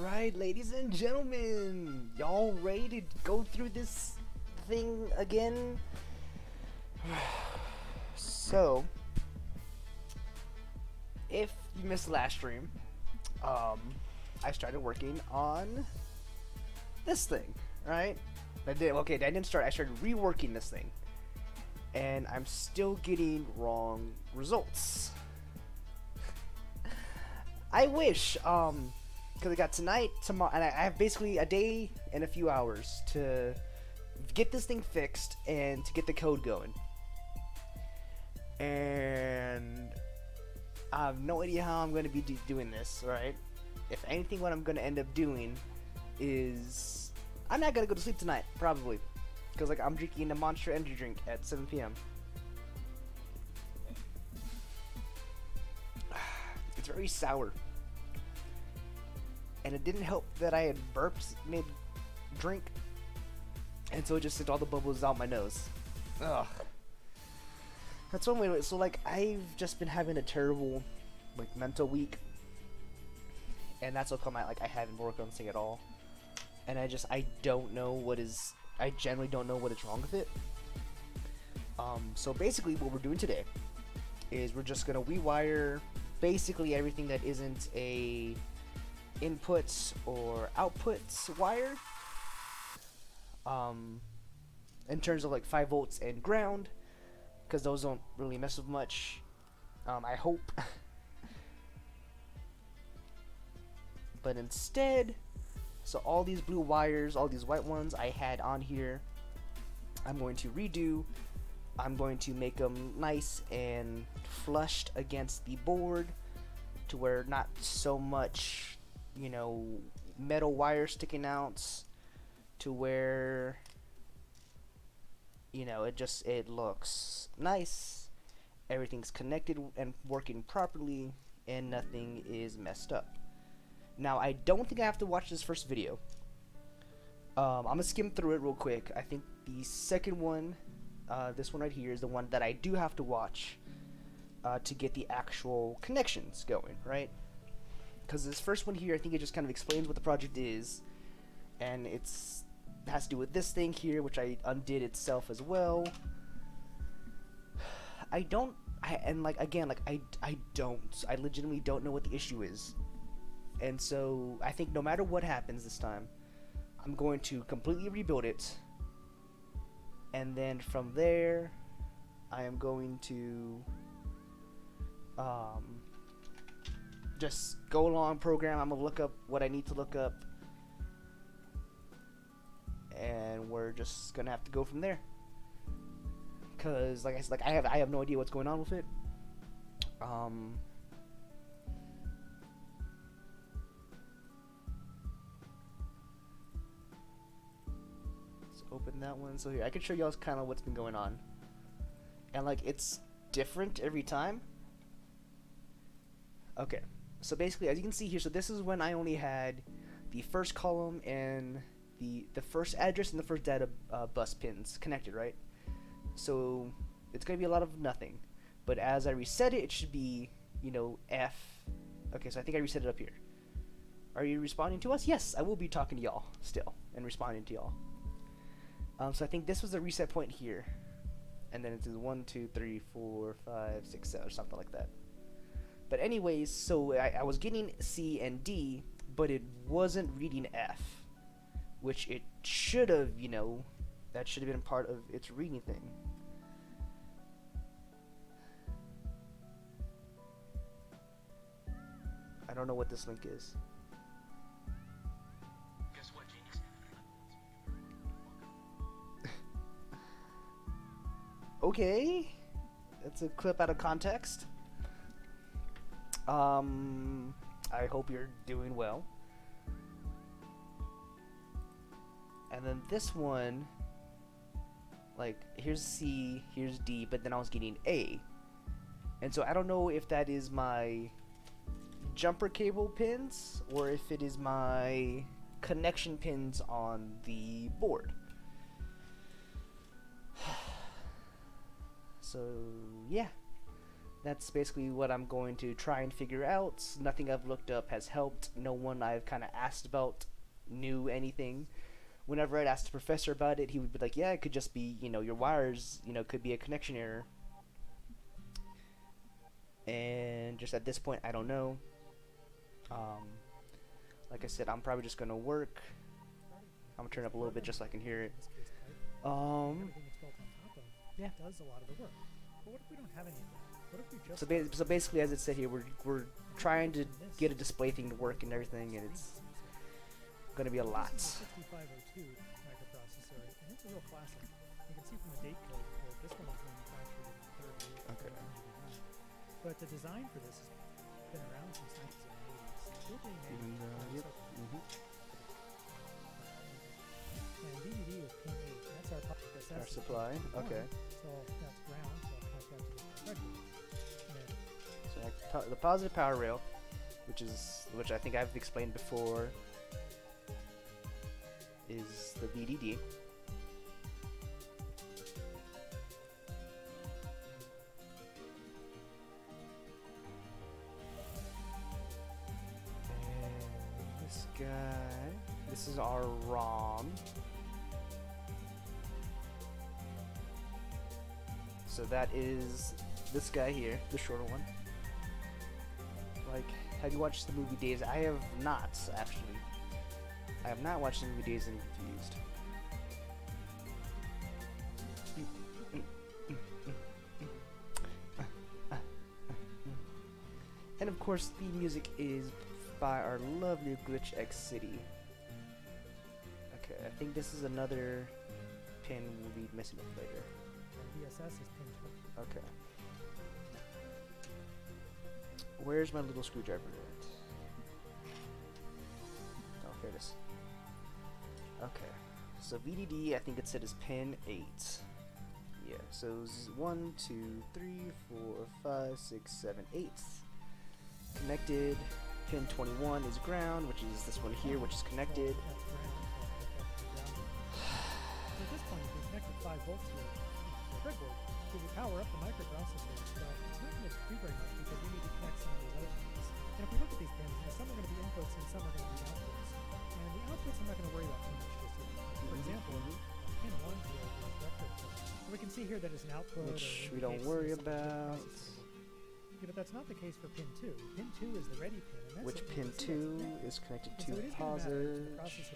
Alright, ladies and gentlemen, y'all ready to go through this thing again? So, if you missed the last stream, I started working on this thing, right? I didn't start, I started reworking this thing. And I'm still getting wrong results. I wish, because I got tonight, tomorrow, and I have basically a day and a few hours to get this thing fixed and to get the code going. And I have no idea how I'm going to be doing this, right? If anything, what I'm going to end up doing is I'm not going to go to sleep tonight, probably. Because like I'm drinking a Monster Energy drink at 7 p.m. It's very sour. And it didn't help that I had burps mid-drink. And so it just sent all the bubbles out my nose. Ugh. That's one way. So like I've just been having a terrible like mental week. And that's how come I haven't worked on this thing at all. And I don't know what is... I generally don't know what is wrong with it. So basically what we're doing today is we're just going to rewire basically everything that isn't a inputs or outputs wire. In terms of like 5 volts and ground, because those don't really mess with much. I hope. But instead, so all these blue wires, all these white ones I had on here, I'm going to redo. I'm going to make them nice and flushed against the board to where not so much, you know, metal wire sticking out, to where, you know, it looks nice, everything's connected and working properly, and nothing is messed up. Now, I don't think I have to watch this first video. I'm gonna skim through it real quick. I think the second one, this one right here, is the one that I do have to watch to get the actual connections going, right? Because this first one here, I think it just kind of explains what the project is, and it has to do with this thing here, which I undid itself as well. I legitimately don't know what the issue is. And so I think no matter what happens this time, I'm going to completely rebuild it, and then from there I am going to just go along program. I'm gonna look up what I need to look up, and we're just gonna have to go from there, because like I said, I have no idea what's going on with it. Open that one. So here I can show y'all kind of what's been going on, and like it's different every time. Okay, so basically as you can see here, so this is when I only had the first column and the first address and the first data bus pins connected, right? So it's gonna be a lot of nothing, but as I reset it, it should be, you know, F. Okay, so I think I reset it up here. Are you responding to us? Yes, I will be talking to y'all still and responding to y'all. So I think this was the reset point here, and then it's 1, 2, 3, 4, 5, 6, 7, or something like that. But anyways, so I was getting C and D, but it wasn't reading F, which it should have, you know, that should have been part of its reading thing. I don't know what this link is. Okay, that's a clip out of context. I hope you're doing well. And then this one, like, here's C, here's D, but then I was getting A. And so I don't know if that is my jumper cable pins or if it is my connection pins on the board. So yeah, That's basically what I'm going to try and figure out. Nothing I've looked up has helped. No one I've kind of asked about knew anything. Whenever I'd ask the professor about it, he would be like, yeah, it could just be, you know, your wires, you know, could be a connection error. And just at this point, I don't know. Like I said, I'm probably just going to work. I'm going to turn up a little bit just so I can hear it. Yeah. Does a lot of the work. But what if we don't have any of that? What if we just So basically, as it said here, we're trying to get a display thing to work and everything, and it's going to be a lot. This is a 6502 microprocessor, and it's a real classic. You can see from the date code that this one was manufactured in the 30s. Okay. But the design for this has been around since 1980s. Still being made. Yep. And VDD is pin 8. That's our public access. Our supply. Okay. So that's ground. So I'll connect that to the breadboard. So the positive power rail, which I think I've explained before, is the VDD. And this guy, this is our ROM. So that is this guy here, the shorter one. Like, have you watched the movie Days? I have not, actually. I have not watched the movie Days and Confused. And of course, the music is by our lovely Glitch X City. Okay, I think this is another pin we'll be messing with later. DSS is pin 20. Okay. Where's my little screwdriver at? Oh, here it is. Okay. So VDD, I think it said is pin 8. Yeah, so 1, 2, 3, 4, 5, 6, 7, 8. Connected. Pin 21 is ground, which is this one here, which is connected. That's ground. So at this point, if we connected 5 volts here to the breadboard, we would power up the microprocessor, but it's not going to do very much because we need to connect some of these other things. And if we look at these pins, some are going to be inputs and some are going to be outputs. And the outputs I'm not going to worry about too much just yet. For example, pin 1 here is vector pin. So we can see here that it's an output. Which we don't worry about. Yeah, but that's not the case for pin 2. Pin 2 is the ready pin. And that's Which pin 2 is connected to positive. positive.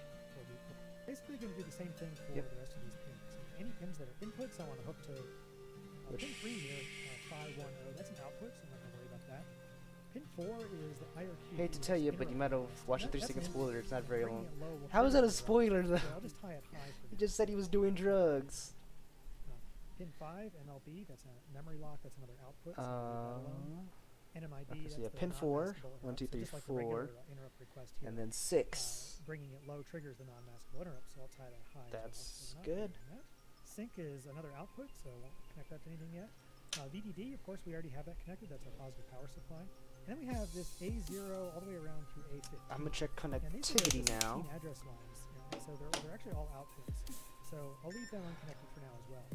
Basically going to do the same thing for the rest of these pins. Any pins that are inputs, I want to hook to pin 3 here, phi 10. That's an output, so I'm not going to worry about that. Pin 4 is the IRQ. Hate to tell you, but you might have watched a 3-second spoiler. It's not very long. We'll How is that a spoiler, though? I'll just tie it high for He just said he was doing drugs. Pin 5, MLB, that's a memory lock, that's another output. So NMID, okay, that's so yeah, the pin 4, non-maskable 1, 2, 3, interrupt. So just like the 4, regular, interrupt request here, and then 6. bringing it low triggers the non-maskable interrupt, so I'll tie that high. That's so good. Sync is another output, so I won't connect that to anything yet. VDD, of course, we already have that connected. That's our positive power supply. And then we have this A0 all the way around to A15. I'm going to check And these are connectivity the now. 16 address lines. So they're actually all outputs. So I'll leave them unconnected for now as well.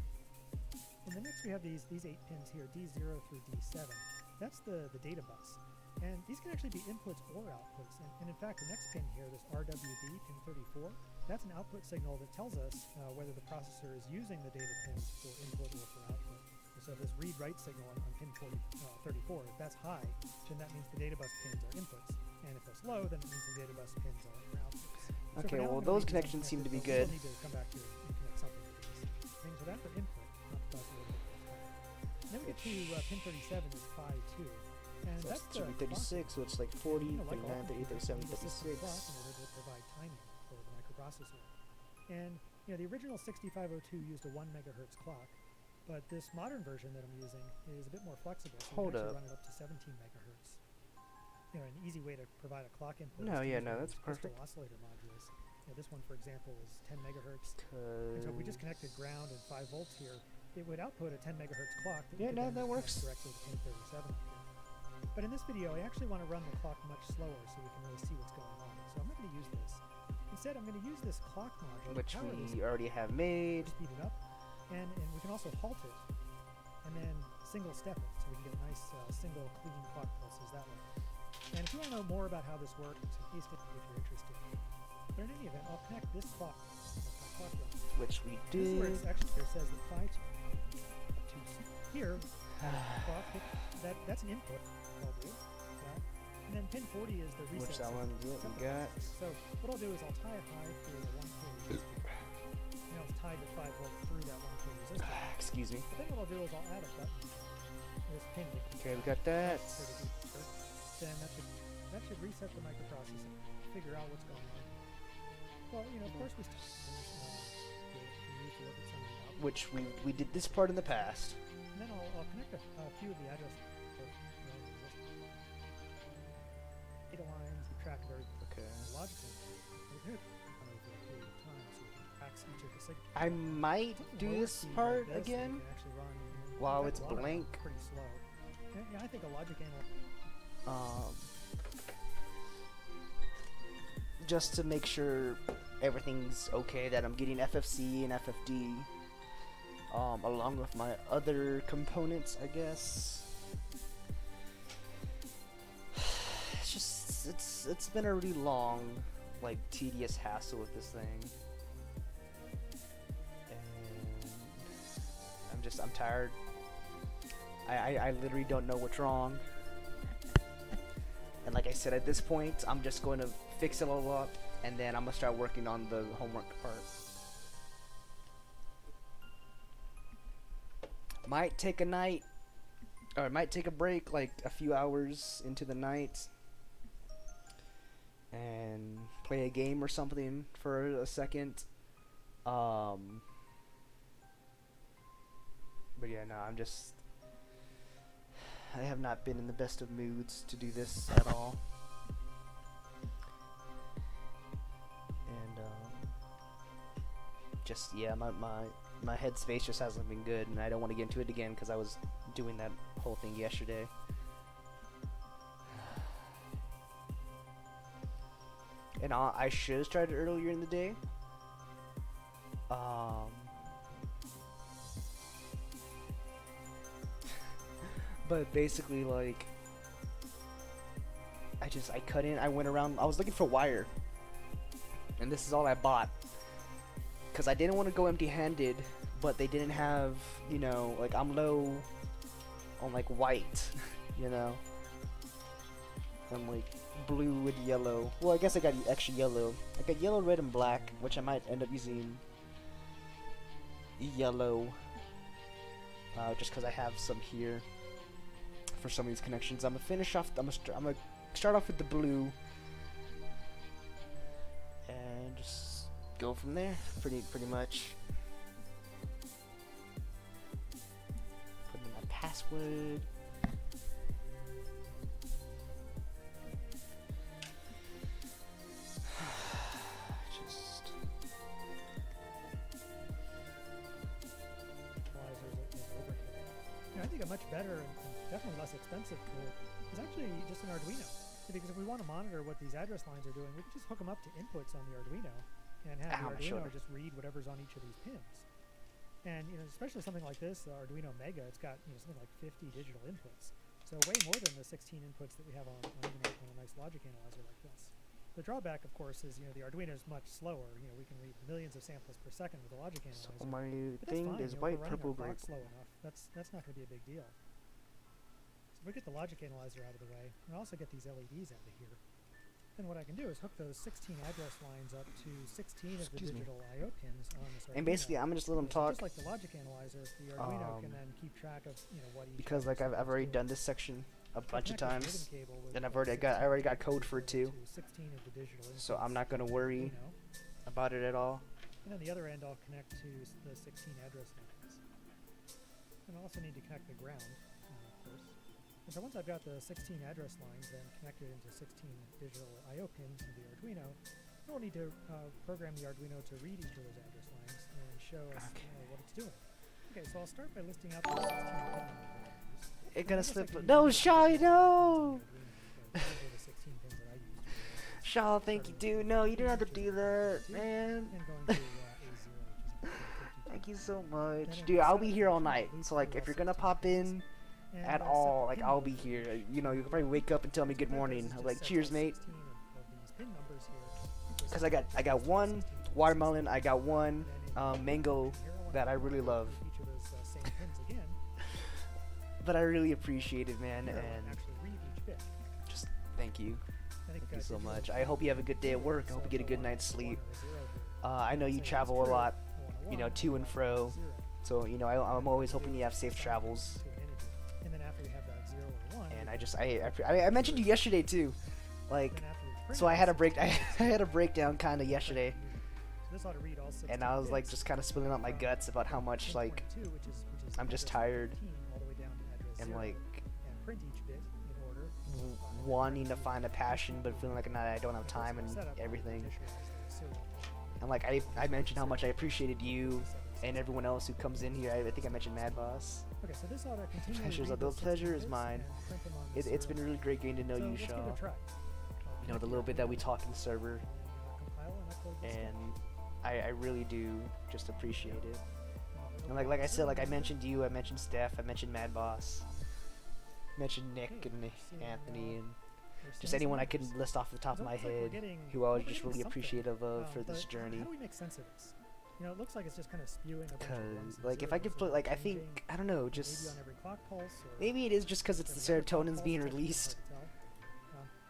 And then next we have these 8 pins here, D0 through D7. That's the data bus. And these can actually be inputs or outputs. And in fact, the next pin here, this RWB, pin 34, that's an output signal that tells us whether the processor is using the data pins for input or for output. So this read-write signal on pin 34, if that's high, then that means the data bus pins are inputs. And if it's low, then it means the data bus pins are outputs. Okay, well those connections seem to be good. We'll need to come back here and connect something to these things. So that's for input. Then we get to pin 37 is phi 2. And So that's should be 36, so it's like 40, 39, 38, 37, 36. Will provide timing for the microprocessor. And the original 6502 used a 1 megahertz clock, but this modern version that I'm using is a bit more flexible. So Hold you can up. actually run it up to 17 megahertz. An easy way to provide a clock input. No, is to yeah, use no, one of that's these crystal perfect. oscillator modules. This one, for example, is 10 megahertz. And so if we just connected ground and 5 volts here, it would output a 10 megahertz clock. Yeah, no, that connect works. directly to pin 37 here. But in this video, I actually want to run the clock much slower so we can really see what's going on. So I'm not going to use this. Instead, I'm going to use this clock module, Which to power this, we already have made. speed it up, and we can also halt it, and then single step it. So so we can get nice single clean clock pulses that way. And if you want to know more about how this works, please take it if you're interested. But in any event, I'll connect this clock. Which we This is where did. it actually here says the phi to here. Clock, that's an input. I'll do that. And then pin 40 is the reset. Which that one? Yeah, we got. So what I'll do is I'll tie a high through a 1K resistor. You know, it's tied to 5 volt through that 1K resistor. Excuse me. But then what I'll do is I'll add a button to this pin. Okay, we got that. Then that should reset the microprocessor, figure out what's going on. Well, you know, of course we still need to look at some of the outputs. Which we did this part in the past. And then I'll connect a few of the address data lines, keep track of everything. Okay. Logic over a period of time so we can track each of the signals. I might do this part again while it's blank. Pretty slow. Yeah, I think a logic analyzer. Just to make sure everything's okay, that I'm getting FFC and FFD along with my other components, I guess. It's just it's been a really long, like, tedious hassle with this thing, and I'm tired. I literally don't know what's wrong. And like I said, at this point, I'm just going to fix it all up, and then I'm going to start working on the homework part. Might take a night, or might take a break, like a few hours into the night, and play a game or something for a second. But yeah, no, I have not been in the best of moods to do this at all. And just, yeah, my headspace just hasn't been good, and I don't want to get into it again because I was doing that whole thing yesterday. And I should have started earlier in the day. But basically, like, I couldn't. I went around. I was looking for wire, and this is all I bought because I didn't want to go empty-handed. But they didn't have, you know, like, I'm low on, like, white, you know. I'm like blue and yellow. Well, I guess I got extra yellow. I got yellow, red, and black, which I might end up using yellow, just because I have some here for some of these connections. I'm gonna finish off. I'm gonna start off with the blue, and just go from there. Pretty much. Put in my password. I think a much better and definitely less expensive tool is actually just an Arduino. Because if we want to monitor what these address lines are doing, we can just hook them up to inputs on the Arduino and have the Arduino just read whatever's on each of these pins. And, you know, especially something like this, the Arduino Mega, it's got, you know, something like 50 digital inputs. So way more than the 16 inputs that we have on even on a nice logic analyzer like this. The drawback, of course, is, you know, the Arduino is much slower. You know, we can read millions of samples per second with a logic analyzer. So my but thing fine, is you know, white, purple, green. Slow enough. That's not going to be a big deal. So if we get the logic analyzer out of the way, and also get these LEDs out of here, then what I can do is hook those 16 address lines up to 16 of the digital I/O pins on this Arduino. And basically, I'm gonna just let them talk. Just like the logic analyzer, the Arduino can then keep track of, you know, what each. Because like I've already done this section a bunch of times, and I already got code for it too. So I'm not gonna worry about it at all. And then the other end, I'll connect to the 16 address lines. And I also need to connect the ground, of course. And so once I've got the 16 address lines then connected into 16 digital I/O pins in the Arduino, I will need to program the Arduino to read each of those address lines and show us what it's doing. Okay, so I'll start by listing out the 16 pins. It gonna slip. No, Shaw, no! Shaw, thank you, dude. No, you didn't have to do that, man. Thank you so much. Dude, I'll be here all night. So, like, if you're gonna pop in And, at set all, the like pin I'll number be here. here. You know, you can probably wake up and tell me good morning. I'm like, cheers, mate. Because I got one watermelon, I got one mango that I really love. But I really appreciate it, man, and just thank you. Thank you so much. I hope you have a good day at work. I hope you get a good night's sleep. I know you travel a lot, you know, to and fro. So, you know, I'm always hoping you have safe travels. And I mentioned you yesterday too, like, so I had a breakdown kind of yesterday, and I was like just kind of spilling out my guts about how much like I'm just tired and like wanting to find a passion, but feeling like I don't have time and everything. And like I mentioned how much I appreciated you and everyone else who comes in here. I think I mentioned Mad Boss. Okay, so this ought to continue. The pleasure is mine. It's been really great getting to know you, Shaw. You know, the little bit that we talk in the server, and I really do just appreciate it. And like I said, like I mentioned you, I mentioned Steph, I mentioned Mad Boss, mentioned Nick and Anthony, and just anyone I could list off the top of my head who I was just really appreciative of for this journey. How do we make sense of this? You know, it looks like it's just kind of spewing a bunch of ones and like if I could put, like, I think, I don't know, just maybe on every clock pulse, or maybe it is just because it's the serotonin's being released.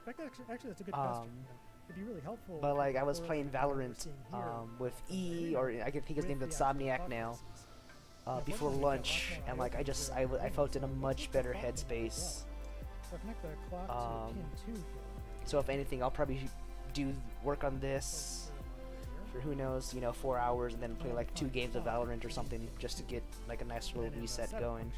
In fact, actually, that's a good question. It'd be really helpful. But like I was playing Valorant with E, or I can think his name's Insomniac now, before lunch, and like I felt in a much better headspace. So if anything, I'll probably do work on this for who knows, you know, 4 hours, and then play like 2 games of Valorant or something just to get like a nice little reset going.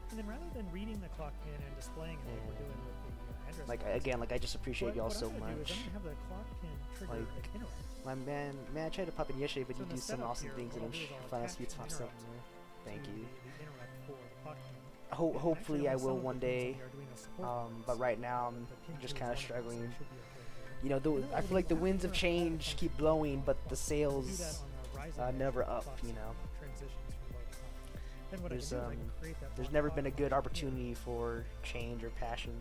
And then rather than reading the clock pin and displaying it like we're doing with the address, like again, like I just appreciate y'all so much. Like, my man, I tried to pop in yesterday, but you do some awesome things, and I'm Final Speeds pops up. Thank you. Hopefully I will one day, but right now I'm just kind of struggling. You know, I feel like the winds of change keep blowing, but the sails never up, you know. There's never been a good opportunity for change or passion.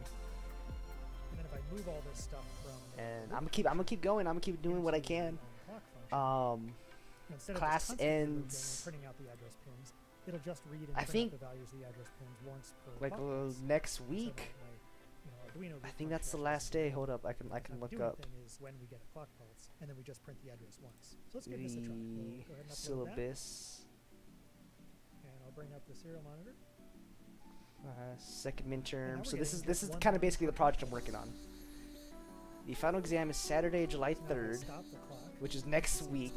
And then if I move all this stuff from, and I'm gonna keep going. I'm gonna keep doing what I can. Class ends. Printing out the address pins, it'll just read and I think out the values of the address pins once per like next week. I think that's the last day. Hold up, I can look up. Is when we get a clock pulse, and then we just print the address once. So let's give this a try. We'll go ahead and syllabus. And I'll bring up the serial monitor. Second midterm. So this is kind of basically the project I'm working on. The final exam is Saturday, July 3rd, which is next week.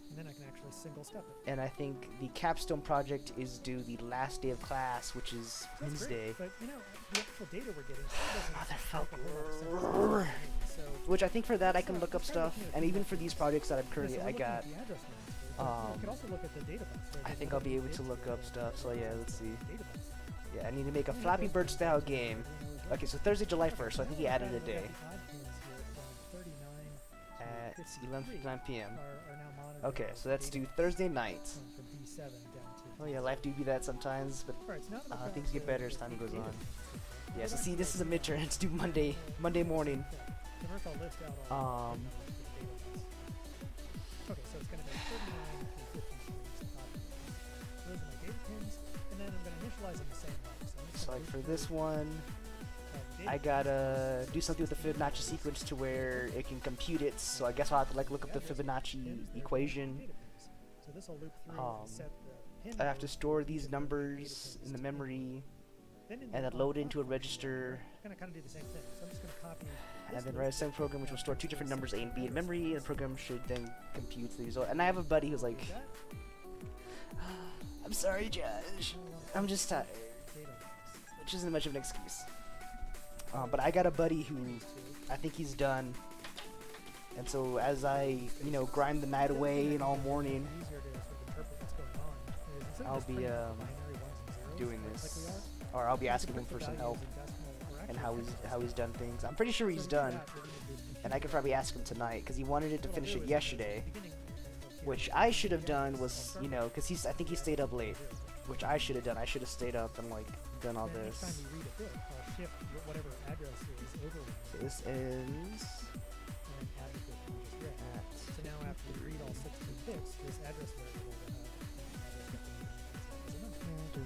And then I can actually single step it. And I think the capstone project is due the last day of class, which is Wednesday. But you know, the actual data we're getting Motherfucker. Which I think for that I can look up stuff, and even for these projects that I got, I think I'll be able to look up stuff. So yeah, let's see. Yeah, I need to make a Flappy Bird style game. Okay, so Thursday, July 1st. So I think he added a day. At 11:59 p.m. Okay, so that's due Thursday night. Oh yeah, life do be that sometimes, but things get better as time goes on. Yeah, so see, this is a midterm. It's due Monday morning. Okay, so it's going to be 39 to 53. Those are my data pins, and then I'm going to initialize in the same way. So like for this one, I gotta do something with the Fibonacci sequence to where it can compute it. So I guess I'll have to like look up the Fibonacci equation. So this will loop through and set the pin. I have to store these numbers in the memory, and then load it into a register. I'm going to kind of do the same thing. So I'm just going to copy. And then write a second program which will store 2 different numbers A and B in memory, and the program should then compute the result. And I have a buddy who's like, I'm sorry, Josh, I'm just tired, which isn't much of an excuse. But I got a buddy who I think he's done, and so as I, you know, grind the night away and all morning, I'll be doing this, or I'll be asking him for some help and how he's done things. I'm pretty sure he's done, and I could probably ask him tonight because he wanted it to finish it yesterday, which I should have done was, you know, because I think he stayed up late. which I should have done. I should have stayed up and like done all Then each time this. we read a bit, I'll shift whatever address is over one, So this is and then add the bit we just read. at So now after we read all 16 bits, this address variable will have an address that we as a number.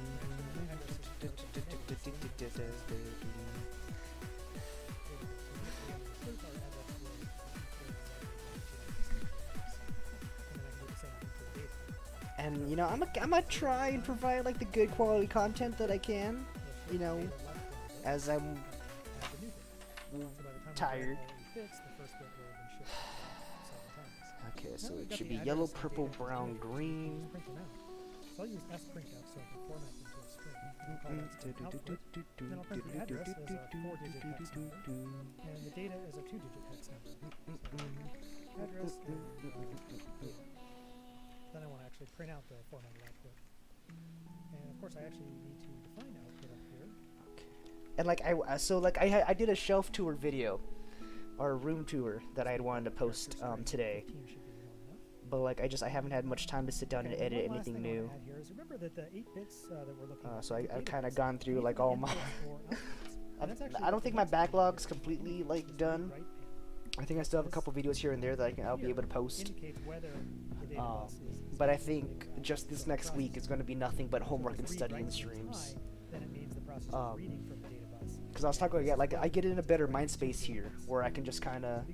And you know, I'm gonna try and provide like the good quality content that I can, you know, as I'm tired. Okay, so it should be yellow, purple, brown, green. So I'll use sprintf so I can format into a string. I'll call that string output. Then I'll print the address as a 4-digit hex number, and the data as a 2-digit hex number. So address and data. Then I want to actually print out the formatted output. And of course I actually need to define output up here. And like I did a shelf tour video, or a room tour that I had wanted to post today. But like I haven't had much time to sit down and edit anything new. Remember that the 8 bits that we're looking at, so I've kind of gone through like all my. I don't think my backlog's completely like done. I think I still have a couple videos here and there that I'll be able to post. But I think just this next week is going to be nothing but homework and studying streams. Because I was talking about, like I get in a better mind space here where I can just kind of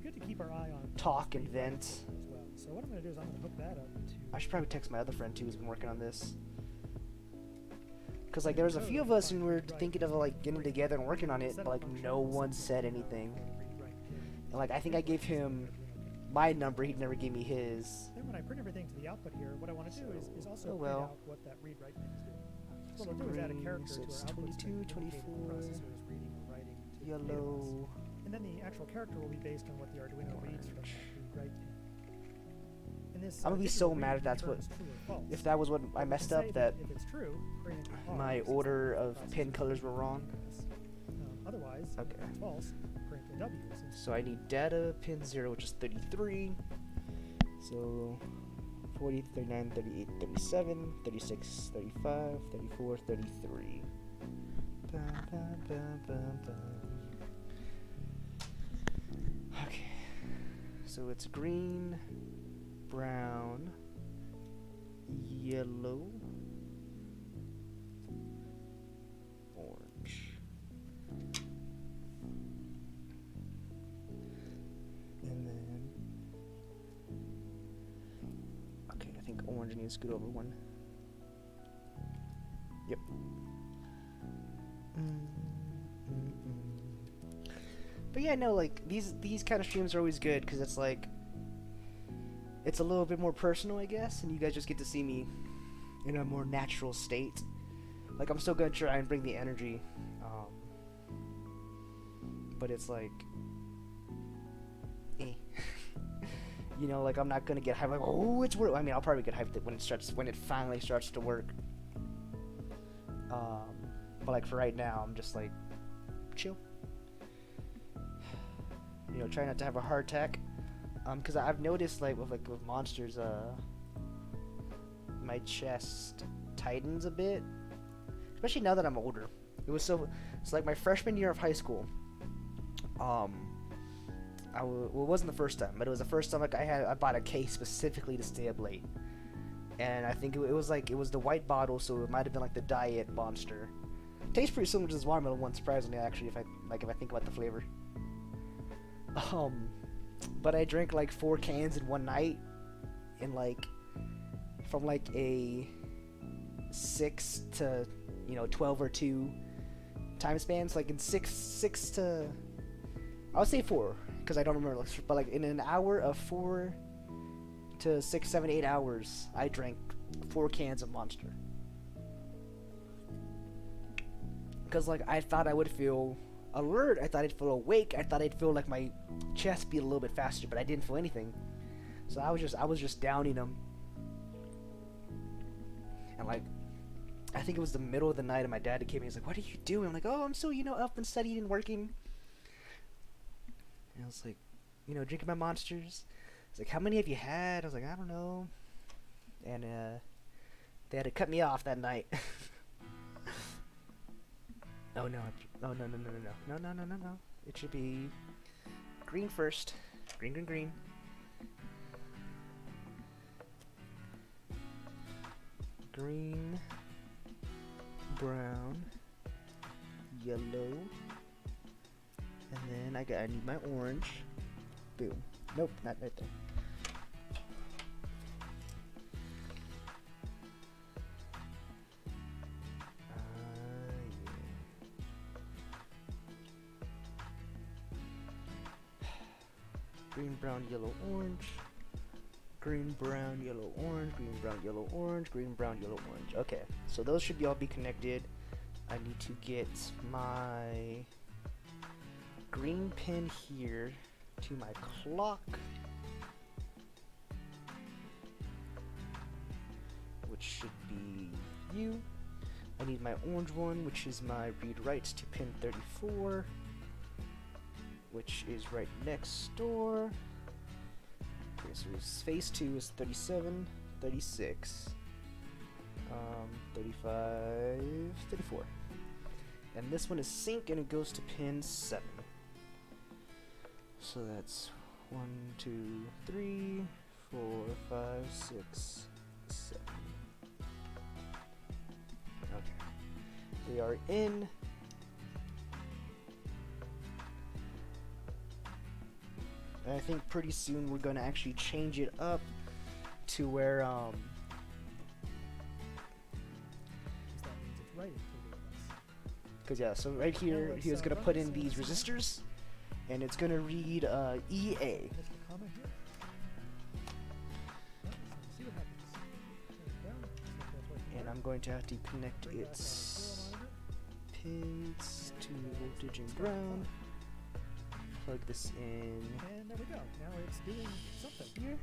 talk and vent. So what I'm going to do is I'm going to hook that up to... I should probably text my other friend too who's been working on this. Because like there was a few of us who were thinking of like getting together and working on it, but like no one said anything. And like I think I gave him my number, he never gave me his. Then when I print everything to the output here, what I want to do is also print out what that read write pin is doing. So what we'll do is add a character to our output string to indicate if the processor is reading or writing to the yellow. And then the actual character will be based on what the Arduino reads from that read write pin. I'm gonna be so mad if that's what, if that was what I messed up, that if it's true, my order of pin colors were wrong. Otherwise, okay. if it's false, print a W. So I need data pin 0, which is 33. So 40, 39, 38, 37, 36, 35, 34, 33. Ba, ba, ba, ba, ba. Okay. So it's green, brown, yellow, orange. And then, okay, I think orange needs to scoot over one. Yep. But yeah, no, like these kind of streams are always good because it's like it's a little bit more personal, I guess, and you guys just get to see me in a more natural state. Like I'm still gonna try and bring the energy, but it's like, you know, like I'm not gonna get hyped like, oh, it's work. I mean, I'll probably get hyped when it finally starts to work. But like for right now, I'm just like chill. You know, try not to have a heart attack. Because I've noticed like with monsters, my chest tightens a bit, especially now that I'm older. It's like my freshman year of high school. Well, it wasn't the first time, but it was the first time like I bought a case specifically to stay up late, and I think it was the white bottle, so it might have been like the diet monster. Tastes pretty similar to this watermelon one, surprisingly, actually, if I think about the flavor. But I drank like 4 cans in one night, in like from like a 6 to 12 or 2 time spans, like in six to, I would say 4 because I don't remember, but like in an hour of 4 to 6, 7, 8 hours, I drank 4 cans of Monster. Because like I thought I would feel alert, I thought I'd feel awake, I thought I'd feel like my chest beat a little bit faster, but I didn't feel anything. So I was just downing them. And like, I think it was the middle of the night and my dad came in, he's like, what are you doing? I'm like, oh, I'm still, up and studying and working. And I was like, drinking my Monsters. He's like, how many have you had? I was like, I don't know. And They had to cut me off that night. Oh no! Oh no! No! No! No! No! No! No! No! No! It should be green first. Green, green, green. Green, brown, yellow, and then I need my orange. Boom. Nope, not right there. Green, brown, yellow, orange. Green, brown, yellow, orange. Green, brown, yellow, orange. Green, brown, yellow, orange. Okay, so those should all be connected. I need to get my green pin here to my clock, which should be U. I need my orange one, which is my read writes to pin 34, which is right next door. Okay, so phase 2 is 37, 36, 35, 34. And this one is sync and it goes to pin 7. So that's 1, 2, 3, 4, 5, 6, 7. Okay. They are in. And I think pretty soon we're gonna actually change it up to where Because that means it's right into the because yeah, so right here he was gonna put in these resistors, and it's gonna read EA. Missed a comment here. Yeah, so see what happens. There we go. So that's working And there. I'm going to have to connect Bring back our its serial monitor. pins to voltage and ground. Plug this in And there we go. Now it's doing something. here.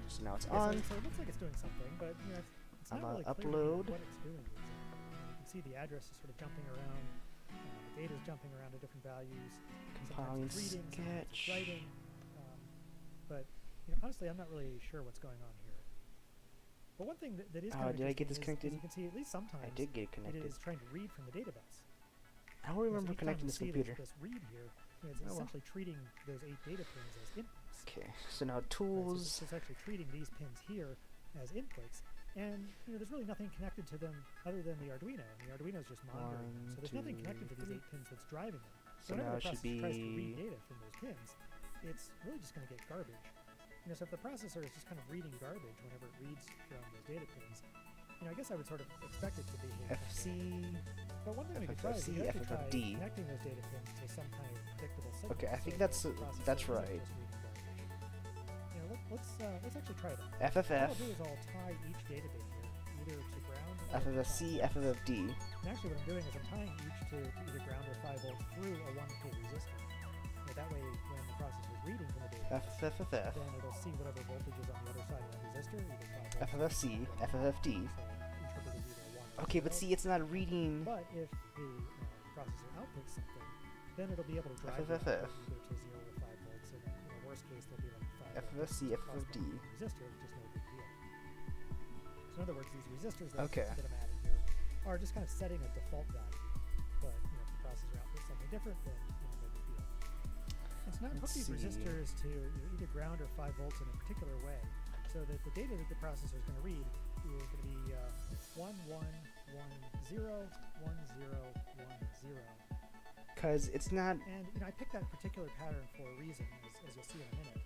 So now it's Yeah, on. so it looks like it's doing something, but you know, it's not I'ma really clear to me upload. what it's doing. You can see the address is sort of jumping around. The data is jumping around to different values. Compiling Sometimes it's reading, sometimes it's sketch. writing. But you know, honestly, I'm not really sure what's going on here. But one thing that is kind of Did I get interesting is this connected? you can see at least sometimes I did get it it connected. is trying to read from the data bus. I don't remember Each time connecting we this see computer. This read here, you know, it's Oh, well. essentially treating those 8 data pins as inputs. Okay, so now Right, so tools. it's actually treating these pins here as inputs, and you know, there's really nothing connected to them other than the Arduino, and the Arduino is just monitoring them. So there's nothing 1, connected to 2, these 8 pins that's driving them. So whenever now the it should processor tries to read be. data from those pins, it's really just going to get garbage. You know, so if the processor is just kind of reading garbage whenever it reads from those data pins, you know, I guess I would sort of expect it to behave that way. FC. But one thing we could try is FFFC, you could try FFFD. connecting those data pins to some kind of predictable signal. Okay, I think so that's the processor that's isn't right. just reading garbage. You know, let's actually try that. What FFF, I'll do is I'll tie each data bit here either to ground or FFFC, to 5 volts. FFFD. And actually what I'm doing is I'm tying each to either ground or 5 volts through a 1K resistor. You know, that way when the processor is reading from the data bit, FFFF, then it'll see whatever voltage is on the other side of that resistor, either 5 volts FFFC, FFFD. so interpreted either 1 or Okay, but 0. see, it's not reading. But if the processor outputs something, then it'll be able to drive the FFFF. output either to 0 or 5 volts. So in the worst case, there'll be like a 5 volt FFFC, difference caused FFFD. by the resistor, which is no big deal. So in other words, these resistors that, Okay. that I'm adding here are just kind of setting a default value. But you know, if the processor outputs something different, then you know, no big deal. And so now I've hooked these Let's see. resistors to either ground or 5 volts in a particular way, so that the data that the processor is going to read is going to be 1, 1, 1, 0, 1, 0, 1, 0. Because it's not. And you know, I picked that particular pattern for a reason, as you'll see in a minute.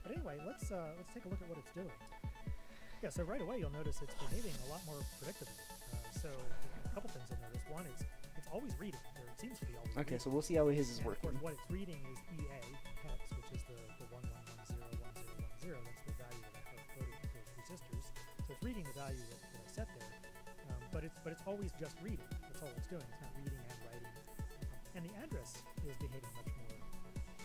But anyway, let's take a look at what it's doing. Yeah, so right away you'll notice it's behaving a lot more predictably. So a couple things you'll notice. One is it's always reading, or it seems to be always Okay, reading. so we'll see how his is And of working. course, what it's reading is EA hex, which is the 1, 1, 1, 0, 1, 0, 1, 0. That's the value that I loaded into those resistors. So it's reading the value that I set there. But it's always just reading. That's all it's doing. It's not reading and writing. And the address is behaving much more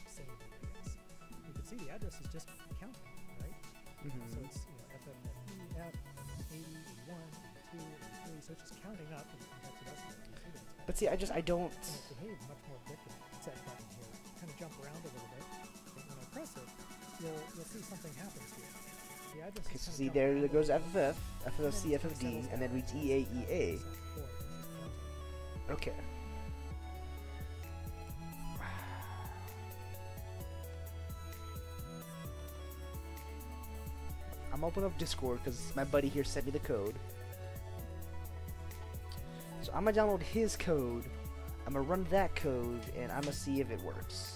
sanely, I guess. You can see the address is just counting, right? So it's FFFE, F, 80, 81, 82, 83. So it's just counting up and hexadecimal. You see that it's But see, I don't. and it behaves much more predictably. It's that button here. Kind of jump around a little bit. And when I press it, you'll see something happens here. the address Okay, is so kind see of there jumping goes all over. FFF, And then FFC, it kind of FFD, settles and then down reach at EA, 7 EA. percent forward, it's counting. Okay. I'm opening up Discord because my buddy here sent me the code. So I'm gonna download his code. I'm gonna run that code and I'm gonna see if it works.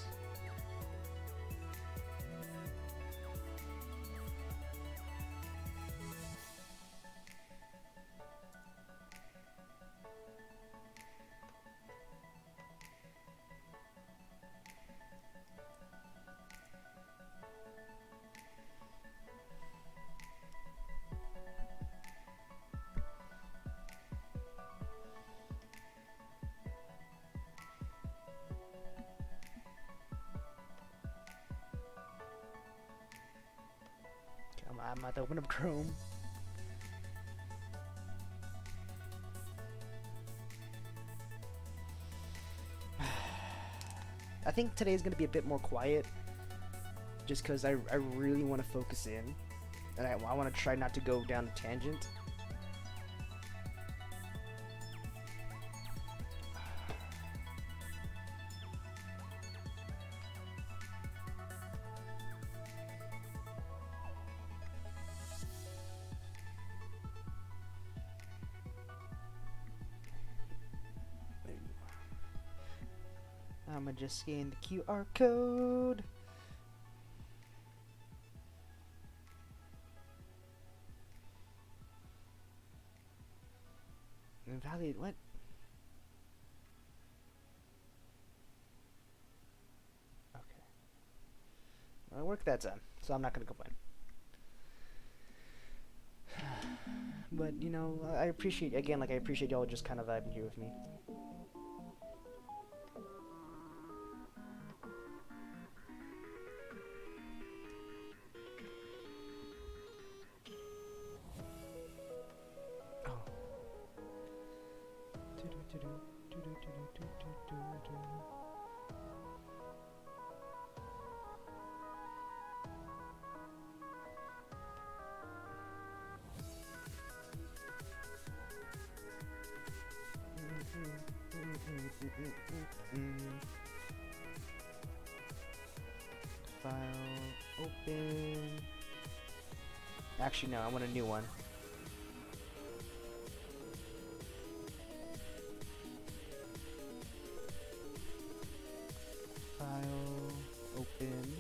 I'm about to open up Chrome. I think today is going to be a bit more quiet, just because I really want to focus in, and I want to try not to go down a tangent. I'ma just scan the QR code. Invalid, what? Okay. Well, it worked that time, so I'm not gonna complain. But, you know, I appreciate, again, like, I appreciate y'all just kind of vibing here with me. File open. Actually, no, I want a new one. File open.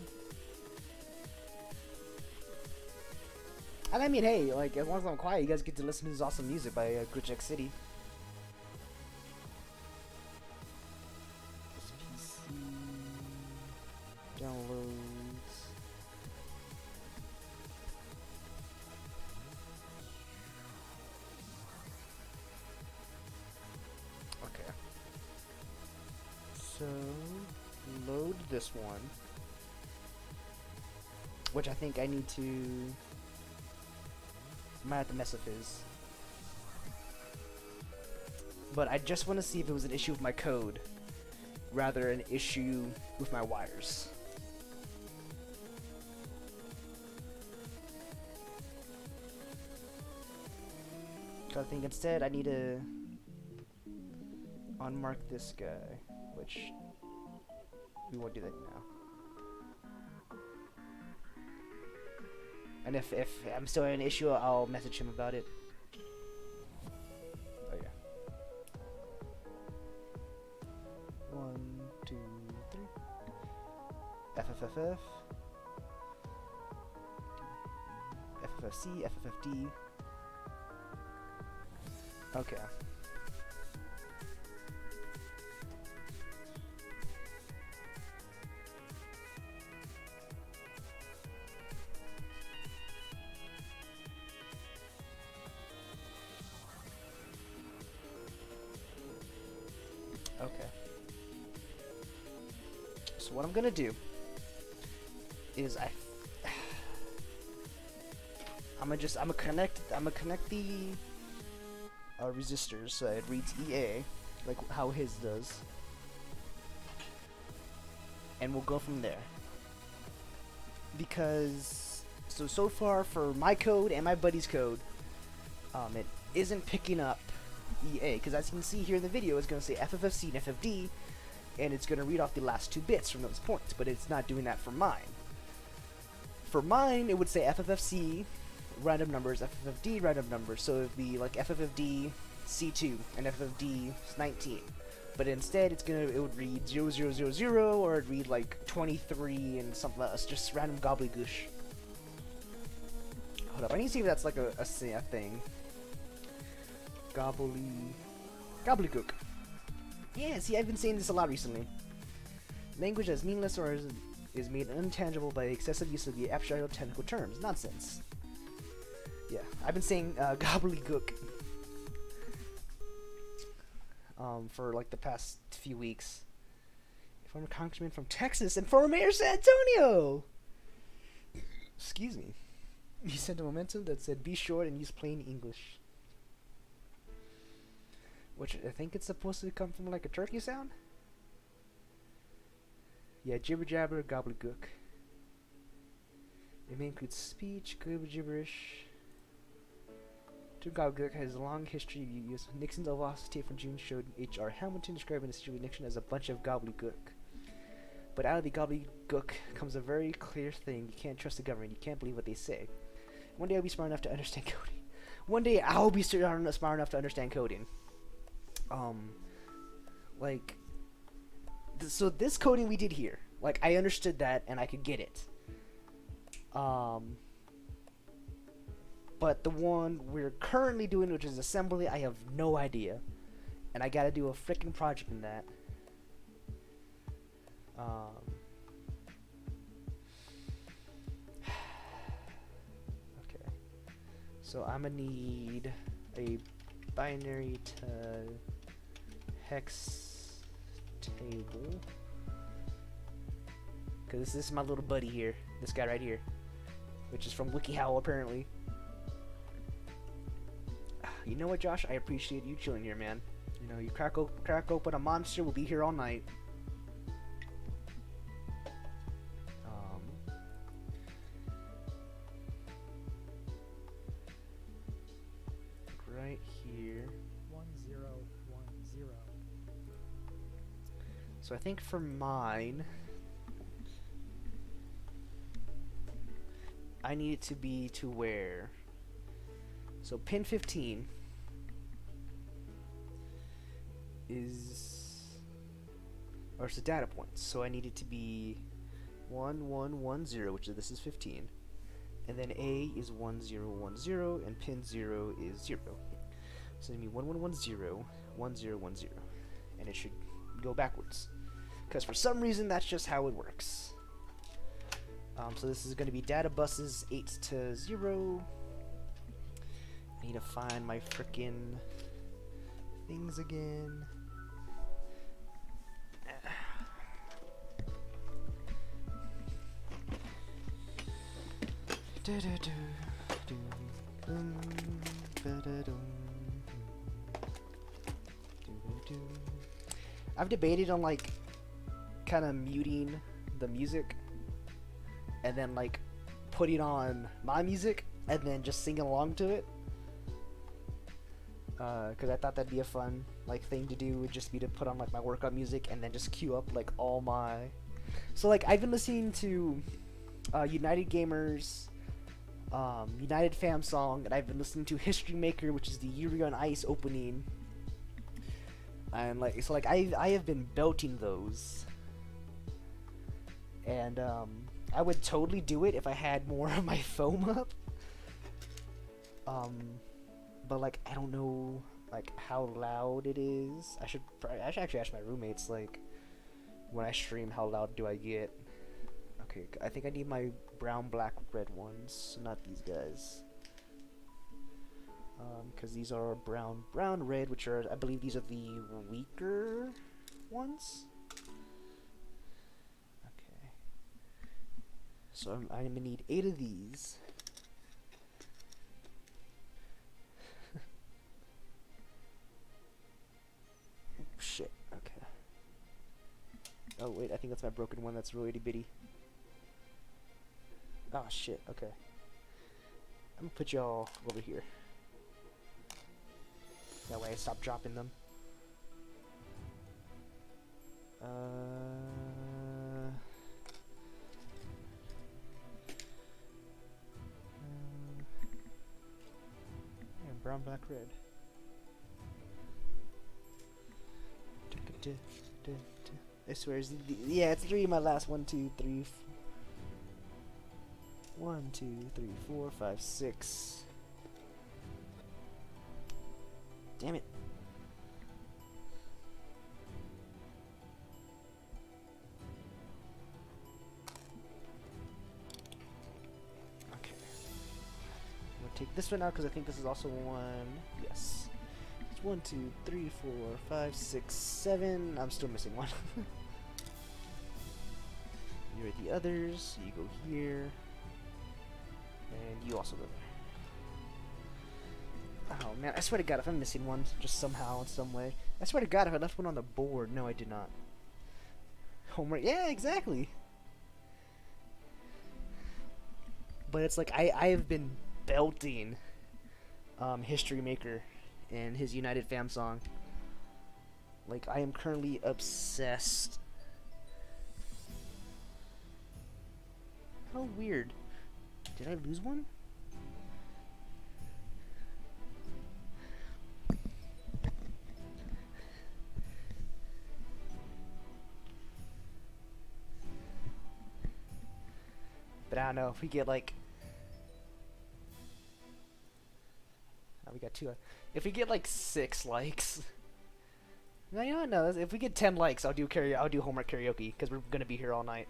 And I mean, hey, like, as long as I'm quiet, you guys get to listen to this awesome music by Glitch City. PC downloads. Okay. So, load this one. Which I think I need to... might have to mess with his. But I just want to see if it was an issue with my code, rather an issue with my wires. So I think instead I need to unmark this guy, which we won't do that now. And if I'm still having an issue, I'll message him about it. Oh yeah. 1, 2, 3. FFFF. FFFC, FFFD. Okay. Okay. So what I'm gonna do is I'm gonna connect the resistors so it reads EA like how his does, and we'll go from there. Because so far for my code and my buddy's code, it isn't picking up EA, because as you can see here in the video, it's going to say FFFC and FFD, and it's going to read off the last 2 bits from those points, but it's not doing that for mine. For mine, it would say FFFC, random numbers, FFFD, random numbers, so it would be like FFFD C2 and FFFD 19. But instead, it would read 0000, or it'd read like 23 and something else, just random gobbledygoosh. Hold up, I need to see if that's like a thing. Gobbledygook. Yeah, see, I've been saying this a lot recently. Language as meaningless or is made intangible by excessive use of the abstract technical terms. Nonsense. Yeah, I've been saying gobbledygook for like the past few weeks. Former congressman from Texas and former mayor of San Antonio! Excuse me. He sent a momentum that said, be short and use plain English. Which I think it's supposed to come from like a turkey sound? Yeah, jibber jabber, gobbledygook. It may include speech, gibberish. Gobbledygook has a long history of use. Nixon's Oval Office tape from June showed H.R. Hamilton describing the situation with Nixon as a bunch of gobbledygook. But out of the gobbledygook comes a very clear thing. You can't trust the government. You can't believe what they say. One day I'll be smart enough to understand coding. One day I'll be smart enough to understand coding. Like, so this coding we did here, like, I understood that and I could get it. But the one we're currently doing, which is assembly, I have no idea. And I gotta do a freaking project in that. Okay. So I'm gonna need a binary to hex table. Because this is my little buddy here. This guy right here. Which is from WikiHow, apparently. You know what, Josh? I appreciate you chilling here, man. You know, you crack open a monster, we'll be here all night. Right here. 1010. So I think for mine, I need it to be to where? So pin 15 is, or it's a data point. So I need it to be 1110, which is, this is 15, and then A is 1010, and pin 0 is 0. So it'll be 1110, 1010, and it should go backwards. Because for some reason that's just how it works. So this is going to be data buses 8 to 0. I need to find my frickin' things again. I've debated on like kind of muting the music and then like putting on my music and then just singing along to it. Because I thought that'd be a fun like thing to do, would just be to put on like my workout music and then just queue up like all my. So like I've been listening to United Gamers, United Fam song, and I've been listening to History Maker, which is the Yuri on Ice opening. And like so like I have been belting those, and I would totally do it if I had more of my foam up. But like I don't know like how loud it is. I should actually ask my roommates like when I stream how loud do I get. Okay, I think I need my brown, black, red ones, not these guys. Because these are brown, red, which are, I believe these are the weaker ones. Okay. So I'm gonna need 8 of these. Shit, okay. Oh wait, I think that's my broken one, that's really itty bitty. Oh shit, okay. I'm gonna put y'all over here. That way I stop dropping them. Yeah, brown, black, red. I swear, yeah, it's 3 in my last 1, 2, 3, 1, 2, 3, 4, 5, 6. Damn it. Okay. I'm gonna take this one out because I think this is also one. Yes. It's 1, 2, 3, 4, 5, 6, 7. I'm still missing one. Here are the others. You go here. And you also go there. Oh man, I swear to God, if I'm missing one, just somehow, in some way. I swear to God, if I left one on the board. No, I did not. Homework. Yeah, exactly. But it's like, I have been belting History Maker and his United Fam song. Like, I am currently obsessed. How weird. Did I lose one? But I don't know if we get like... Oh, we got 2. If we get like 6 likes... No, you know what? No, if we get 10 likes, I'll do homework karaoke, because we're gonna be here all night.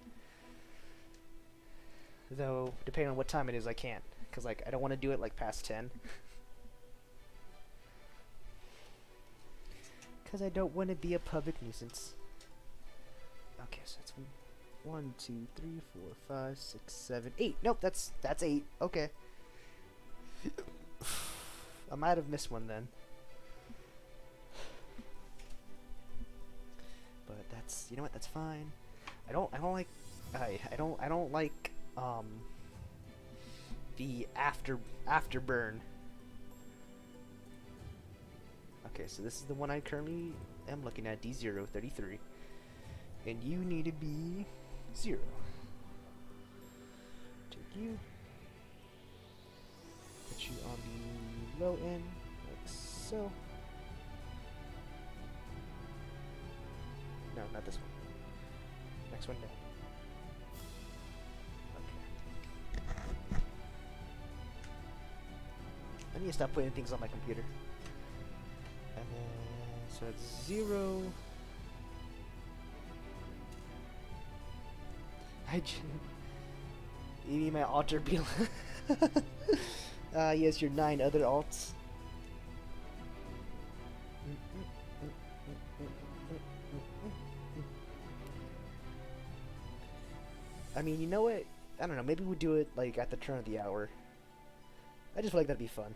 Though, depending on what time it is, I can't. Because, like, I don't want to do it, like, past 10. Because I don't want to be a public nuisance. Okay, so that's 1, 2, 3, 4, 5, 6, 7, 8. Nope, that's 8. Okay. I might have missed one then. But that's, you know what, that's fine. I don't like the afterburn. Okay, so this is the one I currently am looking at, D033. And you need to be 0. Take you. Put you on the low end, like so. No, not this one. Next one down. I need to stop putting things on my computer. And then, so it's 0. You need my alter be yes, your 9 other alts. I mean, you know what? I don't know, maybe we'll do it like at the turn of the hour. I just feel like that'd be fun.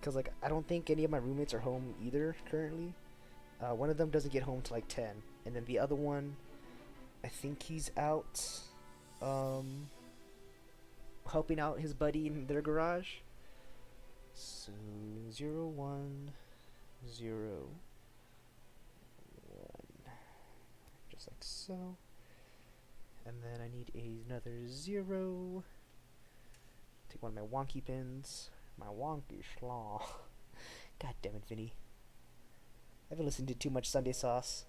Cause like I don't think any of my roommates are home either currently. One of them doesn't get home till like 10, and then the other one, I think he's out, helping out his buddy in their garage. So 0, 1, 0, 1, just like so. And then I need another 0. Take one of my wonky pins. My wonky slaw. God damn it, Vinny. I've been listening to too much Sunday Sauce.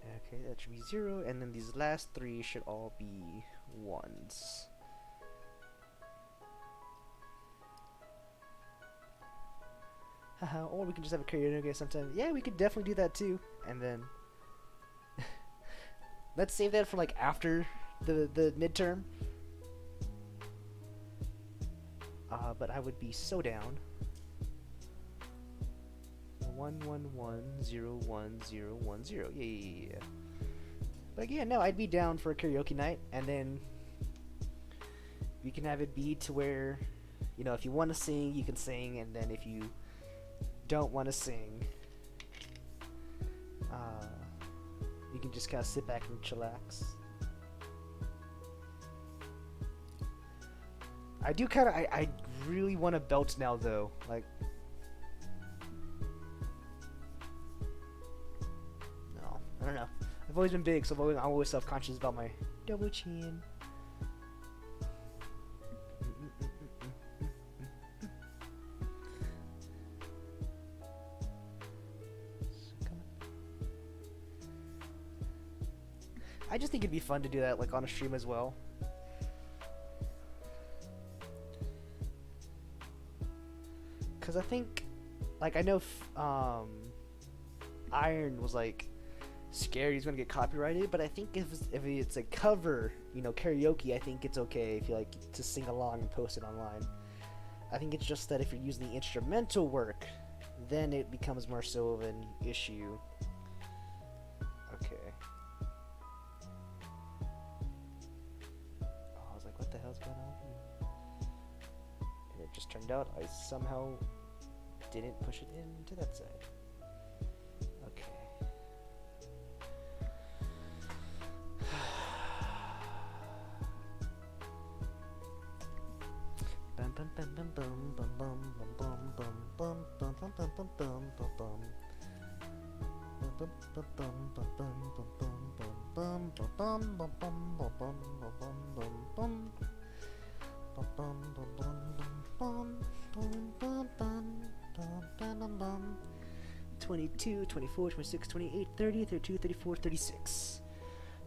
Okay, that should be 0. And then these last 3 should all be 1s. Haha, or we can just have a karaoke sometime. Yeah, we could definitely do that too. And then let's save that for like after the midterm. But I would be so down. 1 1 1 0 1 0 1 0. Yeah. But yeah, no, I'd be down for a karaoke night, and then we can have it be to where, you know, if you want to sing, you can sing, and then if you don't want to sing, can just kind of sit back and chillax. I do kind of, I really want a belt now though, like, no, I don't know. I've always been big, so I'm always self-conscious about my double chin. I just think it'd be fun to do that, like, on a stream as well. Cause I think, like, I know Iron was like scared he's gonna get copyrighted, but I think if it's a cover, you know, karaoke, I think it's okay if you like to sing along and post it online. I think it's just that if you're using the instrumental work, then it becomes more so of an issue. Okay. Oh, I was like, what the hell's going on with me? And it just turned out I somehow didn't push it into that side. Okay. Bum, 22, 24, 26, 28, 30, 32, 34, 36.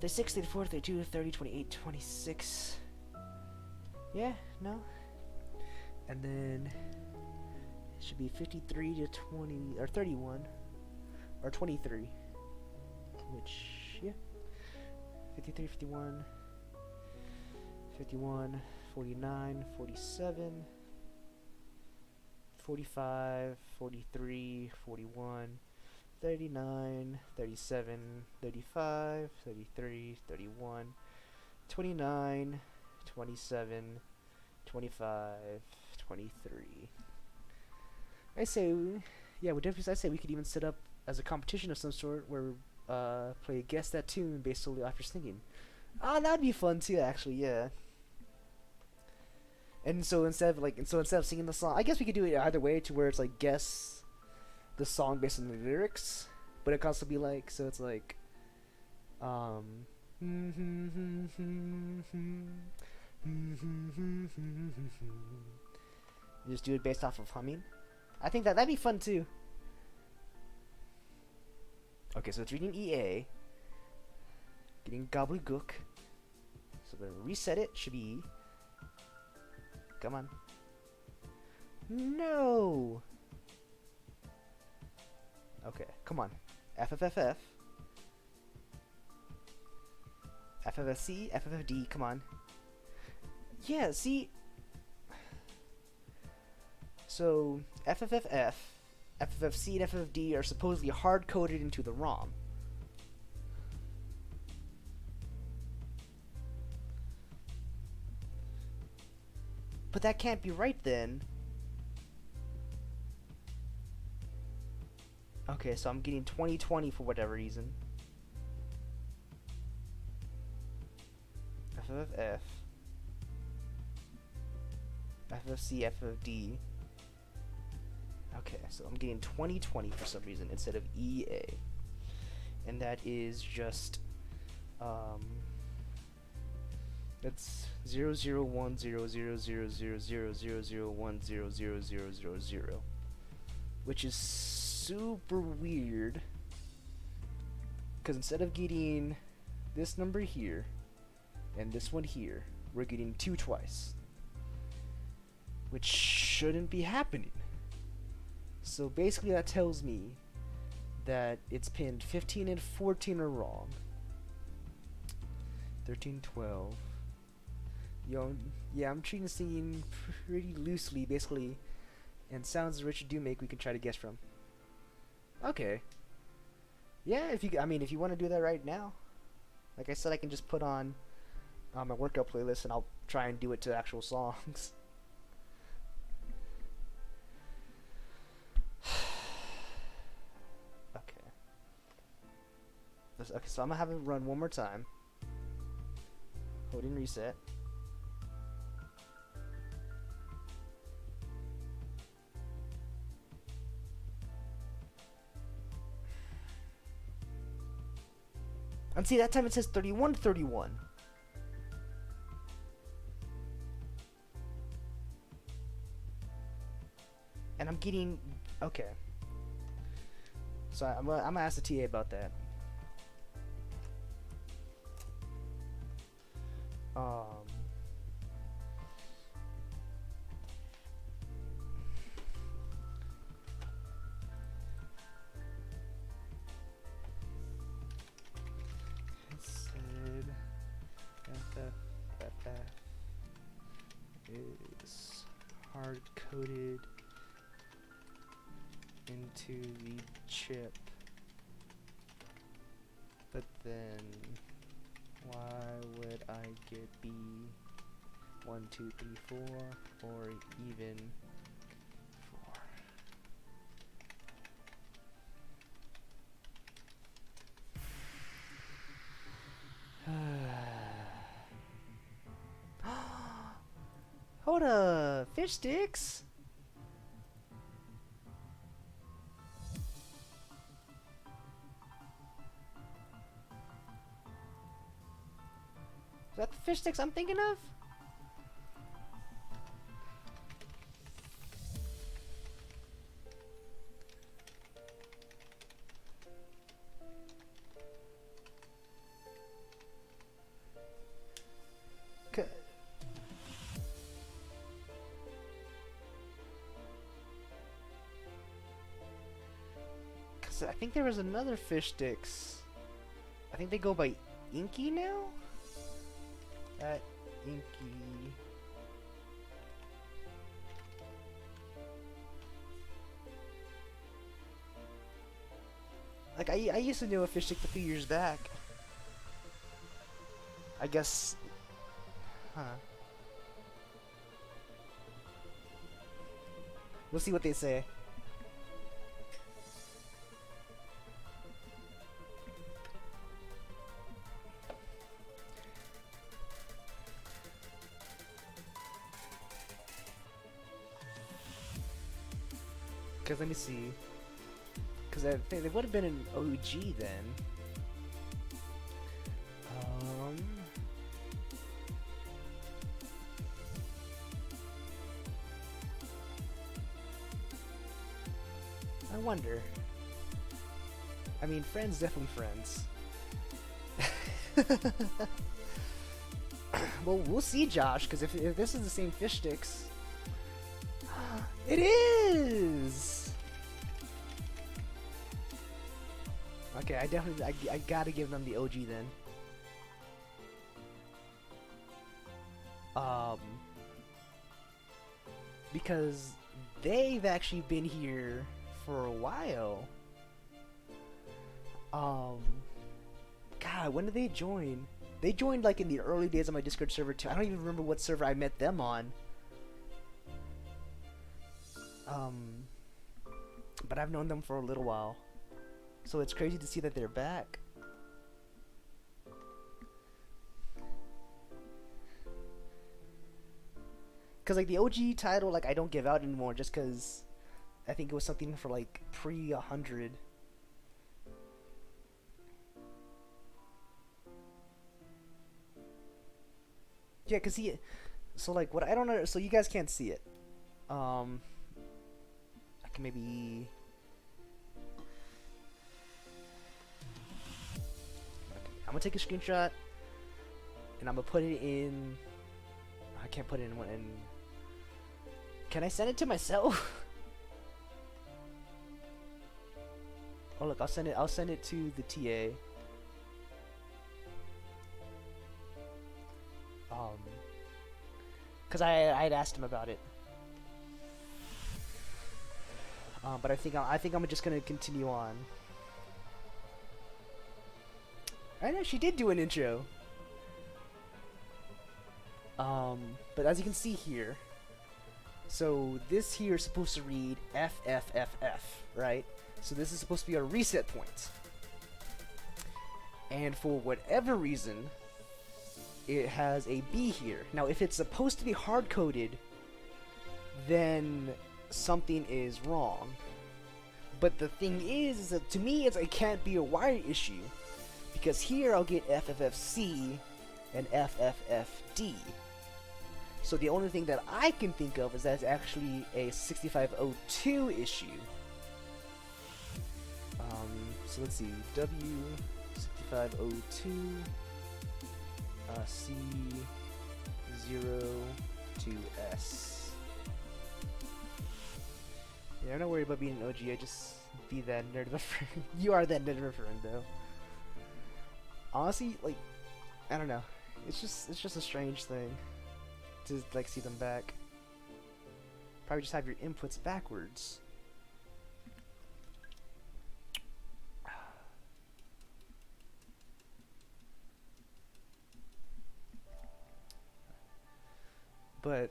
36, 34, 32, 30, 28, 26. Yeah, no. And then it should be 53 to 20, or 31, or 23. Which, yeah. 53, 51, 51, 49, 47. 45, 43, 41, 39, 37, 35, 33, 31, 29, 27, 25, 23. I say, yeah, I say we could even set up as a competition of some sort where play guess that tune based solely off your singing. Ah, that'd be fun too, actually, yeah. And so instead of singing the song, I guess we could do it either way, to where it's like guess the song based on the lyrics, but it could also be like, so it's like, you just do it based off of humming. I think that'd be fun too. Okay, so it's reading EA, getting gobbledygook. So then reset it, should be. Come on. No! Okay, come on. FFFF. FFFC, FFFD, come on. Yeah, see? So, FFFF, FFFC, and FFFD are supposedly hard-coded into the ROM. But that can't be right then. Okay, so I'm getting 2020 for whatever reason. FFF. FFC, FFD. Okay, so I'm getting 2020 for some reason instead of EA. And that is just that's 001000000100000, which is super weird, because instead of getting this number here and this one here, we're getting 2 twice, which shouldn't be happening. So basically that tells me that it's pinned 15 and 14 are wrong. 13, 12. Yo, yeah, I'm treating singing pretty loosely, basically, and sounds Richard do make we can try to guess from. Okay. Yeah, if you want to do that right now, like I said, I can just put on my workout playlist and I'll try and do it to actual songs. Okay. Okay, so I'm gonna have it run one more time. Hold in reset. And see, that time it says 3131. And I'm getting... Okay. So I'm gonna ask the TA about that. It said FFFF is hard-coded into the chip, but then why would I get B 1 2 3 4 or even 4? Hold up, fish sticks. Is that the fish sticks I'm thinking of? Cause I think there was another fish sticks. I think they go by Inky now? At Inky. Like, I used to know a fish stick a few years back. I guess... Huh. We'll see what they say. Because let me see. Because I think they would have been an OG then. I wonder. I mean, friends, definitely friends. Well, we'll see, Josh, because if this is the same fish sticks... It is! Okay, I definitely... I gotta give them the OG then. Because they've actually been here for a while. God, when did they join? They joined like in the early days of my Discord server too. I don't even remember what server I met them on. But I've known them for a little while. So it's crazy to see that they're back. Cause like the OG title, like I don't give out anymore just cause I think it was something for like pre 100. Yeah, cause so like what I don't know, so you guys can't see it. I can maybe. Okay, I'm gonna take a screenshot, and I'm gonna put it in. I can't put it in one. Can I send it to myself? Oh look, I'll send it to the TA. Cause I had asked him about it. But I think I'm just gonna continue on. I know she did do an intro. But as you can see here, so this here is supposed to read FFFF, right? So this is supposed to be a reset point. and for whatever reason, it has a B here. Now, if it's supposed to be hard-coded, then something is wrong. But the thing is that to me, it can't be a wire issue, because here I'll get FFFC and FFFD. So the only thing that I can think of is that it's actually a 6502 issue. So let's see, W6502 C02S. Yeah, I'm not worried about being an OG, I just be that nerd of a friend. You are that nerd of a friend, though. Honestly, like, I don't know. It's just a strange thing to like see them back. Probably just have your inputs backwards. But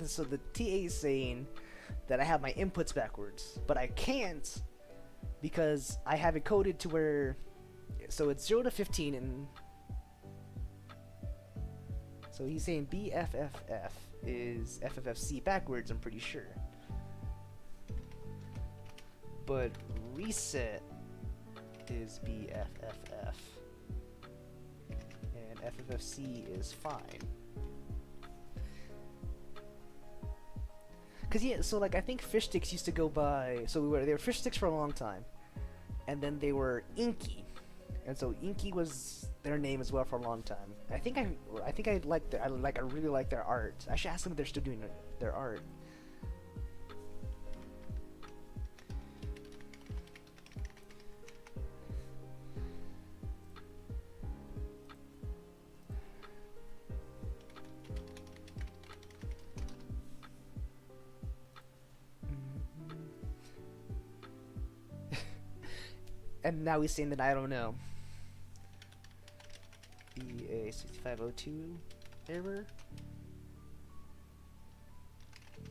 so the TA is saying that I have my inputs backwards, but I can't because I have it coded to where, so it's 0 to 15, and so he's saying BFFF is FFFC backwards, I'm pretty sure. But reset is BFFF, and FFFC is fine. Cause yeah, so like I think fish sticks used to go by. So they were fish sticks for a long time, and then they were Inky, and so Inky was their name as well for a long time. I think I really like their art. I should ask them if they're still doing their art. And now he's saying that I don't know. EA6502 error.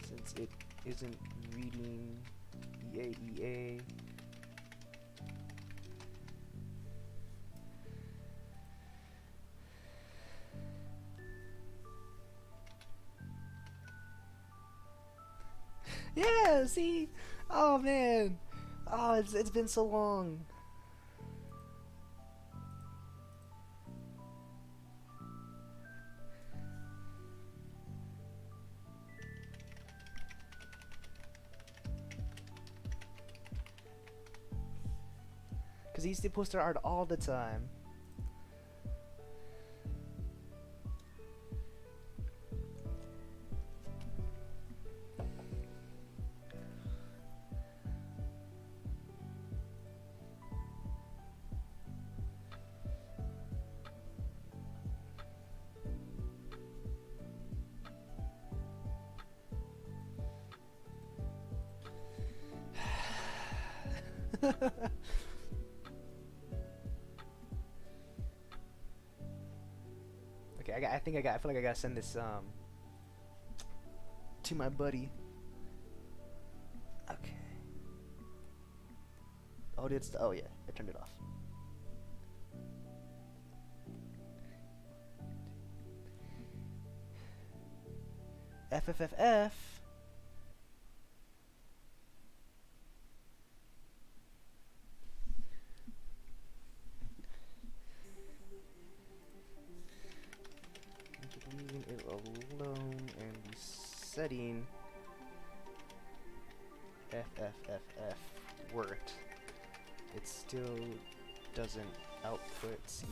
Since it isn't reading EAEA. Yeah, see? Oh man. Oh, it's been so long. Because he used to post their art all the time. Okay, I feel like I gotta send this to my buddy. Okay. Oh yeah, I turned it off. FFFF. Leaving it alone and resetting FFFF worked. It still doesn't output C.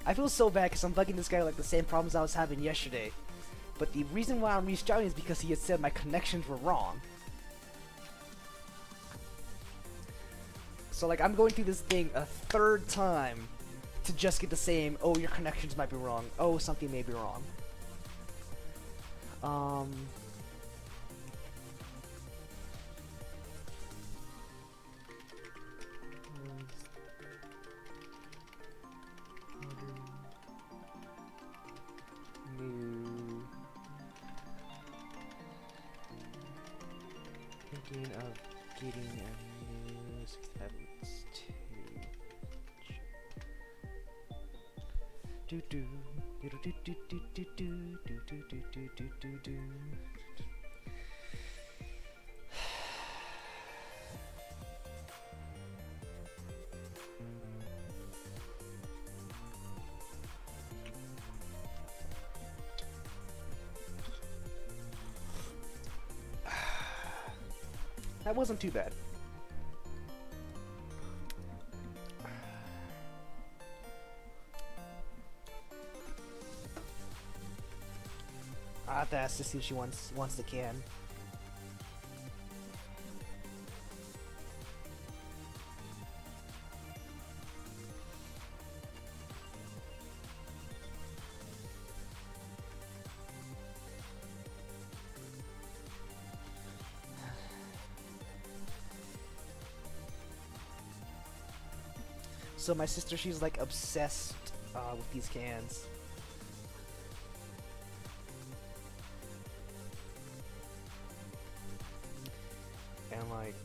I feel so bad because I'm bugging this guy like the same problems I was having yesterday. But the reason why I'm restarting is because he had said my connections were wrong. So like I'm going through this thing a third time to just get the same, oh, your connections might be wrong. Oh, something may be wrong. New. Thinking of getting a new 65 weeks to do do do do do do do do do do do do do do. That wasn't too bad. I have to ask to see if she wants the can. So my sister, she's like obsessed with these cans. And like,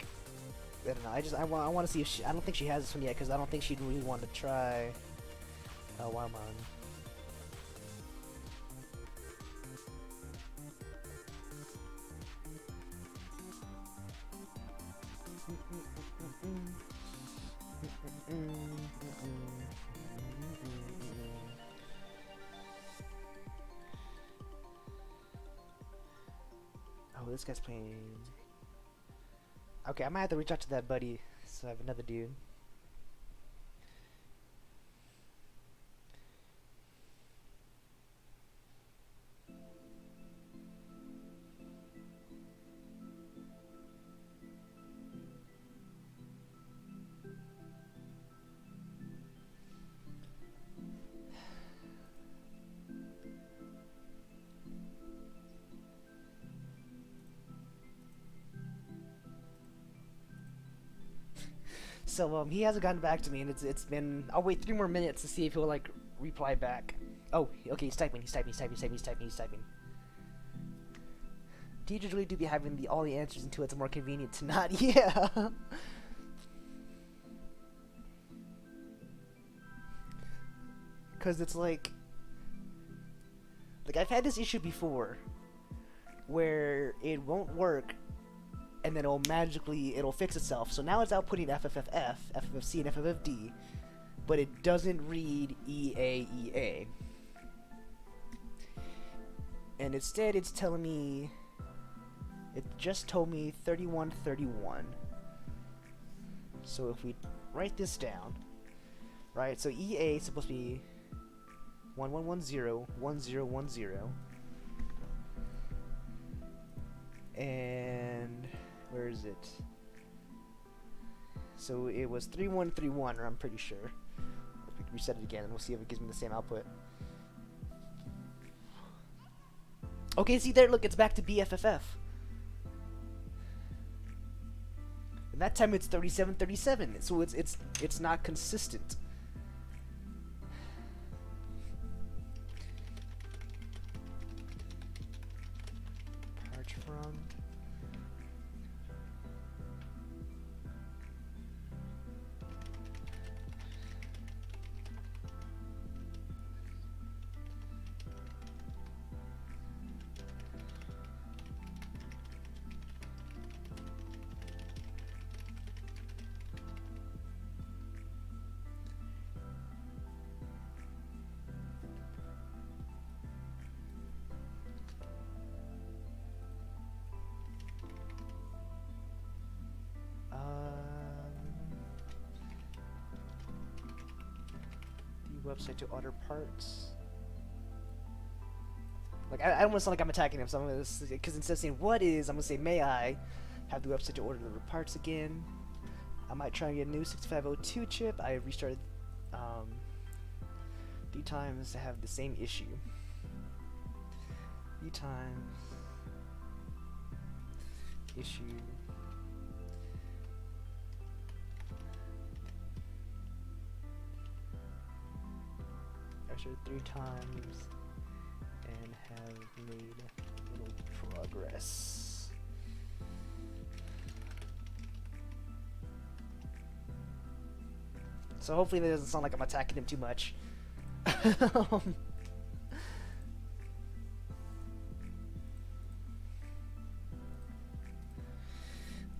I don't know. I want to see if I don't think she has this one yet because I don't think she'd really want to try. Wild Man. Oh, this guy's playing. Okay, I might have to reach out to that buddy. So I have another dude. So he hasn't gotten back to me, and it's been. I'll wait 3 more minutes to see if he'll like reply back. Oh, okay, he's typing. Teachers really do be having all the answers until it's more convenient to not. Yeah. Cause it's like I've had this issue before, where it won't work. And then it'll fix itself. So now it's outputting FFFF, FFFC, and FFFD, but it doesn't read EAEA. And instead it's telling me, it just told me 3131. So if we write this down, right, so EA is supposed to be 1110, 1010. And where is it? So it was 3131, or I'm pretty sure. If we reset it again, and we'll see if it gives me the same output. Okay, see there, look, it's back to BFFF. And that time it's 3737, so it's not consistent. Parch from. Website to order parts. Like I don't want to sound like I'm attacking him, so I'm gonna, because instead of saying what is, I'm gonna say may I have the website to order the parts again. might try and get a new 6502 chip. I restarted 3 times to have the same issue. 3 times issue. I restarted 3 times and have made little progress. So hopefully that doesn't sound like I'm attacking him too much.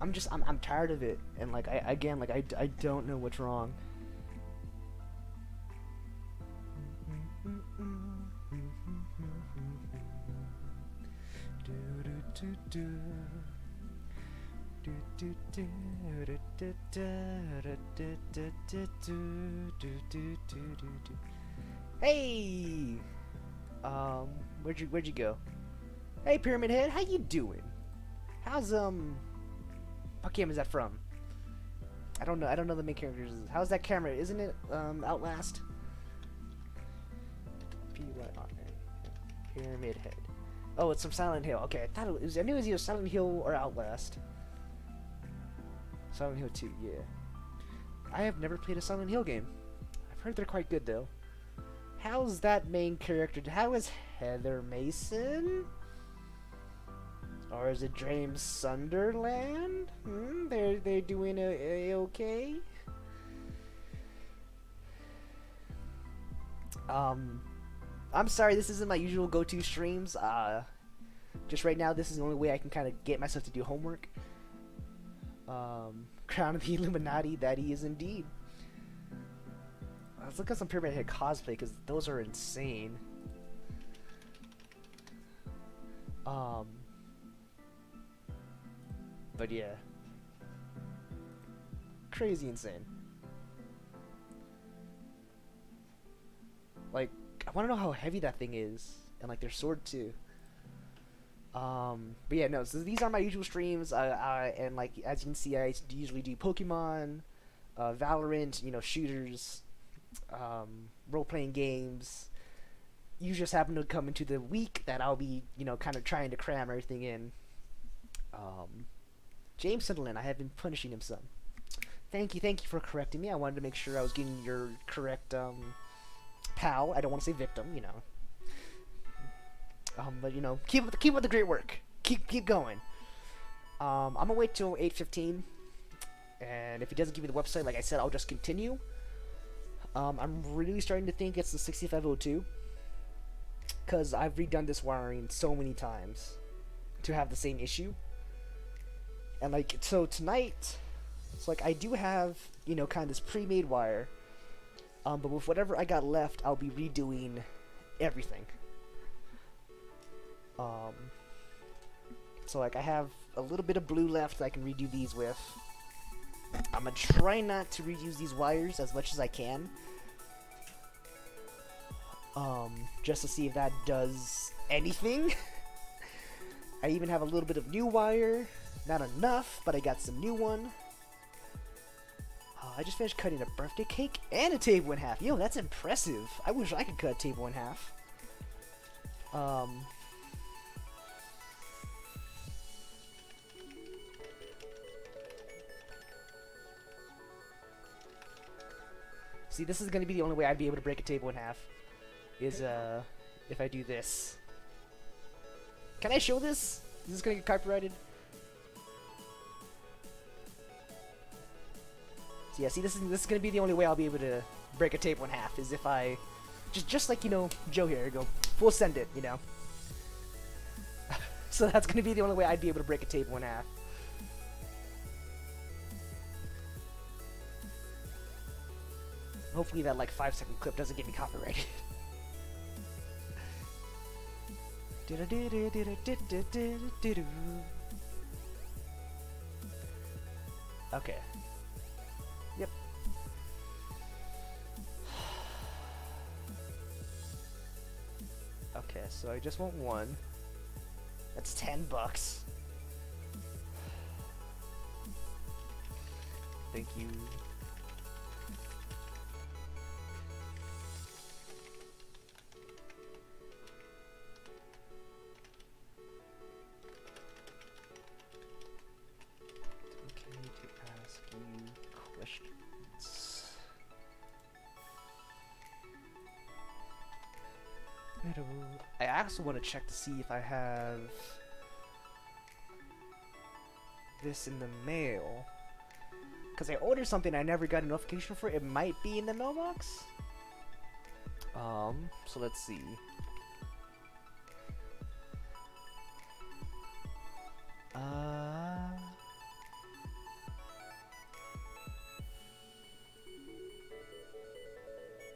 I'm tired of it, and like I don't know what's wrong. Hey, where'd you go? Hey, Pyramid Head, how you doing? How's what game is that from? I don't know the main characters. How's that camera? Isn't it Outlast? Pyramid Head. Oh, it's from Silent Hill. Okay, I thought it was. I knew it was either Silent Hill or Outlast. Silent Hill 2, yeah. I have never played a Silent Hill game. I've heard they're quite good though. How's that main character? How is Heather Mason? Or is it James Sunderland? They're doing a okay. I'm sorry, this isn't my usual go-to streams. Just right now, this is the only way I can kind of get myself to do homework. Crown of the Illuminati, that he is indeed. Let's look at some Pyramid Head cosplay, because those are insane. But yeah. Crazy insane. Like, I want to know how heavy that thing is. And like their sword too. But yeah, no, so these are my usual streams, and like, as you can see, I usually do Pokemon, Valorant, you know, shooters, role-playing games. You just happen to come into the week that I'll be, you know, kind of trying to cram everything in. James Sunderland, I have been punishing him some. Thank you for correcting me. I wanted to make sure I was getting your correct, pal. I don't want to say victim, you know. But you know, keep up the great work. Keep going. I'm gonna wait till 8:15, and if he doesn't give me the website, like I said, I'll just continue. I'm really starting to think it's the 6502, because I've redone this wiring so many times to have the same issue. And like, so tonight, it's like I do have, you know, kind of this pre-made wire, but with whatever I got left, I'll be redoing everything. So like I have a little bit of blue left that I can redo these with. I'm gonna try not to reuse these wires as much as I can. Just to see if that does anything. I even have a little bit of new wire. Not enough, but I got some new one. I just finished cutting a birthday cake and a table in half. Yo, that's impressive. I wish I could cut a table in half. See, this is going to be the only way I'd be able to break a table in half. Is, if I do this. Can I show this? Is this going to get copyrighted? So yeah, see, this is going to be the only way I'll be able to break a table in half. Is if I... Just like, you know, Joe here, go full send it, you know. So that's going to be the only way I'd be able to break a table in half. Hopefully that like 5-second clip doesn't get me copyrighted. Okay. Yep. Okay, so I just want one. That's $10. thank you. Okay, to ask you questions. I also want to check to see if I have this in the mail. Because I ordered something I never got a notification for. It might be in the mailbox. So let's see.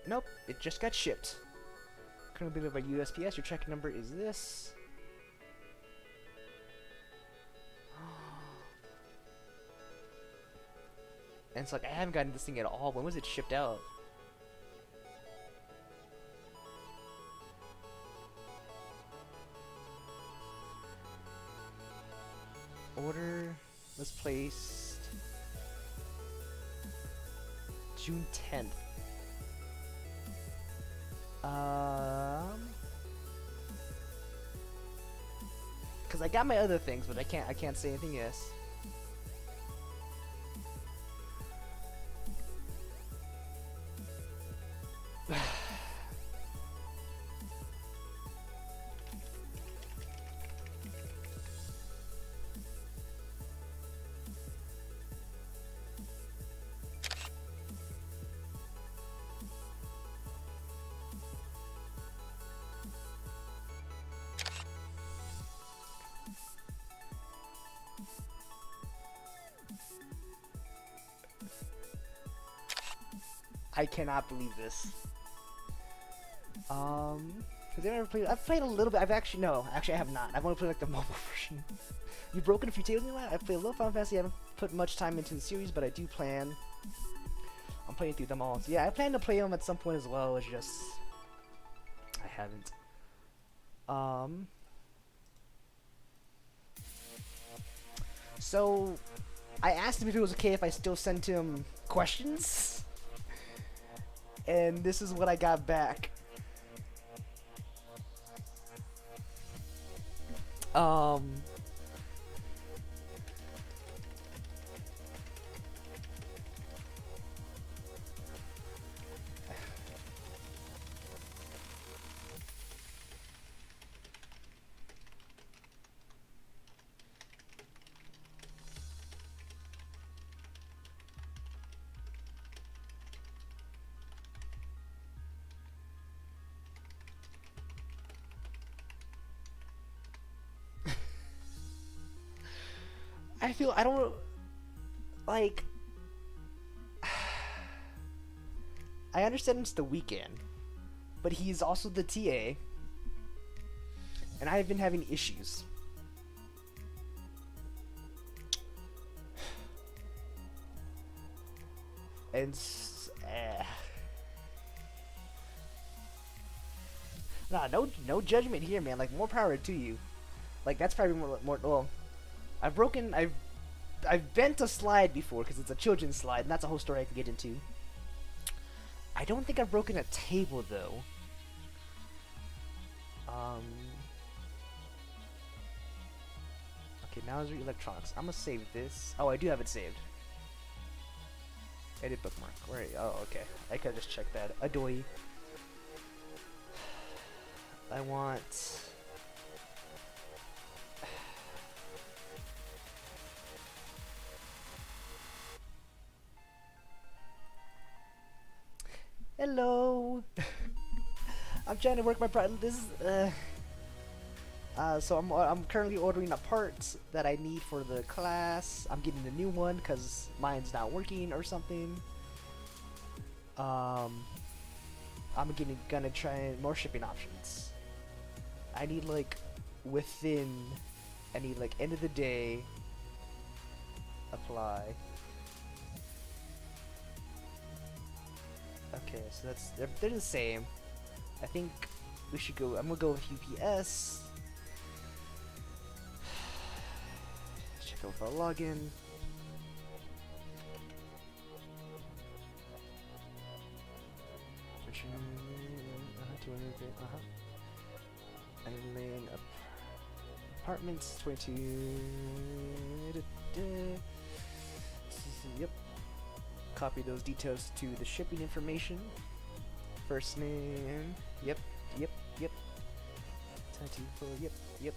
Nope, it just got shipped. Currently delivered by USPS. Your tracking number is this. And it's like, I haven't gotten this thing at all. When was it shipped out? Order was placed June 10th. Cause I got my other things, but I can't say anything else. I cannot believe this. Has anyone ever played? I've played a little bit. Actually I have not. I've only played like the mobile version. You've broken a few tables in your life? I've played a little Final Fantasy. I haven't put much time into the series, but I do plan. I'm playing through them all. So yeah, I plan to play them at some point as well. It's just I haven't. So I asked him if it was okay if I still sent him questions. And this is what I got back. I don't like. I understand it's the weekend, but he's also the TA, and I've been having issues. And nah, no judgment here, man. Like, more power to you. Like, that's probably more. Well, I've bent a slide before because it's a children's slide, and that's a whole story I can get into. I don't think I've broken a table though. Okay, now is electronics. I'm gonna save this. Oh, I do have it saved. Edit bookmark. Where? Oh, okay. I could just check that. Adoy. I want. Hello. I'm trying to work my product. This is so I'm currently ordering a part that I need for the class. I'm getting a new one because mine's not working or something. I'm gonna try more shipping options. I need like I need like end of the day. Apply. Okay, so they're the same. I think we should go. I'm gonna go with UPS. Check out our login. And then apartments 22. Yep. Copy those details to the shipping information. First name. Yep. 24. Yep.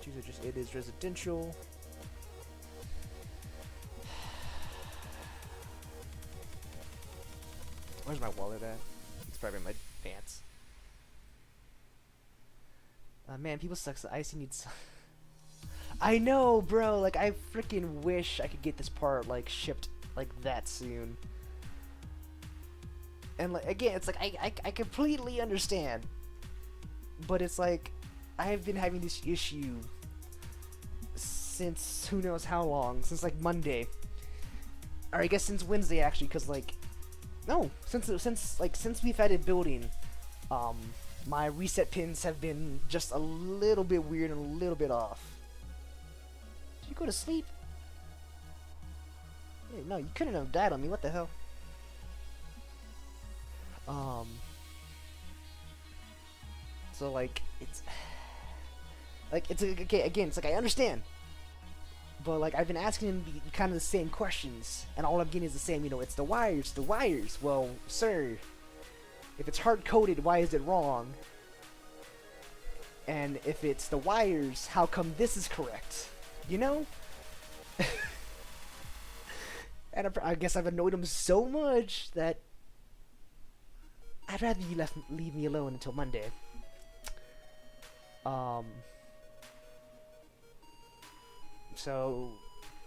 Choose just it is residential. Where's my wallet at? It's probably in my pants. Man, people suck. So Icy needs. I know, bro. Like, I freaking wish I could get this part like shipped like that soon. And like again, it's like I completely understand, but it's like I have been having this issue since who knows how long, since like Monday, or I guess since Wednesday actually, because like no, since we've had it building, my reset pins have been just a little bit weird and a little bit off. Did you go to sleep? Hey, no, you couldn't have died on me. What the hell? So like it's okay again. It's like I understand, but like I've been asking him kind of the same questions, and all I'm getting is the same. You know, it's the wires, the wires. Well, sir, if it's hard coded, why is it wrong? And if it's the wires, how come this is correct? You know? And I guess I've annoyed him so much that I'd rather you leave me alone until Monday. So,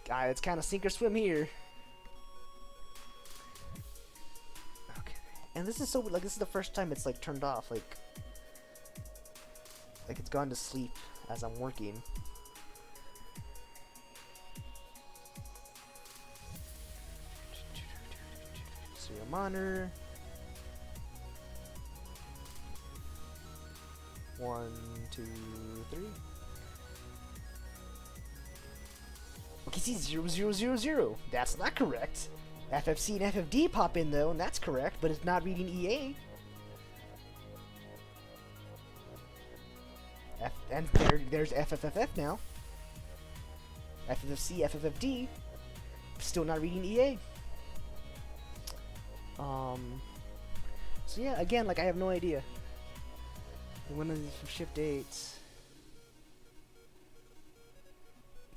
it's kind of sink or swim here. Okay. And this is so, like, this is the first time it's, like, turned off, like it's gone to sleep as I'm working. Serial monitor. 1, 2, 3. Okay, see 0, 0, 0, 0. That's not correct. FFC and FFD pop in though, and that's correct, but it's not reading EA. And there's FFFF now. FFC, FFFD. Still not reading EA. So yeah, again, like I have no idea. One of these ship dates.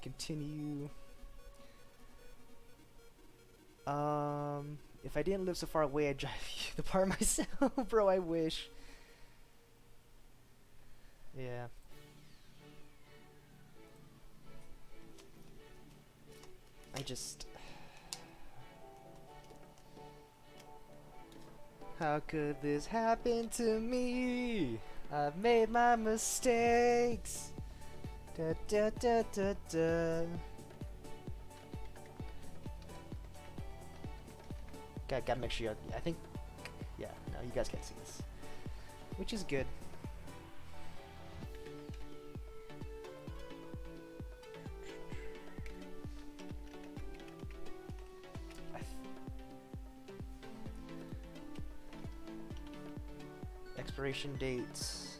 Continue. If I didn't live so far away, I'd drive you the part myself, bro. I wish. Yeah. I just. How could this happen to me? I've made my mistakes. Da da da da da. Gotta make sure I think. Yeah, no, you guys can't see this, which is good. Expiration dates.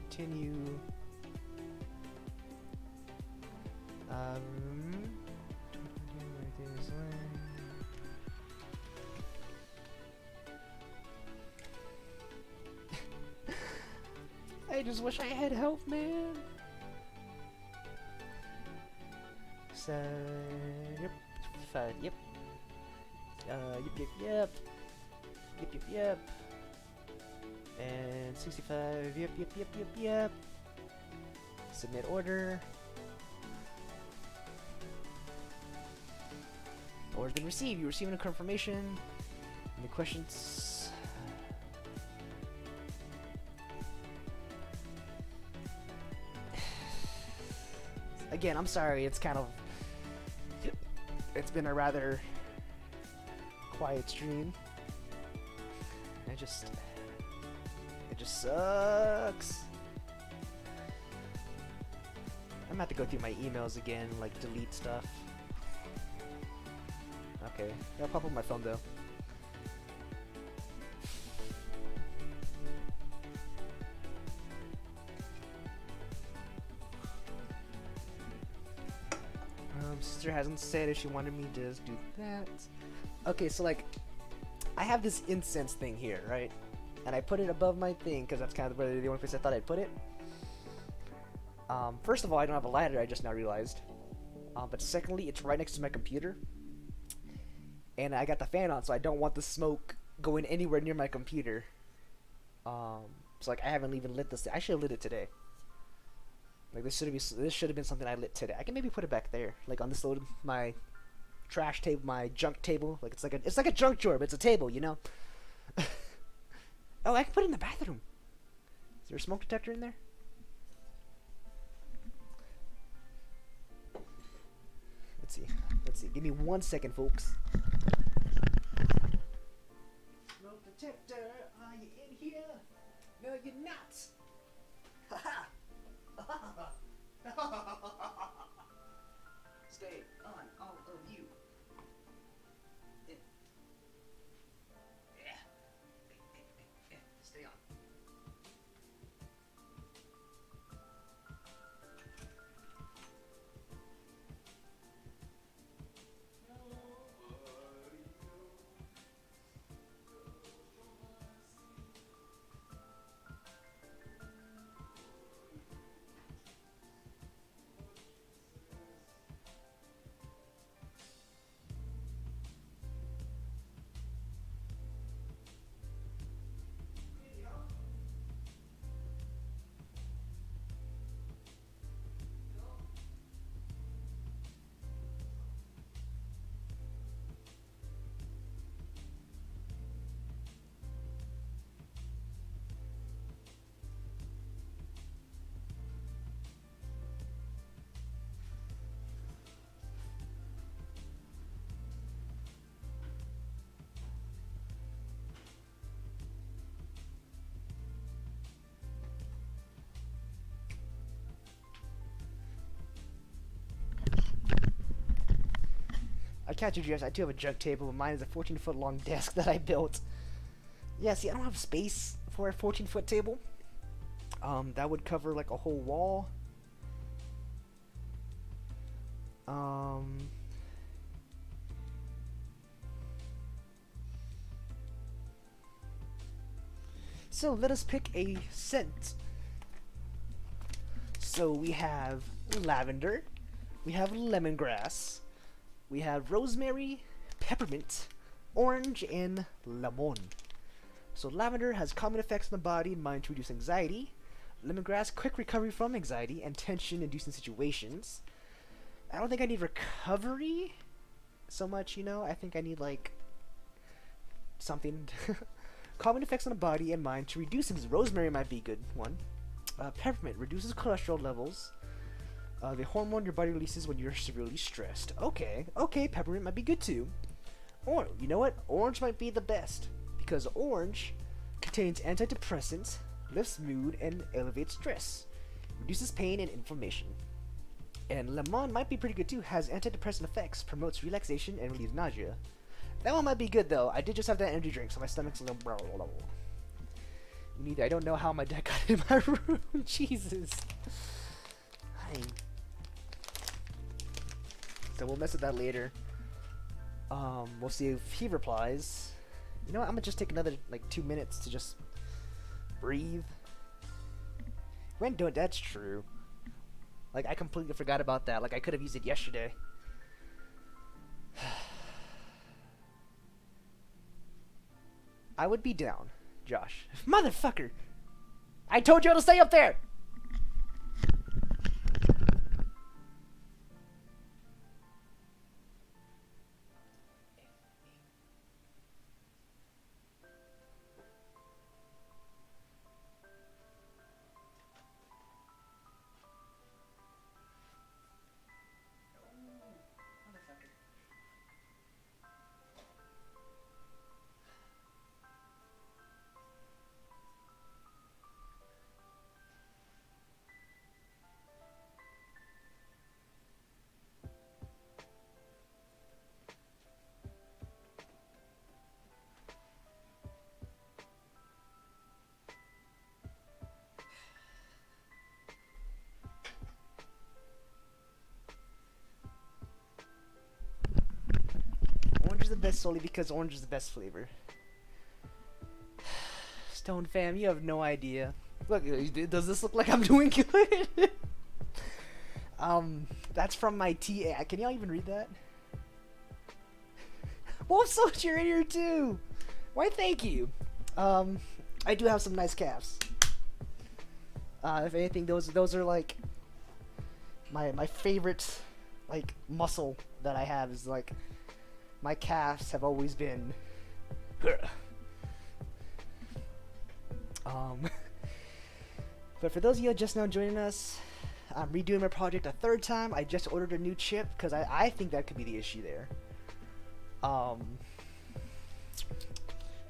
Continue. I just wish I had help, man. So, yep. Yep. Yep. And 65. Yep. Submit order. Order's been received. You're receiving a confirmation. Any questions? Again, I'm sorry. It's kind of. It's been a rather quiet stream. It just sucks. gonna have to go through my emails again, like delete stuff. Okay, that'll pop up on my phone though. Sister hasn't said if she wanted me to just do that. Okay, so like, I have this incense thing here, right? And I put it above my thing because that's kind of the only place I thought I'd put it. First of all, I don't have a lighter, I just now realized. But secondly, it's right next to my computer. And I got the fan on, so I don't want the smoke going anywhere near my computer. So like, I haven't even lit this. I should have lit it today. Like, this should have been something I lit today. I can maybe put it back there, like on this little my trash table, my junk table. Like it's like a junk drawer, but it's a table, you know. Oh, I can put it in the bathroom. Is there a smoke detector in there? Let's see. Let's see. Give me 1 second, folks. Smoke detector, are you in here? No, you're not. Haha. Stay on, all of you. Yeah. Stay on. I captured you guys. I do have a junk table, but mine is a 14-foot long desk that I built. Yeah, see, I don't have space for a 14-foot table. That would cover like a whole wall. So let us pick a scent. So we have lavender, we have lemongrass, we have rosemary, peppermint, orange, and lemon. So lavender has calming effects on the body and mind to reduce anxiety. Lemongrass, quick recovery from anxiety and tension-inducing situations. I don't think I need recovery so much, you know? I think I need, like, something. Calming effects on the body and mind to reduce anxiety. Rosemary might be a good one. Peppermint reduces cholesterol levels. The hormone your body releases when you're severely stressed. Okay, peppermint might be good too. Or, you know what? Orange might be the best. Because orange contains antidepressants, lifts mood, and elevates stress. Reduces pain and inflammation. And lemon might be pretty good too. Has antidepressant effects, promotes relaxation, and relieves nausea. That one might be good though. I did just have that energy drink, so my stomach's a little blah, blah, blah. Neither. I don't know how my deck got in my room. Jesus. So we'll mess with that later. We'll see if he replies. You know what? I'm gonna just take another like 2 minutes to just breathe. When don't, that's true. Like, I completely forgot about that. Like, I could have used it yesterday. I would be down, Josh. Motherfucker! I told you to stay up there! is the best solely because orange is the best flavor. Stone fam, you have no idea. Look, does this look like I'm doing good? That's from my TA. Can y'all even read that? Wolf Soldier, you're in here too! Why, thank you. I do have some nice calves. If anything, those are like my favorite like muscle that I have is like my calves have always been. But for those of you just now joining us, I'm redoing my project a third time. I just ordered a new chip because I think that could be the issue there.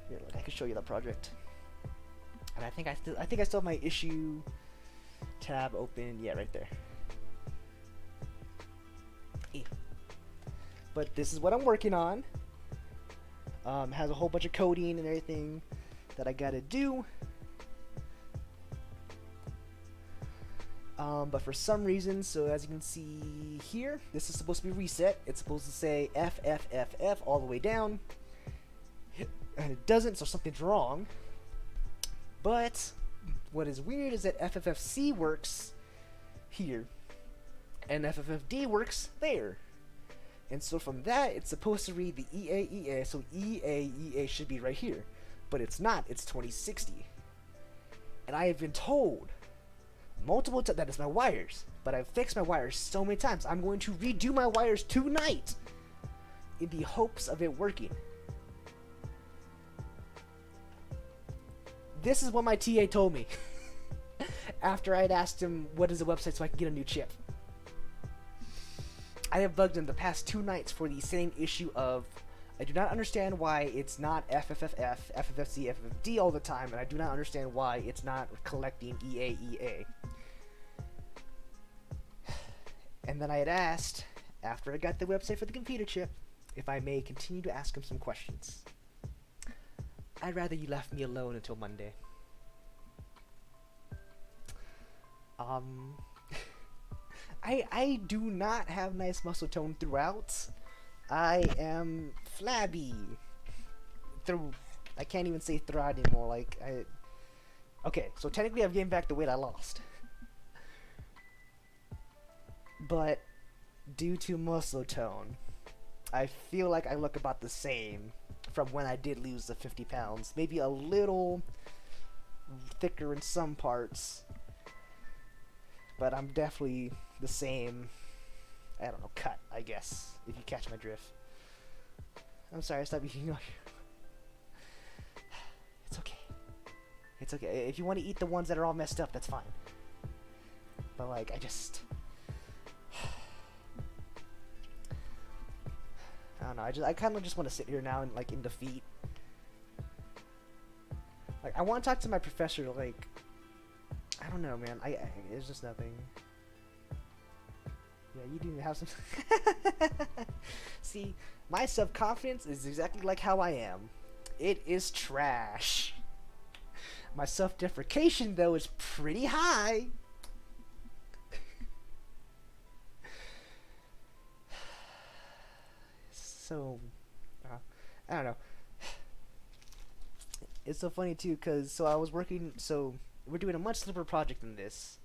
Here, look, I can show you that project. And I think I still have my issue tab open. Yeah, right there. But this is what I'm working on. Has a whole bunch of coding and everything that I gotta do. But for some reason, so as you can see here, this is supposed to be reset. It's supposed to say F, F, F, F all the way down. And it doesn't, so something's wrong. But what is weird is that FFFC works here. And FFFD works there. And so from that, it's supposed to read the EA, so EA should be right here. But it's not, it's 2060. And I have been told multiple times that it's my wires, but I've fixed my wires so many times. I'm going to redo my wires tonight in the hopes of it working. This is what my TA told me after I'd asked him what is the website so I can get a new chip. I have bugged him the past 2 nights for the same issue of I do not understand why it's not FFFF, FFFC, FFFD all the time, and I do not understand why it's not collecting EAEA. And then I had asked, after I got the website for the computer chip, if I may continue to ask him some questions. I'd rather you left me alone until Monday. I do not have nice muscle tone throughout. I am flabby. I can't even say throughout anymore. Like okay, so technically I've gained back the weight I lost. But due to muscle tone, I feel like I look about the same from when I did lose the 50 pounds. Maybe a little thicker in some parts, but I'm definitely the same, I don't know, cut, I guess, if you catch my drift. I'm sorry, I stopped eating. It's okay. It's okay. If you want to eat the ones that are all messed up, that's fine. But like, I don't know, I kind of just want to sit here now and like in defeat. Like, I want to talk to my professor, like, I don't know, man, it's just nothing. Yeah, you do have some. See, my self-confidence is exactly like how I am. It is trash. My self-deprecation, though, is pretty high. So, I don't know. It's so funny too, cause so I was working. So we're doing a much simpler project than this.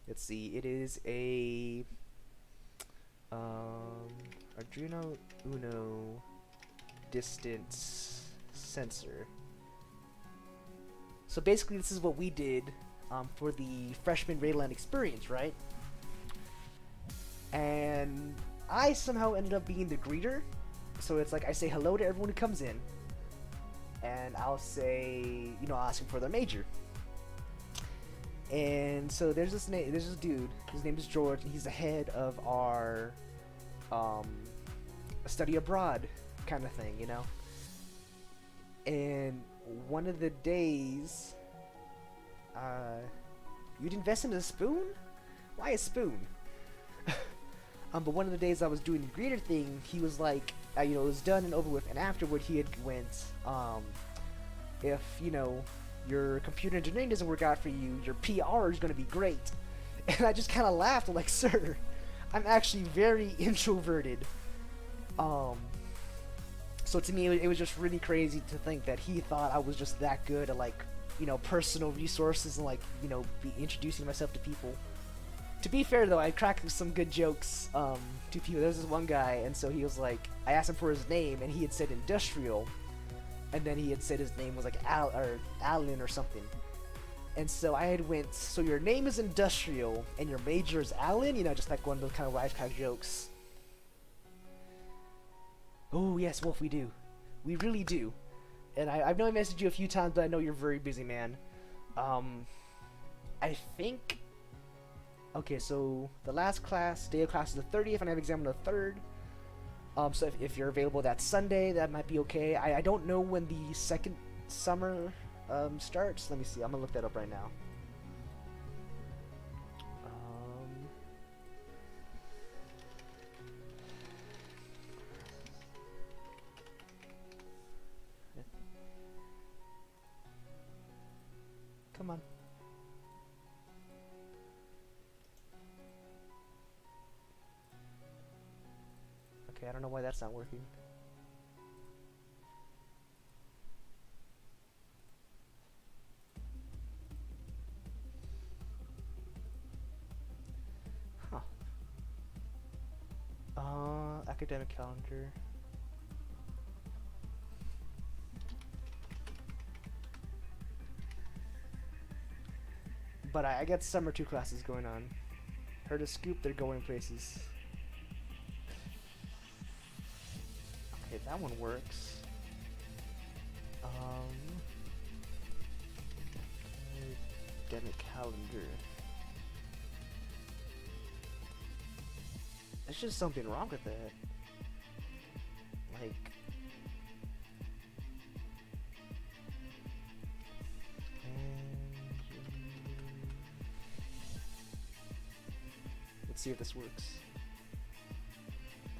Let's see. It is a Arduino Uno distance sensor. So basically, this is what we did for the freshman Rayland experience, right? And I somehow ended up being the greeter. So it's like I say hello to everyone who comes in, and I'll say, you know, I'll ask them for their major. And so there's this dude. His name is George, and he's the head of our study abroad kind of thing, you know. And one of the days, you'd invest in a spoon? Why a spoon? But one of the days I was doing the greeter thing, he was like, you know, it was done and over with, and afterward he had went, if, you know, your computer engineering doesn't work out for you, your PR is going to be great. And I just kind of laughed, like, sir, I'm actually very introverted. So So to me, it was just really crazy to think that he thought I was just that good at, like, you know, personal resources and, like, you know, be introducing myself to people. To be fair though, I cracked some good jokes to people. There's this one guy, and so he was like, I asked him for his name, and he had said industrial, and then he had said his name was like Alan or something. And so I had went, so your name is industrial and your major is Alan, you know, just like one of those kind of wisecrack jokes. Oh yes, Wolf, we do. We really do. And I've known I messaged you a few times, but I know you're very busy, man. I think... Okay, so the last class, day of class is the 30th, and I have exam on the 3rd. So if you're available that Sunday, that might be okay. I don't know when the second summer starts. Let me see. I'm gonna look that up right now. Come on. Okay, I don't know why that's not working. Huh. Academic calendar. But I got summer 2 classes going on. Heard a scoop, they're going places. Okay, that one works. Academic calendar. There's just something wrong with that. Like... Let's see if this works.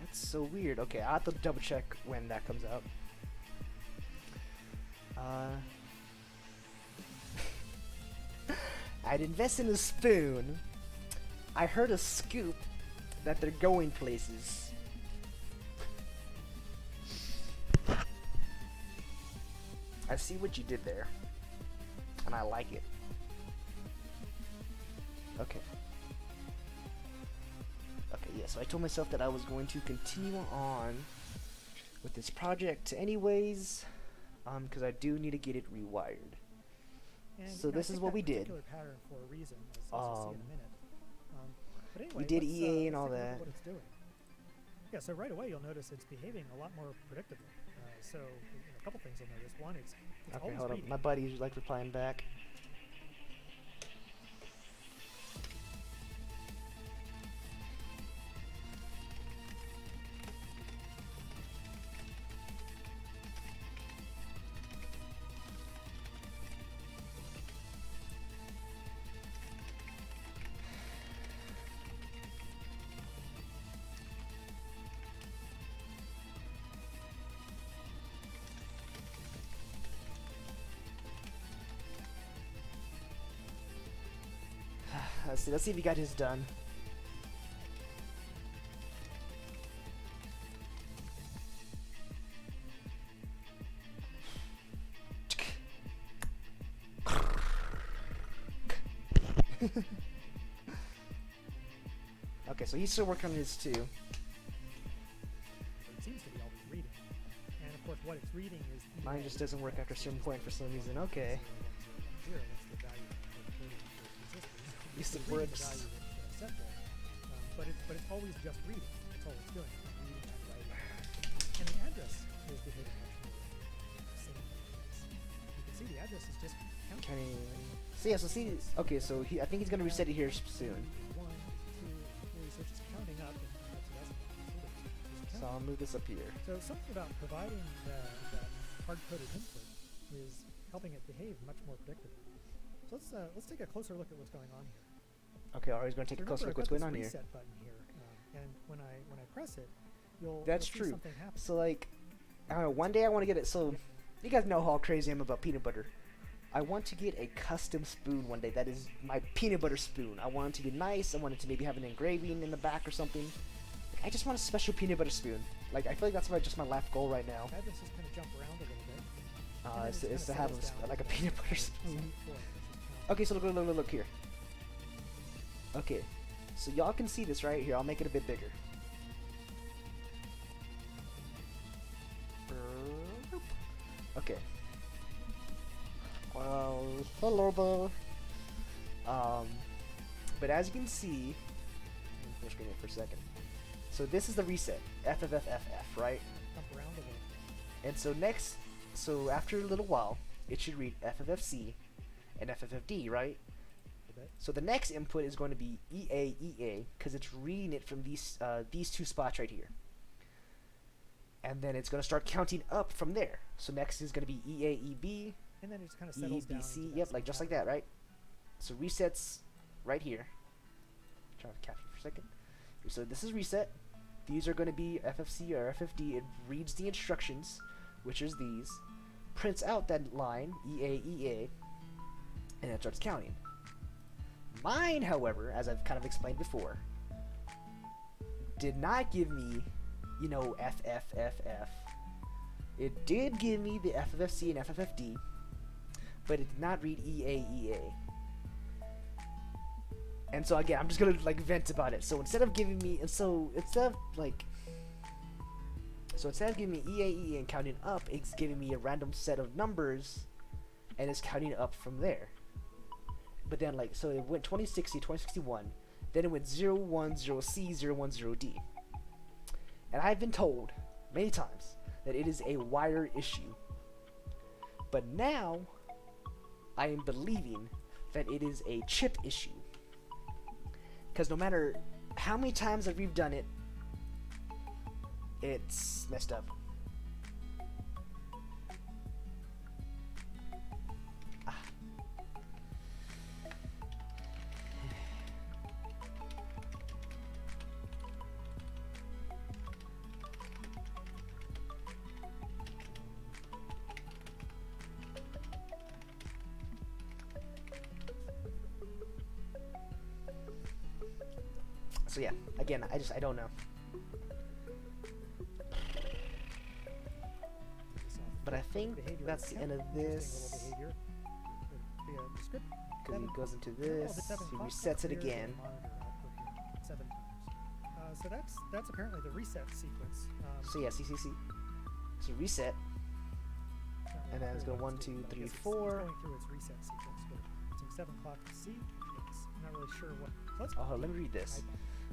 That's so weird. Okay, I'll have to double check when that comes out. I'd invest in a spoon. I heard a scoop that they're going places. I see what you did there, and I like it. Okay. Okay, yeah, so I told myself that I was going to continue on with this project anyways, because I do need to get it rewired. And, so this is what we did. Pattern for a reason, as we'll see in a minute. But anyway, we did EA and all that. What it's doing. Yeah, so right away you'll notice it's behaving a lot more predictably. So a couple things you'll notice. One, it's okay, always hold reading. on. My buddy's like replying back. Let's see if he got his done. Okay, so he's still working on his too. It seems to be always reading. And of course what it's reading is... Mine just doesn't work after a certain point for some reason. Okay. At least it works. But it's always just reading. That's all it's doing. Reading and writing. And the address is behaving much more same. You can see the address is just counting. Can he? So yeah, so see, okay, so I think he's gonna reset it here soon. 1, 2, 3, so it's just counting up. And So I'll move this up here. So something about providing that hard-coded input is helping it behave much more predictably. So let's take a closer look at what's going on here. Okay, alright, going to take a closer look at what's going on here. Reset button here, and when I press it, you'll That's see true. something happen. So like, I don't know, one day I want to get it. So you guys know how crazy I am about peanut butter. I want to get a custom spoon one day. That is my peanut butter spoon. I want it to be nice. I want it to maybe have an engraving in the back or something. I just want a special peanut butter spoon. Like, I feel like that's just my life goal right now. Addresses kind of jump around a little bit. Is to have like a peanut butter spoon. Okay, so look here. Okay, so y'all can see this right here. I'll make it a bit bigger. Okay. Well, hello there. But as you can see, let me finish reading it for a second. So this is the reset, FFFFF, right? Jump around a little. And so after a little while, it should read FFFC and FFFD, right? So the next input is going to be EA, because it's reading it from these two spots right here. And then it's going to start counting up from there. So next is going to be EAEB, and then it just kind of settles down. EBC, yep, like just like that, right? So resets right here. Try to capture for a second. So this is reset. These are going to be FFC or FFD. It reads the instructions, which is these, prints out that line, EA, and it starts counting. Mine, however, as I've kind of explained before, did not give me, you know, FFFF. It did give me the FFFC and FFFD, but it did not read EA. And so again, I'm just gonna like vent about it. So instead of giving me, instead of giving me EA and counting up, it's giving me a random set of numbers, and it's counting up from there. But then so it went 2060, 2061, then it went 010C, 010D. And I've been told many times that it is a wire issue. But now I am believing that it is a chip issue. Because no matter how many times that we've done it, it's messed up. So yeah, again, I don't know. But I think that's the end of this. Because he goes into this, he resets it again. So that's apparently the reset sequence. So yeah, see. So reset. And then it's going 1, 2, 3, 4. Going through its reset sequence, but it's 7 o'clock to see. I'm not really sure what. Oh, let me read this.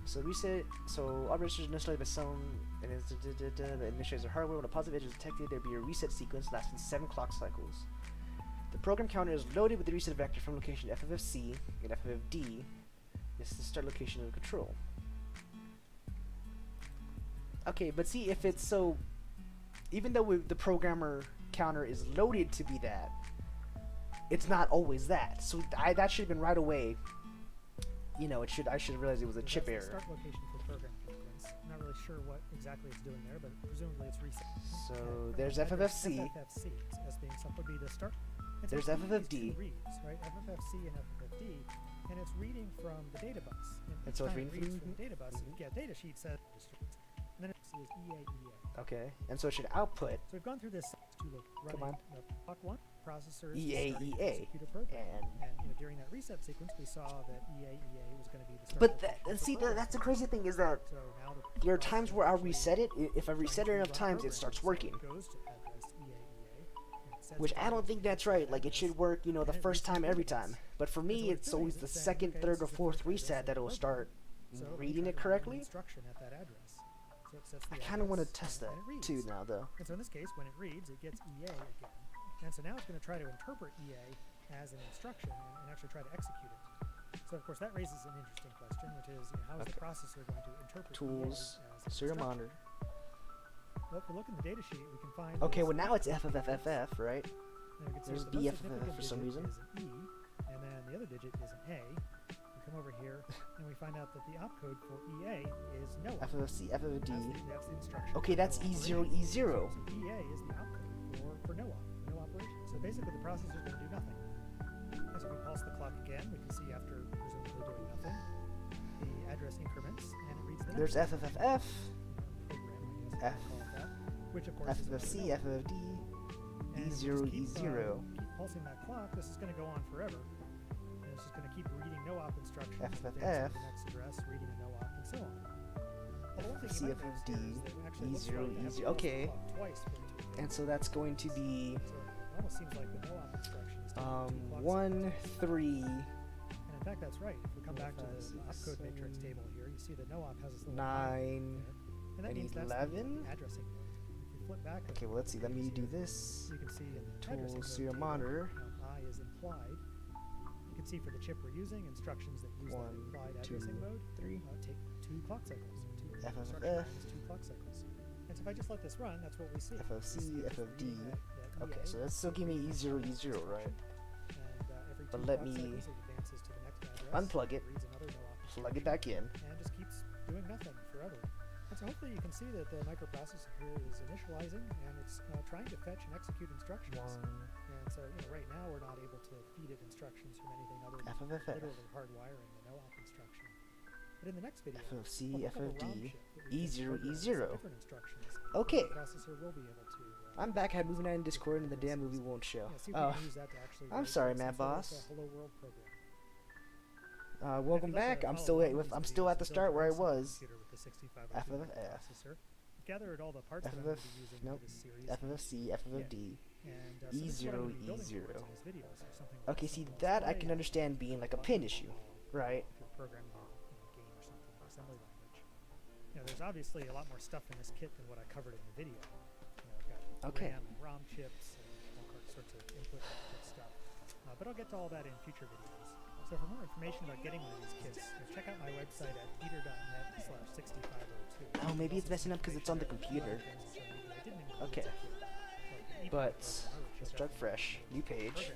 So reset. So all registers initialized by some, and the initializer hardware. When a positive edge is detected, there will be a reset sequence lasting 7 clock cycles. The program counter is loaded with the reset vector from location FFFC and FFFD. This is the start location of the control. Okay, but see, if it's so, even though the programmer counter is loaded to be that, it's not always that. So that should have been right away. You know, I should have realized it was a chip error. Start location for program sequence. I'm not really sure what exactly it's doing there, but presumably it's reset. So there's FFFC. FFFC as being something would be the start. There's FFFD. Reads, right? FFFC and FFFD, and it's reading from the data bus. And so it's reading from the data bus. Yeah, data sheet says. And then it says EA. Okay, and so it should output. So we've gone through this to look running clock 1 processors EA. execute a program. And you know, during that reset sequence, we saw that EA was going to be the start. But see, that's the crazy thing is that so now there are times where I'll reset it. If I reset it enough times, it starts working. Goes to address EA, Which I don't think that's right. Like, it should work, you know, the first time every time. But for me, it's always the second, third, or fourth reset that it will start reading it correctly. I kind of want to test that too now, though. And so in this case, when it reads, it gets EA again. And so now it's going to try to interpret EA as an instruction and actually try to execute it. So of course that raises an interesting question, which is, you know, how is the processor going to interpret tools, EA as serial monitor? Well, if we look in the data sheet, we can find. Okay, well now it's FFFFF, right? There's the BFFF for some reason. Is an E, and then the other digit is an A. We come over here and we find out that the opcode for EA is no. FFFC, FFFD. That's the instruction. Okay, that's E0, E0. So EA is the opcode for no operation. So basically the processor is going to do nothing. As we pulse the clock again, we can see after presumably doing nothing, the address increments and it reads There's next FFFF, program, I guess F, you could call it that, which of course FFFC, is FFFD, and if E0, we just keep, E0, keep pulsing that clock, this is going to go on forever. And it's just going to keep reading no-op instructions, FFF, advancing to the next address, reading a no-op, and so on. Well, one thing you might notice here is that it actually looks E0, like you have to E0. pulse the Okay. clock twice for it to advance. And so that's going to be So it almost seems like the no-op instruction is taking 2 clock 1, cycles. 3, And in fact, that's right. If we come back to the 5, 6, opcode matrix 7, table here, you see that no-op has this little 9, there. And that and means that's 11. the addressing mode. If we flip back, Okay, well, let's see. Let me do this. you can see in the Tool addressing serial mode monitor. table, I is implied. You can see for the chip we're using, instructions that use that 1, implied 2, addressing mode 3. take 2 clock cycles. FFF. Instruction is 2 clock cycles. And so if I just let this run, that's what we see. FFC, We see it's FFD. reading that Okay, EA, so that's still giving me E0, E0, right? And every 2 But let clock me cycles, it advances to the next address. unplug it, reads another no-op plug it back in. and just keeps doing nothing forever. And so hopefully you can see that the microprocessor here is initializing and it's trying to fetch and execute instructions. 1, And so right now we're not able to feed it instructions from anything other than FFF, literally hardwiring the no-op instruction. But in the next video, FFC, we'll look at a ROM FFD, chip that we can E0, program some E0. different instructions. Okay. The processor will be able to. I'm back. I had moving on in Discord and the damn movie won't show. See if we Oh, can use that to actually I'm write sorry, some Mad sort of Boss. Hello World program. Welcome back. I'm still at the start where I was. FFF, Processor. Gathered all the parts that I'm going to be using nope. for this series. FFC, FFFD. And, so this is what I'm gonna be building E0, towards E0. in these videos, so something like Okay, see simple that I display, can understand being like a pin issue, right? if you're programming a game or something in assembly language. There's obviously a lot more stuff in this kit than what I covered in the video. I've got Okay. RAM and ROM chips and all sorts of input and output stuff. But I'll get to all that in future videos. So for more information about getting one of these kits, check out my website at peter.net/6502. Oh, maybe it's messing up because it's on the computer. Okay. But let's start fresh. New page.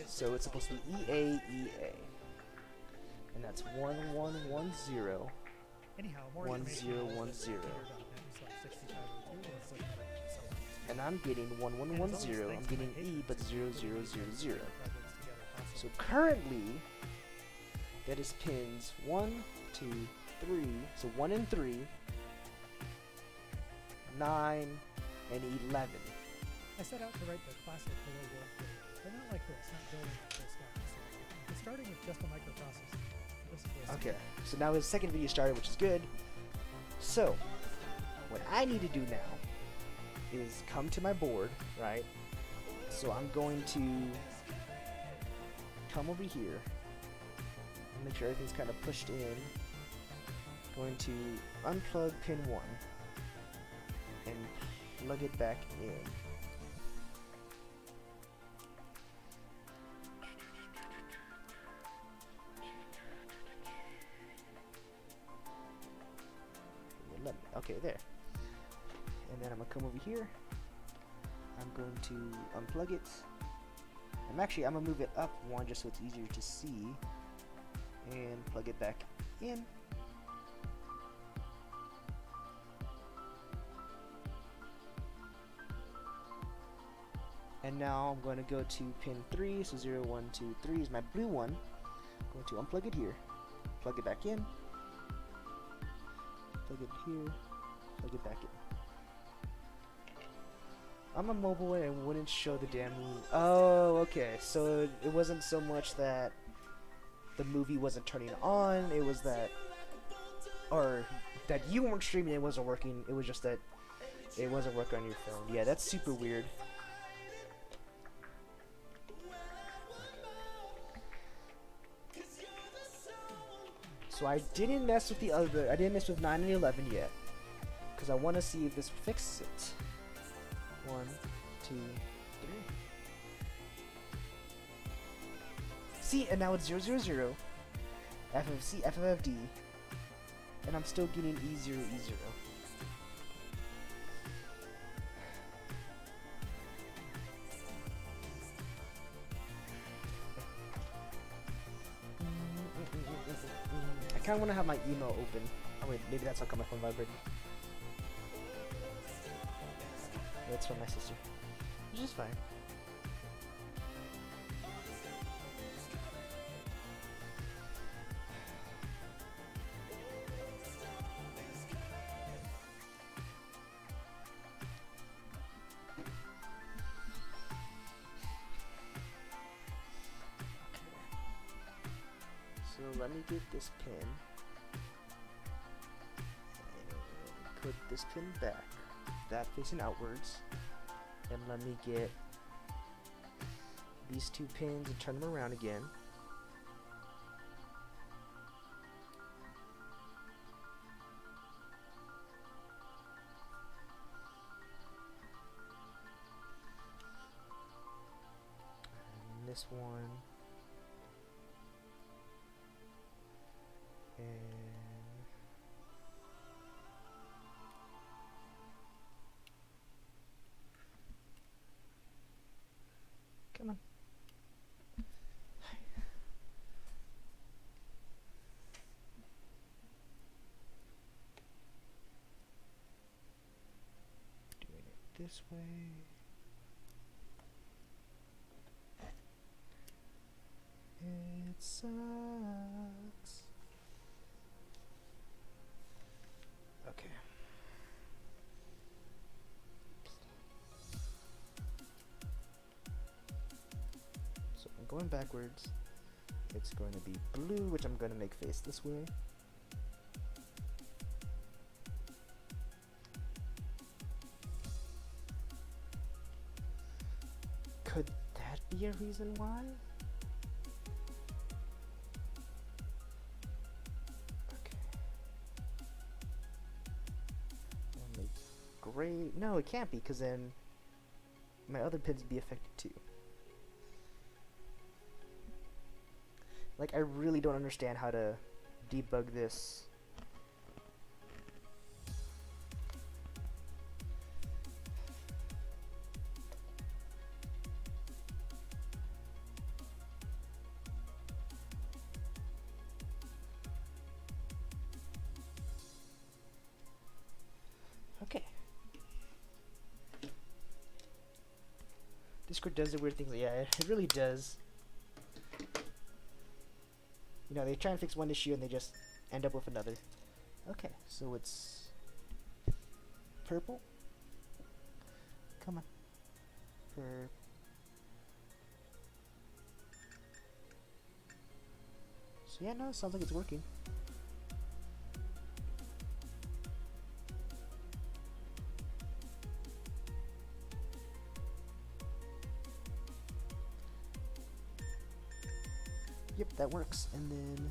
So it's supposed to be EA. And that's 1110. Anyhow, more 1010. And I'm getting 1110. I'm getting E, but 0000. So currently, that is pins 1, 2, 3. So 1 and 3, 9, and 11. I set out to write the classic Hello World program, but not like this, not building it full stack. So starting with just a microprocessor. This is the Okay, so now his second video started, which is good. So, what I need to do now is come to my board, right? So I'm going to come over here, make sure everything's kind of pushed in. Going to unplug pin 1 and plug it back in. Okay, there. And then I'm gonna come over here. I'm going to unplug it. I'm gonna move it up 1 just so it's easier to see. And plug it back in. And now I'm going to go to pin 3, so 0, 1, 2, 3 is my blue one. I'm going to unplug it here, plug it back in, plug it here, plug it back in. I'm a mobile and it wouldn't show the damn movie. Oh, okay, so it wasn't so much that the movie wasn't turning on, it was that, or that you weren't streaming, it wasn't working, it was just that it wasn't working on your phone. Yeah, that's super weird. So I didn't mess with I didn't mess with 9 and 11 yet, because I want to see if this fixes it. 1, 2, 3. See, and now it's 0, 0, 0, FFC, FFFD, and I'm still getting E0, E0. I kind of want to have my email open. Oh wait, maybe that's how come my phone vibrated. That's from my sister, which is fine. let me get this pin and put this pin back, that facing outwards, and let me get these two pins and turn them around again. And this one. And come on. Doing it this way. It sucks. Okay. So I'm going backwards. It's going to be blue, which I'm going to make face this way. Could that be a reason why? Great. No, it can't be, because then my other pins would be affected too. Like, I really don't understand how to debug this. Okay. Discord does the weird things. Yeah, it really does. You know, they try and fix one issue and they just end up with another. Okay, so it's purple. Come on. So yeah, no, it sounds like it's working. Yep, that works. And then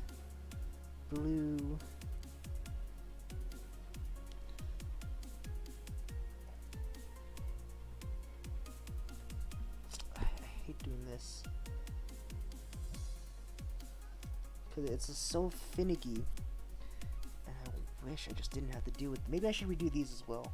blue. I hate doing this. Because it's just so finicky. And I wish I just didn't have to deal with. Maybe I should redo these as well.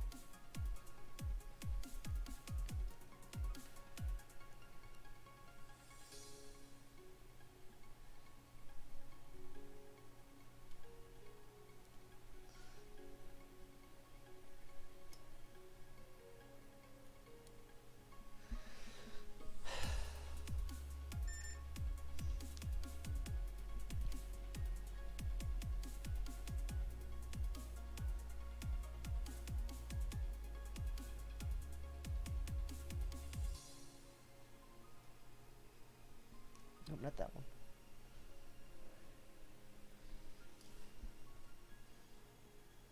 Nope, not that one.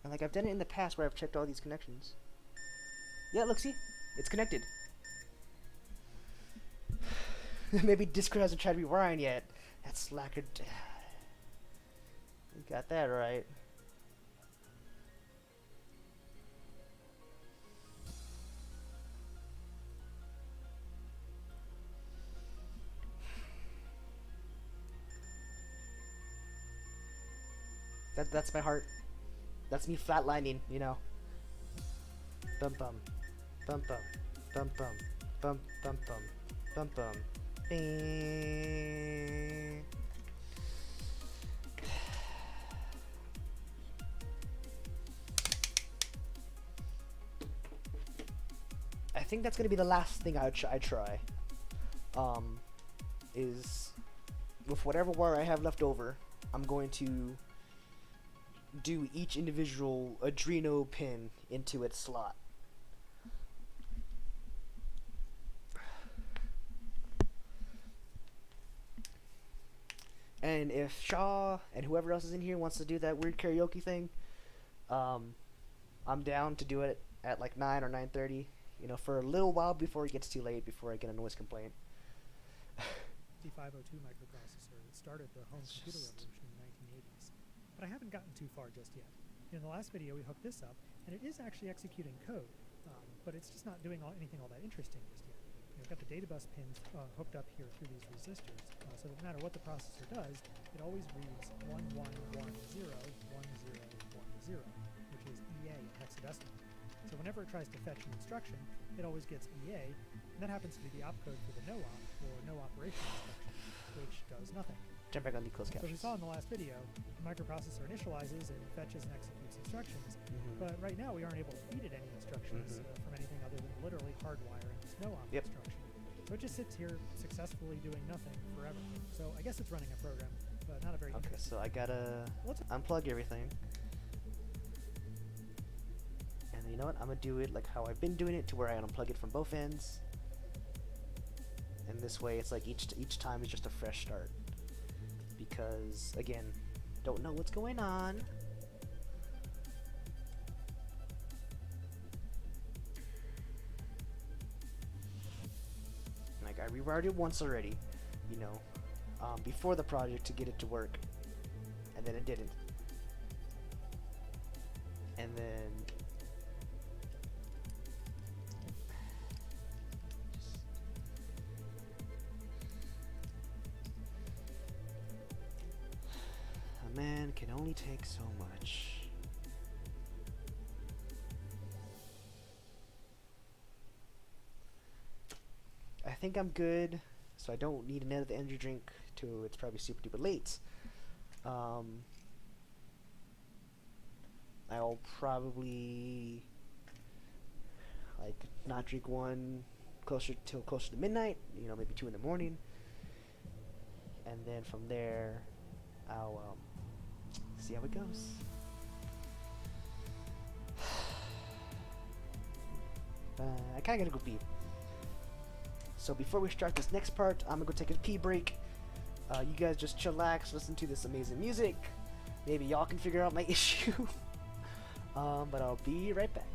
And like I've done it in the past where I've checked all these connections. Yeah, look, see? It's connected. Maybe Discord hasn't tried rewiring yet. That slacker. You got that right. That's my heart. That's me flatlining, you know. Bum bum. Bum bum. Bum bum. Bum bum bum. Bum bum. Bing. I think that's gonna be the last thing I try. Is with whatever wire I have left over, I'm going to do each individual Adreno pin into its slot. And if Shaw and whoever else is in here wants to do that weird karaoke thing, I'm down to do it at like 9 or 9:30. You know, for a little while before it gets too late, before I get a noise complaint. 502 microprocessor that started the home computer revolution in the 1980s. But I haven't gotten too far just yet. In the last video, we hooked this up, and it is actually executing code, but it's just not doing anything all that interesting just yet. We've got the data bus pins hooked up here through these resistors, so that no matter what the processor does, it always reads 11101010, which is EA in hexadecimal. So whenever it tries to fetch an instruction, it always gets EA, and that happens to be the opcode for the no op, or no operation instruction, which does nothing. Jump back on the closed So captions. we saw in the last video, the microprocessor initializes and fetches and executes instructions, but right now we aren't able to feed it any instructions from anything other than literally hardwiring this no op instruction. So it just sits here successfully doing nothing forever. So I guess it's running a program, but not a very Okay, so I gotta Let's unplug everything. And you know what? I'm gonna do it like how I've been doing it, to where I unplug it from both ends. And this way, it's like each time is just a fresh start. Because again, don't know what's going on. Like, I rewired it once already, you know, before the project to get it to work, and then it didn't. And then a man can only take so much. I think I'm good, so I don't need another energy drink till it's probably super duper late. I'll probably like not drink one closer to midnight, you know, maybe 2 in the morning, and then from there I'll see how it goes. I kinda gotta go pee. So before we start this next part, I'm gonna go take a pee break. You guys just chillax, listen to this amazing music. Maybe y'all can figure out my issue. But I'll be right back.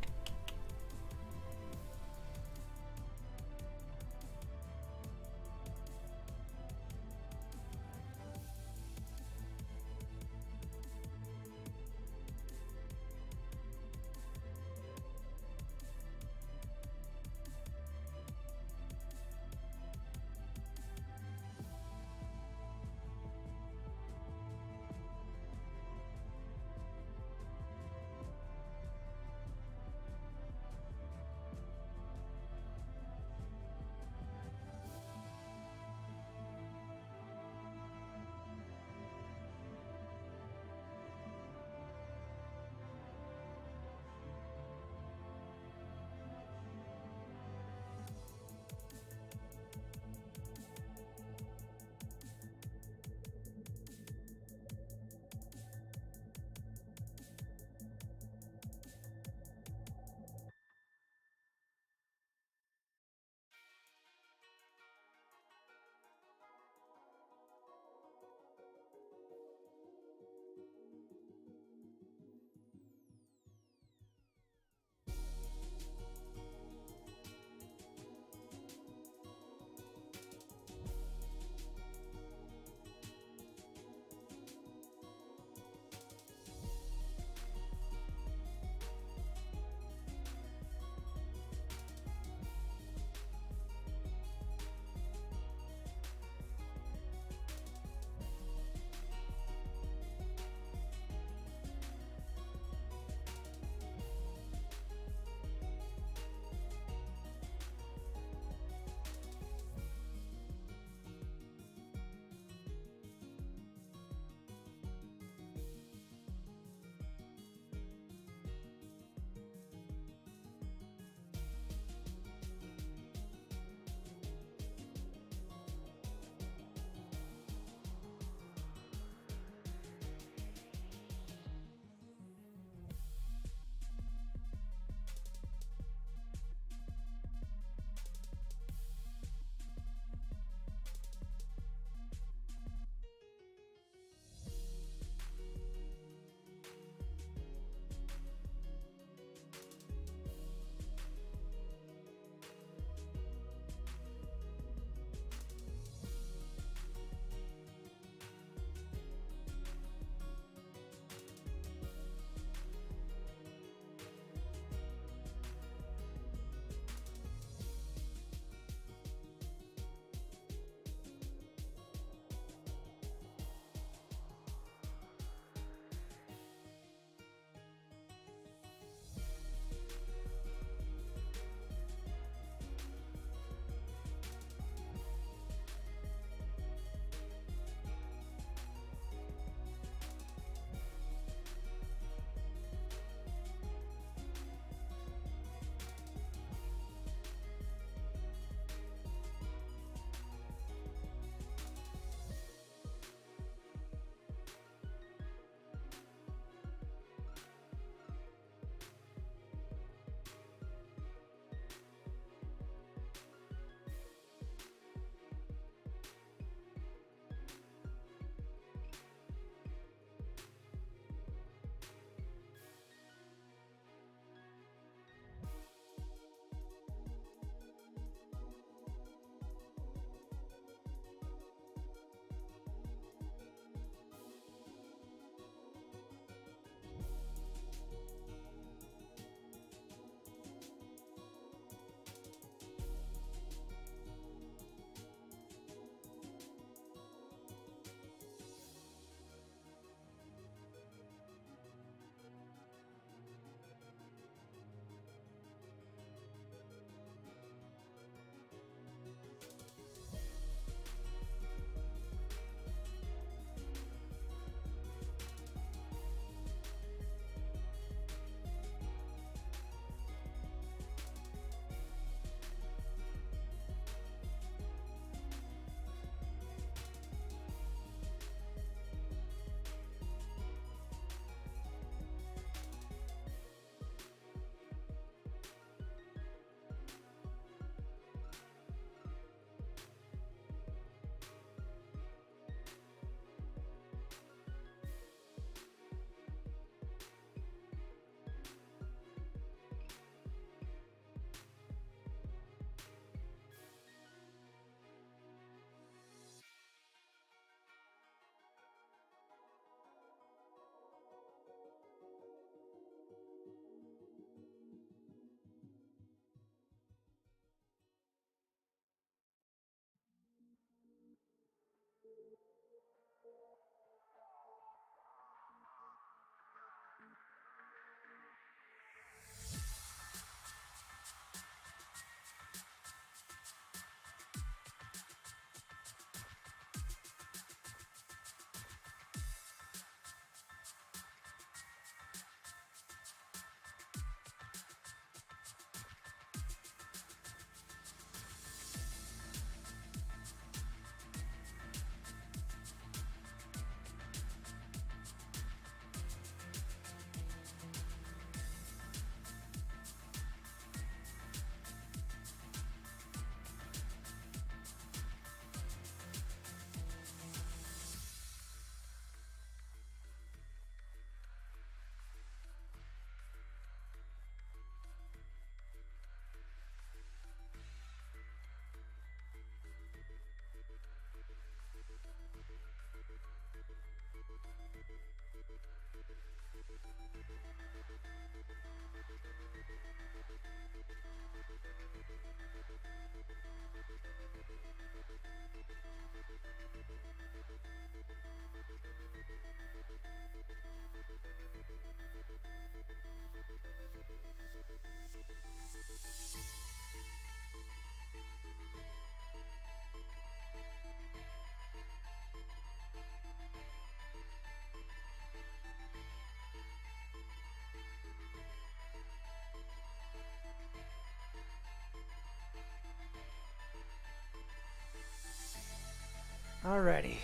Alrighty.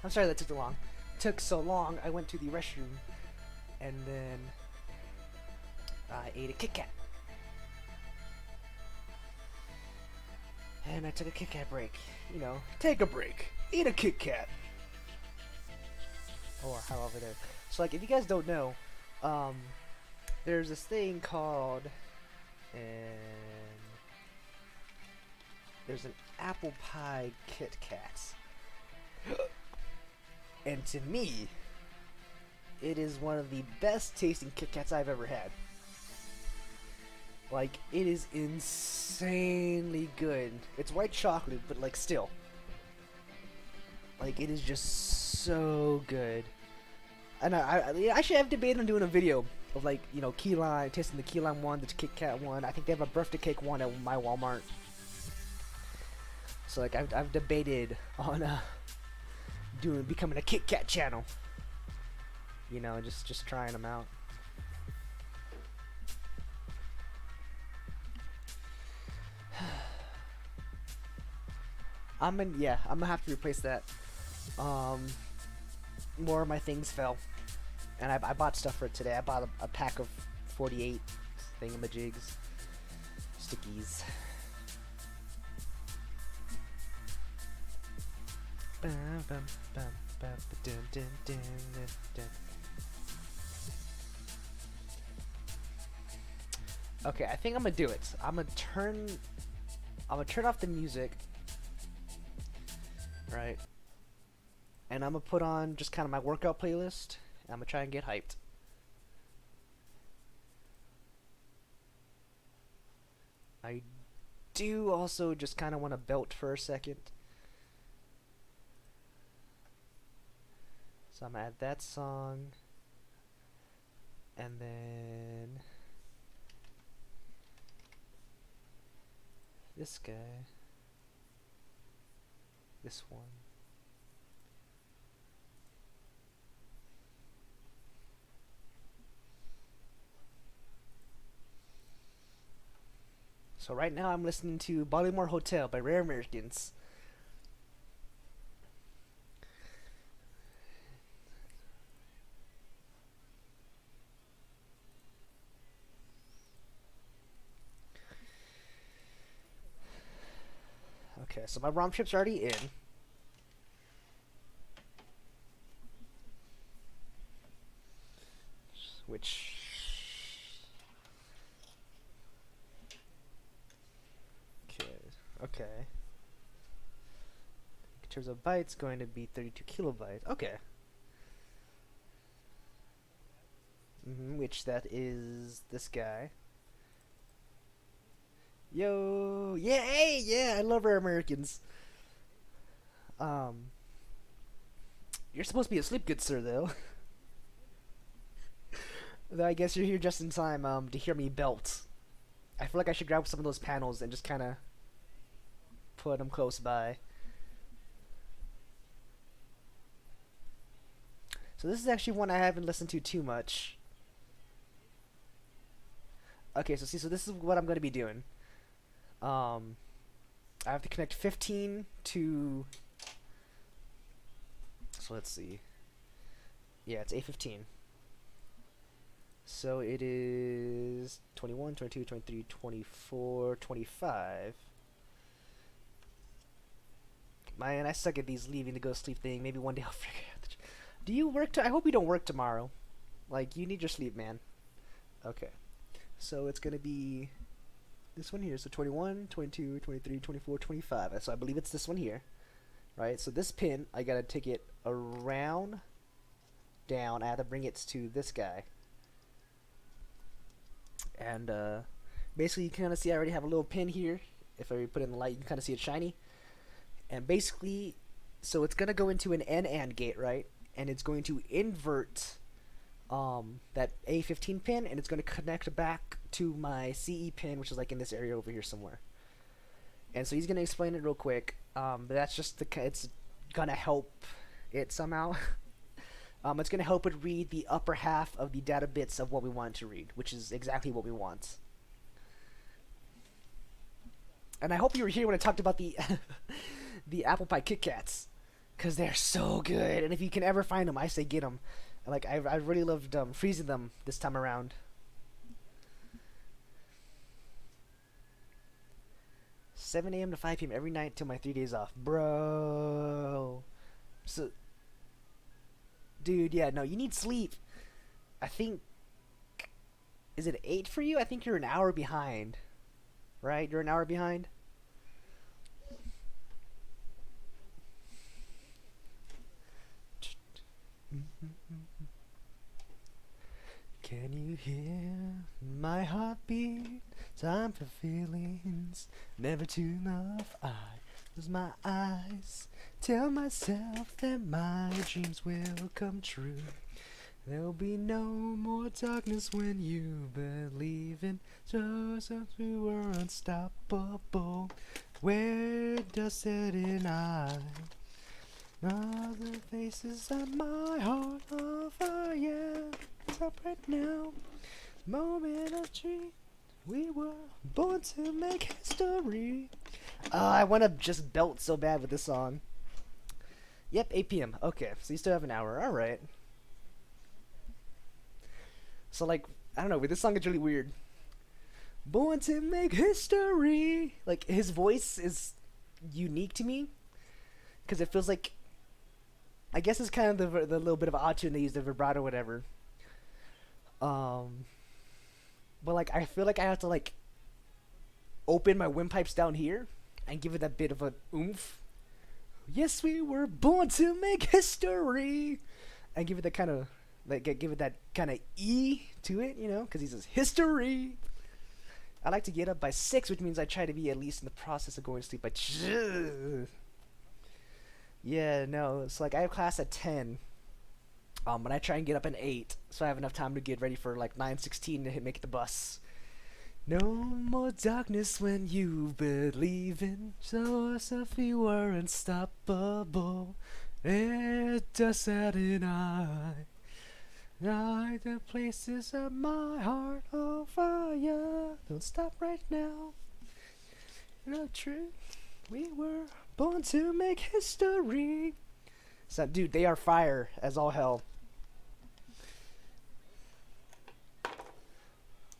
I'm sorry that took so long. Took so long. I went to the restroom, and then I ate a Kit Kat. And I took a Kit Kat break. You know, take a break. Eat a Kit Kat. Or however it is. So, like, if you guys don't know, there's this thing called, and there's an apple pie Kit Kat. And to me, it is one of the best tasting Kit Kats I've ever had. Like, it is insanely good. It's white chocolate, but like still. Like, it is just so good. And I actually have debated on doing a video of, like, you know, key lime, tasting the key lime one, the Kit Kat one. I think they have a birthday cake one at my Walmart. So, like, I've debated on becoming a Kit Kat channel. You know, just trying them out. I'm gonna have to replace that. More of my things fell, and I bought stuff for it today. I bought a pack of 48 thingamajigs, stickies. Okay, I think I'm gonna do it. I'm gonna turn off the music, right? And I'm gonna put on just kind of my workout playlist. And I'm gonna try and get hyped. I do also just kind of want to belt for a second. So I'm gonna add that song. And then this guy. This one. So right now I'm listening to Baltimore Hotel by Rare Americans. Okay, so my ROM chip's already in. Which... Okay. In terms of bytes, going to be 32 kilobytes. Okay. Which that is this guy. Yo, yeah, hey, yeah, I love Rare Americans. You're supposed to be asleep, good sir, though. Though I guess you're here just in time, to hear me belt. I feel like I should grab some of those panels and just kind of put them close by. So this is actually one I haven't listened to too much. Okay, so see, so this is what I'm going to be doing. I have to connect 15 to... So let's see. Yeah, it's A15. So it is 21, 22, 23, 24, 25. Man, I suck at these leaving to go sleep thing. Maybe one day I'll figure out. Do you work? I hope you don't work tomorrow. Like, you need your sleep, man. Okay. So it's going to be this one here. So 21, 22, 23, 24, 25. So I believe it's this one here. Right? So this pin, I got to take it around, down. I have to bring it to this guy. And basically, you can kind of see I already have a little pin here. If I put it in the light, you can kind of see it shiny. And basically, so it's going to go into an NAND gate, right? And it's going to invert that A15 pin, and it's going to connect back to my CE pin, which is like in this area over here somewhere. And so he's going to explain it real quick. But that's just it's going to help it somehow. It's going to help it read the upper half of the data bits of what we want it to read, which is exactly what we want. And I hope you were here when I talked about the the apple pie Kit Kats. because they're so good. And if you can ever find them, I say get them. Like I really loved freezing them this time around. 7 a.m. to 5 p.m. every night till my 3 days off, bro. So, dude, yeah, no, you need sleep. I think, is it 8 for you? I think you're an hour behind, right? You're an hour behind. Can you hear my heartbeat? Time for feelings, never too enough. I close my eyes, tell myself that my dreams will come true. There'll be no more darkness when you believe in Joseph, we were unstoppable. Where does it in I? All the faces of my heart on fire. Stop right now. Moment of truth. We were born to make history. I want to just belt so bad with this song. Yep, 8 p.m. Okay, so you still have an hour. All right. So like, I don't know, with this song it's really weird. Born to make history. Like his voice is unique to me because it feels like, I guess it's kind of the little bit of auto-tune they use, the vibrato, whatever. But like I feel like I have to like open my windpipes down here and give it that bit of an oomph. Yes, we were born to make history, and give it that kind of like give it that kind of E to it, you know, because he says history. I like to get up by 6, which means I try to be at least in the process of going to sleep by. Yeah, no, it's like I have class at 10. But I try and get up at 8, so I have enough time to get ready for like 9:16 to make the bus. No more darkness when you believe in Joseph, you were unstoppable. It does that in I. Like the places of my heart on fire. Don't stop right now. No truth, we were born to make history. So, dude, they are fire as all hell.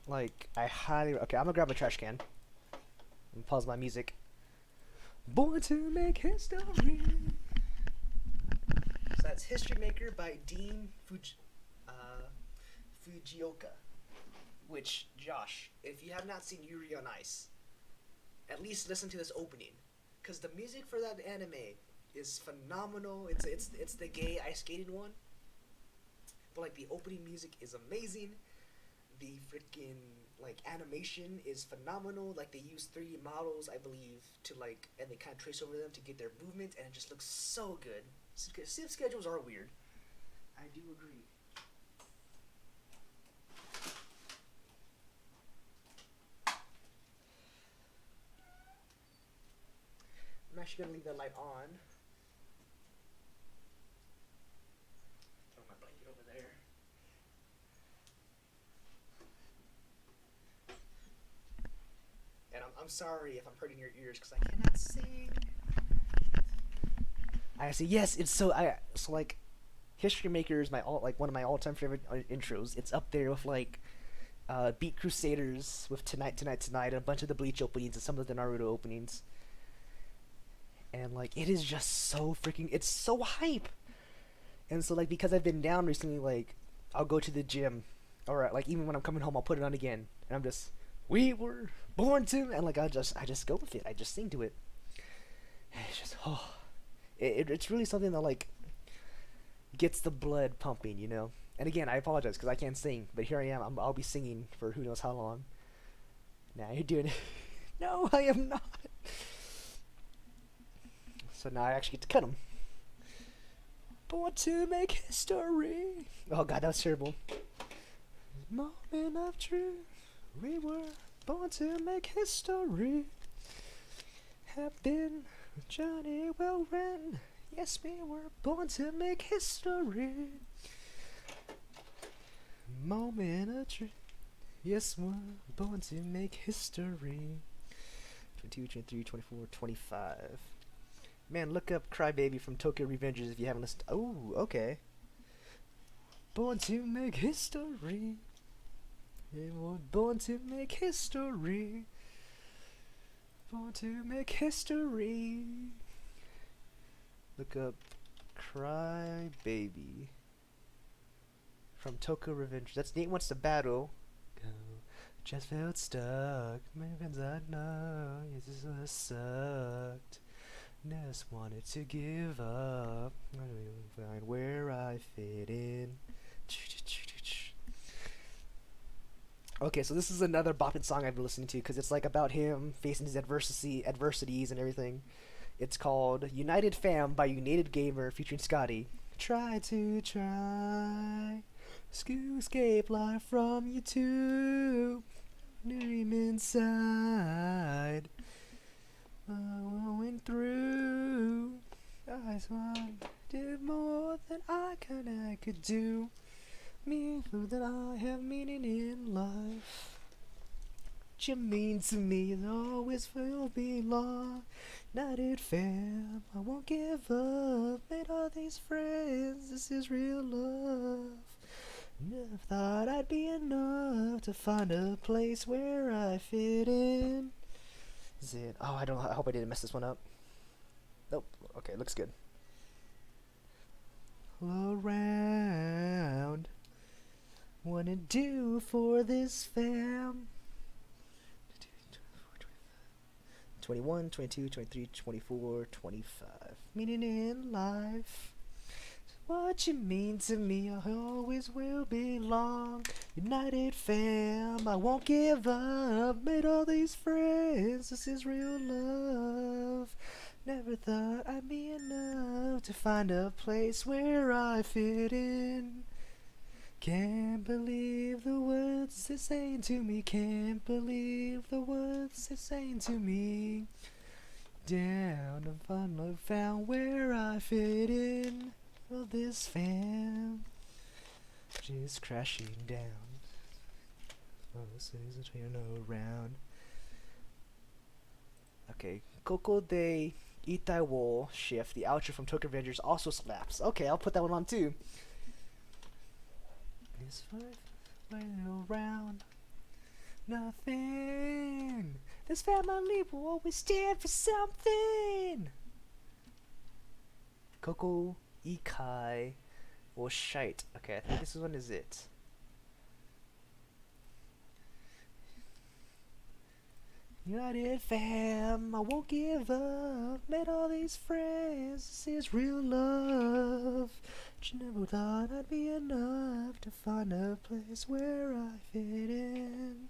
Like, I highly... Okay, I'm gonna grab a trash can. And pause my music. Born to make history. So that's History Maker by Dean Fujioka. Which, Josh, if you have not seen Yuri on Ice, at least listen to this opening. Because the music for that anime is phenomenal. It's the gay ice skating one. But, like, the opening music is amazing. The freaking like animation is phenomenal. Like they use 3D models, I believe, to like, and they kind of trace over them to get their movement, and it just looks so good. Civ schedules are weird. I do agree. I'm actually gonna leave that light on. Throw my blanket over there. And I'm sorry if I'm hurting your ears because I cannot sing. I say yes. It's so like, History Maker is one of my all-time favorite intros. It's up there with like, Beat Crusaders with Tonight, and a bunch of the Bleach openings and some of the Naruto openings. And like, it is just so freaking. It's so hype. And so like, because I've been down recently, like, I'll go to the gym, or like even when I'm coming home, I'll put it on again, and I'm just. We were born to, and like I just go with it. I just sing to it. And it's just it's really something that like gets the blood pumping, you know. And again, I apologize because I can't sing, but here I am. I'll be singing for who knows how long. Now you're doing it. No, I am not. So now I actually get to cut them. Born to make history. Oh god, that was terrible. Moment of truth. We were born to make history. Have been with Johnny Will Wren. Yes, we were born to make history. Moment of truth. Yes, we're born to make history. 22, 23, 24, 25. Man, look up Crybaby from Tokyo Revengers if you haven't listened. Oh, okay. Born to make history. Born to make history. Born to make history. Look up Crybaby from Tokyo Revengers. That's Nate Wants to Battle. Go. Just felt stuck. My friends I know. It just sucked. Just wanted to give up. I don't even find where I fit in. Okay, so this is another bopping song I've been listening to because it's like about him facing his adversities and everything. It's called United Fam by United Gamer featuring Scotty. Try to escape life from you too. Dream inside. Going through. I just wanted more than I could do. Me that I have meaning in life. What you mean to me is always will belong. United fam, I won't give up. Made all these friends, this is real love. Never thought I'd be enough to find a place where I fit in. Is it? Oh, I don't know. I hope I didn't mess this one up. Nope. Okay, looks good. Around. Wanna do for this fam. 21, 22, 23, 24, 25. Meaning in life. What you mean to me, I always will belong. United fam, I won't give up. Made all these friends, this is real love. Never thought I'd be enough to find a place where I fit in. Can't believe the words they're saying to me. Can't believe the words they're saying to me. Down to finally found where I fit in. Well, this fam just crashing down. Oh, this is a turn around. Okay, Coco de Itai wo shift. The outro from Tokyo Revengers also slaps. Okay, I'll put that one on too. This running around nothing. This family will always stand for something. Coco Ikai or shite. Okay, I think this one is it. United fam, I won't give up. Made all these friends, this is real love. But you never thought I'd be enough to find a place where I fit in.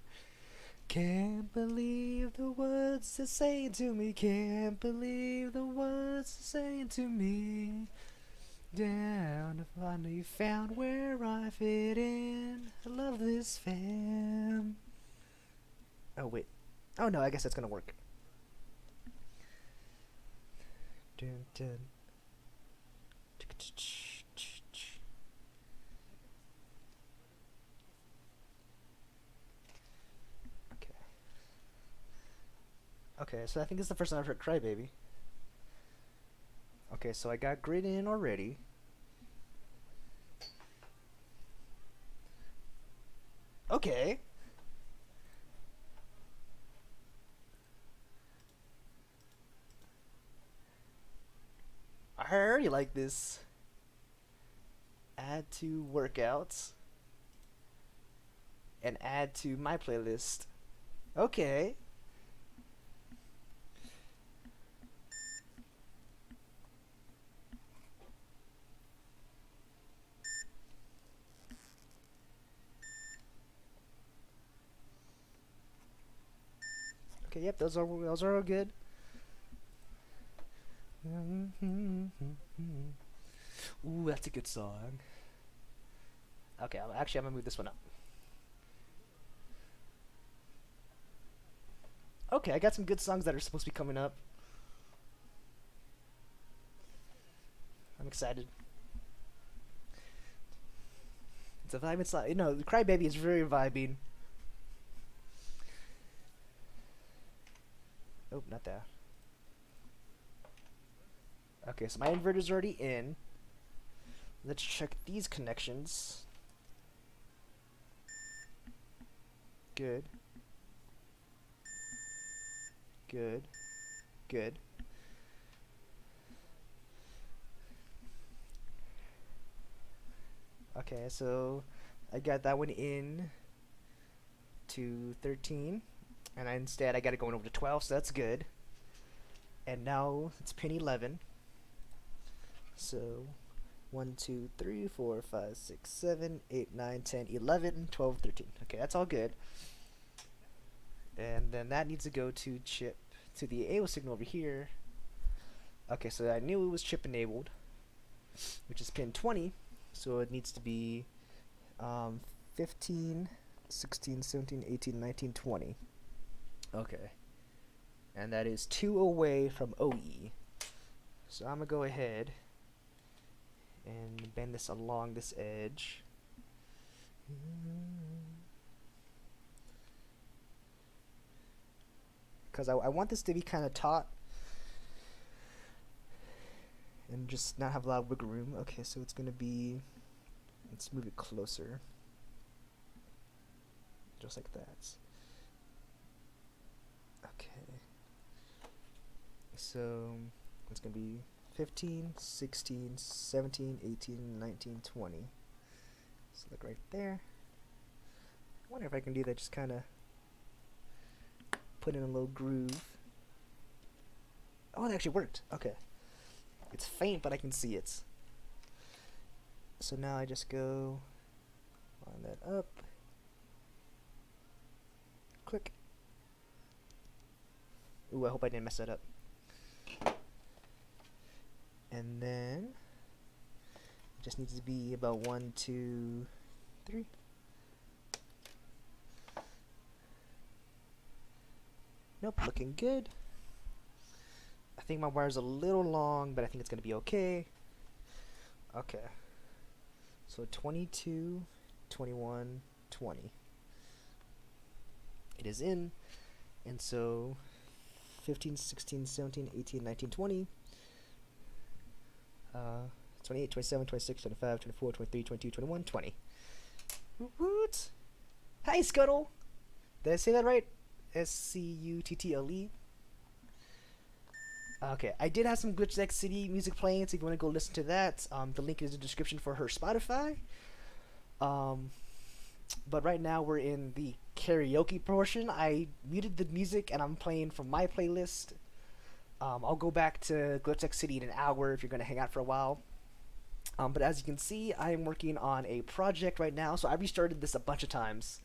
Can't believe the words they're saying to me. Can't believe the words they're saying to me. Down to finally found where I fit in. I love this fam. Oh wait. Oh no, I guess that's gonna work. Dun, dun. Okay. Okay, so I think it's the first time I've heard Crybaby. Okay, so I got Grid in already. Okay. I already like this. Add to workouts. And add to my playlist. Okay. Okay, yep, those are all good. Ooh, that's a good song. Okay, I'm gonna move this one up. Okay, I got some good songs that are supposed to be coming up. I'm excited. It's a vibe. It's like, you know, Crybaby is very vibing. Oh, not that. Okay, so my inverter's already in. Let's check these connections. Good. Good. Good. Okay, so I got that one in to 13, and instead I got it going over to 12, so that's good. And now it's pin 11. So 1, 2, 3, 4, 5, 6, 7, 8, 9, 10, 11, 12, 13. Okay, that's all good. And then that needs to go to chip to the AO signal over here. Okay, so I knew it was chip enabled, which is pin 20. So it needs to be 15, 16, 17, 18, 19, 20. Okay. And that is 2 away from OE. So I'm going to go ahead and bend this along this edge. Because I want this to be kind of taut and just not have a lot of wiggle room. Okay, so it's going to be, let's move it closer. Just like that. Okay. So it's going to be 15, 16, 17, 18, 19, 20. So look right there. I wonder if I can do that, just kind of put in a little groove. Oh, it actually worked. Okay. It's faint, but I can see it. So now I just go line that up. Click. Ooh, I hope I didn't mess that up. And then it just needs to be about 1, 2, 3. Nope, looking good. I think my wire's a little long, but I think it's gonna be okay. Okay. So 22, 21, 20. It is in. And so 15, 16, 17, 18, 19, 20. 28, 27, 26, 25, 24, 23, 22, 21, 20. Woot! Hi, Scuttle! Did I say that right? S-C-U-T-T-L-E. Okay, I did have some Glitch X City music playing, so if you want to go listen to that, the link is in the description for her Spotify. But right now we're in the karaoke portion. I muted the music and I'm playing from my playlist. I'll go back to Glitch X City in an hour if you're going to hang out for a while. But as you can see, I am working on a project right now, so I restarted this a bunch of times.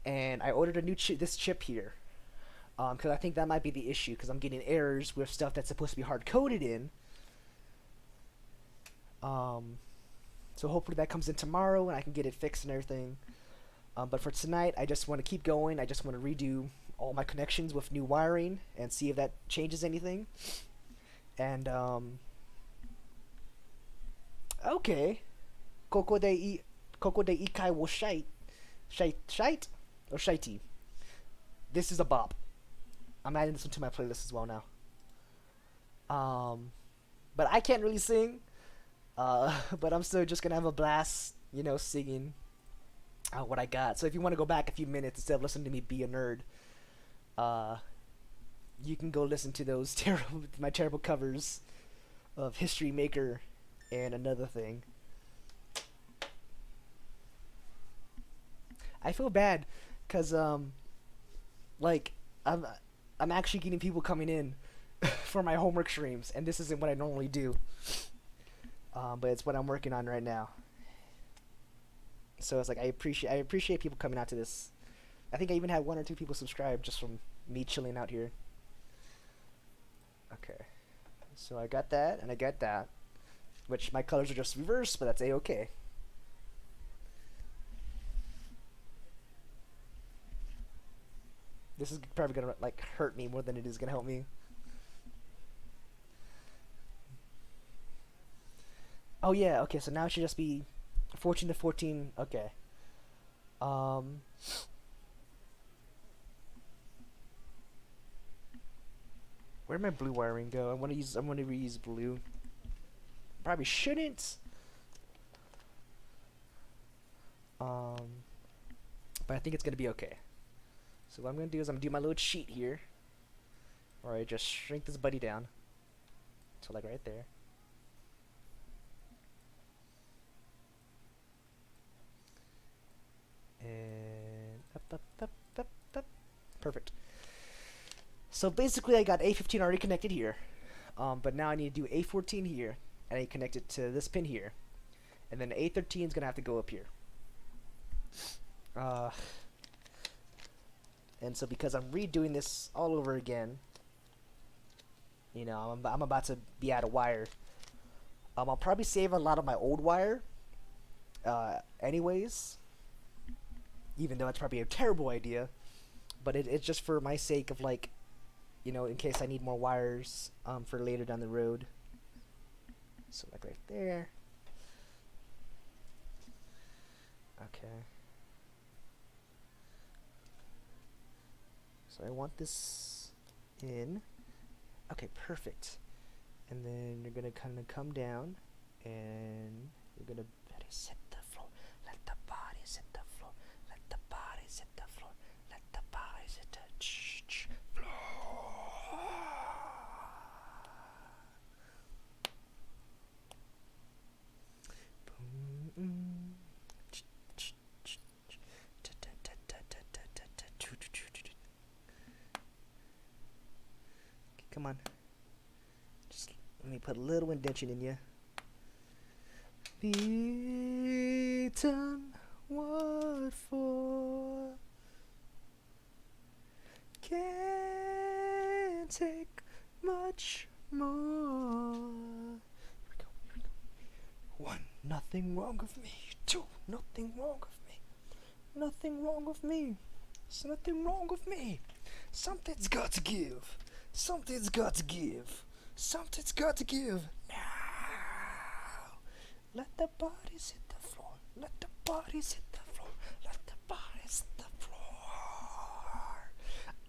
And I ordered a new this chip here. Because I think that might be the issue, because I'm getting errors with stuff that's supposed to be hard-coded in. So hopefully that comes in tomorrow and I can get it fixed and everything. But for tonight, I just want to keep going. I just want to redo all my connections with new wiring and see if that changes anything. And, okay. Koko de ikai wo shite. Shite? Or shitey. This is a bop. I'm adding this into my playlist as well now. But I can't really sing. But I'm still just gonna have a blast, you know, singing what I got. So if you want to go back a few minutes instead of listening to me be a nerd, you can go listen to those my terrible covers of History Maker and Another Thing. I feel bad, cause like I'm actually getting people coming in for my homework streams, and this isn't what I normally do. But it's what I'm working on right now. So it's like I appreciate people coming out to this. I think I even had 1 or 2 people subscribe just from me chilling out here. Okay, so I got that and I got that, which my colors are just reversed, but that's a-okay. This is probably gonna like hurt me more than it is gonna help me. Oh yeah, okay, so now it should just be 14 to 14. Okay. Where'd my blue wiring go? I wanna reuse blue. probably shouldn't. But I think it's gonna be okay. So what I'm gonna do is I'm gonna do my little cheat here, where I just shrink this buddy down to like right there. And up. Perfect. So basically I got A15 already connected here, but now I need to do A14 here, and I connect it to this pin here, and then A13 is gonna have to go up here. And so because I'm redoing this all over again, you know, I'm about to be out of wire. I'll probably save a lot of my old wire, anyways, even though it's probably a terrible idea, but it's just for my sake of, like, you know, in case I need more wires, for later down the road. So like right there. Okay. So I want this in. Okay, perfect. And then you're gonna kind of come down, and you're gonna hit the floor. Let the bodies hit the floor. Let the bodies hit the floor. Let the bodies hit the floor. Come on. Just let me put a little indentation in you. Beaten, what for? Can't take much more. Here we go. One, nothing wrong with me. Two, nothing wrong with me. Nothing wrong with me. There's nothing wrong with me. Something's got to give. Something's got to give. Something's got to give. Now. Let the bodies hit the floor. Let the bodies hit the floor. Let the bodies hit the floor.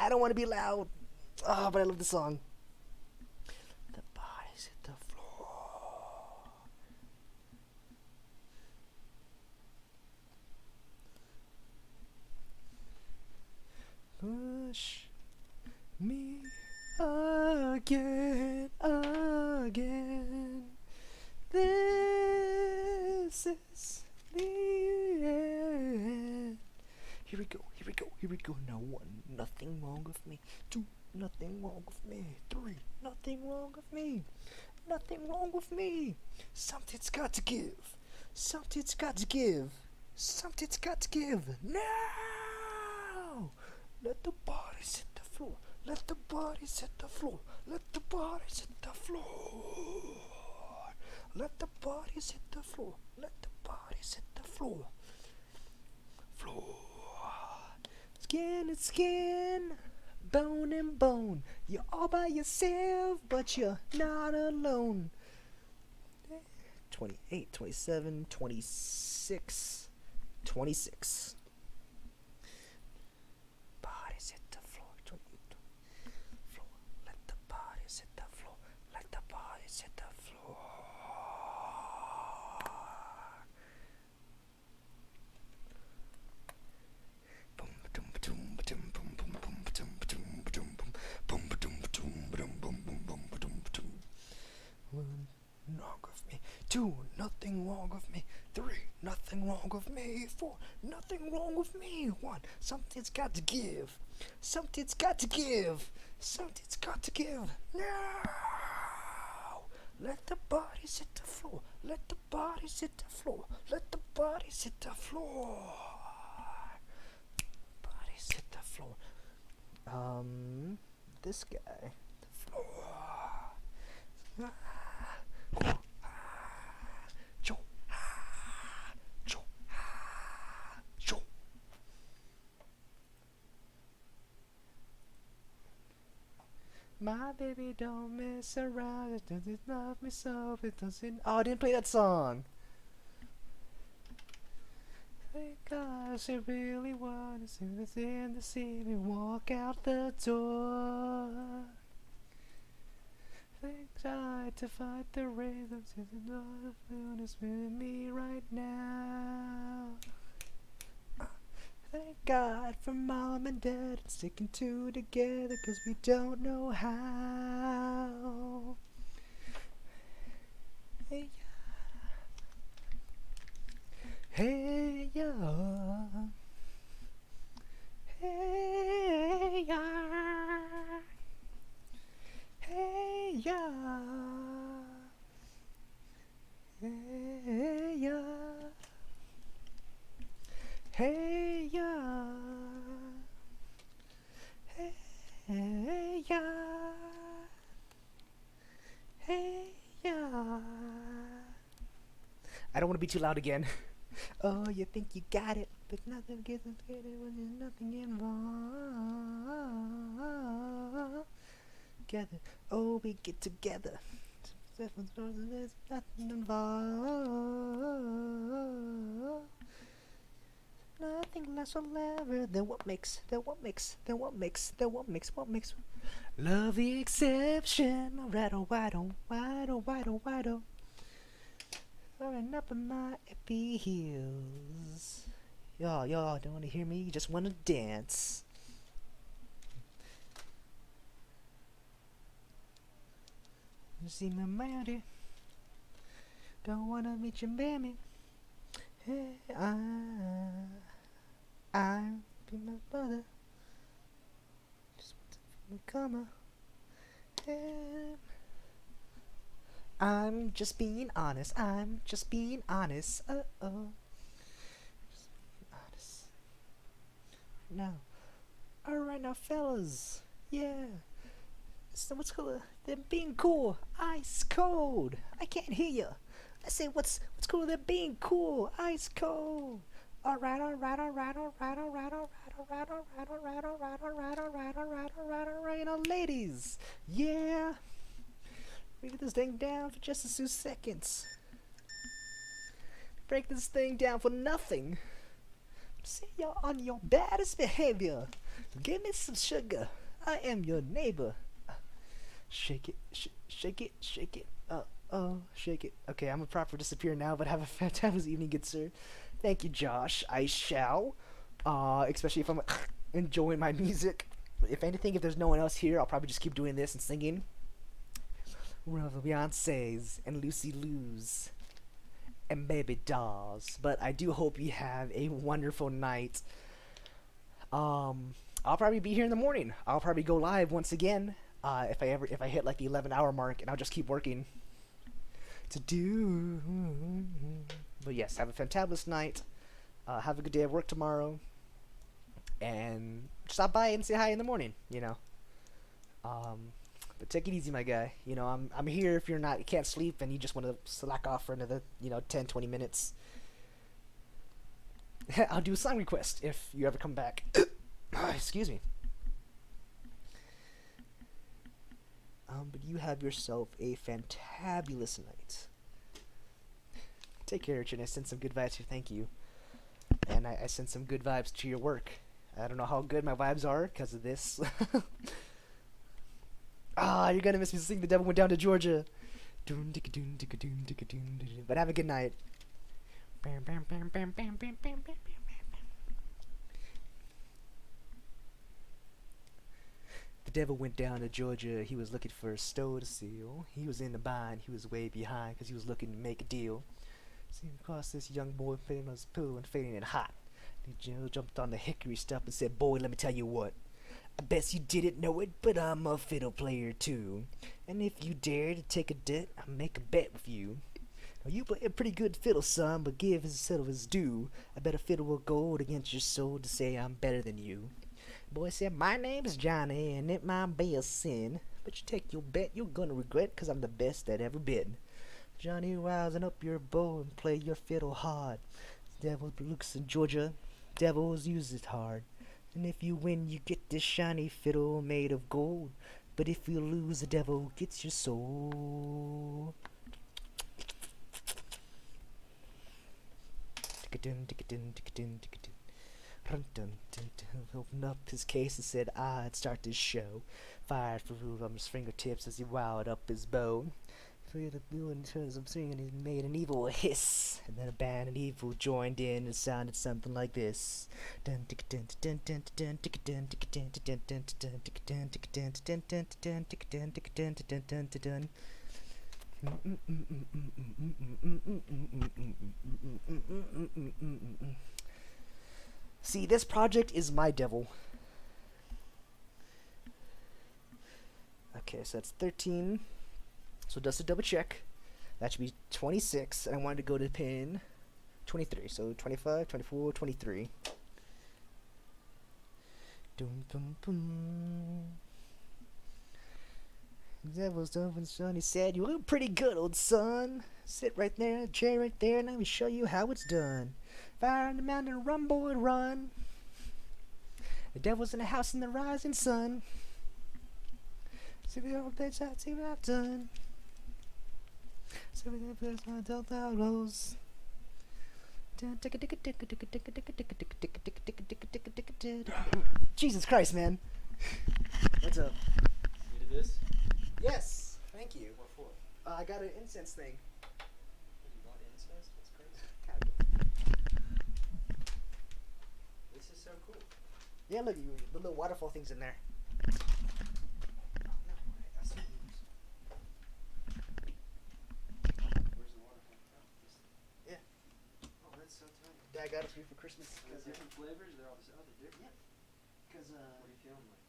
I don't want to be loud. Oh, but I love the song. The bodies hit the floor. Push me again. This is the end. Here we go. Now one, nothing wrong with me. Two, nothing wrong with me. Three, nothing wrong with me. Nothing wrong with me. Something's got to give. Something's got to give. Something's got to give. Now. Let the bodies hit the floor. Let the bodies hit the floor. Let the bodies hit the floor. Let the bodies hit the floor. Let the bodies hit the floor. Floor. Skin and skin. Bone and bone. You're all by yourself, but you're not alone. 28, 27, 26, 26. Bodies hit the floor. Floor. Let the bodies hit the floor. Let the bodies hit the floor. One, wrong with me. Two, nothing wrong with me. Three, nothing wrong with me. Four, nothing wrong with me. One, something's got to give. Something's got to give. Something's got to give. Now. Let the bodies hit the floor. Let the bodies hit the floor. Let the bodies hit the floor. Bodies hit the floor. This guy. The floor. My baby don't mess around, it doesn't love me so, it doesn't. Oh, I didn't play that song. Because she really wanted to see me walk out the door. Thank God to fight the rays of the moon is with me right now. Thank God for mom and dad sticking two together, 'cause we don't know how. Hey, hey, yeah. Hey, yeah. Hey, yeah. Hey, yeah. Hey, yeah. Hey, yeah. Hey, yeah. I don't want to be too loud again. Oh, you think you got it, but nothing gets it when there's nothing involved. Together, oh, we get together. There's nothing involved. Nothing lasts forever. Then what makes? Love the exception. Alright, alright, alright, alright, alright, alright. Throwing up in my epi heels. Y'all don't want to hear me, you just want to dance. You see my melody. Don't want to meet your mammy. Hey, I'll be my brother. Just want to become a. I'm just being honest. Just being honest. Just being honest. Now, alright now, fellas. Yeah. So what's cool? They're being cool. Ice cold. I can't hear you. I say what's cool? They're being cool. Ice cold. Alright, ladies. Yeah. Break this thing down for just a few seconds. Break this thing down for nothing. See y'all on your baddest behavior. Give me some sugar. I am your neighbor. Shake it, shake it, shake it. Shake it. Okay, I'm a proper disappear now, but have a fantabulous evening, good sir. Thank you, Josh. I shall. Especially if I'm enjoying my music. If anything, if there's no one else here, I'll probably just keep doing this and singing. Beyonce's and Lucy Lou's and Baby Dolls. But I do hope you have a wonderful night. I'll probably be here in the morning. I'll probably go live once again. If I hit like the 11-hour mark, and I'll just keep working to do. But yes, have a fantabulous night. Have a good day of work tomorrow, and stop by and say hi in the morning. You know. But take it easy, my guy. You know, I'm here if you can't sleep and you just want to slack off for another 10-20 minutes. I'll do a song request if you ever come back. Excuse me. But you have yourself a fantabulous night. Take care, Richard. I send some good vibes to you. Thank you. And I send some good vibes to your work. I don't know how good my vibes are because of this. You're gonna miss me sing The Devil Went Down to Georgia. But have a good night. The devil went down to Georgia, he was looking for a store to steal. He was in the bind, he was way behind, 'cause he was looking to make a deal. Came across this young boy playing on his pool and feeling it hot. The Joe jumped on the hickory stuff and said, "Boy, let me tell you what. I bet you didn't know it, but I'm a fiddle player too. And if you dare to take a debt, I'll make a bet with you. Now you play a pretty good fiddle, son, but give his fiddle his due. I bet a fiddle will go against your soul to say I'm better than you." Boy said, "My name's Johnny, and it might be a sin, but you take your bet, you're gonna regret, 'cause I'm the best that ever been. Johnny, rising up your bow and play your fiddle hard. Devil looks in Georgia, devils use it hard. And if you win, you get this shiny fiddle made of gold. But if you lose, the devil gets your soul." Opened up his case and said I'd start this show. Fires from his fingertips as he wound up his bow. Feel the blue in terms of singing, he made an evil hiss. And then a band of evil joined in and sounded something like this. See, this project is my devil. Okay, so that's 13. So just to double check, that should be 26. And I wanted to go to pin 23. So 25, 24, 23. Dum, dum, dum. That was open, son. He said, "You look pretty good, old son. Sit right there, a chair right there, and let me show you how it's done. Fire in the mountain, run, boy, run. The devil's in the house in the rising sun. See the old place, see what I've done. See what I've done, my delta rose. Jesus Christ, man. What's up? You did this? Yes, thank you. What for? I got an incense thing. You want incest? That's crazy. Kind of. This is so cool. Yeah, look, the little waterfall thing's in there. Where's the water from? Yeah. Oh, that's so tiny. Dad got it for you for Christmas. Are there different flavors? They're all they're different. Because, What are you feeling like?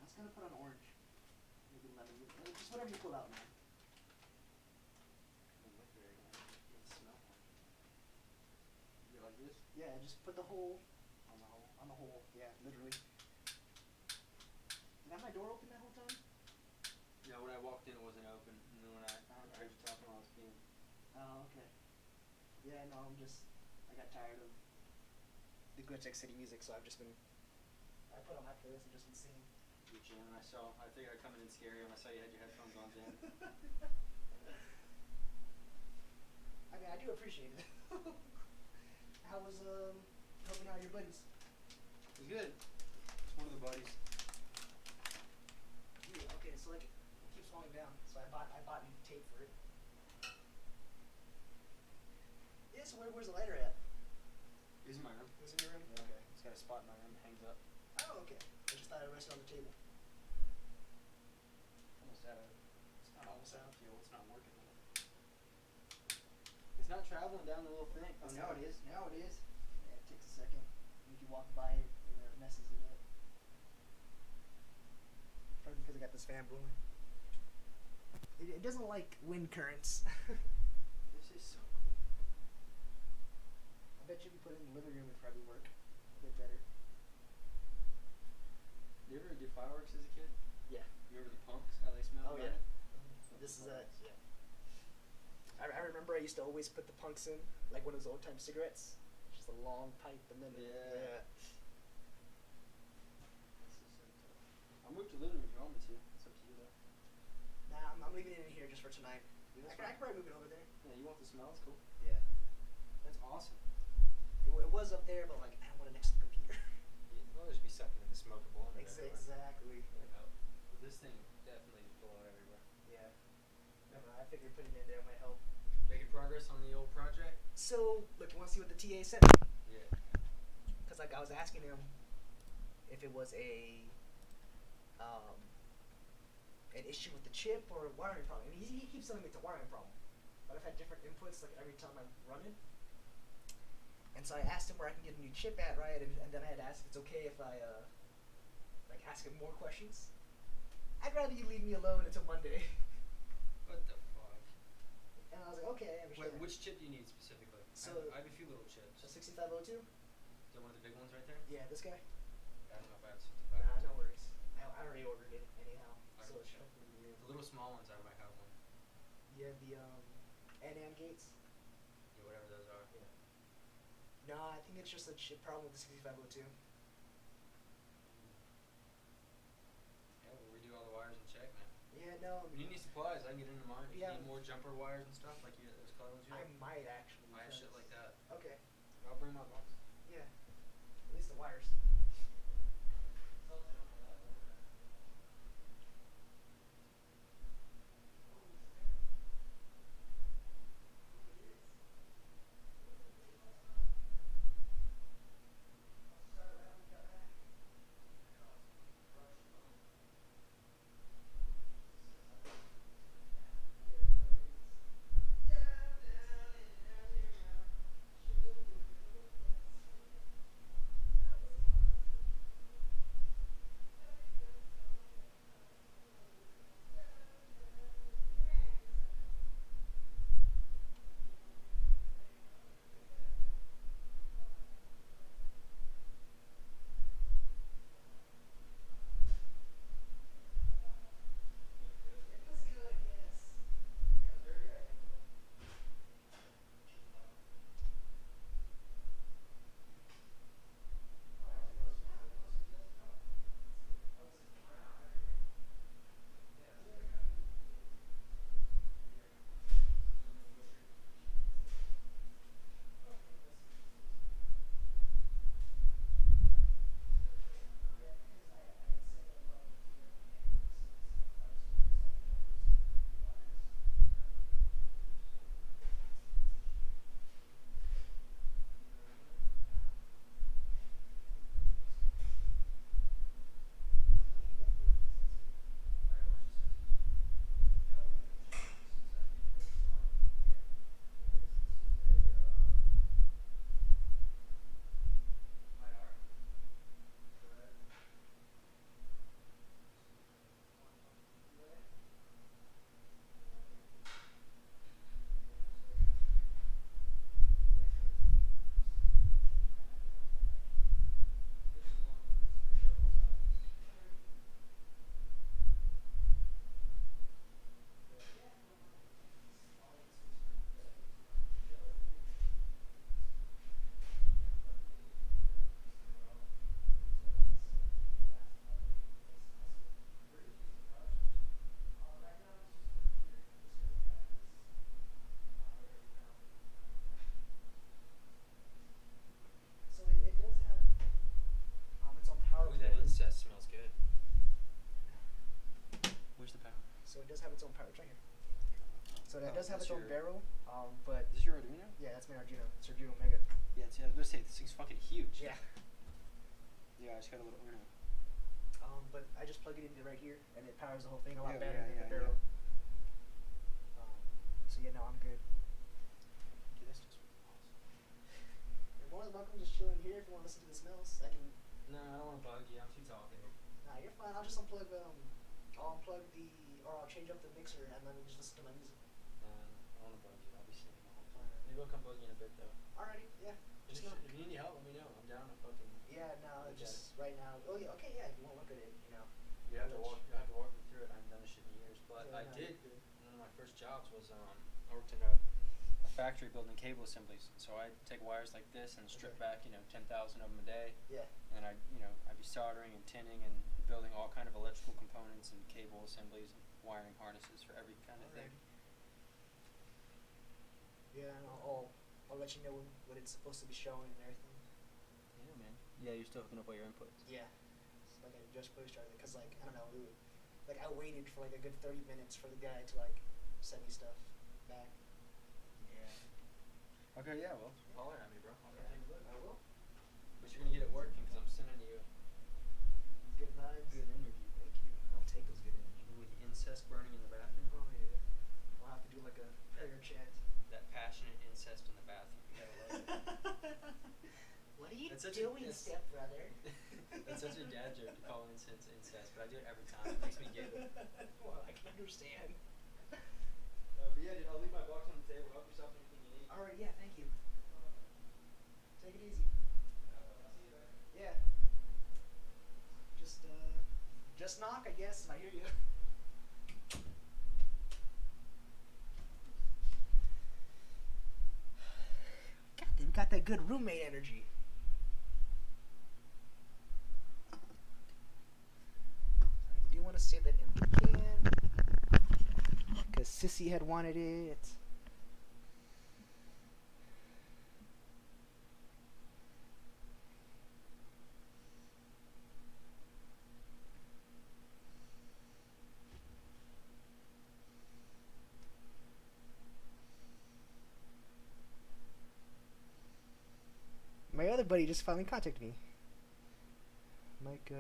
I was gonna put on orange. Maybe lemon. Just whatever you pull out, man. Doesn't look very good. It doesn't smell like it. You like this? Yeah, just put the whole On the whole? on the hole. Yeah, literally. Did I have my door open that whole time? Yeah, when I walked in, it wasn't open. And then when I heard you talking while I was peeing. Oh, okay. Yeah, no, I got tired of the Glitch X City music, so I've just been, I put on my playlist and just been singing. You jamming. I figured I'd come in and scare you when I saw you had your headphones on jamming. I mean, I do appreciate it. How was, helping out your buddies? It was good. It's one of the buddies. Yeah, okay, so like, it keeps falling down, so I bought new tape for it. Yeah, so where's the lighter at? He's in my room. It was in your room? Yeah. Okay. It's got a spot in my room. It hangs up. Oh, okay. I just thought it rested on the table. Almost out of it. It's not Almost almost out out. of fuel. It's not working. It's not traveling down the little thing. Oh, now it is. Now it is. Yeah, it takes a second. If you walk by it, it messes it up. Probably because I got this fan blowing. It doesn't like wind currents. This is so cool. I bet you if you put it in the living room, it'd probably work a bit better. You ever do fireworks as a kid? Yeah. Remember the punks? How they smell? Oh, burning? yeah. This is yeah. I remember I used to always put the punks in, like one of those old time cigarettes. Just a long pipe and then Yeah. This is so tough. I'll move to the living room if you want me to. It's up to you though. Nah, I'm leaving it in here just for tonight. Yeah, I that's can probably move it over there. Yeah, you want the smell? It's cool. Yeah. That's awesome. It was up there, but like I don't want it next to the computer. Well, just be sucking in the smokable under everywhere. Exactly. But this thing definitely is blowing everywhere. Yeah. No, I figured putting it in there might help. Making progress on the old project? So, look, you want to see what the TA sent me? Yeah. Because like I was asking him if it was an issue with the chip or a wiring problem. And he keeps telling me it's a wiring problem. But I've had different inputs like every time I run it. And so I asked him where I can get a new chip at, right? And then I had to ask if it's okay if I like ask him more questions. I'd rather you leave me alone until Monday. What the fuck? And I was like, okay, I understand. Wait, which chip do you need specifically? So- I have a few little chips. So Is 6502? that one of the big ones right there? Yeah, this guy? I don't know if I have 65. Nah, no worries. I already ordered it anyhow. I So can it's check. The little small ones, I might have one. you have the NAND gates? Yeah, whatever those are. Yeah. No, I think it's just a chip problem with the 6502. Yeah, we'll redo all the wires and check, man. Yeah, no. If you need supplies, I can get into mine. If Yeah. you need more jumper wires and stuff, like those color ones you I have, might actually. I have shit because- like that. Okay. I'll bring my box. Yeah. At least the wires. So it does have its own power. Right here. So that Oh, does have that's its own your- barrel, but Is this your Arduino? yeah, that's my Arduino. It's Arduino Mega. Yeah, see, I was gonna say this thing's fucking huge. Yeah. Yeah, I just got a little Uno. But I just plug it into right here, and it powers the whole thing a lot Yeah, better yeah, than yeah, the barrel. So yeah, no, I'm good. Dude, that's just awesome. You're more than welcome just chilling here if you want to listen to the smells. I can. No, I don't want to bug you. I'm too talkative. Nah, you're fine. I'll just unplug I'll change up the mixer and then just listen to my music. I don't want to bug you. I'll be singing the whole time. Maybe I'll come bug you in a bit though. Alrighty, yeah. If Just know. you need any help, let me know. I'm down to fucking. Yeah, no, look at just right now. Oh yeah, okay, yeah. You won't look at it, you know. You have to walk me through it. I haven't done this shit in years, but Yeah, I no, did. you're good. One of my first jobs was I worked in a factory building cable assemblies. So I'd take wires like this and strip Okay. back, 10,000 of them a day. Yeah. And I'd be soldering and tinning and building all kind of electrical components and cable assemblies and wiring harnesses for every kind of thing. Yeah, and I'll let you know what it's supposed to be showing and everything. Yeah, man. Yeah, you're still hooking up all your inputs. Yeah. It's like I just pushed started because I don't know, I waited for like a good 30 minutes for the guy to send me stuff back. Yeah. Okay, yeah, well, holler at me, bro. I'll Yeah, take a look. I will. But you're gonna get it working because I'm sending you Good vibes. good energy. Thank you. I'll take those good energy. With the incest burning in the bathroom. Oh yeah. I'll have to do like a prayer chant. That passionate incest in the bathroom. You gotta love it. What are you That's such doing, a- stepbrother? That's such a dad joke to call incest incest, but I do it every time. It makes me giggle. Well, I can understand. But yeah, dude, I'll leave my box on the table. Help yourself anything you need. Alright, yeah, thank you. Take it easy. I'll see you later. Yeah. Just knock, I guess, and I hear you. God, they got that good roommate energy. I do want to save that empty can because Sissy had wanted it. My other buddy just finally contacted me. Mike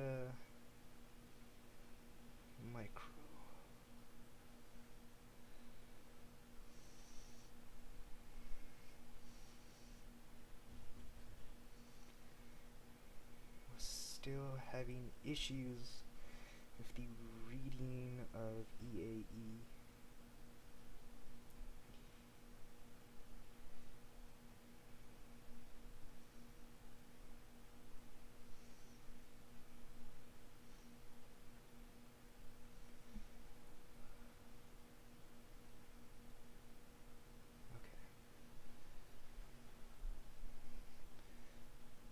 was still having issues with the reading of EAE.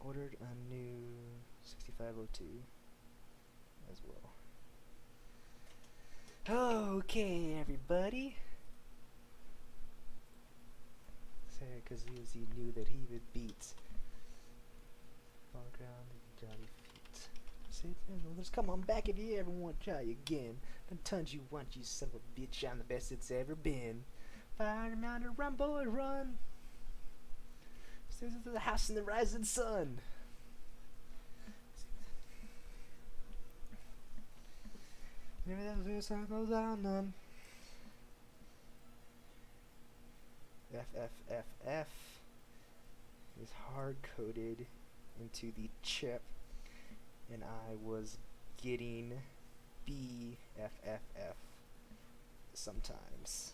Ordered a new 6502 as well. Okay, everybody. Say, because he knew that he would beat all ground and jolly feet. Say, let's come on back if you ever want to try again. The tons you want, you son of a bitch. I'm the best it's ever been. Fire him out and run, boy, run. Stairs into the house in the rising sun. Maybe that was circles down none. FFFF is hard coded into the chip, and I was getting BFFF sometimes.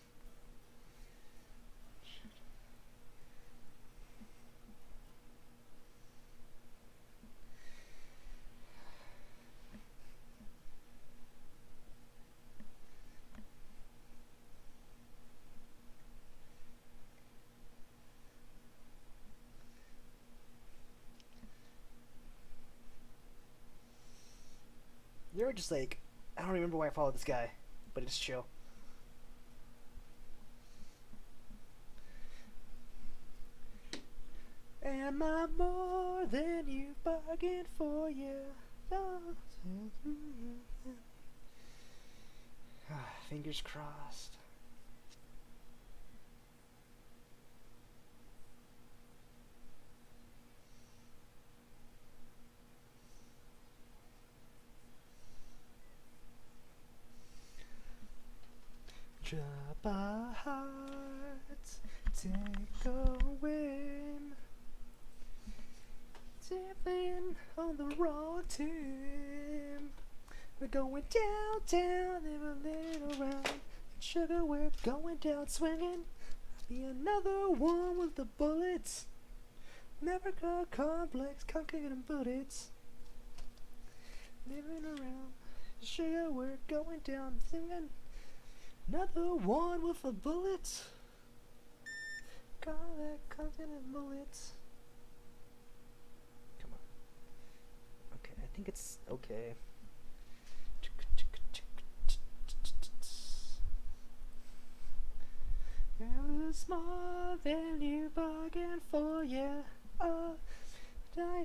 You were just like, I don't remember why I followed this guy, but it's chill. Am I more than you bargained for? Yeah. Fingers crossed. Drop our hearts, take a whim, tipping on the wrong team. We're going downtown, never little round. Sugar, we're going down swinging. Be another one with the bullets. America complex, concrete and bullets. Living around. Sugar, we're going down singing. Another one with a bullet. Call that content and bullets. Come on. Okay, I think it's okay. There was a small value bargain for you. I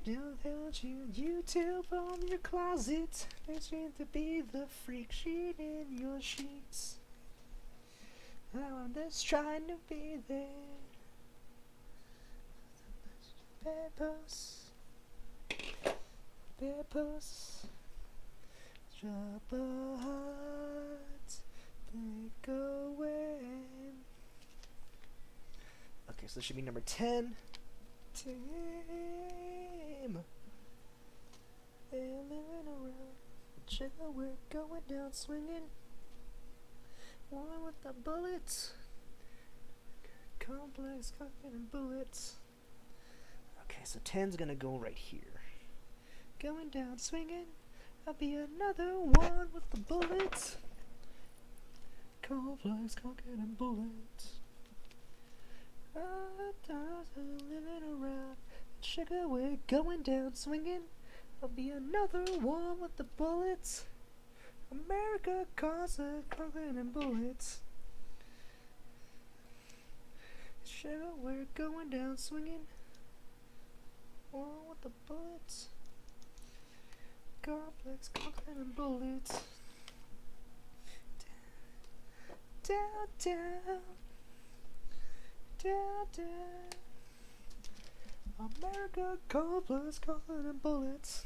don't want you YouTube from your closet. They seem to be the freak sheet in your sheets. I'm just trying to be there. Peppers, peppers, drop a heart, take away. Okay, so this should be number 10. Team. They're living around. Check out, we're going down swinging. One with the bullets. Complex, concrete and bullets. Okay, so 10's gonna go right here. Going down swinging. I'll be another one with the bullets. Complex, concrete and bullets. Living around. Sugar, we're going down swinging. I'll be another one with the bullets. America, concert, concrete and bullets. Sugar, we're going down swinging. One with the bullets. Complex, concrete and bullets. Down, down. Down, down. America, complex, concrete and bullets.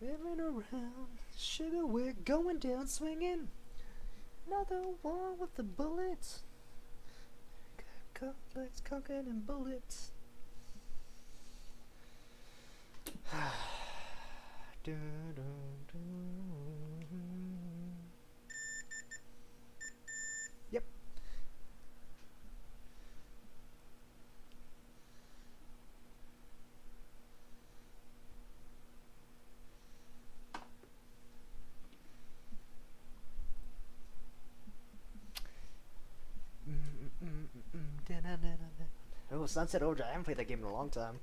Living around. Sugar, we're going down swinging. Another one with the bullets. Complex, concrete and bullets. Yep. Oh, Sunset Overdrive. I haven't played that game in a long time.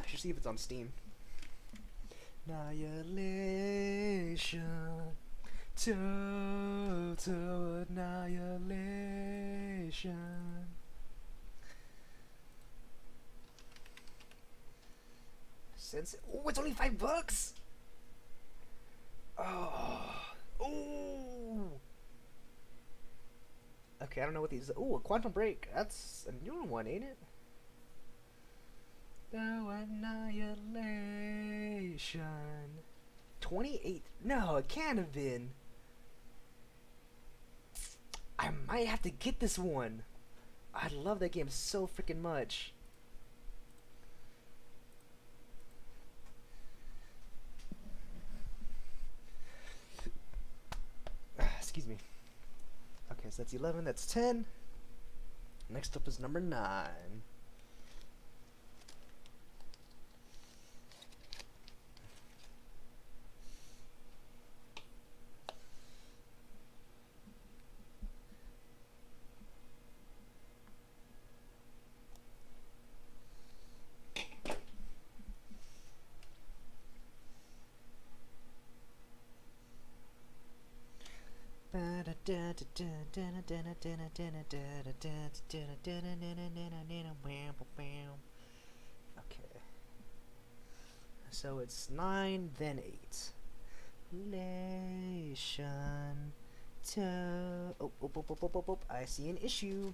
I should see if it's on Steam. Annihilation. Total annihilation. Since oh, it's only $5. Oh. Ooh. Okay, I don't know what these. Ooh, a Quantum Break. That's a new one, ain't it? No annihilation. 28. No, it can't have been. I might have to get this one. I love that game so freaking much. Excuse me. Okay, so that's 11, that's 10. Next up is number 9. Okay. So it's 9, then 8. Relation to... Oh, I see an issue.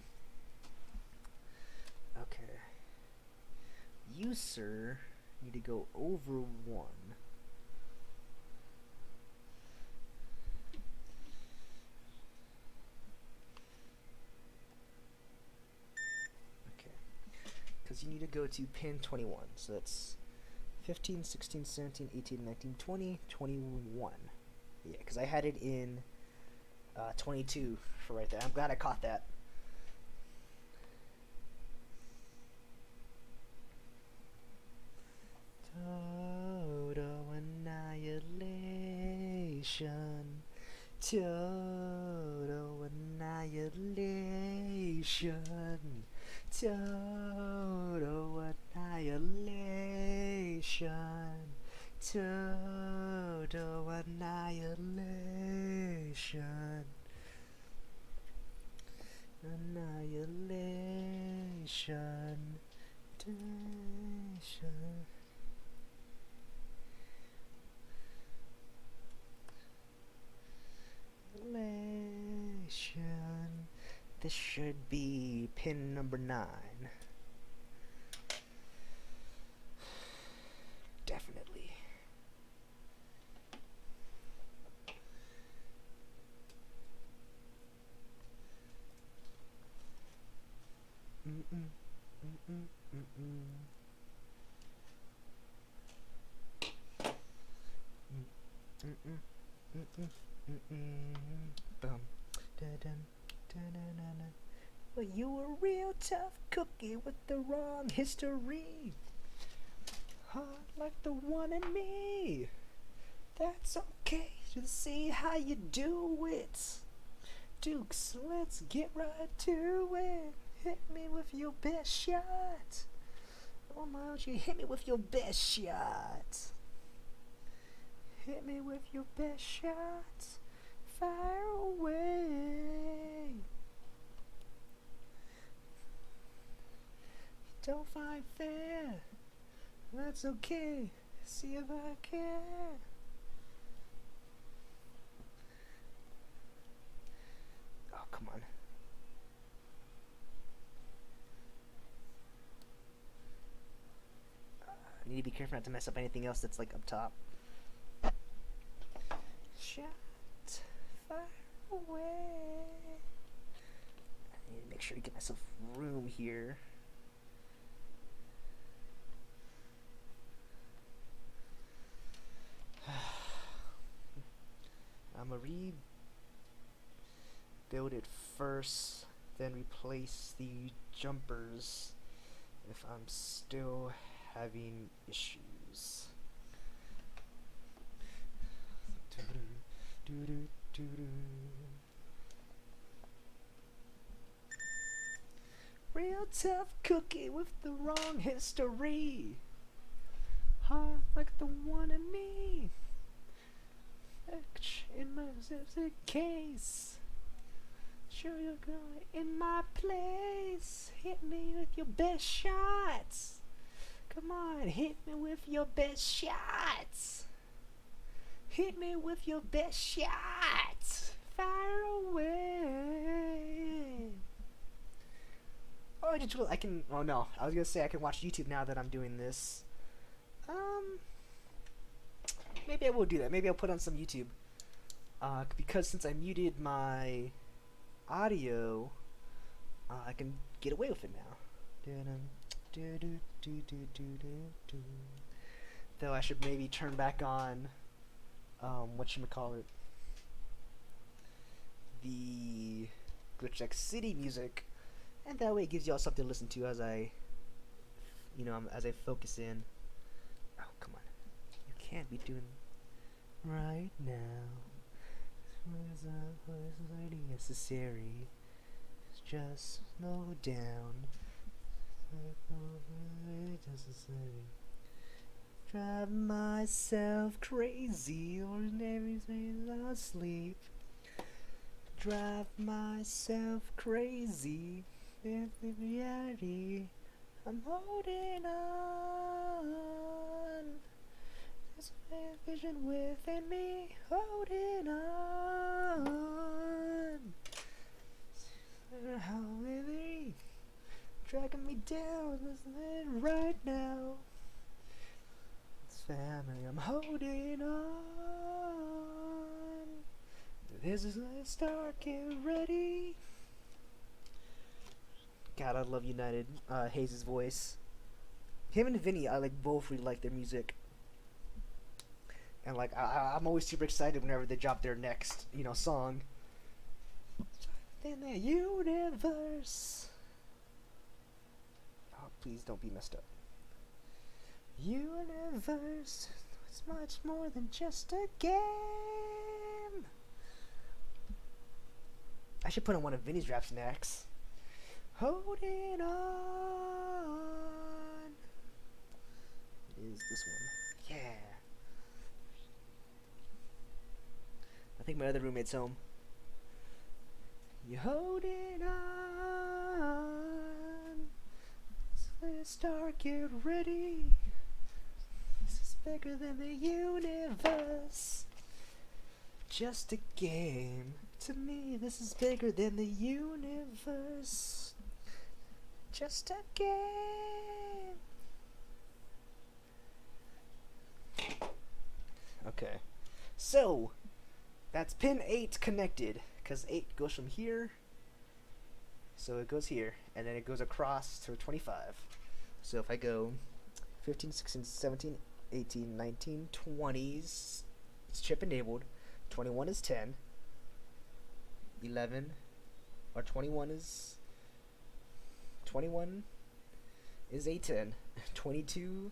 Okay. You, sir, need to go over 1. Okay. Because you need to go to pin 21. So that's 15, 16, 17, 18, 19, 20, 21. Yeah, because I had it in 22 for right there. I'm glad I caught that. Total annihilation. Total annihilation. Total annihilation. Total annihilation. Annihilation. Annihilation. This should be pin number 9. Definitely. Bum. Well, you a real tough cookie with the wrong history. Hard like the one in me. That's okay, just see how you do it. Dukes, let's get right to it. Hit me with your best shot. Oh, why don't you hit me with your best shot? Hit me with your best shot. Fire away. Don't find fair. That's okay. See if I care. Oh, come on. I need to be careful not to mess up anything else that's like up top. Shot, fire away. I need to make sure to get myself room here. I'm gonna rebuild it first, then replace the jumpers if I'm still having issues. Real tough cookie with the wrong history. Heart like the one in me. In my case. Sure you're going in my place. Hit me with your best shots. Come on, hit me with your best shots. Hit me with your best shots. Fire away. Oh, I can. Oh no, I was gonna say I can watch YouTube now that I'm doing this. Maybe I will do that. Maybe I'll put on some YouTube. Because since I muted my audio, I can get away with it now. Though I should maybe turn back on, whatchamacallit, the Glitch X City music, and that way it gives y'all something to listen to as I, as I focus in. Oh, come on. You can't be doing right now. What is necessary? Just slow down. Drive myself crazy or everything I'll sleep. Drive myself crazy. In reality, I'm holding on. vision within me, holding on. How many dragging me down, listening right now. It's family, I'm holding on. This is let's start, get ready. God, I love United. Hayes' voice. Him and Vinny, I like both really like their music. And like I'm always super excited whenever they drop their next, song. In the universe. Oh, please don't be messed up. Universe, it's much more than just a game. I should put on one of Vinny's raps next. Holding on. It is this one. Yeah. I think my other roommate's home. You're holding on. So let's start, get ready. This is bigger than the universe. Just a game. To me, this is bigger than the universe. Just a game. Okay. So, that's pin 8 connected. Because 8 goes from here. So it goes here. And then it goes across to 25. So if I go 15, 16, 17, 18, 19, 20s. It's chip enabled. 21 is 10. 11 or 21 is A10. 22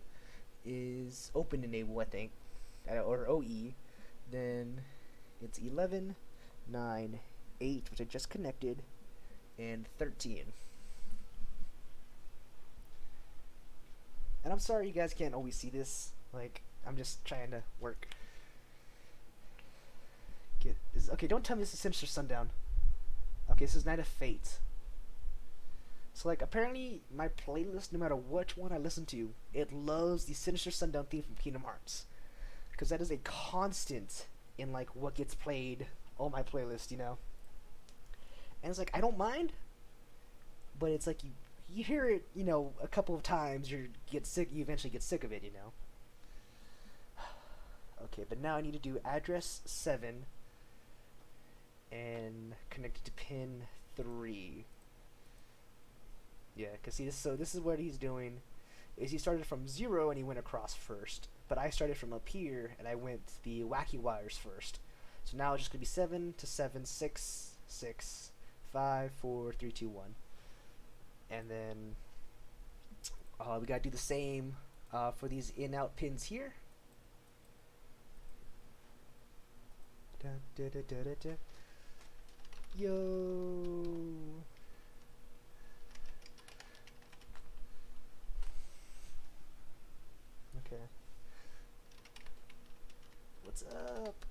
is open enable, I think, or OE. Then it's 11, 9, 8, which I just connected, and 13. And I'm sorry you guys can't always see this. Like, I'm just trying to work. Okay, don't tell me this is Sinister Sundown. Okay, this is Night of Fate. So, like, apparently my playlist, no matter which one I listen to, it loves the Sinister Sundown theme from Kingdom Hearts. Because that is a constant in, like, what gets played on my playlist, And it's like, I don't mind, but it's like, you hear it, a couple of times, you eventually get sick of it, Okay, but now I need to do address 7 and connect it to pin 3. Yeah, because see, this is what he's doing, is he started from 0 and he went across first, but I started from up here and I went the wacky wires first. So now it's just going to be 7 to 7, 6, 6, 5, 4, 3, 2, 1. And then we got to do the same for these in-out pins here. Da, da, da, da, da, da. Yo. Okay. What's up?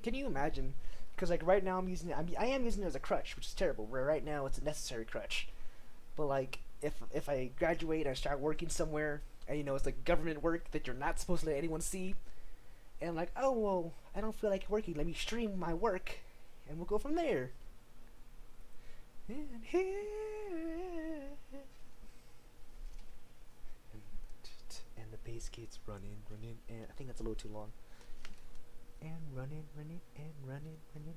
Can you imagine? Because like right now I am using it as a crutch, which is terrible. Where right now it's a necessary crutch. But like if I graduate and I start working somewhere, and it's like government work that you're not supposed to let anyone see, and I'm like, oh well, I don't feel like working. Let me stream my work, and we'll go from there. And here, and the bass gets running, and I think that's a little too long. And running.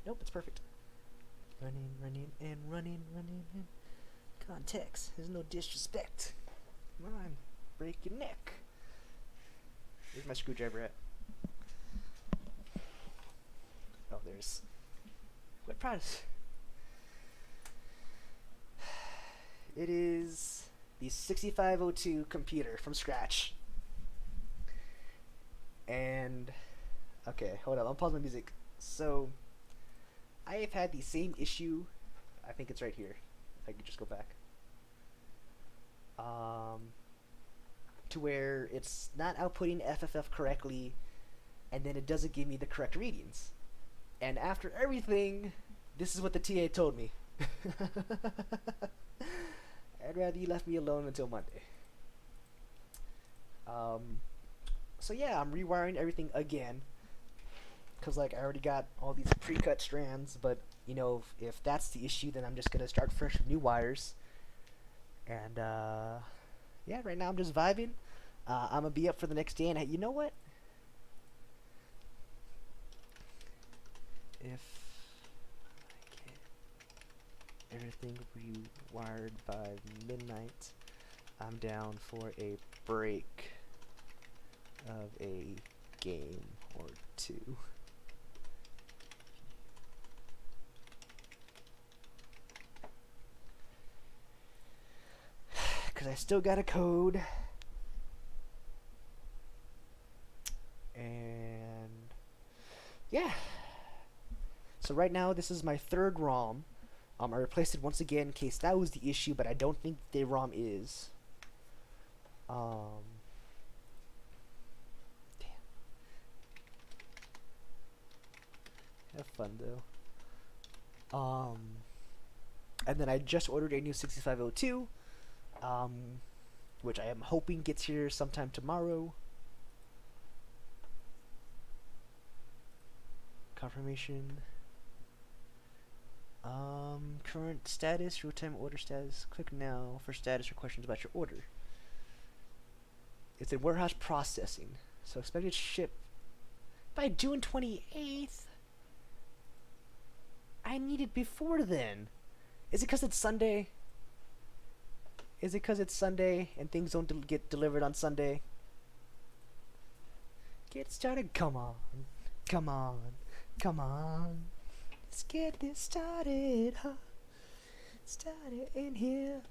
Nope, it's perfect. Running, and context. There's no disrespect. Come on, break your neck. Where's my screwdriver at? Oh, there's. What product? It is the 6502 computer from scratch. Okay, hold up. I'll pause my music. So, I have had the same issue. I think it's right here. If I could just go back. To where it's not outputting FFF correctly, and then it doesn't give me the correct readings. And after everything, this is what the TA told me. I'd rather you left me alone until Monday. So yeah, I'm rewiring everything again. Cause like I already got all these pre-cut strands, but you know, if that's the issue, then I'm just gonna start fresh with new wires. And yeah, right now I'm just vibing. I'm gonna be up for the next day, and you know what? If I get everything rewired by midnight, I'm down for a break of a game or two. Because I still got a code. And yeah. So right now this is my third ROM. I replaced it once again in case that was the issue, but I don't think the ROM is. Damn. Have fun though. And then I just ordered a new 6502. Which I am hoping gets here sometime tomorrow. Confirmation. Current status, real-time order status. Click now for status or questions about your order. It's in warehouse processing, so expected ship by June 28th. I need it before then. Is it because it's Sunday? Is it because it's Sunday and things don't get delivered on Sunday? Get started. Come on. Come on. Come on. Let's get this started, huh? Started in here.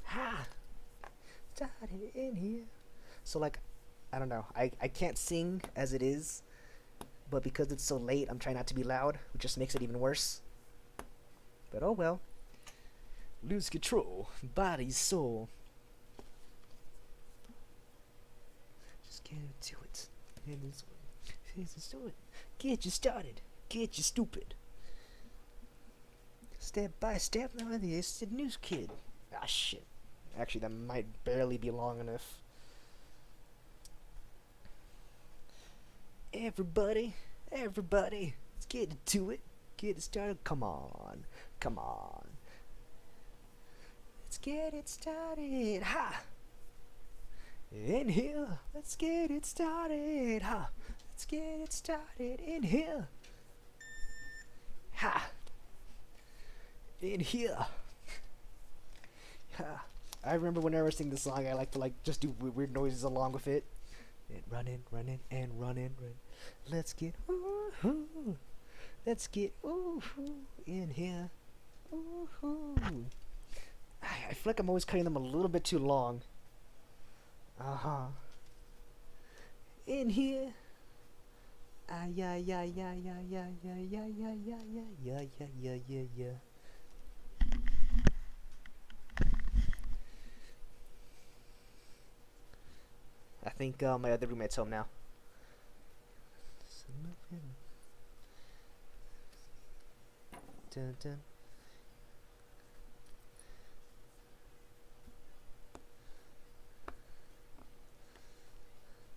Ha! Started in here. So, like, I don't know. I can't sing as it is. But because it's so late, I'm trying not to be loud, which just makes it even worse. But oh well. Lose control, body, soul. Just get into it. Let's do it. Get you started. Get you stupid. Step by step, now it's the news kid. Ah, shit. Actually, that might barely be long enough. Everybody, let's get into it. Get it started. Come on. Come on. Let's get it started, ha! In here, let's get it started, ha! Let's get it started in here, ha! In here, ha! I remember whenever I sing this song, I like to just do weird noises along with it. And running, and running. Let's get ooh, let's get ooh in here, ooh. I feel like I'm always cutting them a little bit too long. In here. Yeah. I think my other roommate's home now. Dun dun.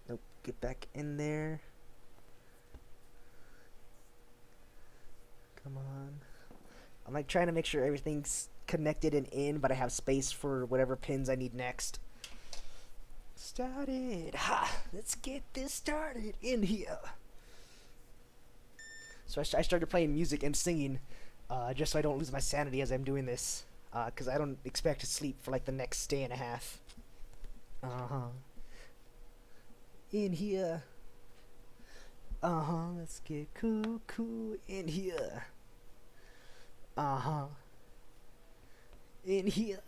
Nope, get back in there. Come on. I'm like trying to make sure everything's connected and in, but I have space for whatever pins I need next. Started. Ha! Let's get this started in here. So I started playing music and singing, just so I don't lose my sanity as I'm doing this. Because I don't expect to sleep for like the next day and a half. In here. Let's get cool in here. In here.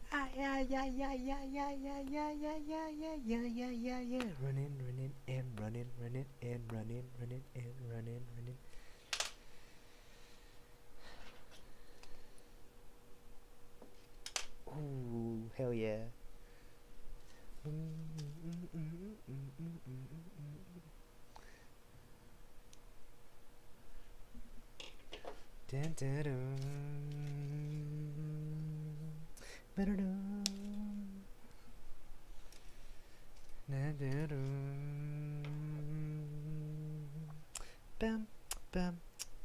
Ah, yeah, yeah, yeah, yeah, yeah, yeah, yeah, yeah, yeah, yeah, yeah, yeah, yeah, yeah. Running, running, and running, running, and running, running, and running, running. Ooh, hell yeah. Dun, dun, dun. Ba-da-dum. Na-da-dum. Bam, bam,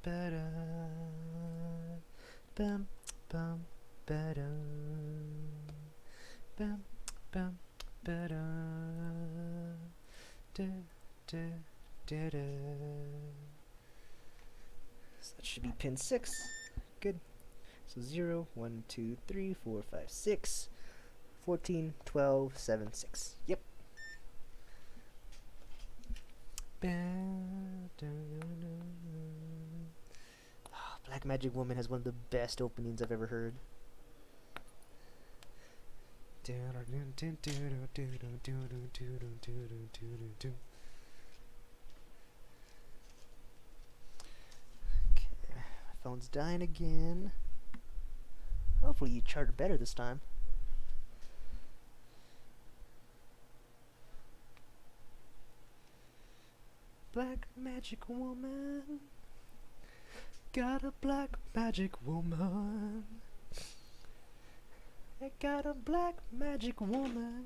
ba-da. Bam, bam, ba-da. Bam, bam, ba-da. Da, da, da, da. So that should be pin 6. Good. So 0, 1, 2, 3, 4, 5, 6, 14, 12, 7, 6. Yep. Black Magic Woman has one of the best openings I've ever heard. Okay, my phone's dying again. Hopefully you charted better this time. Black Magic Woman, got a black magic woman. I got a black magic woman,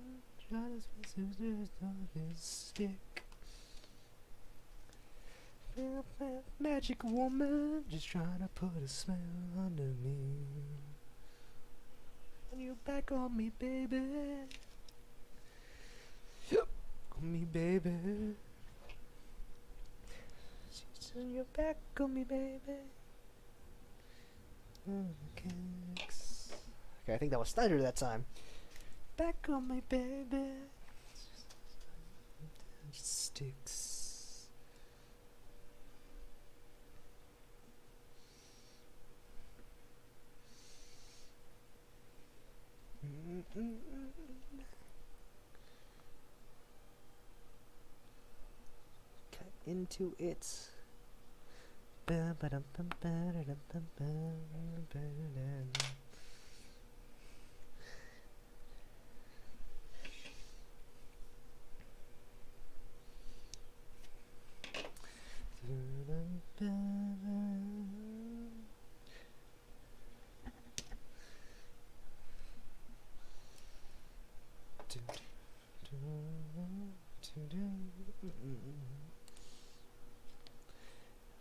trying to scissors on his stick. Magic woman, just trying to put a smell under me. And you back on me, baby. On me, baby. Turn your back on me, baby. Okay, I think that was thunder that time. Back on me, baby. Sticks. Cut into it.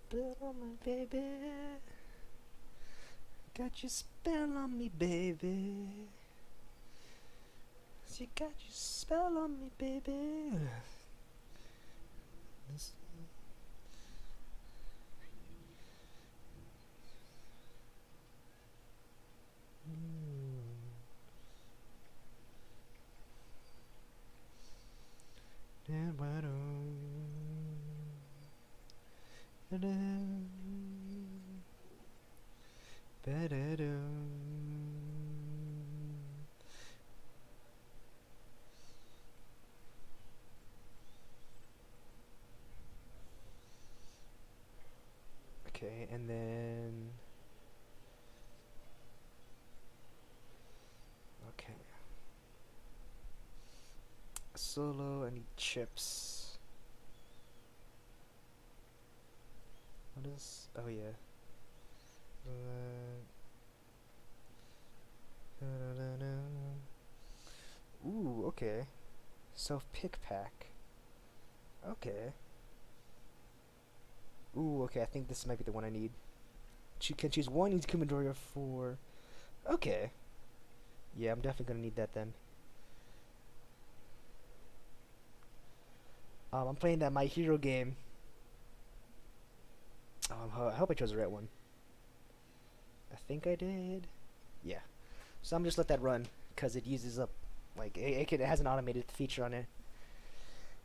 Spell on my baby. Got your spell on me, baby. You got your spell on me, baby. Okay, and then okay. Solo, I need chips. What is? Oh yeah. Ooh, okay. Self-pick pack. Okay. Ooh, okay, I think this might be the one I need. You can choose one each inventory of 4. Okay. Yeah, I'm definitely gonna need that then. I'm playing that My Hero game. I hope I chose the right one. I think I did. Yeah. So I'm just let that run because it uses up, like, it has an automated feature on it.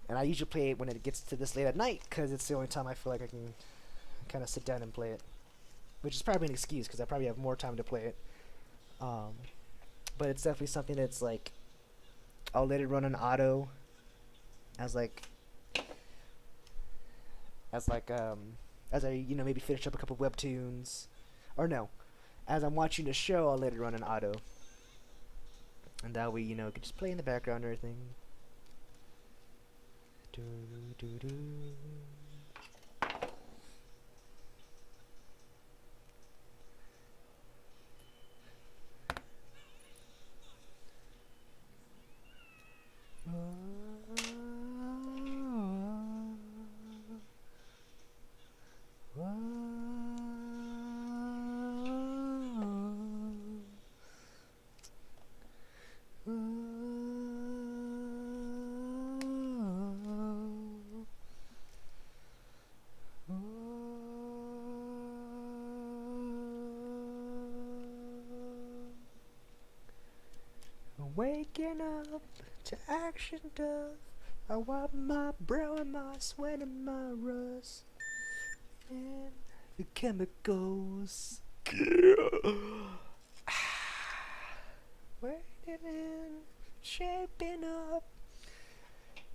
And I usually play it when it gets to this late at night because it's the only time I feel like I can kind of sit down and play it. Which is probably an excuse because I probably have more time to play it. but it's definitely something that's like I'll let it run on auto as as I maybe finish up a couple webtoons, or no, as I'm watching the show I'll let it run on auto, and that way it can just play in the background and everything. Do, do, do. Waking up to action dove. I wipe my brow and my sweat and my rust. And the chemicals. Waiting in, shaping up.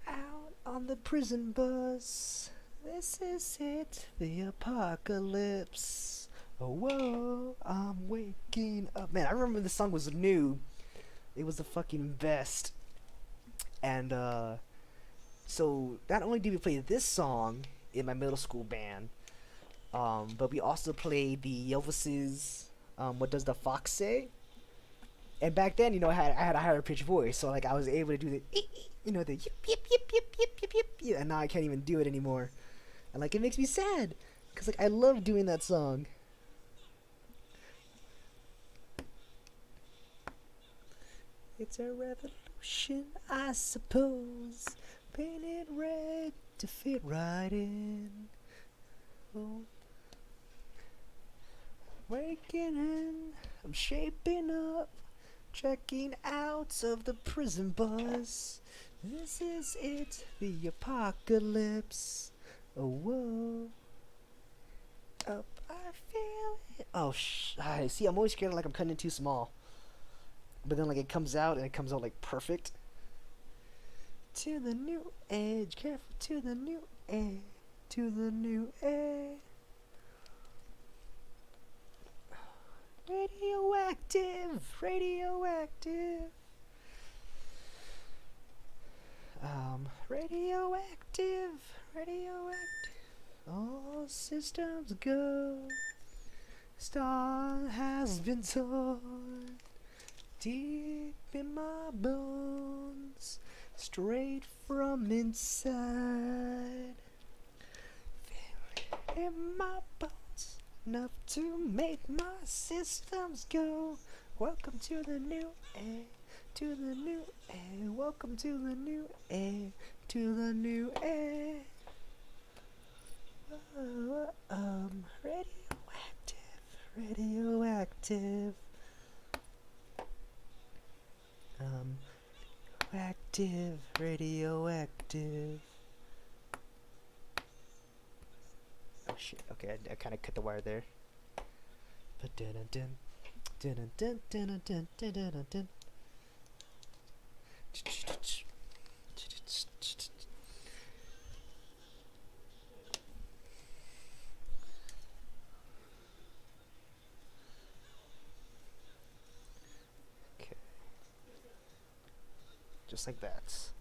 Out on the prison bus. This is it, the apocalypse. Oh, whoa, I'm waking up. Man, I remember when this song was new. It was the fucking best. And so not only did we play this song in my middle school band, but we also played the Elvis's What Does the Fox Say? And back then, I had a higher pitched voice, so like I was able to do the the yip yip yip yip yip yip yip, yip, and now I can't even do it anymore. And like it makes me sad, cause like I love doing that song. It's a revolution, I suppose. Painted red to fit right in. Oh. Waking in, I'm shaping up. Checking out of the prison bus. This is it, the apocalypse. Oh, whoa. Up, I feel it. Oh, see, I'm always scared like I'm cutting it too small. But then like it comes out and it comes out like perfect. To the new edge, careful to the new edge, to the new edge. Radioactive, radioactive. Radioactive, radioactive. All systems go. Star has been torn. Deep in my bones, straight from inside. Feel it in my bones, enough to make my systems go. Welcome to the new air, to the new air. Welcome to the new air, to the new air. Radioactive, radioactive. Active, radioactive. Oh shit, okay, I kind of cut the wire there. Just like that.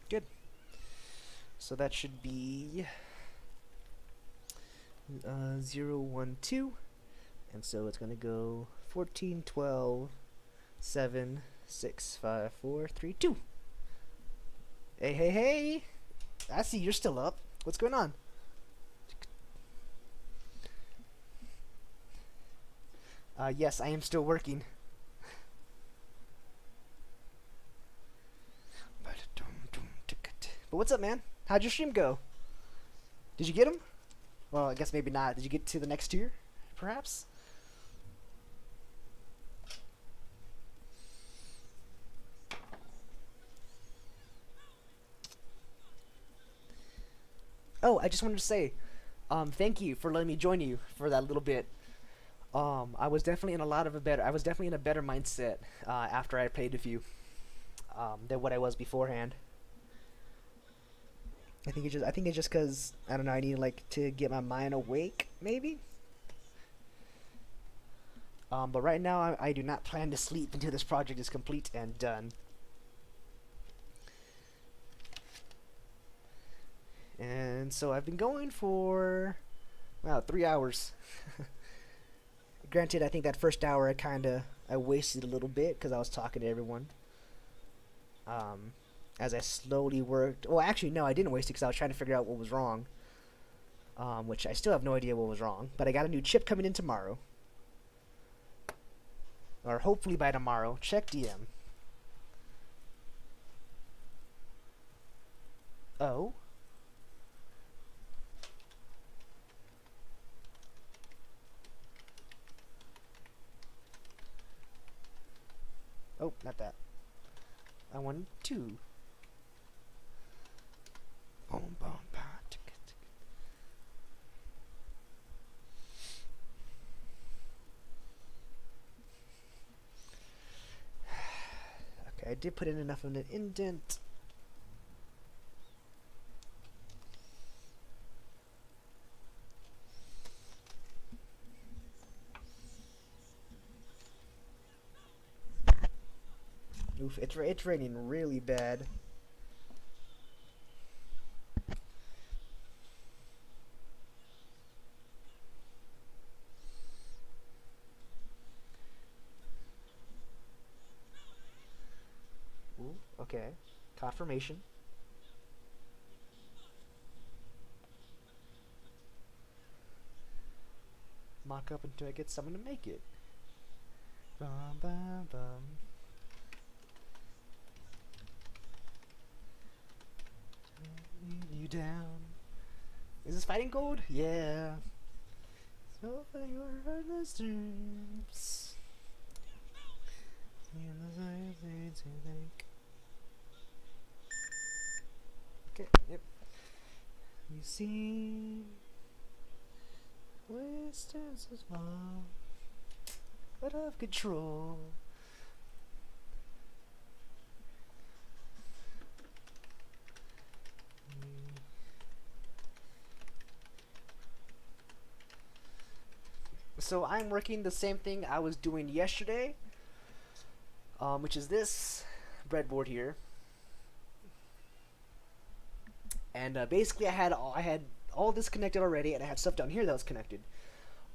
Good. So that should be 0, 1, 2, and so it's gonna go 14, 12, 7, 6, 5, 4, 3, 2. Hey, hey, hey! I see you're still up. What's going on? Yes, I am still working. But what's up, man? How'd your stream go? Did you get him? Well, I guess maybe not. Did you get to the next tier, perhaps? Oh, I just wanted to say, thank you for letting me join you for that little bit. I was definitely in a lot of a better. I was definitely in a better mindset after I played with you than what I was beforehand. I think it's just because I don't know. I need like to get my mind awake, maybe. But right now, I do not plan to sleep until this project is complete and done. And so I've been going for, wow, 3 hours. Granted, I think that first hour I wasted a little bit because I was talking to everyone. As I slowly worked. Well, actually, no, I didn't waste it because I was trying to figure out what was wrong. Which I still have no idea what was wrong. But I got a new chip coming in tomorrow. Or hopefully by tomorrow. Check DM. Oh. Oh, not that. I want 2. Boom, boom, ba, ticka, ticka. Okay, I did put in enough of an indent. Oof, it's raining really bad. Ooh, okay. Confirmation. Mock up until I get someone to make it. Bum, bum, bum. You down. Is this fighting gold? Yeah. So for your heartless dreams. Okay, yep. You see, distance is small, out of control. So I'm working the same thing I was doing yesterday, which is this breadboard here. And basically, I had all this connected already, and I had stuff down here that was connected.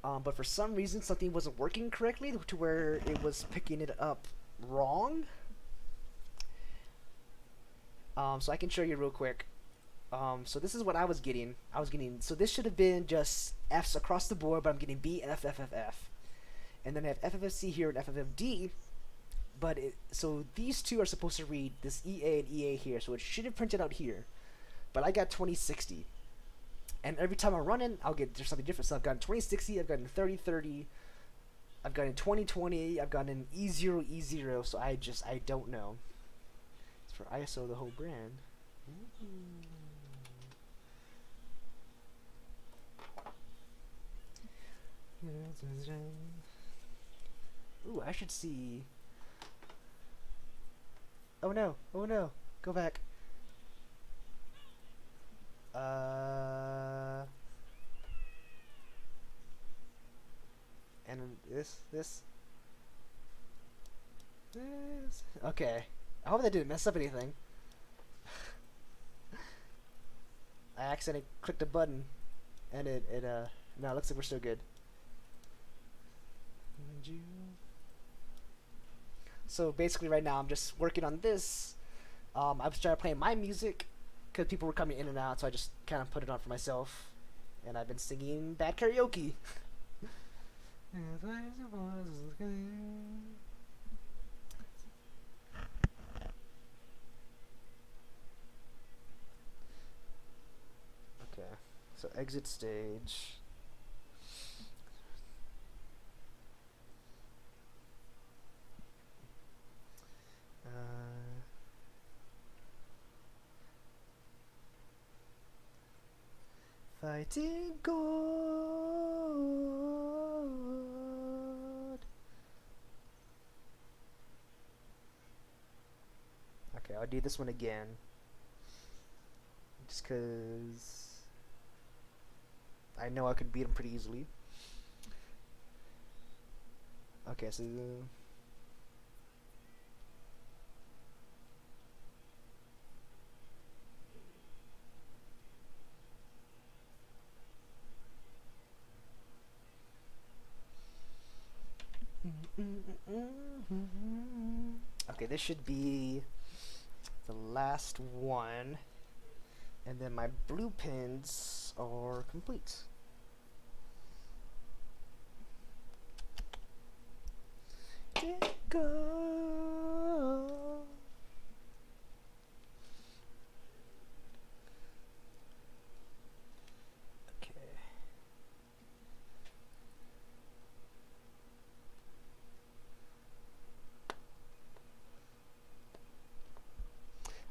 But for some reason, something wasn't working correctly to where it was picking it up wrong. So I can show you real quick. So this is what I was getting. So this should have been just F's across the board, but I'm getting B, F, F, F, F. And then I have FFFC here and FFFD. But so these two are supposed to read this EA and EA here, so it should have printed out here. But I got 2060. And every time I run in, there's something different. So I've gotten 2060, I've gotten 3030, I've gotten 2020, I've gotten E0, E0, so I don't know. It's for ISO, the whole brand. Ooh, I should see. Oh no, go back. And this. Okay. I hope that didn't mess up anything. I accidentally clicked a button, and no, it looks like we're still good. So basically right now I'm just working on this. I was trying to play my music because people were coming in and out, so I just kind of put it on for myself. And I've been singing bad karaoke. Okay, so exit stage. Fighting gold. Okay, I'll do this one again. Just because I know I could beat him pretty easily. Okay, so okay, this should be the last one, and then my blue pins are complete. Let go. Okay.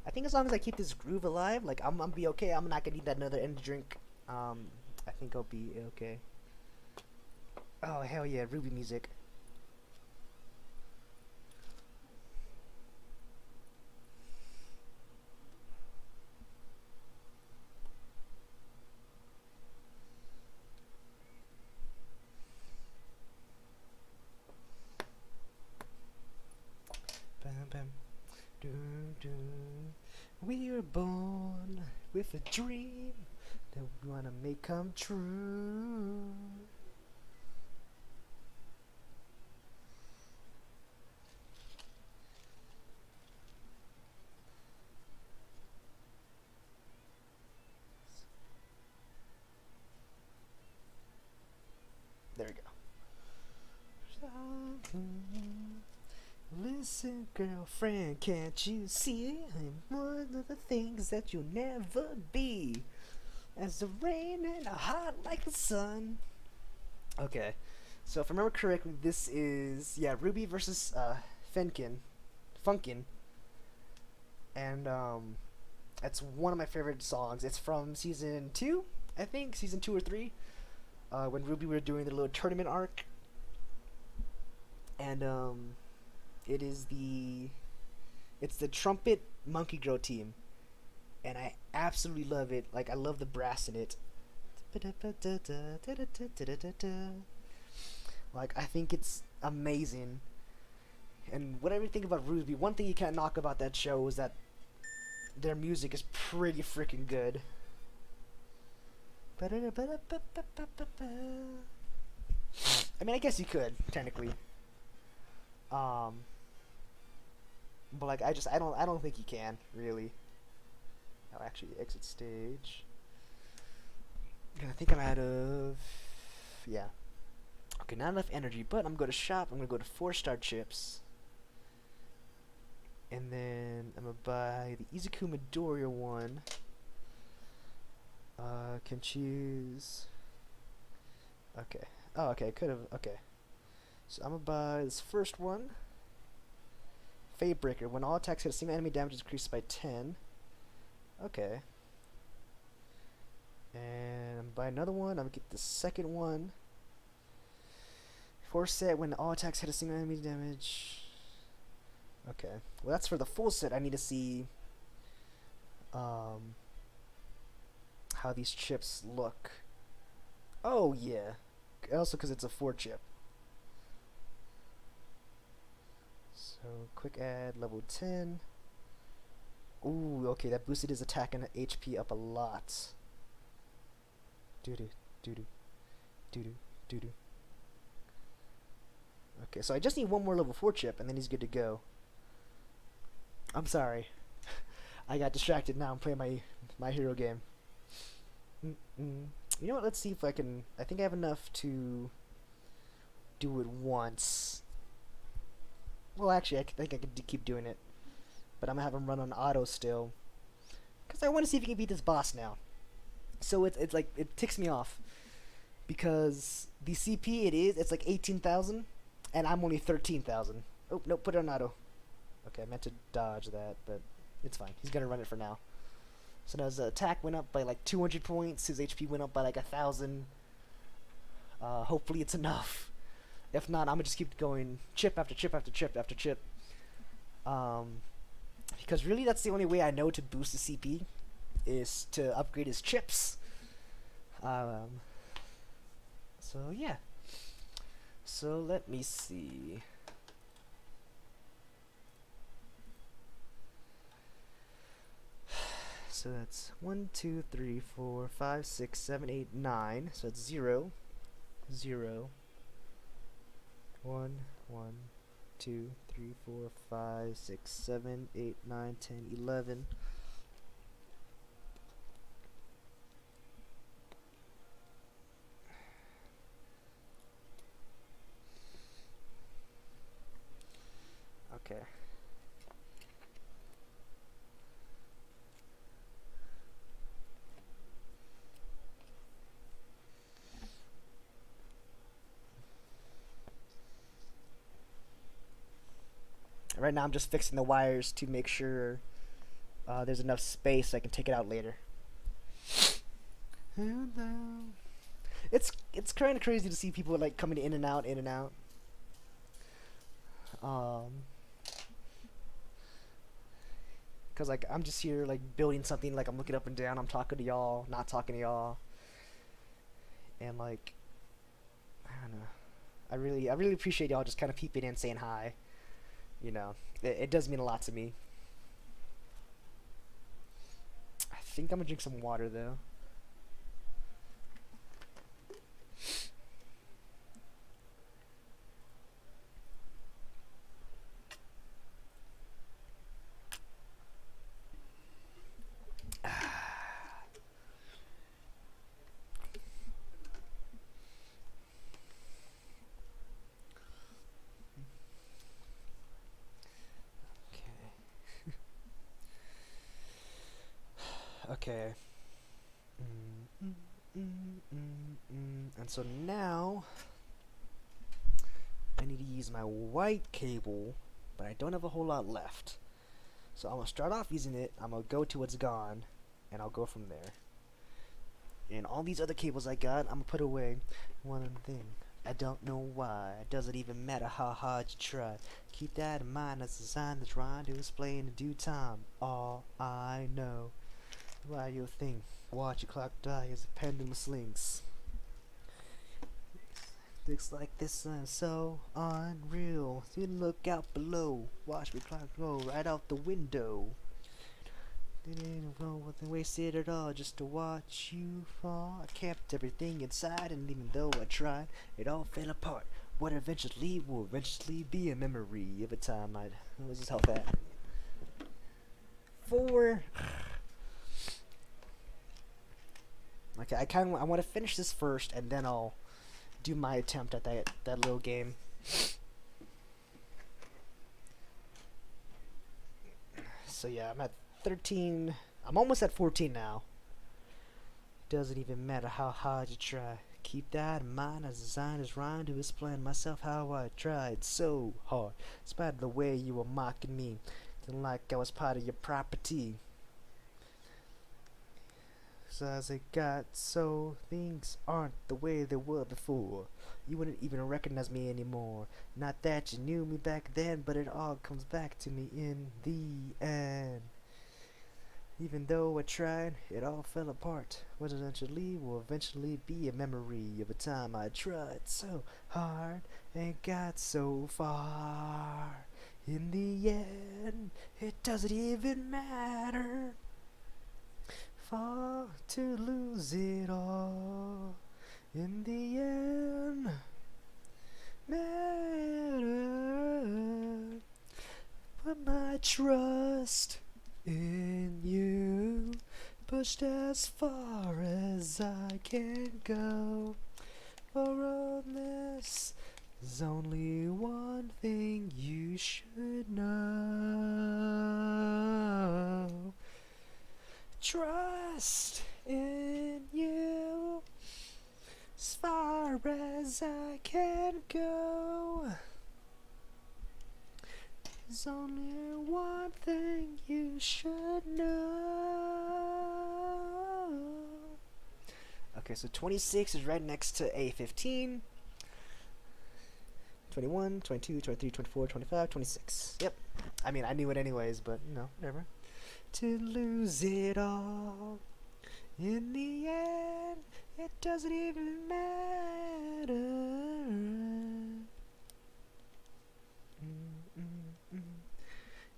I think as long as I keep this groove alive, like I'm gonna be okay. I'm not gonna need that another energy drink. I think I'll be okay. Oh hell yeah, Ruby music. Bam bam. Dun, dun. We were born with a dream that we wanna make come true. There we go. Listen, girlfriend, can't you see? I'm one of the things that you'll never be. As the rain and hot like the sun. Okay, so if I remember correctly, this is Ruby versus Funkin, and that's one of my favorite songs. It's from season 2, I think, season 2 or 3, when Ruby were doing the little tournament arc, and it's the Trumpet Monkey Girl team, and I absolutely love it. Like, I love the brass in it. Like, I think it's amazing. And whatever you think about Ruby, one thing you can't knock about that show is that their music is pretty freaking good. I mean, I guess you could technically. But like, I don't think you can really. I'll actually exit stage. I think I'm out of, yeah. Okay, not enough energy, but I'm going to shop. I'm going to go to 4-star chips. And then I'm going to buy the Izuku Midoriya one. Can choose. Okay. Oh, okay, could have, okay. So I'm going to buy this first one. Fate Breaker. When all attacks hit a single enemy, damage is increased by 10. Okay. And buy another one. I'm gonna get the second one. Force set. When all attacks hit a single enemy, damage. Okay. Well, that's for the full set. I need to see how these chips look. Oh yeah. Also, because it's a 4-chip. So quick add level 10. Ooh, okay, that boosted his attack and HP up a lot. Doo-doo, doo-doo, doo-doo, doo-doo. Okay, so I just need one more level 4 chip, and then he's good to go. I'm sorry. I got distracted. Now I'm playing my hero game. You know what? Let's see if I can... I think I have enough to do it once. Well, actually, I think I could keep doing it. But I'm going to have him run on auto still. Because I want to see if he can beat this boss now. So it's like, it ticks me off. Because the CP it's like 18,000. And I'm only 13,000. Oh, no, put it on auto. Okay, I meant to dodge that, but it's fine. He's going to run it for now. So now his attack went up by like 200 points. His HP went up by like 1,000. Hopefully it's enough. If not, I'm going to just keep going chip after chip after chip after chip. Because Because really, that's the only way I know to boost the CP, is to upgrade his chips. So yeah. So let me see. So that's 1, 2, 3, 4, 5, 6, 7, 8, 9. So it's 0, 0, 1, 1, 2, 3, 4, 5, 6, 7, 8, 9, 10, 11. Okay. Right now I'm just fixing the wires to make sure there's enough space so I can take it out later. It's kind of crazy to see people like coming in and out, in and out. Cause like I'm just here like building something, like I'm looking up and down, I'm talking to y'all, not talking to y'all, and like I don't know. I really appreciate y'all just kind of peeping in, saying hi. You know, it does mean a lot to me. I think I'm gonna drink some water though. Okay. And so now I need to use my white cable, but I don't have a whole lot left. So I'm gonna start off using it. I'm gonna go to what's gone, and I'll go from there. And all these other cables I got, I'm gonna put away. One thing, I don't know why. It doesn't even matter how hard you try. Keep that in mind. That's a sign that's trying to explain in due time. All I know. Why your thing? Watch your clock die as the pendulum slings. Looks like this sun's so unreal. You look out below. Watch my clock go right out the window. Didn't waste it at all just to watch you fall. I kept everything inside, and even though I tried, it all fell apart. What eventually will eventually be a memory of a time I'd. Let's just help that. 4. Okay, I want to finish this first, and then I'll do my attempt at that little game. So yeah, I'm at 13. I'm almost at 14 now. Doesn't even matter how hard you try. Keep that in mind as designed as rhyme to explain myself how I tried so hard. Despite the way you were mocking me, didn't like I was part of your property. So as it got, so things aren't the way they were before. You wouldn't even recognize me anymore. Not that you knew me back then, but it all comes back to me in the end. Even though I tried, it all fell apart. What eventually will eventually be a memory of a time I tried so hard and got so far. In the end, it doesn't even matter. Far to lose it all. In the end, matter. Put my trust in you, pushed as far as I can go. For on this, there's only one thing you should know. Trust in you as far as I can go. There's only one thing you should know. Okay, so 26 is right next to A15. 21, 22, 23, 24, 25, 26. Yep. I mean, I knew it anyways, but you know, whatever. To lose it all. In the end, it doesn't even matter.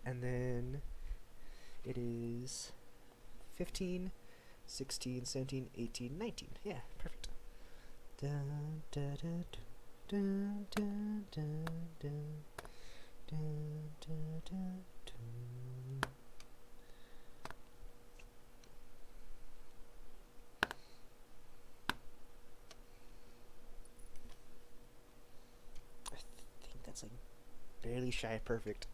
And then it is 15, 16, 17, 18, 19. Yeah, perfect. Dun, dun, dun, dun, dun, dun, dun, dun, dun, dun, dun. I think that's like barely shy of perfect.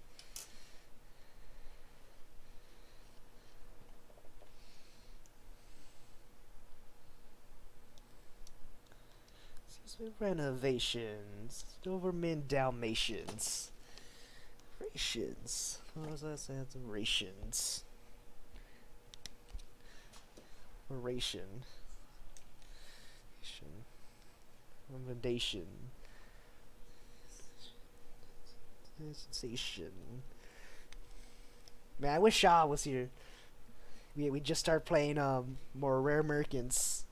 Renovations, Doberman Dalmatians, rations. What was that saying? Rations. Ration. Recommendation. Sensation. Man, I wish Shaw was here. We just start playing more Rare Americans.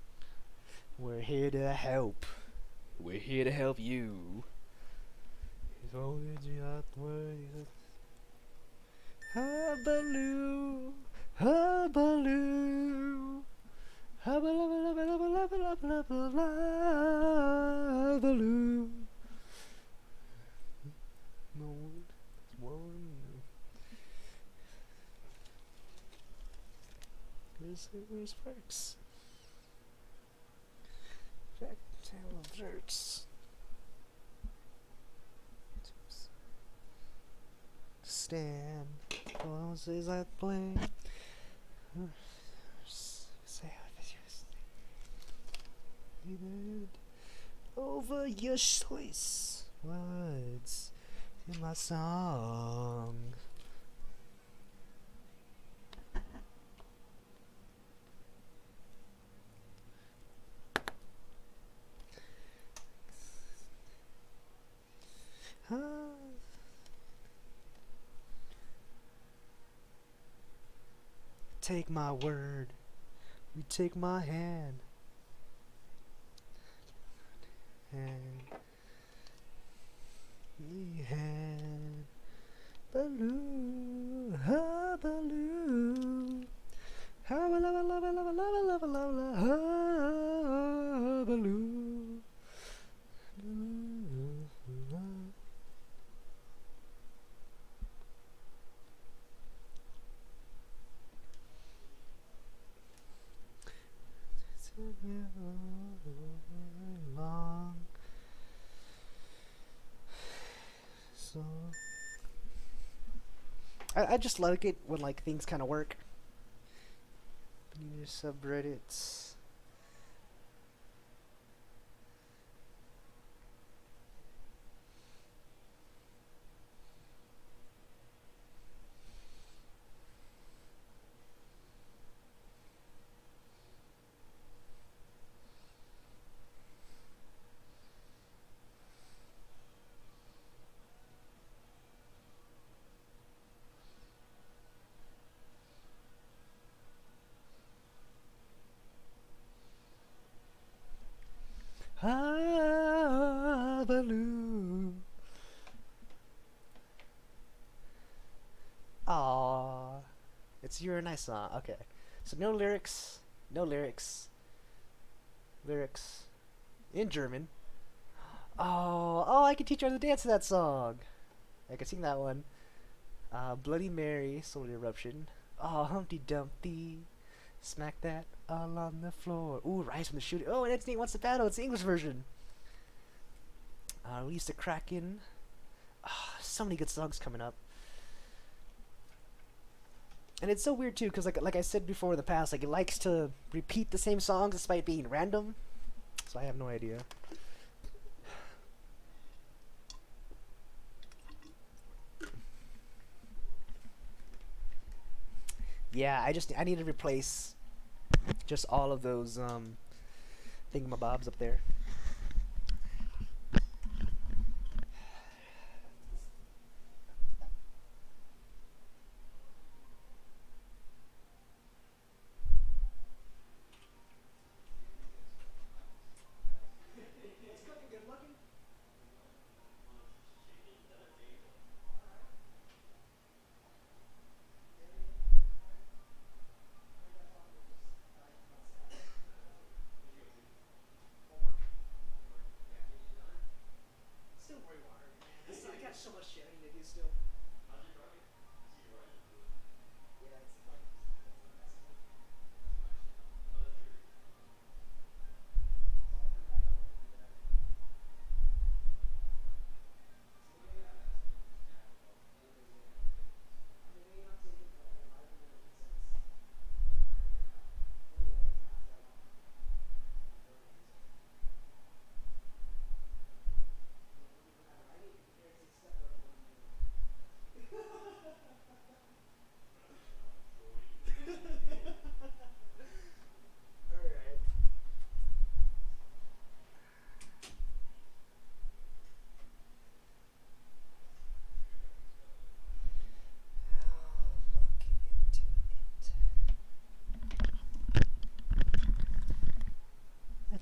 We're here to help. We're here to help you. Hubaloo, hubaloo, hubaloo. No one. Where's Sparks? Jack Tail of Jerks. Stand. Closes that play. Over your choice words in my song. Take my word, you take my hand, baloo, ha baloo, ha baloo, ha baloo. Long. So I just like it when like things kind of work. Your subreddits. Baloo. Aww. It's You're a Nice Song. Okay. So no lyrics. No lyrics. Lyrics. In German. Oh, I can teach her how to dance to that song. I can sing that one. Bloody Mary, Solar Eruption. Oh, Humpty Dumpty. Smack that all on the floor. Ooh, Rise from the Shooting. Oh, and it's Nate Wants to Battle. It's the English version. Release the Kraken. So many good songs coming up. And it's so weird too, because like I said before in the past, like it likes to repeat the same songs despite being random. So I have no idea. Yeah, I need to replace just all of those thingamabobs up there.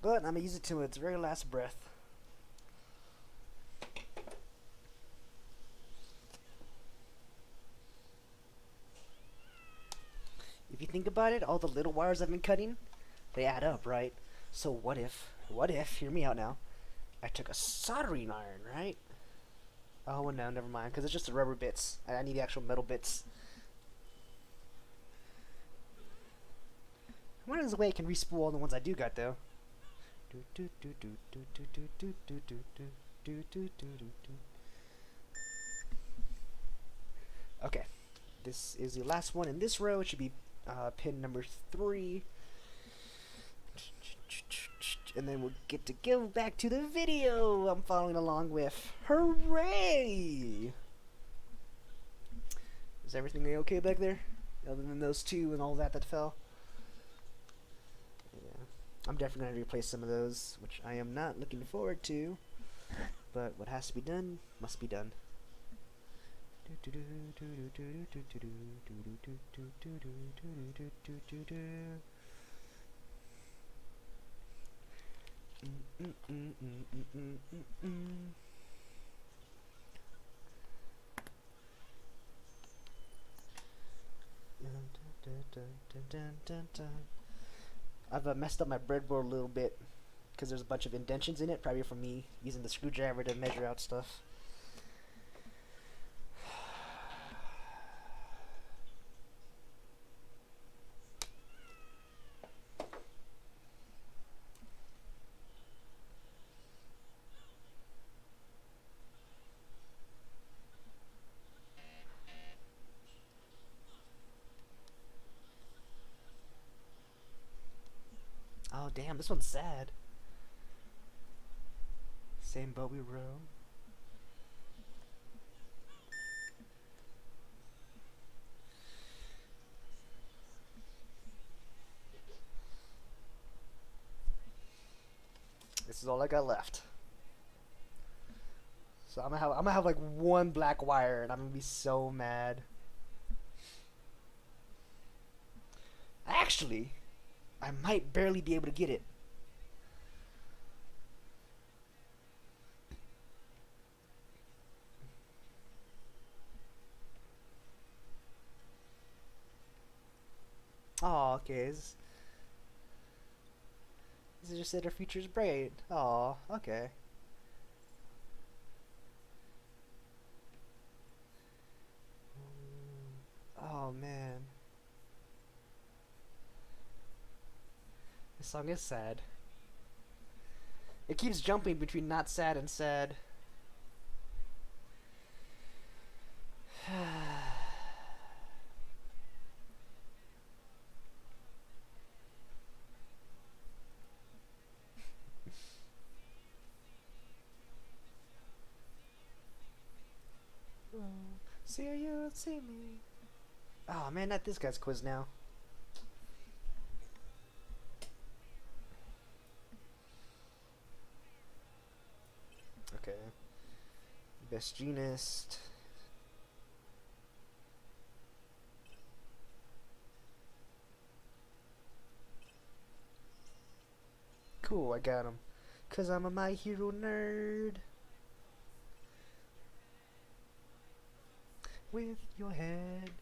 But I'm gonna use it to its very last breath. If you think about it, all the little wires I've been cutting, they add up, right? So what if, hear me out now, I took a soldering iron, right? Oh, well, no, never mind, because it's just the rubber bits. I need the actual metal bits. I wonder if there's a way I can respool all the ones I do got, though. Okay, this is the last one in this row. It should be pin number 3. And then we'll get to go back to the video I'm following along with. Hooray! Is everything okay back there? Other than those two and all that fell? Yeah. I'm definitely going to replace some of those, which I am not looking forward to. But what has to be done, must be done. I've messed up my breadboard a little bit because there's a bunch of indentions in it, probably from me using the screwdriver to measure out stuff. Oh damn, this one's sad. Same boat we row. This is all I got left. So I'm gonna have like one black wire and I'm gonna be so mad. Actually, I might barely be able to get it. Oh, okay. This just said our future's bright. Oh, okay. Oh man. This song is sad. It keeps jumping between not sad and sad. See you, see me. Oh man, not this guy's quiz now. Okay. Best genist. Cool, I got him. 'Cause I'm a My Hero nerd. With your head.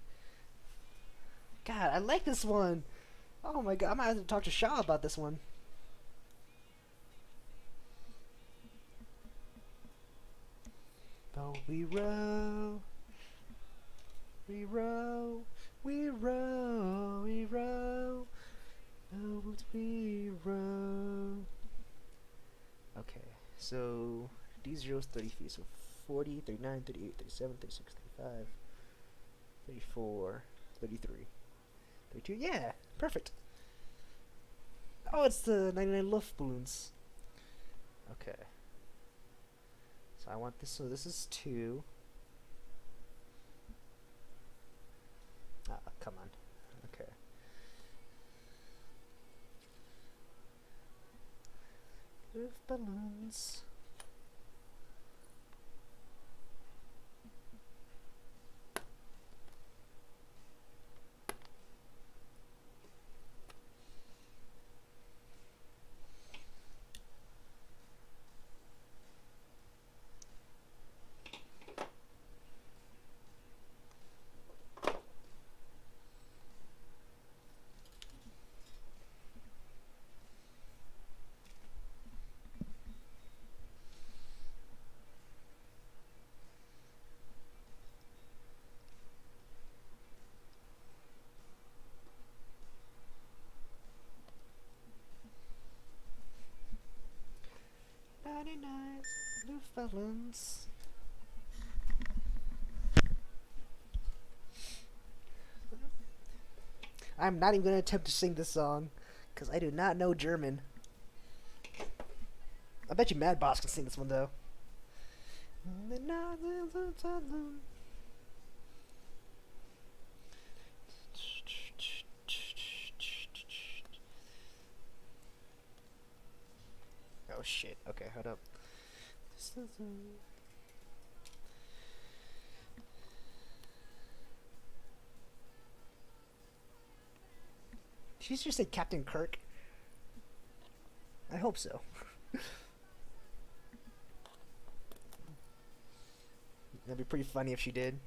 God, I like this one. Oh my god, I might have to talk to Shaw about this one. Though we row, we row, we row, we row, boat we row. Okay, so D0 is 30 feet, so 40, 39, 38, 37, 36, 35, 34, 33, 32, yeah, perfect. Oh, it's the 99 Luft balloons. Okay. So I want this, so this is 2. Ah, come on. Okay. Luft balloons. violence. I'm not even gonna attempt to sing this song, because I do not know German. I bet you Mad Boss can sing this one though. Oh shit, okay, hold up. Did you just say Captain Kirk? I hope so. That'd be pretty funny if she did.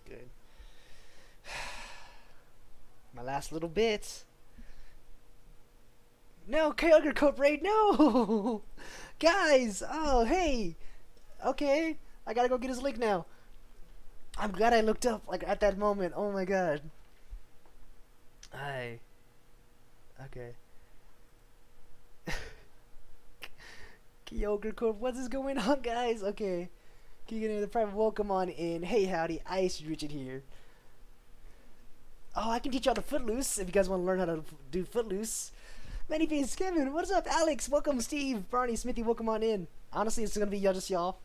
Good. My last little bit. No, Kyogre Code Raid, no! Guys! Oh, hey! Okay, I gotta go get his link now. I'm glad I looked up, like, at that moment. Oh my god. Hi. Okay. Kyogre Code, what is going on, guys? Okay. Can you get the private welcome on in? Hey, howdy, Ice Richard here. Oh, I can teach y'all the Footloose if you guys want to learn how to do Footloose. Many things, Kevin. What's up, Alex? Welcome, Steve, Barney, Smithy. Welcome on in. Honestly, it's gonna be y'all, just y'all.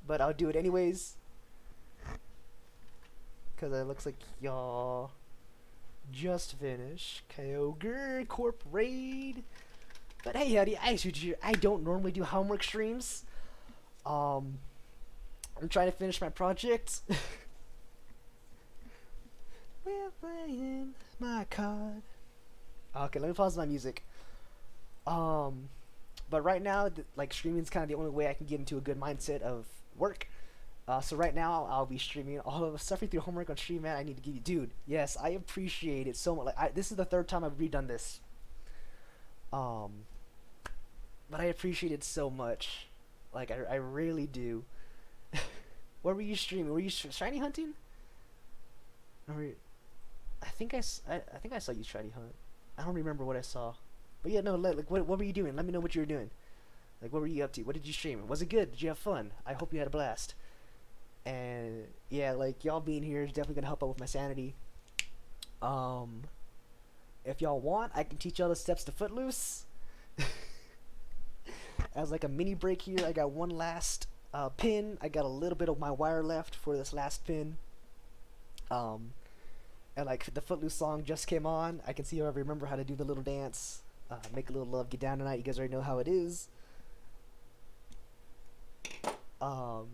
But I'll do it anyways, cause it looks like y'all just finished Kyogre Corp Raid. But hey, howdy, I don't normally do homework streams. I'm trying to finish my project. We're playing my card. Okay, let me pause my music. But right now, like, streaming is kind of the only way I can get into a good mindset of work. So right now, I'll be streaming all of suffering through homework on stream, man. I need to give you, dude. Yes, I appreciate it so much. Like, this is the third time I've redone this. But I appreciate it so much. Like, I really do. What were you streaming? Were you shiny hunting? Or were you, I think I saw you shiny hunt. I don't remember what I saw. But yeah, no, like, what were you doing? Let me know what you were doing. Like, what were you up to? What did you stream? Was it good? Did you have fun? I hope you had a blast. And yeah, like, y'all being here is definitely gonna help out with my sanity. If y'all want, I can teach y'all the steps to Footloose. As like a mini break here, I got one last pin. I got a little bit of my wire left for this last pin. And like, the Footloose song just came on. I can see if I remember how to do the little dance. Make a little love, get down tonight. You guys already know how it is. But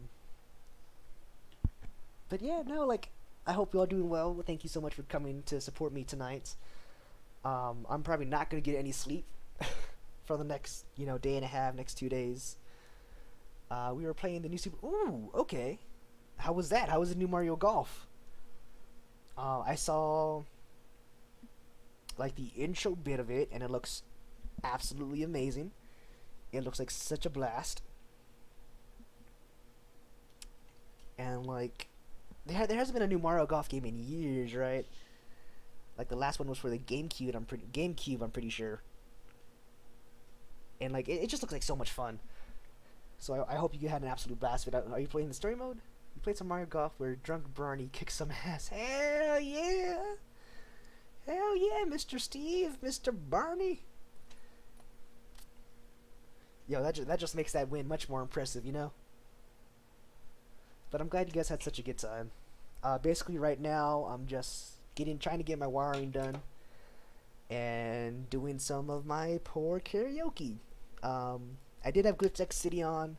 yeah, no, like, I hope you all doing well. Thank you so much for coming to support me tonight. I'm probably not gonna get any sleep for the next, day and a half, next 2 days. We were playing the new Super. Ooh, okay. How was that? How was the new Mario Golf? I saw like the intro bit of it, and it looks absolutely amazing. It looks like such a blast. And like, there hasn't been a new Mario Golf game in years, right? Like the last one was for the GameCube. I'm pretty sure. And like it just looks like so much fun. So I hope you had an absolute blast with it. Are you playing the story mode? You played some Mario Golf where drunk Barney kicks some ass. Hell yeah! Hell yeah, Mr. Steve, Mr. Barney. Yo, that just makes that win much more impressive, you know? But I'm glad you guys had such a good time. Basically right now, I'm just trying to get my wiring done. And doing some of my poor karaoke. I did have Glitch X City on.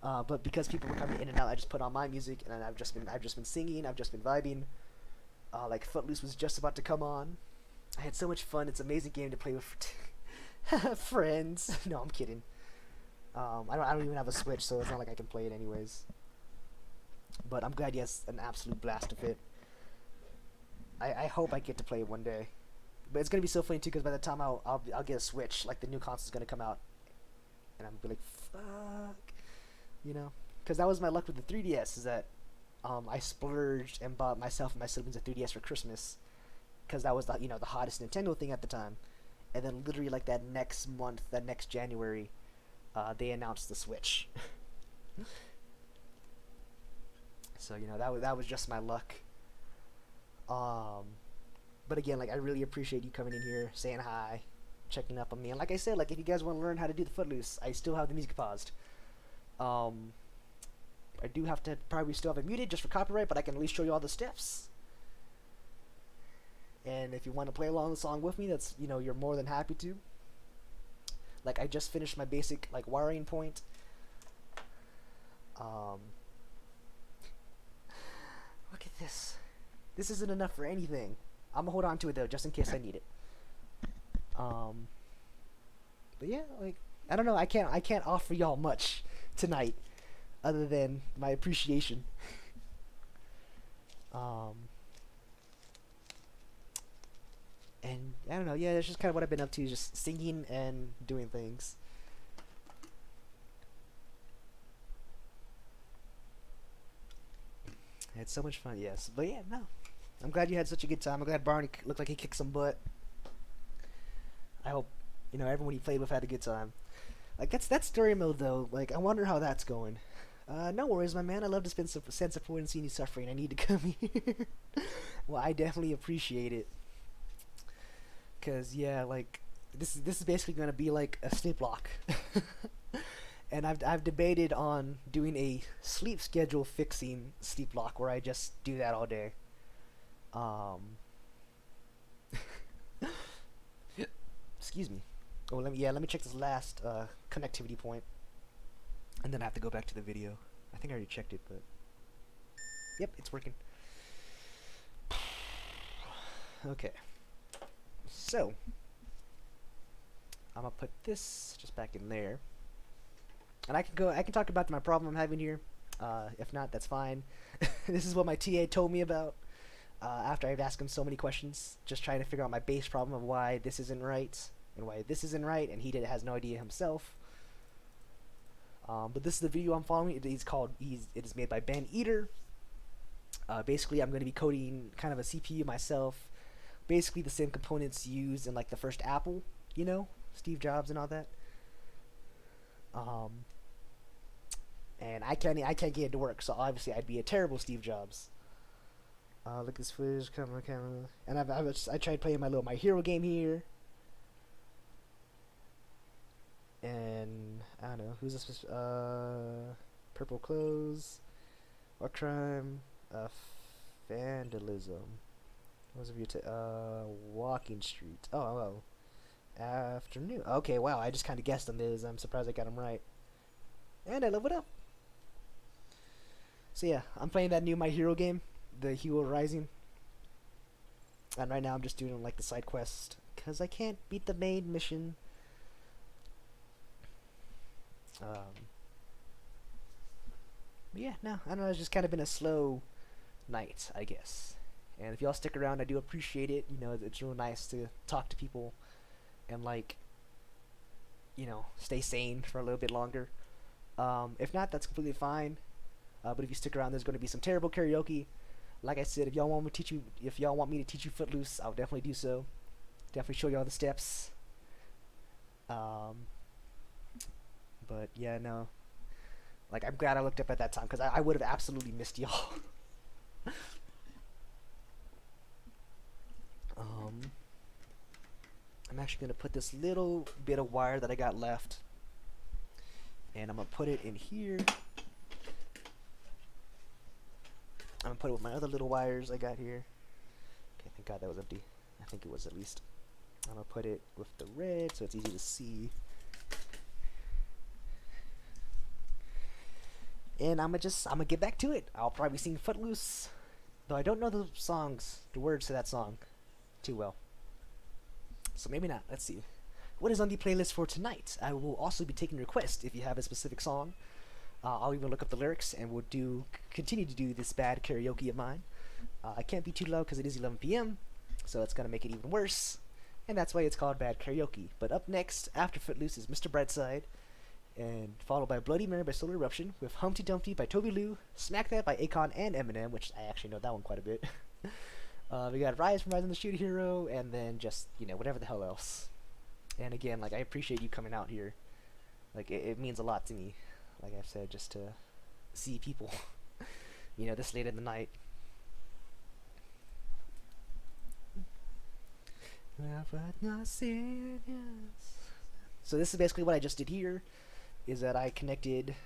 But because people were coming in and out, I just put on my music, and I've just been singing, I've just been vibing. Like Footloose was just about to come on. I had so much fun. It's an amazing game to play with friends. No, I'm kidding. I don't even have a Switch, so it's not like I can play it anyways. But I'm glad you had an absolute blast of it. I hope I get to play it one day. But it's gonna be so funny too, because by the time I'll get a Switch, like the new console's gonna come out, and I'm gonna be like, fuck, you know, because that was my luck with the 3DS, is that I splurged and bought myself and my siblings a 3DS for Christmas, because that was the the hottest Nintendo thing at the time, and then literally like that next month, that next January, they announced the Switch. So that was just my luck. But again, like I really appreciate you coming in here, saying hi, checking up on me, and like I said, like if you guys want to learn how to do the Footloose, I still have the music paused. I do have to probably still have it muted just for copyright, but I can at least show you all the steps. And if you want to play along the song with me, that's you're more than happy to. Like I just finished my basic like wiring point. Look at this. This isn't enough for anything. I'm gonna hold on to it though, just in case I need it. But yeah, like I don't know. I can't offer y'all much tonight, other than my appreciation. And I don't know. Yeah, that's just kind of what I've been up to, just singing and doing things. I had so much fun, yes. But yeah, no. I'm glad you had such a good time. I'm glad Barney looked like he kicked some butt. I hope, everyone he played with had a good time. Like, that's story mode, though. Like, I wonder how that's going. No worries, my man. I love to spend some sense of point and seeing you suffering. I need to come here. Well, I definitely appreciate it. Because, yeah, like, this is basically going to be like a sleep lock. And I've debated on doing a sleep schedule fixing sleep lock where I just do that all day. Excuse me. Oh, let me check this last connectivity point, and then I have to go back to the video. I think I already checked it, but yep, it's working. Okay. So I'm gonna put this just back in there. And I can talk about my problem I'm having here. If not, that's fine. This is what my TA told me about. After I've asked him so many questions, just trying to figure out my base problem of why this isn't right and why this isn't right, and he has no idea himself. But this is the video I'm following. It is made by Ben Eater. Basically, I'm going to be coding kind of a CPU myself. Basically, the same components used in like the first Apple, Steve Jobs and all that. And I can't get it to work, so obviously I'd be a terrible Steve Jobs. Look at this footage, camera. And I tried playing my hero game here. And I don't know, who's this? Purple clothes, or crime, vandalism. What was it? Walking street. Oh, afternoon. Okay, wow, I just kind of guessed on this. I'm surprised I got them right. And I leveled up. So yeah, I'm playing that new My Hero game, the Hero Rising. And right now I'm just doing like the side quest, because I can't beat the main mission. Yeah, no, I don't know, it's just kind of been a slow night, I guess. And if y'all stick around, I do appreciate it. It's real nice to talk to people and like, stay sane for a little bit longer. If not, that's completely fine. But if you stick around, there's going to be some terrible karaoke. Like I said, if y'all want me to teach you, if y'all want me to teach you Footloose, I'll definitely do so. Definitely show y'all the steps. But yeah, no. Like, I'm glad I looked up at that time, because I would have absolutely missed y'all. I'm actually going to put this little bit of wire that I got left, and I'm going to put it in here. I'm going to put it with my other little wires I got here. Okay, thank God that was empty. I think it was, at least. I'm going to put it with the red so it's easy to see. And I'm gonna get back to it. I'll probably sing Footloose, though I don't know the words to that song too well. So maybe not. Let's see. What is on the playlist for tonight? I will also be taking requests if you have a specific song. I'll even look up the lyrics, and we'll continue to do this bad karaoke of mine. I can't be too loud because it is 11 p.m., so it's gonna make it even worse, and that's why it's called bad karaoke. But up next, after Footloose, is Mr. Brightside, and followed by Bloody Mary by Solar Eruption, with Humpty Dumpty by Toby Lou, Smack That by Akon and Eminem, which I actually know that one quite a bit. We got Rise from Rise and the Shooter Hero, and then just, whatever the hell else. And again, like, I appreciate you coming out here. Like, it means a lot to me, like I've said, just to see people, this late in the night. So this is basically what I just did here, is that I connected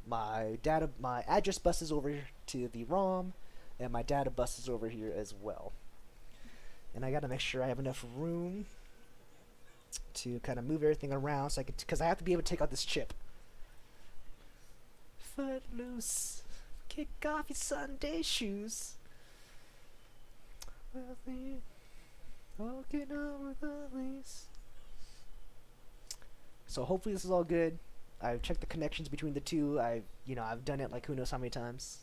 my address buses over to the ROM, and my data buses over here as well. And I gotta make sure I have enough room to kind of move everything around, so because I have to be able to take out this chip. Footloose, kick off your Sunday shoes. Walking on with the lease. So hopefully this is all good. I've checked the connections between the two. I've done it like who knows how many times.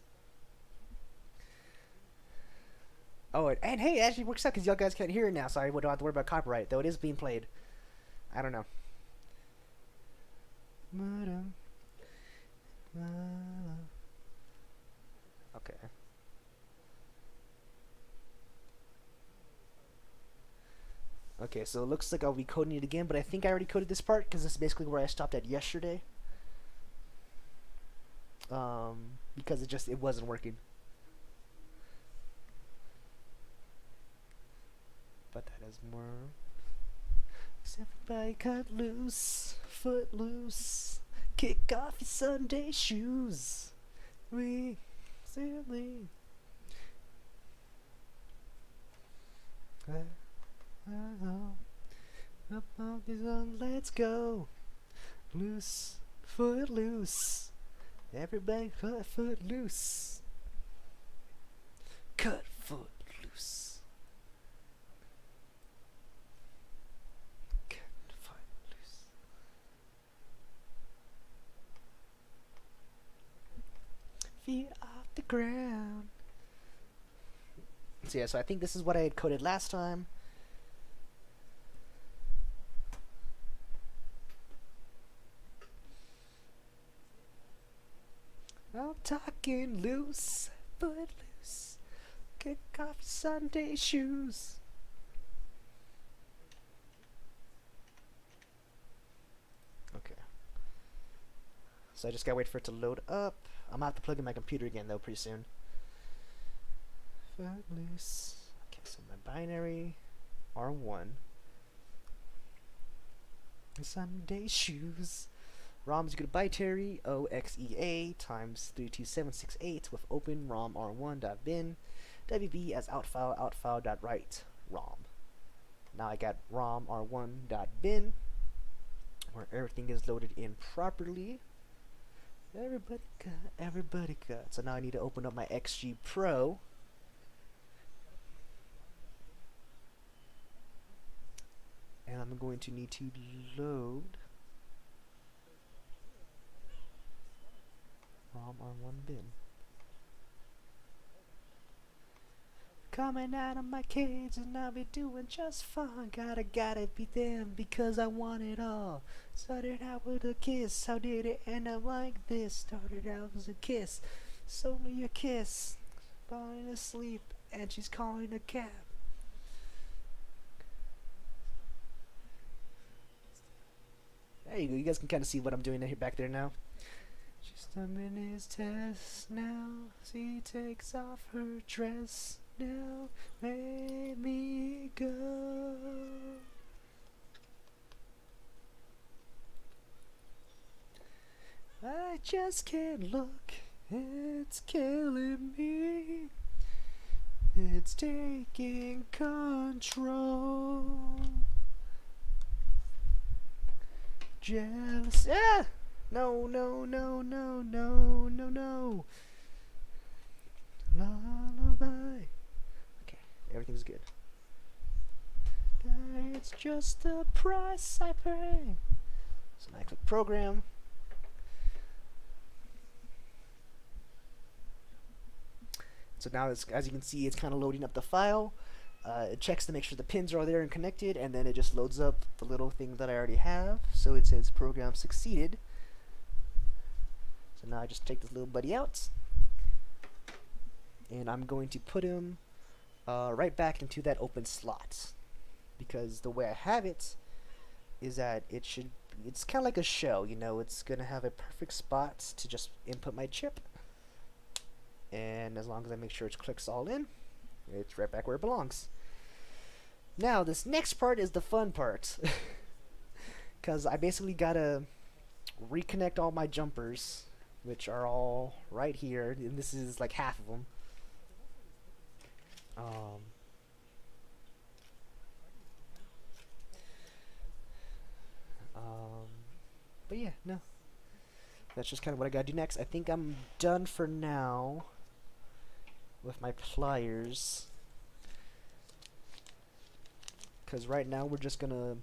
Oh, and hey, it actually works out because y'all guys can't hear it now, so I don't have to worry about copyright, though it is being played. I don't know. Okay. Okay, so it looks like I'll be coding it again, but I think I already coded this part because this is basically where I stopped at yesterday. Because it wasn't working. But that is more. Everybody cut loose, foot loose, kick off your Sunday shoes. We silly. Up on this one, let's go. Loose, foot loose. Everybody cut foot loose. Cut foot loose. Cut foot loose. Feet off the ground. So yeah, so I think this is what I had coded last time. I'm talking loose, foot loose, kick off Sunday shoes. Okay. So I just gotta wait for it to load up. I'm gonna have to plug in my computer again though pretty soon. Foot loose. Okay, so my binary R1. Sunday shoes. ROM is equal to bitary OXEA times 32768 with open ROM R1.bin WB as outfile.write ROM. Now I got ROM R1.bin where everything is loaded in properly. Everybody got. So now I need to open up my XG Pro. And I'm going to need to load ROM R1 bin. Coming out of my cage and I'll be doing just fine. Gotta beat them because I want it all. Started out with a kiss, how did it end up like this? Started out as a kiss, it's only a kiss, falling asleep and she's calling a cab. There you go. You guys can kind of see what I'm doing back there now. She's thumbing his test now. She takes off her dress now. Let me go. I just can't look. It's killing me. It's taking control. Jealous. Ah! No, no, no, no, no, no, no. Lullaby. Okay, everything's good. It's just the price I pay. So now I click program. So now, it's, as you can see, it's kind of loading up the file. It checks to make sure the pins are all there and connected, and then it just loads up the little thing that I already have. So it says program succeeded. So now I just take this little buddy out, and I'm going to put him right back into that open slot, because the way I have it is that it's kind of like a shell, you know. It's gonna have a perfect spot to just input my chip, and as long as I make sure it clicks all in, it's right back where it belongs. Now this next part is the fun part, because I basically gotta reconnect all my jumpers, which are all right here, and this is like half of them. But yeah, no. That's just kind of what I gotta do next. I think I'm done for now with my pliers, because right now we're just gonna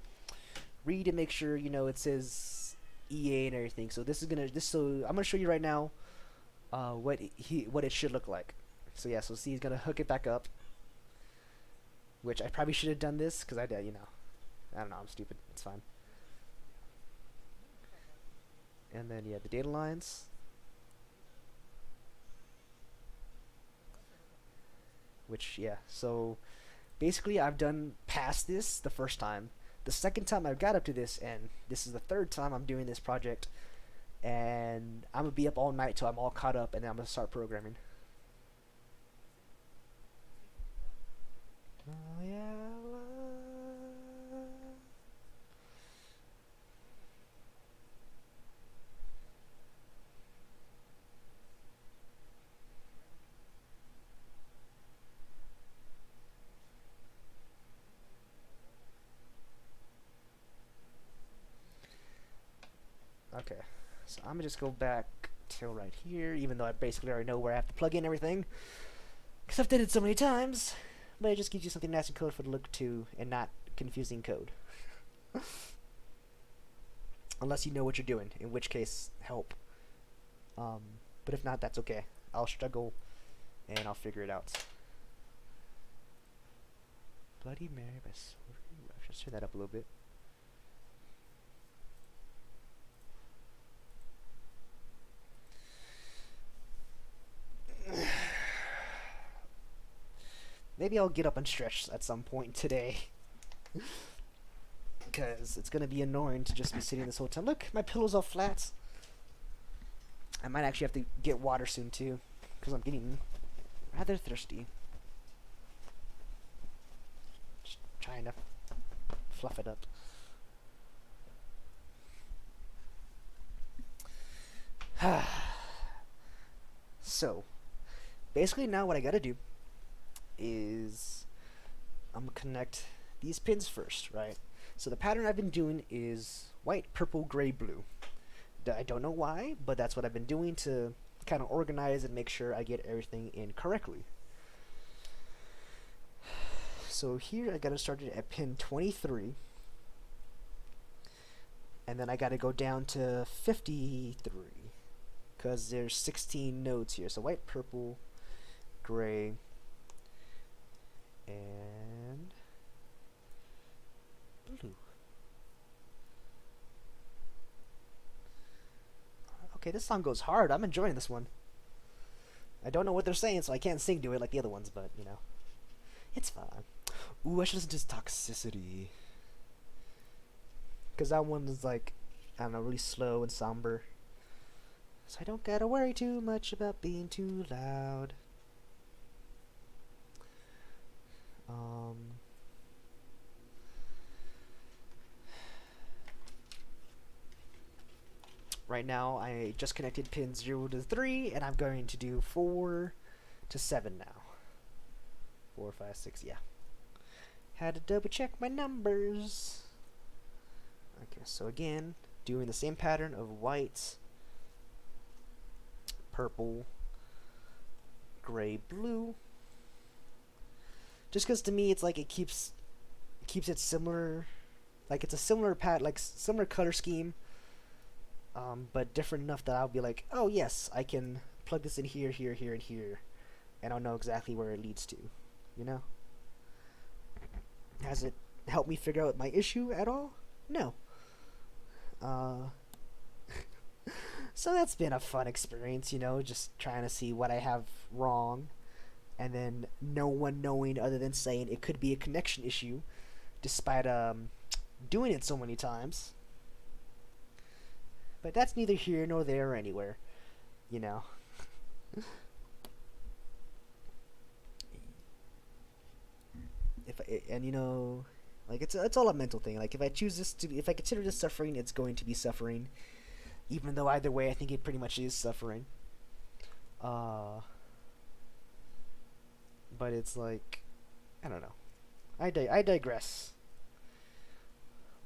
read and make sure, you know, it says EA and everything. So this is gonna I'm gonna show you right now what it should look like. So yeah, so see, he's gonna hook it back up, which I probably should have done this because I don't know, I'm stupid. It's fine. And then yeah, the data lines. Which, yeah, so basically I've done past this the first time. The second time I got up to this, and this is the third time I'm doing this project, and I'm gonna be up all night till I'm all caught up, and then I'm gonna start programming. Oh yeah. Okay, so I'm gonna just go back till right here, even though I basically already know where I have to plug in everything, because I've done it so many times. But it just gives you something nice and code for the look to, and not confusing code. Unless you know what you're doing, in which case, help. But if not, that's okay. I'll struggle, and I'll figure it out. Bloody Mary by Sorry. I should turn that up a little bit. Maybe I'll get up and stretch at some point today. Because it's going to be annoying to just be sitting this whole time. Look, my pillow's all flat. I might actually have to get water soon too, because I'm getting rather thirsty. Just trying to fluff it up. So, basically now what I gotta do is I'm gonna connect these pins first, right? So the pattern I've been doing is white, purple, gray, blue. I don't know why, but that's what I've been doing to kind of organize and make sure I get everything in correctly. So here I gotta start it at pin 23, and then I gotta go down to 53 because there's 16 nodes here. So white, purple, gray, and blue. Okay, this song goes hard. I'm enjoying this one. I don't know what they're saying, so I can't sing to it like the other ones, but, you know. It's fine. Ooh, I should listen to Toxicity. Because that one is like, I don't know, really slow and somber. So I don't gotta worry too much about being too loud. Right now, I just connected pins 0 to 3, and I'm going to do 4 to 7 now. 4, 5, 6, yeah. Had to double check my numbers. Okay, so again, doing the same pattern of white, purple, gray, blue. Just because to me, it's like it keeps it similar, like it's a similar similar color scheme. But different enough that I'll be like, oh yes, I can plug this in here, here, here, and here, and I'll know exactly where it leads to, you know? Has it helped me figure out my issue at all? No. So that's been a fun experience, you know, just trying to see what I have wrong, and then no one knowing other than saying it could be a connection issue, despite doing it so many times. But that's neither here nor there or anywhere, you know. And you know, like it's all a mental thing. Like if I consider this suffering, it's going to be suffering, even though either way, I think it pretty much is suffering. But it's like, I don't know. I digress.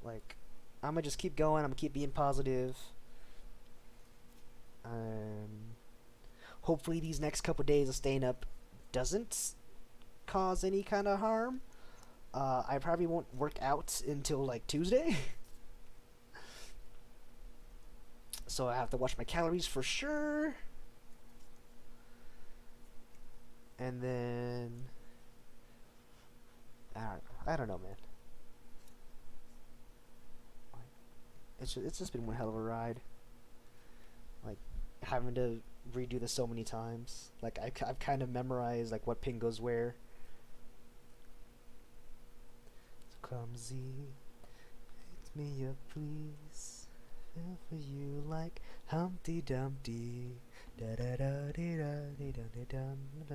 Like, I'm gonna just keep going. I'm gonna keep being positive. Hopefully these next couple days of staying up doesn't cause any kind of harm. I probably won't work out until like Tuesday. So I have to watch my calories for sure. And then I don't know, man. It's just been one hell of a ride. Like having to redo this so many times. Like I've kind of memorized like what pin goes where. So clumsy, pick me up please. Feel for you like Humpty Dumpty. Da da da dee da dee da dee da da.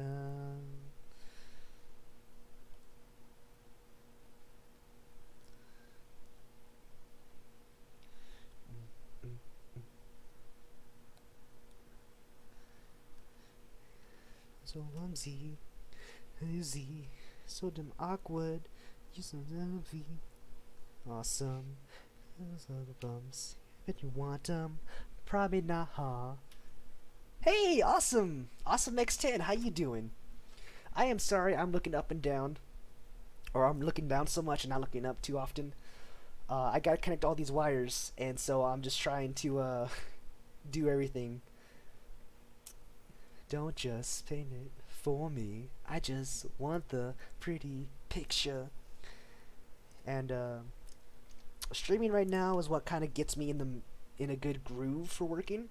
So clumsy, easy, so damn awkward. You so lovely, awesome. Those are the bumps. If you want them, probably not, huh? Hey, awesome, awesome X10. How you doing? I am sorry. I'm looking up and down, or I'm looking down so much and not looking up too often. I gotta connect all these wires, and so I'm just trying to do everything. Don't just paint it for me. I just want the pretty picture. And streaming right now is what kind of gets me in a good groove for working.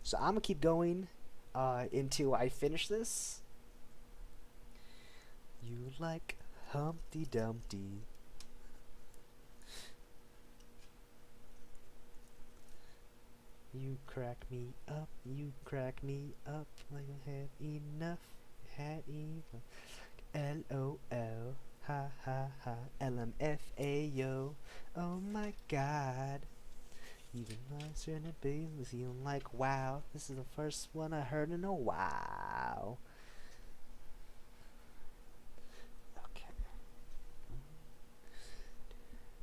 So I'm gonna keep going until I finish this. You like Humpty Dumpty. You crack me up, you crack me up like I had enough, had enough. LOL, ha ha ha, LMFAO, oh my god. Even though I'm certain it be, I'm like, wow, this is the first one I heard in a while. Okay.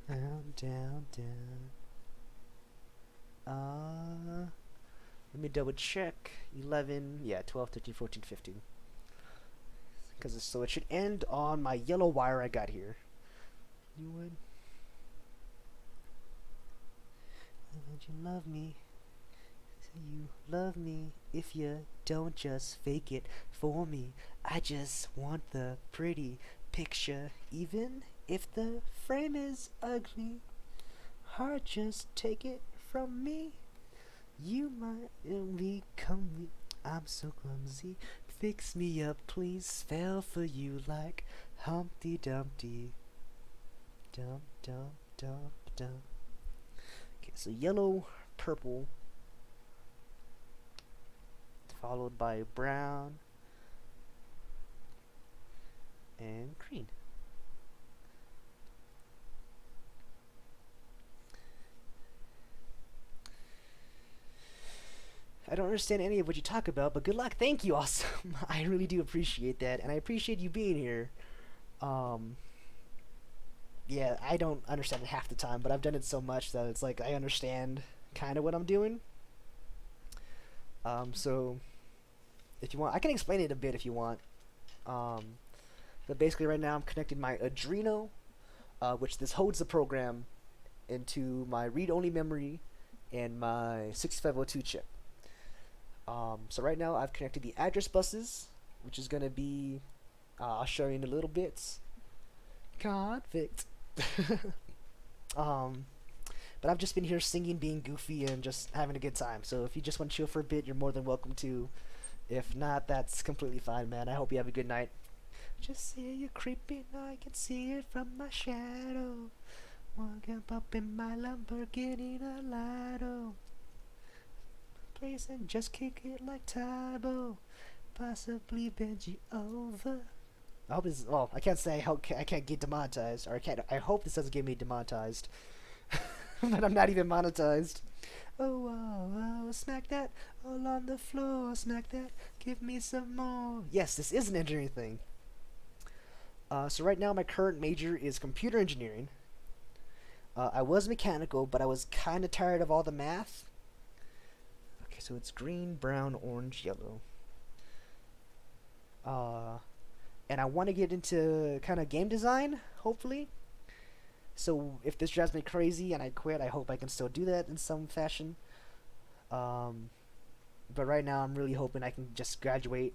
Down, down, down. Let me double check. 11, yeah, 12, 13, 14, 15. So it should end on my yellow wire I got here. You would? Would you love me? You love me if you don't just fake it for me. I just want the pretty picture, even if the frame is ugly. Heart, just take it from me. You might become me. I'm so clumsy. fix me up, please. Fell for you like Humpty Dumpty. Dum dum dum dum. Okay, so yellow, purple, followed by brown and green. I don't understand any of what you talk about, but good luck. Thank you, awesome. I really do appreciate that, and I appreciate you being here. Yeah, I don't understand it half the time, but I've done it so much that it's like I understand kind of what I'm doing. So if you want, I can explain it a bit if you want. But basically right now I'm connecting my Adreno, which this holds the program, into my read-only memory and my 6502 chip. So right now I've connected the address buses, which is going to be, I'll show you in a little bit. Convict. But I've just been here singing, being goofy, and just having a good time. So if you just want to chill for a bit, you're more than welcome to. If not, that's completely fine, man. I hope you have a good night. Just see you creeping, I can see it from my shadow. Walking up in my Lamborghini Gallardo. Place and just kick it like Tybo. Possibly bend you over. I hope this. Well, I can't say I can't get demonetized, or I can't. I hope this doesn't get me demonetized. But I'm not even monetized. Oh, oh, oh, smack that all on the floor. Smack that. Give me some more. Yes, this is an engineering thing. So right now my current major is computer engineering. I was mechanical, but I was kind of tired of all the math. Okay, so it's green, brown, orange, yellow. And I want to get into kind of game design, hopefully. So if this drives me crazy and I quit, I hope I can still do that in some fashion. But right now I'm really hoping I can just graduate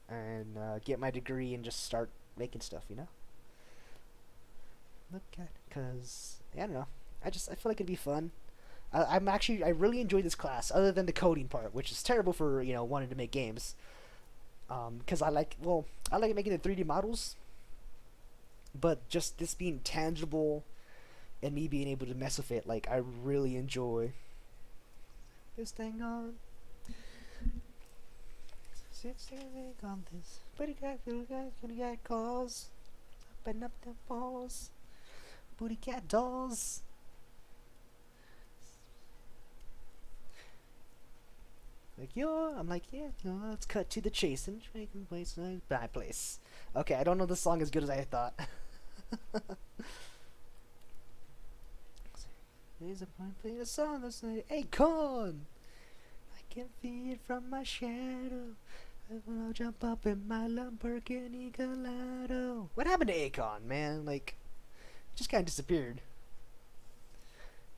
and get my degree and just start making stuff, you know? Look at, cause I don't know. I feel like it'd be fun. I really enjoyed this class, other than the coding part, which is terrible for, you know, wanting to make games. Cause I like making the 3D models, but just this being tangible and me being able to mess with it, like, I really enjoy this thing on. On this, but it got calls, up and up the balls, booty cat dolls. Like, I'm like, yeah, no, let's cut to the chase and make a place like my place. Okay, I don't know the song as good as I thought. There's a point playing a song that's like, hey, Con! I can feel it from my shadow. I wanna jump up in my Lamborghini Gallardo. What happened to Akon, man? Like, just kind of disappeared.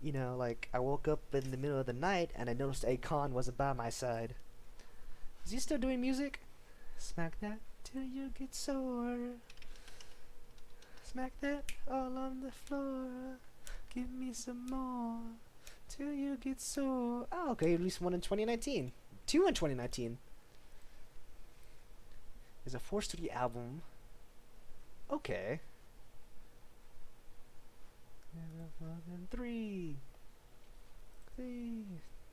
You know, like, I woke up in the middle of the night and I noticed Akon wasn't by my side. Is he still doing music? Smack that till you get sore. Smack that all on the floor. Give me some more till you get sore. Oh, okay, at least one in 2019. 2 in 2019. There's a 4 studio album. Okay. 3.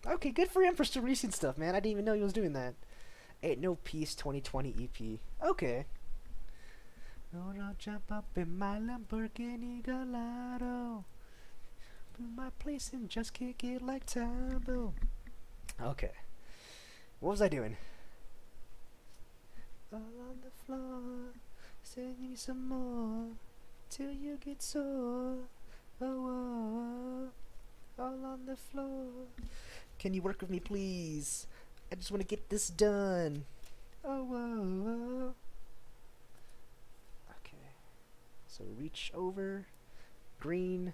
Okay, good for him for still releasing stuff, man. I didn't even know he was doing that. Ain't No Peace 2020 EP. Okay. No, I'll jump up in my Lamborghini Gallardo. Put my place and just kick it like Tambo. Okay. What was I doing? All on the floor. Send me some more till you get sore. Oh, all on the floor. Can you work with me, please? I just want to get this done. Oh. Okay. So reach over. Green.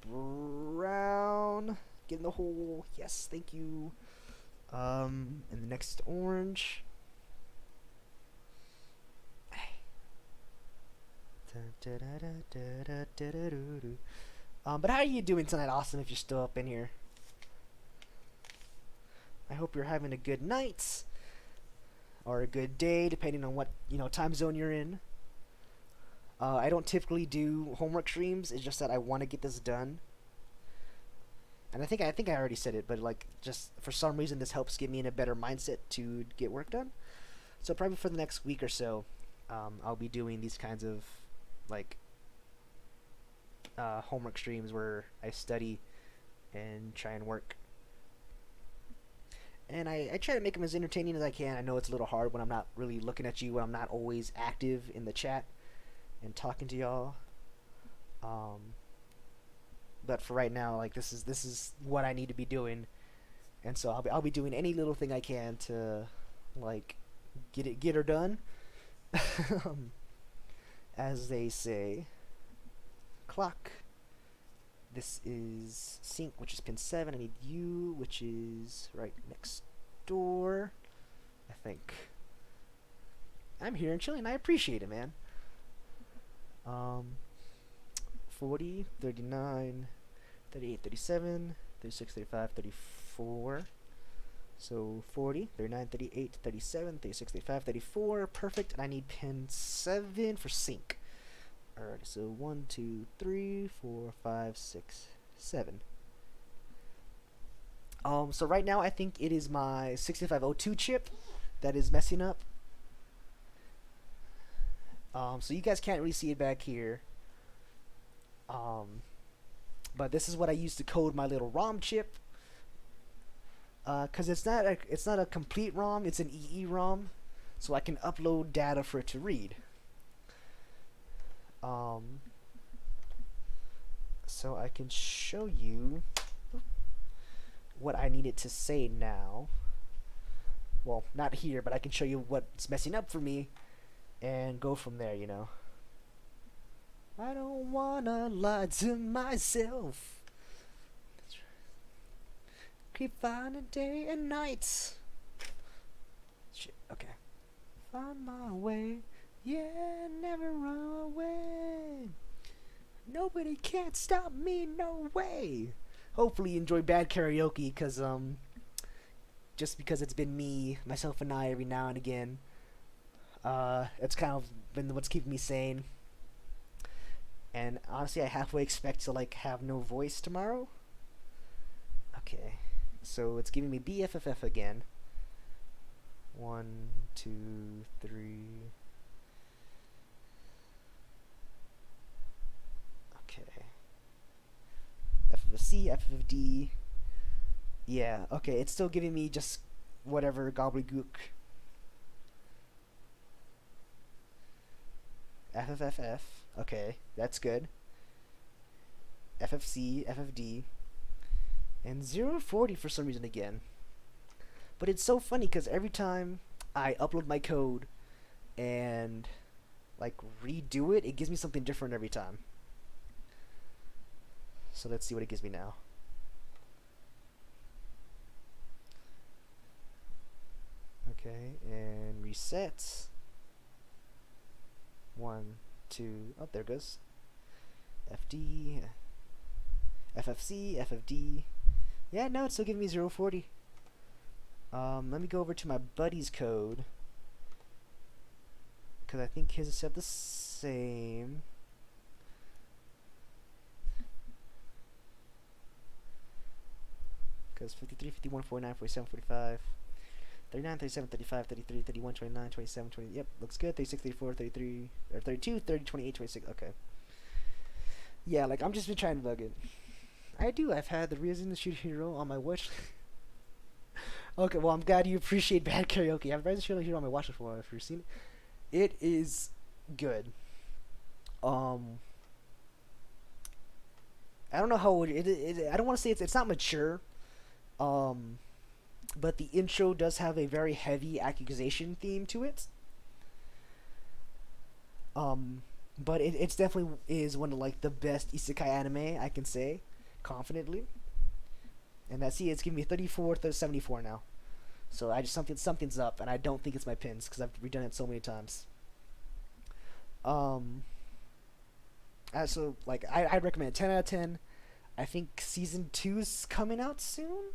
Brown. Get in the hole. Yes, thank you. And the next orange. But how are you doing tonight, Austin, if you're still up in here? I hope you're having a good night or a good day, depending on what time zone you're in. I don't typically do homework streams. It's just that I want to get this done. And I think I already said it, but like just for some reason this helps get me in a better mindset to get work done. So probably for the next week or so, I'll be doing these kinds of like homework streams where I study and try and work. And I try to make them as entertaining as I can. I know it's a little hard when I'm not really looking at you, when I'm not always active in the chat and talking to y'all. But for right now, like this is what I need to be doing, and so I'll be doing any little thing I can to like get her done, as they say. Clock. This is sync, which is pin 7. I need you, which is right next door. I think. I'm here and chilling. I appreciate it, man. 40, 39, 38, 37, 36, 35, 34. So 40, 39, 38, 37, 36, 35, 34. Perfect. And I need pin 7 for sync. Alright, so 1, 2, 3, 4, 5, 6, 7. So right now I think it is my 6502 chip that is messing up. So you guys can't really see it back here. But this is what I use to code my little ROM chip. Cause it's not a complete ROM, it's an EEROM, so I can upload data for it to read. So I can show you what I need it to say now. Well, not here, but I can show you what's messing up for me and go from there, you know. I don't wanna lie to myself. Keep finding day and night. Shit, okay. Find my way. Yeah, never run away. Nobody can't stop me, no way. Hopefully you enjoy bad karaoke, cause just because it's been me, myself and I every now and again. It's kind of been what's keeping me sane. And honestly, I halfway expect to like have no voice tomorrow. Okay, so it's giving me BFFF again. 1, 2, 3. Okay. F of C, F of D. Yeah, okay, it's still giving me just whatever gobbledygook. FFFF. Okay, that's good. FFC, FFD. And 040 for some reason again. But it's so funny because every time I upload my code and like redo it, it gives me something different every time. So let's see what it gives me now. Okay, and resets. 1, 2, oh, there it goes. FD, FFC, FFD. Yeah, no, it's still giving me 040. Let me go over to my buddy's code, because I think his is set the same. Because 53, 51, 49, 47, 45, 39, 37, 35, 33, 31, 29, 27, 20. Yep, looks good. 36, 34, 33, or 32, 30, 28, 26. Okay. Yeah, like, I'm just been trying to bug it. I've had the Reason to Shoot Hero on my watch. Okay, well, I'm glad you appreciate bad karaoke. I've Reason to Shoot Hero on my watch list for if you've seen it. It is good. I don't know how I don't want to say it's not mature. But the intro does have a very heavy accusation theme to it. But it's definitely is one of like the best isekai anime I can say confidently. And it's giving me 34 to 74 now. So I just something's up, and I don't think it's my pins because I've redone it so many times. So like I'd recommend 10 out of 10. I think season 2's coming out soon.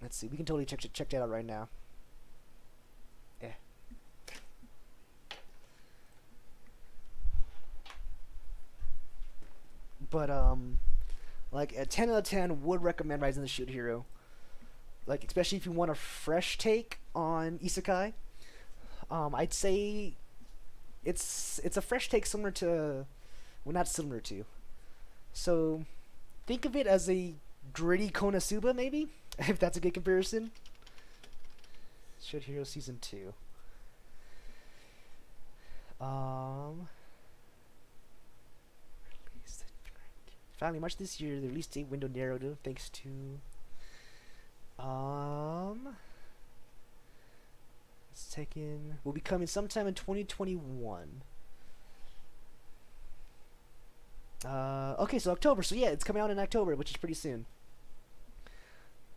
Let's see. We can totally check that out right now. Yeah. But like a 10 out of 10 would recommend Rising the Shield Hero. Like especially if you want a fresh take on isekai. I'd say it's a fresh take similar to, well, not similar to. So think of it as a gritty Konosuba, maybe, if that's a good comparison. Shield Hero Season 2. Finally, March this year, the release date window narrowed thanks to it's taken, will be coming sometime in 2021. Okay, so October. So yeah, it's coming out in October, which is pretty soon.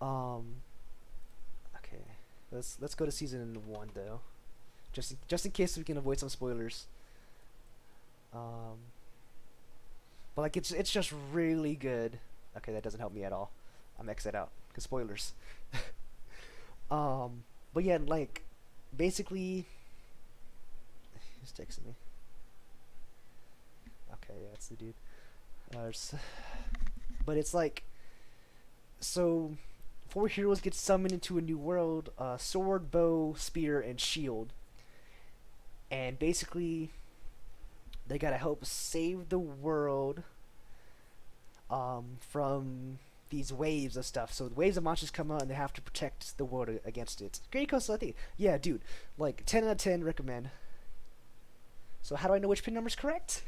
Okay, let's go to season 1 though, just in case we can avoid some spoilers. But like it's just really good. Okay, that doesn't help me at all. I'm X out because spoilers. But yeah, like basically, who's texting me? Okay, yeah, it's the dude. But it's like, so 4 heroes get summoned into a new world: sword, bow, spear, and shield. And basically, they gotta help save the world from these waves of stuff. So the waves of monsters come out and they have to protect the world against it. Great coastal, I think. Yeah, dude. Like 10 out of 10 recommend. So how do I know which pin number is correct?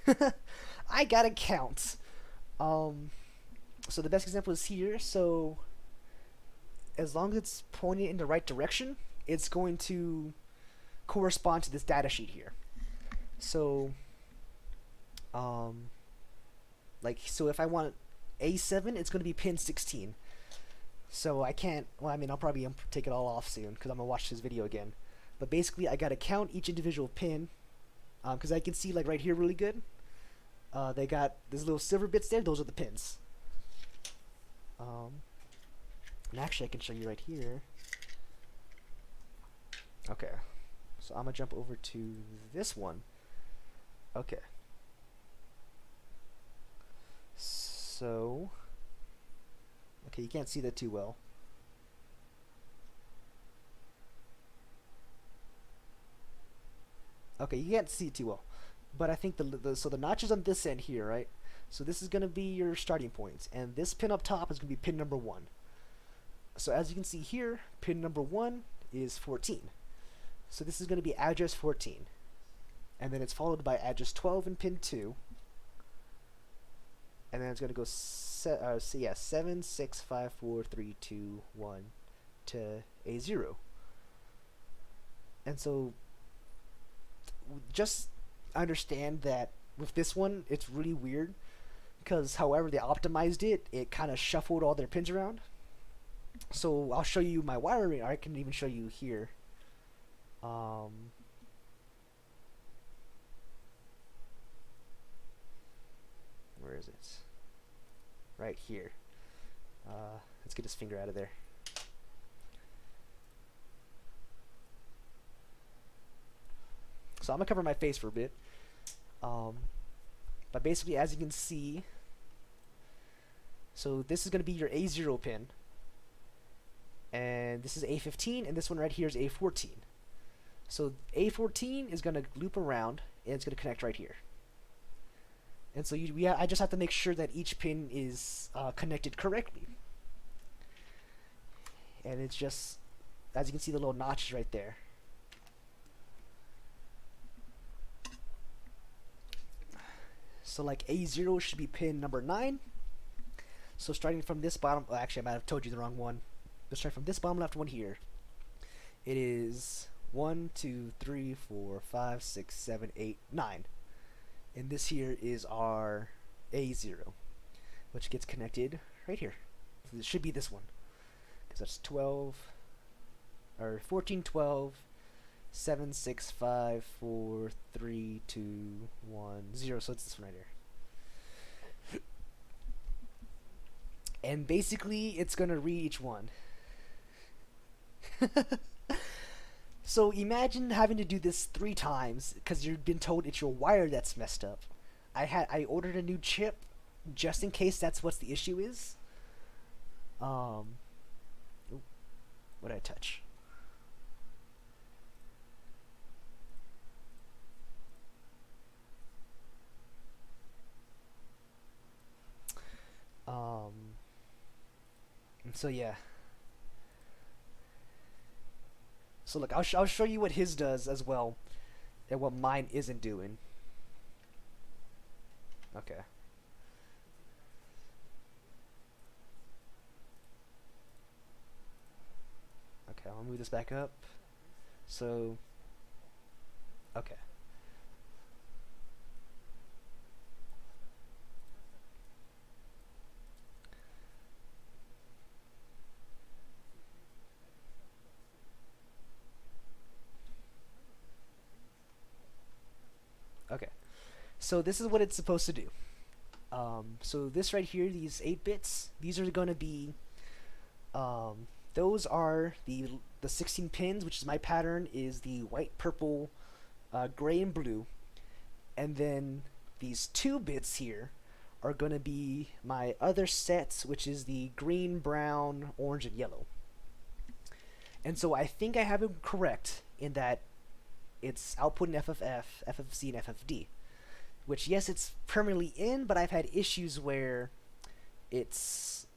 I gotta count. So the best example is here. So as long as it's pointing in the right direction, it's going to correspond to this data sheet here. So like, so if I want A7, it's going to be pin 16. So I can't, well, I mean, I'll probably take it all off soon because I'm going to watch this video again. But basically, I got to count each individual pin because I can see, like, right here really good. They got these little silver bits there. Those are the pins. And actually, I can show you right here. Okay. So I'm going to jump over to this one. Okay. So, okay, you can't see that too well. Okay, you can't see it too well, but I think so the notches on this end here, right? So this is gonna be your starting points, and this pin up top is gonna be pin number 1. So as you can see here, pin number 1 is 14. So this is gonna be address 14, and then it's followed by address 12 and pin 2. And then it's going to go 7, 6, 5, 4, 3, 2, 1 to A0. And so just understand that with this one, it's really weird because however they optimized it, it kind of shuffled all their pins around. So I'll show you my wiring. I can even show you here. Where is it? Right here. Let's get his finger out of there. So I'm gonna cover my face for a bit. But basically, as you can see, so this is gonna be your A0 pin, and this is A15, and this one right here is A14. So A14 is gonna loop around, and it's gonna connect right here. And so I just have to make sure that each pin is connected correctly. And it's just, as you can see, the little notches right there. So like A0 should be pin number 9. So starting from this bottom, well, actually I might have told you the wrong one. Let's start from this bottom left one here. It is 1, 2, 3, 4, 5, 6, 7, 8, 9. And this here is our A0, which gets connected right here. So this should be this one, because that's 12, or 14, 12, 7, 6, 5, 4, 3, 2, 1, 0. So it's this one right here. And basically, it's gonna read each one. So imagine having to do this 3 times because you've been told it's your wire that's messed up. I ordered a new chip just in case that's what the issue is. Oop, what did I touch? So yeah. So look, I'll show you what his does as well, and what mine isn't doing. Okay. Okay, I'll move this back up. So, okay. Okay. So this is what it's supposed to do. So this right here, these 8 bits, these are going to be, those are the 16 pins, which is my pattern, is the white, purple, gray, and blue. And then these 2 bits here are going to be my other sets, which is the green, brown, orange, and yellow. And so I think I have it correct in that it's output in FFF, FFC, and FFD. Which, yes, it's permanently in, but I've had issues where it's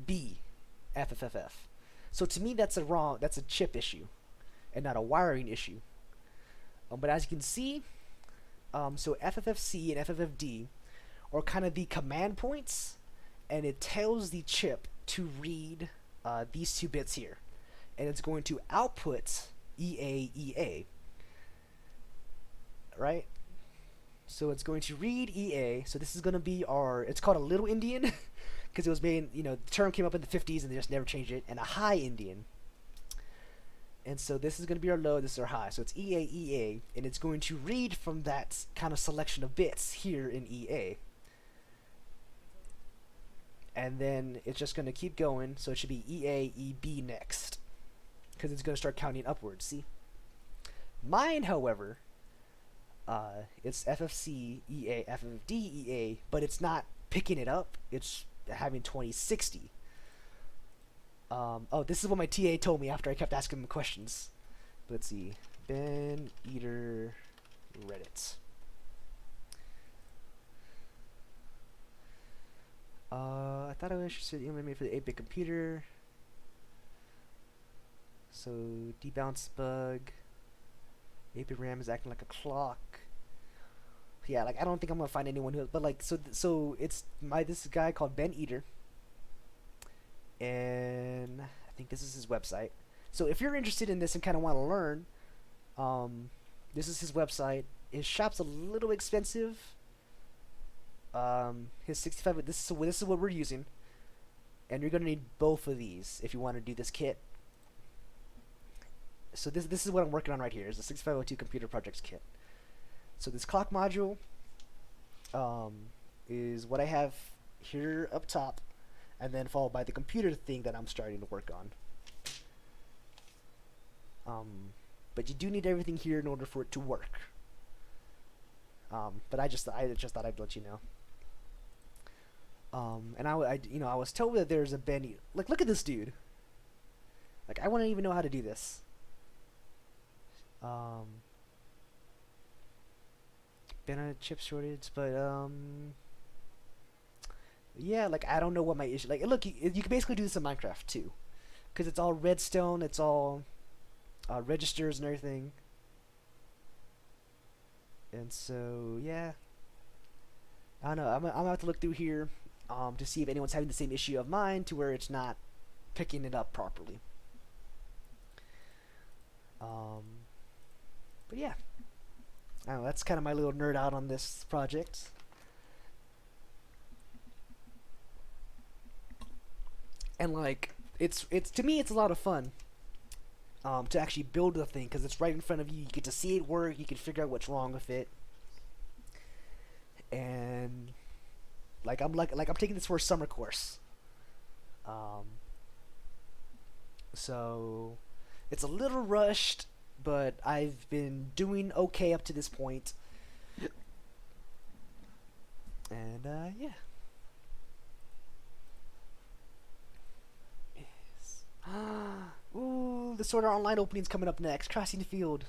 B, FFFF. So to me, that's a chip issue, and not a wiring issue. But as you can see, so FFFC and FFFD are kind of the command points, and it tells the chip to read these 2 bits here, and it's going to output EA, right? So it's going to read EA. So this is going to be it's called a little Indian because it was made, the term came up in the 50s and they just never changed it, and a high Indian. And so this is going to be our low, this is our high. So it's EA, and it's going to read from that kind of selection of bits here in EA. And then it's just going to keep going, so it should be EB next, because it's going to start counting upwards, see? Mine, however, it's FFC, EA, FFD, EA, but it's not picking it up. It's having 2060. Oh, this is what my TA told me after I kept asking him questions. Let's see. Ben Eater Reddit. I thought I was interested in made for the 8-bit computer. So, debounce bug. 8-bit RAM is acting like a clock. Yeah, like I don't think I'm gonna find anyone who, but like so it's this guy called Ben Eater, and I think this is his website. So if you're interested in this and kind of want to learn, this is his website. His shop's a little expensive. His 65. This is what we're using, and you're gonna need both of these if you want to do this kit. So this is what I'm working on right here. Is the 6502 computer projects kit. So this clock module is what I have here up top, and then followed by the computer thing that I'm starting to work on. But you do need everything here in order for it to work. But I just thought I'd let you know. And I was told that there's a Ben. Like, look at this dude. Like, I wouldn't even know how to do this. Been on a chip shortage, but yeah, like I don't know what my issue. Like, look, you can basically do this in Minecraft too, because it's all redstone, it's all registers and everything. And so yeah, I don't know. I'm gonna have to look through here to see if anyone's having the same issue of mine, to where it's not picking it up properly. But yeah. I don't know, that's kind of my little nerd out on this project. And like, it's to me it's a lot of fun to actually build the thing, because it's right in front of you. You get to see it work. You can figure out what's wrong with it. And like I'm taking this for a summer course. So It's a little rushed, but I've been doing okay up to this point. And yeah. Yes. Ooh, the Sword Art Online opening's coming up next. Crossing the Field.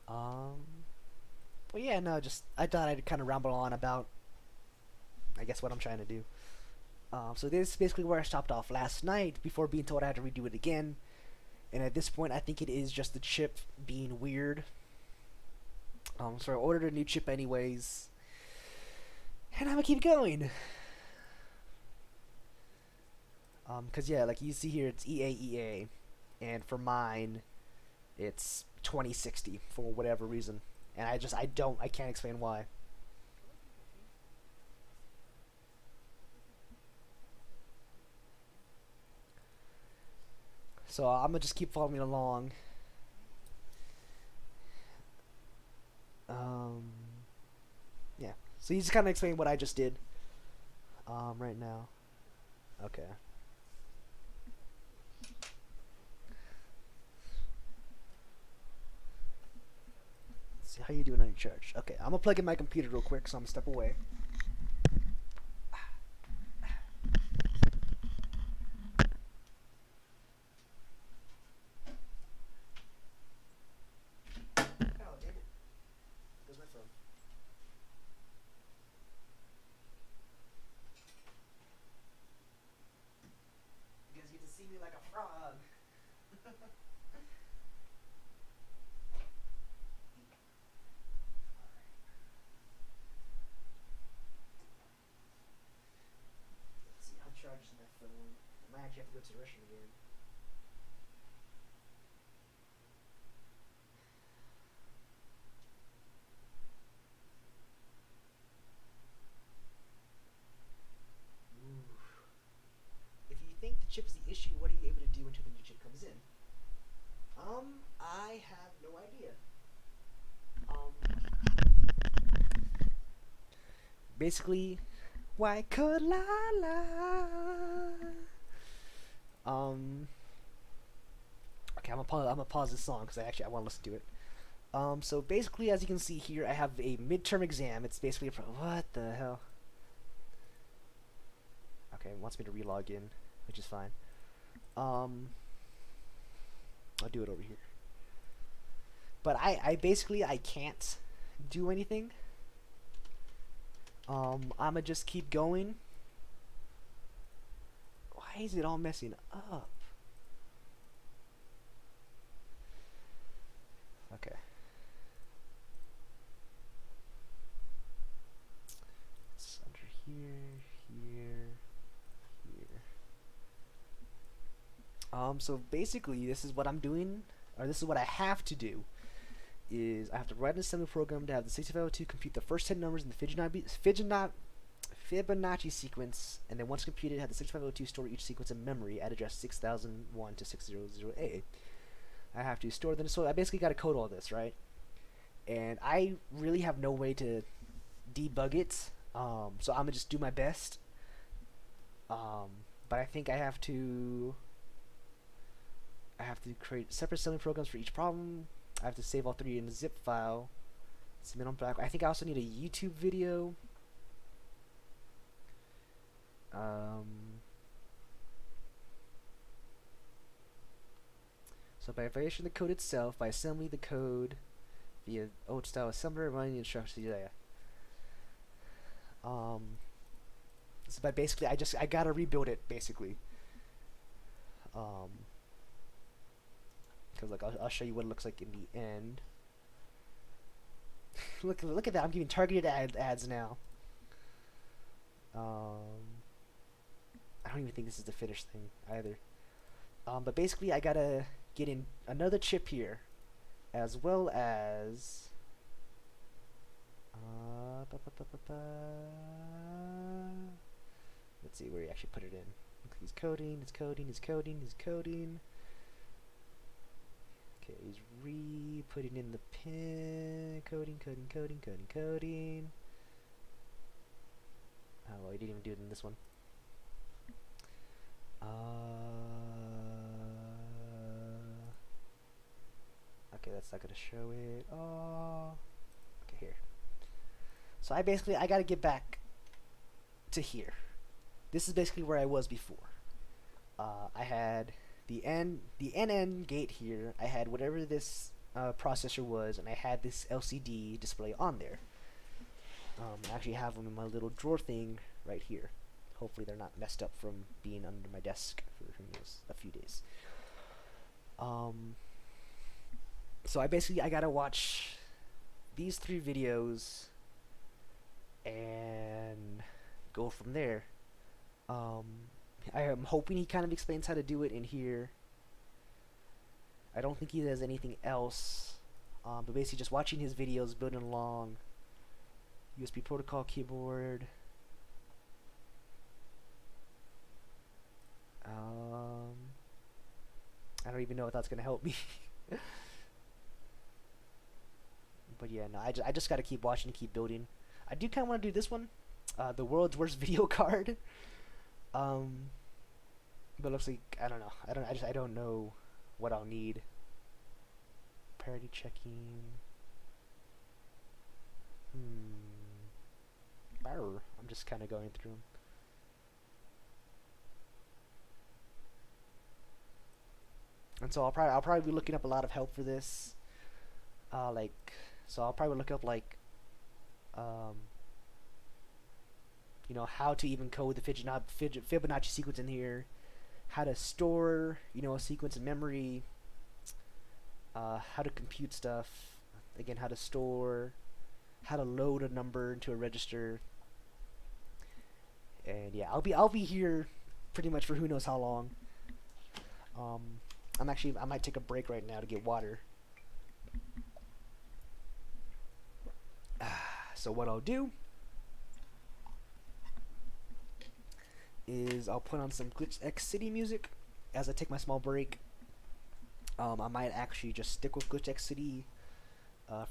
Well, yeah, no, just I thought I'd kind of ramble on about, I guess, what I'm trying to do. So this is basically where I stopped off last night before being told I had to redo it again. And at this point, I think it is just the chip being weird. So I ordered a new chip anyways. And I'm gonna keep going. Cause yeah, like you see here, it's EAEA. And for mine, it's 2060 for whatever reason. And I can't explain why. So I'm gonna just keep following along. Yeah. So you just kind of explain what I just did. Right now. Okay. Let's see how you doing on your charge. Okay, I'm gonna plug in my computer real quick, so I'm gonna step away. See me like a frog. Let's see how it charges my phone. I might actually have to go to the restroom again. If you think the chip is the issue, what are you able to do until the new chip comes in? I have no idea. Basically, why could la la? Okay, I'm gonna pause this song because I want to listen to it. So basically, as you can see here, I have a midterm exam. It's basically what the hell? Okay, it wants me to relog in, which is fine. I'll do it over here. But I basically can't do anything. I'ma just keep going. Why is it all messing up? Okay. It's under here. So basically, this is what I'm doing, or this is what I have to do, is I have to write an assembly program to have the 6502 compute the first 10 numbers in the Fibonacci sequence, and then once computed, have the 6502 store each sequence in memory at address 6001 to 600A. I have to store them, so I basically got to code all this, right? And I really have no way to debug it, so I'm gonna just do my best. But I think I have to create separate assembly programs for each problem. I have to save all 3 in a zip file. Submit on back. I think I also need a YouTube video. So by variation of the code itself, by assembling the code via old style assembler, running the instructions. Yeah. So by basically, I gotta rebuild it basically. Because like I'll show you what it looks like in the end. look at that! I'm getting targeted ads now. I don't even think this is the finished thing either. But basically, I gotta get in another chip here, as well as let's see where he actually put it in. He's coding. Okay, he's putting in the pin, coding. Oh, well, he didn't even do it in this one. that's not gonna show it. Okay, here. So I gotta get back to here. This is basically where I was before. I had the NN gate here. I had whatever this processor was, and I had this LCD display on there. I actually have them in my little drawer thing right here. Hopefully they're not messed up from being under my desk for who knows a few days. So I gotta watch these 3 videos and go from there. I am hoping he kind of explains how to do it in here. I don't think he does anything else. But basically just watching his videos, building along. USB protocol keyboard. I don't even know if that's gonna help me. But yeah, no, I just gotta keep watching and keep building. I do kind of want to do this one, the world's worst video card. But it looks like I don't know. I don't know what I'll need. Parity checking. I'm just kind of going through them. And so I'll probably be looking up a lot of help for this. So I'll probably look up like, you know, how to even code the Fibonacci sequence in here, how to store, you know, a sequence in memory, how to compute stuff, again, how to store, how to load a number into a register, and yeah, I'll be here pretty much for who knows how long. I might take a break right now to get water. So what I'll do is I'll put on some Glitch X City music as I take my small break. I might actually just stick with Glitch X City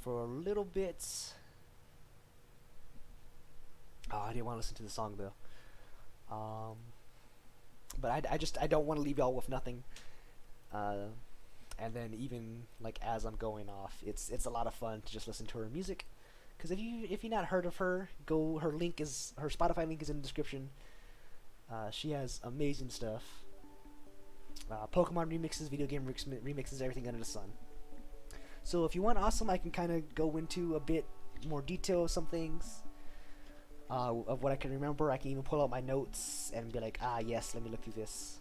for a little bit. Oh, I didn't want to listen to the song though. But I don't want to leave y'all with nothing. And then even like as I'm going off, it's a lot of fun to just listen to her music. Because if you're not heard of her, her Spotify link is in the description. She has amazing stuff. Pokemon remixes, video game remixes, everything under the sun. So if you want awesome, I can kind of go into a bit more detail of some things. Of what I can remember. I can even pull out my notes and be like, yes, let me look through this.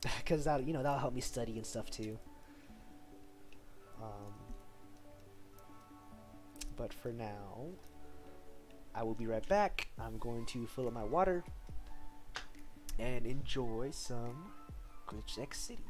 Because that'll help me study and stuff too. But for now, I will be right back. I'm going to fill up my water and enjoy some Glitch X City.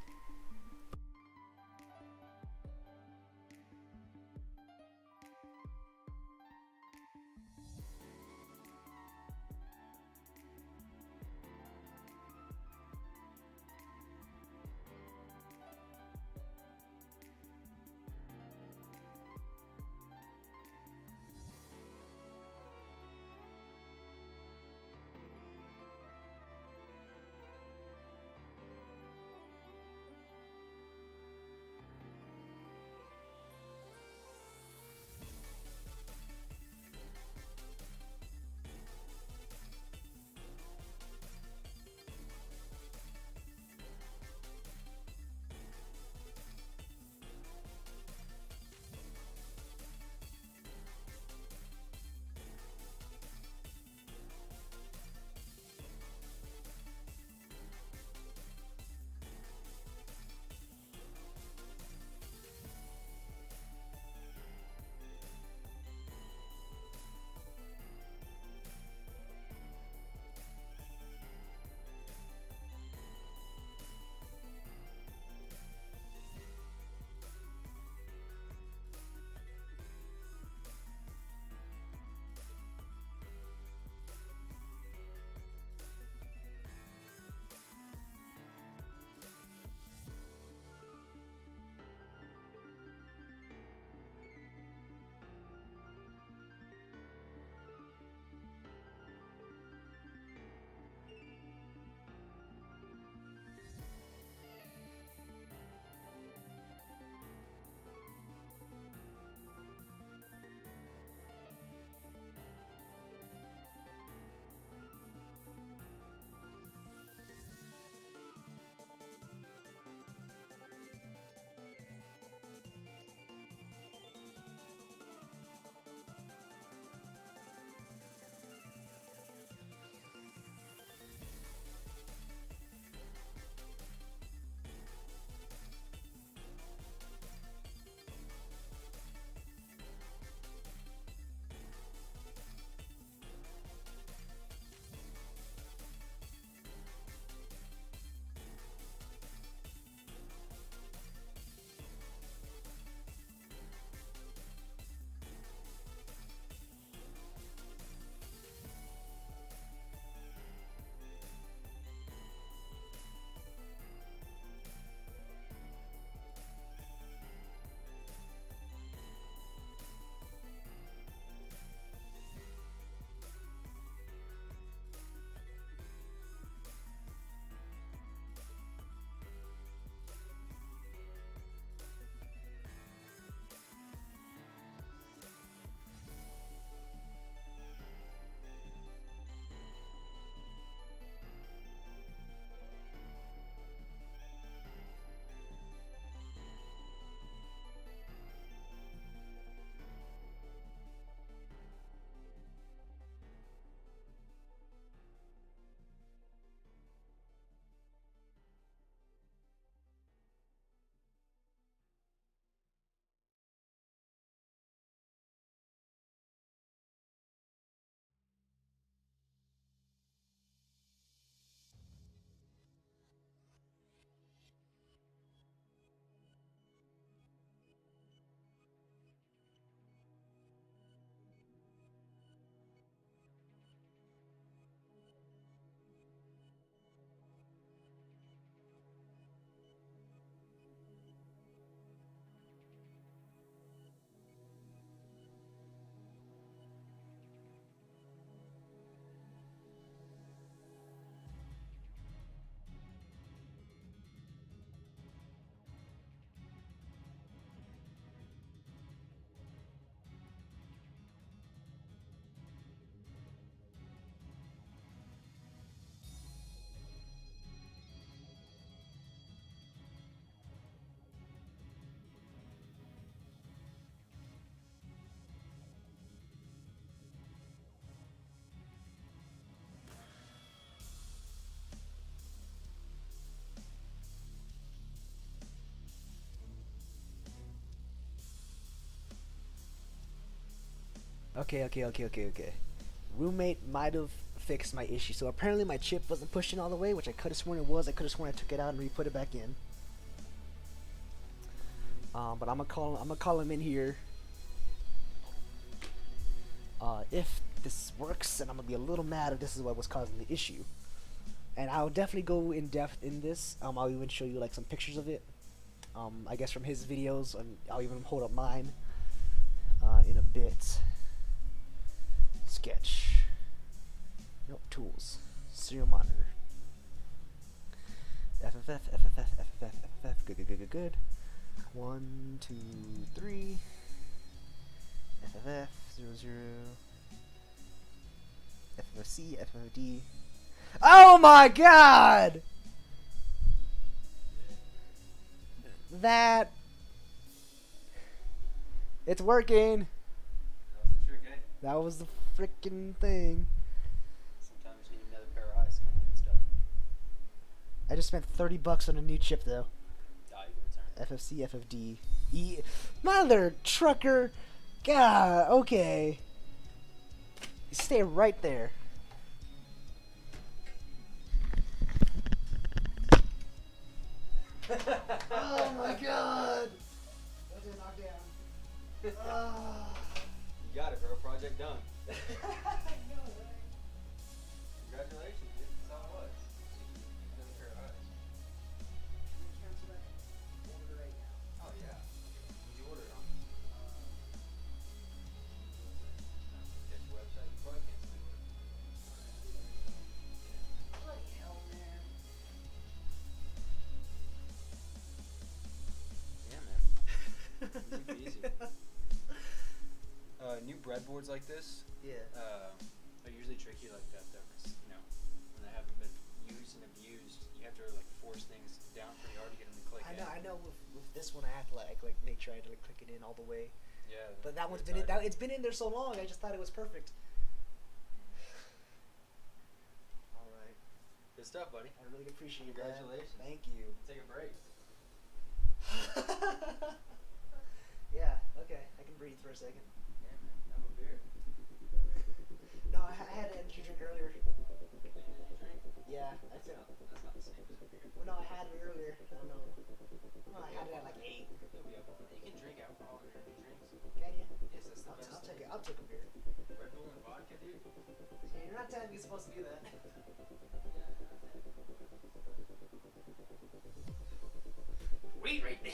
Okay. Roommate might have fixed my issue. So apparently my chip wasn't pushing all the way, which I could have sworn it was. I could have sworn I took it out and re-put it back in. But I'm gonna call him in here. If this works, and I'm gonna be a little mad if this is what was causing the issue. And I'll definitely go in depth in this. I'll even show you like some pictures of it. I guess from his videos, and I'll even hold up mine in a bit. Sketch. Nope, tools. Serial monitor. FFF. Good. 1, 2, 3. FFF 00. FFC, FFD. Oh my god! That. It's working. That was the trick, eh? That was the freaking thing. Sometimes you need another pair of eyes to come look at stuff. I just spent $30 on a new chip though. Ah, you can return it. FFC, FFD. Mother trucker. God, okay. Stay right there. Oh my god. That didn't knock down. You got it, bro. Project done. I know, right? Congratulations, dude. That's all it was. Another pair of eyes. Cancel that order right now. Oh, yeah. What'd you order it on? Get your website. You probably can't see it. Bloody hell, man. Yeah, man. Easy peasy. New breadboards like this Yeah. are usually tricky like that, though, 'cause, you know, when they haven't been used and abused, you have to like force things down pretty hard to get them to click in. I know. With this one, I had to like make sure I had to like click it in all the way. Yeah. But that one's it's been in, hard. it's been in there so long. I just thought it was perfect. All right. Good stuff, buddy. I really appreciate Congratulations. that. Thank you. Take a break. Yeah. Okay. I can breathe for a second. Yeah, man. Have a beer. No, I had an energy drink earlier. Energy drink? Yeah. I said. That's not the same as a beer. Well, no, I had it earlier. I don't know. No, I had it at like 8. You'll be able to. You can drink alcohol in energy drinks. Can you? Yes, that's the best. I'll take a beer. Red Bull and vodka, dude. Yeah, you're not telling me you're supposed to do that. Wait right there.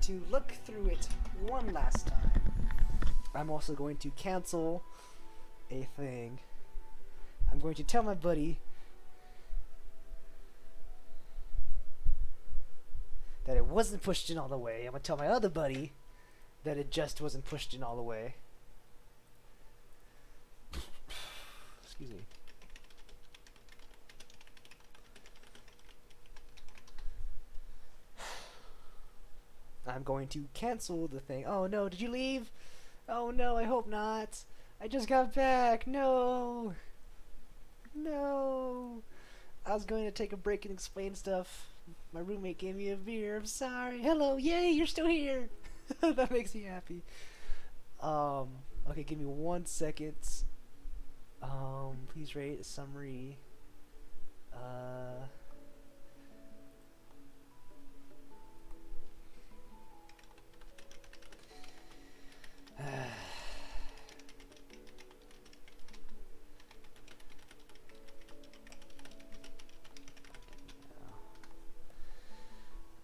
to look through it one last time. I'm also going to cancel a thing. I'm going to tell my buddy that it wasn't pushed in all the way. I'm going to tell my other buddy that it just wasn't pushed in all the way. Excuse me. I'm going to cancel the thing. Oh no, did you leave? Oh no, I hope not. I just got back. No. No. I was going to take a break and explain stuff. My roommate gave me a beer. I'm sorry. Hello. Yay, you're still here. That makes me happy. Okay, give me 1 second. Please rate a summary.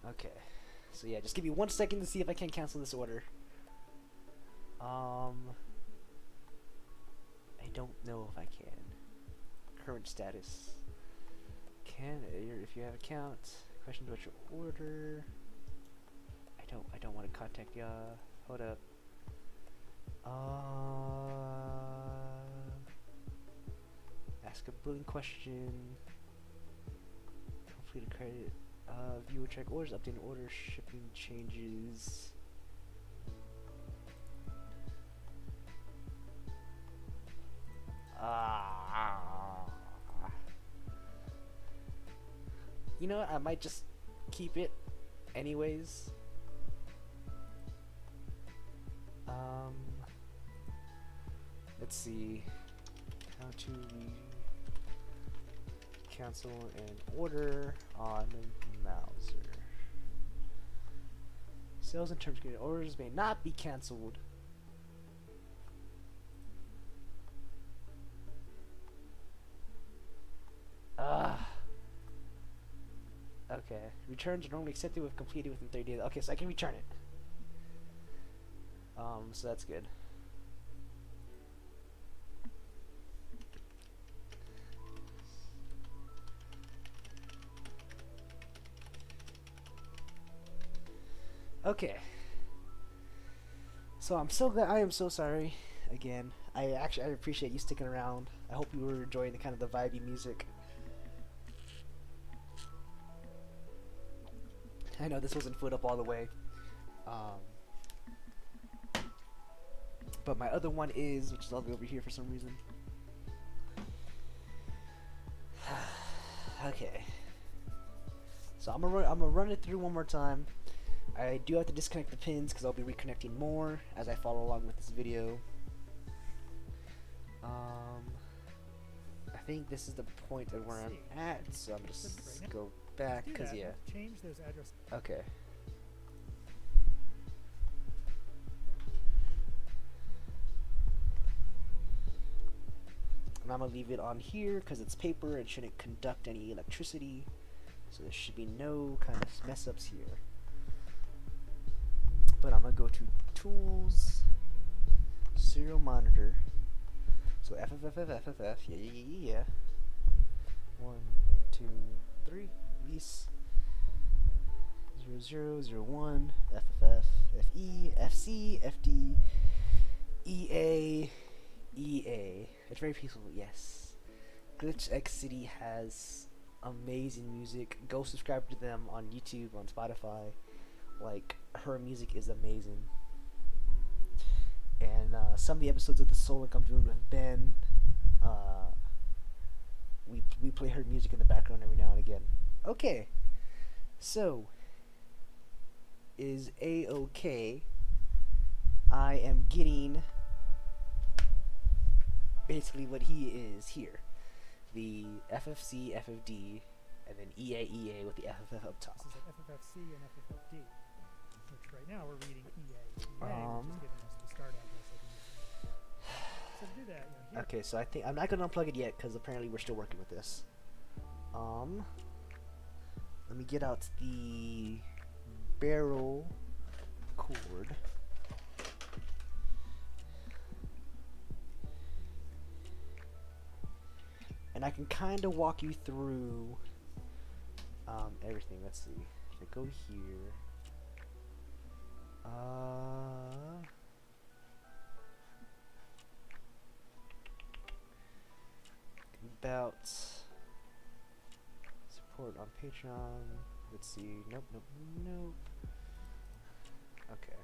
Okay, so yeah, just give me 1 second to see if I can cancel this order. I don't know if I can. Current status. If you have account, questions about your order. I don't want to contact ya. Hold up. Ask a billing question. Complete a credit. View or check orders. Update order. Shipping changes. You know what? I might just keep it anyways. Let's see how to cancel an order on Mouser. Sales and terms agreement. Orders may not be canceled. Okay. Returns are normally accepted if completed within 30 days. Okay, so I can return it. So that's good. Okay. So I'm so glad. I am so sorry. Again, I appreciate you sticking around. I hope you were enjoying the kind of the vibey music. I know this wasn't foot up all the way. But my other one is, which is all the way over here for some reason. Okay. So I'm gonna run it through one more time. I do have to disconnect the pins because I'll be reconnecting more as I follow along with this video. I think this is the point of where I'm at, so I'm just go back because yeah. Change those addresses. Okay. And I'm gonna leave it on here because it's paper and shouldn't conduct any electricity, so there should be no kind of mess ups here. But I'm gonna go to Tools, Serial Monitor. So FFFFFFF, yeah. 1, 2, 3, release. 0001, FFF, FE, FC, FD, EA, EA. It's very peaceful, yes. Glitch X City has amazing music. Go subscribe to them on YouTube, on Spotify. Like, her music is amazing. And some of the episodes of the Soul Link I'm doing with Ben, we play her music in the background every now and again. Okay, so is A-OK. I am getting basically what he is here. The FFC, FFD, and then EA with the FFF up top. This is like FFFC and FFFD, which right now we're reading EA, which is giving us the start address. So to do that, here. Okay, so I think I'm not gonna unplug it yet because apparently we're still working with this. Let me get out the barrel chord. And I can kind of walk you through everything. Let's see. If I go here, about support on Patreon. Let's see. Nope, nope, nope. Okay.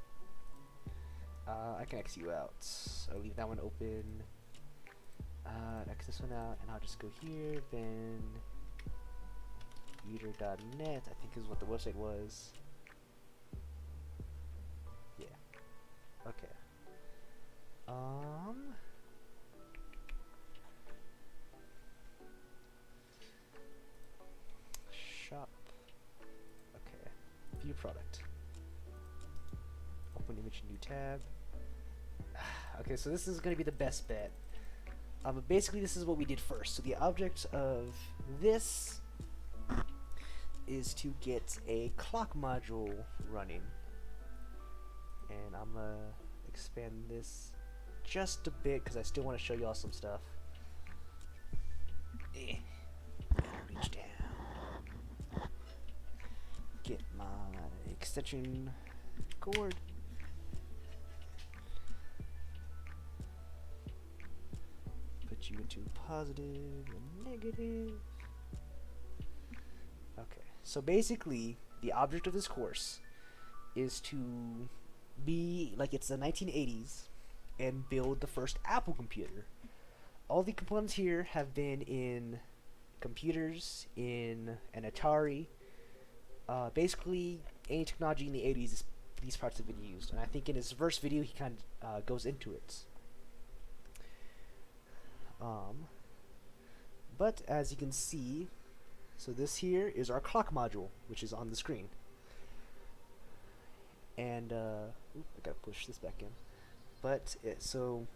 I can X you out. I'll leave that one open. X this one out, and I'll just go here. Then user.net, I think is what the website was. Yeah. Okay. Shop. Okay. View product. Open image, new tab. Okay, so this is going to be the best bet. But basically, this is what we did first. So the object of this is to get a clock module running. And I'm going to expand this just a bit because I still want to show y'all some stuff. Gotta reach down. Get my extension cord. Put you into positive and negative. Okay, so basically, the object of this course is to be like it's the 1980s and build the first Apple computer. All the components here have been in computers, in an Atari. Basically, any technology in the 80s, these parts have been used. And I think in his first video, he kind of goes into it. But as you can see, so this here is our clock module, which is on the screen. And I gotta push this back in. But so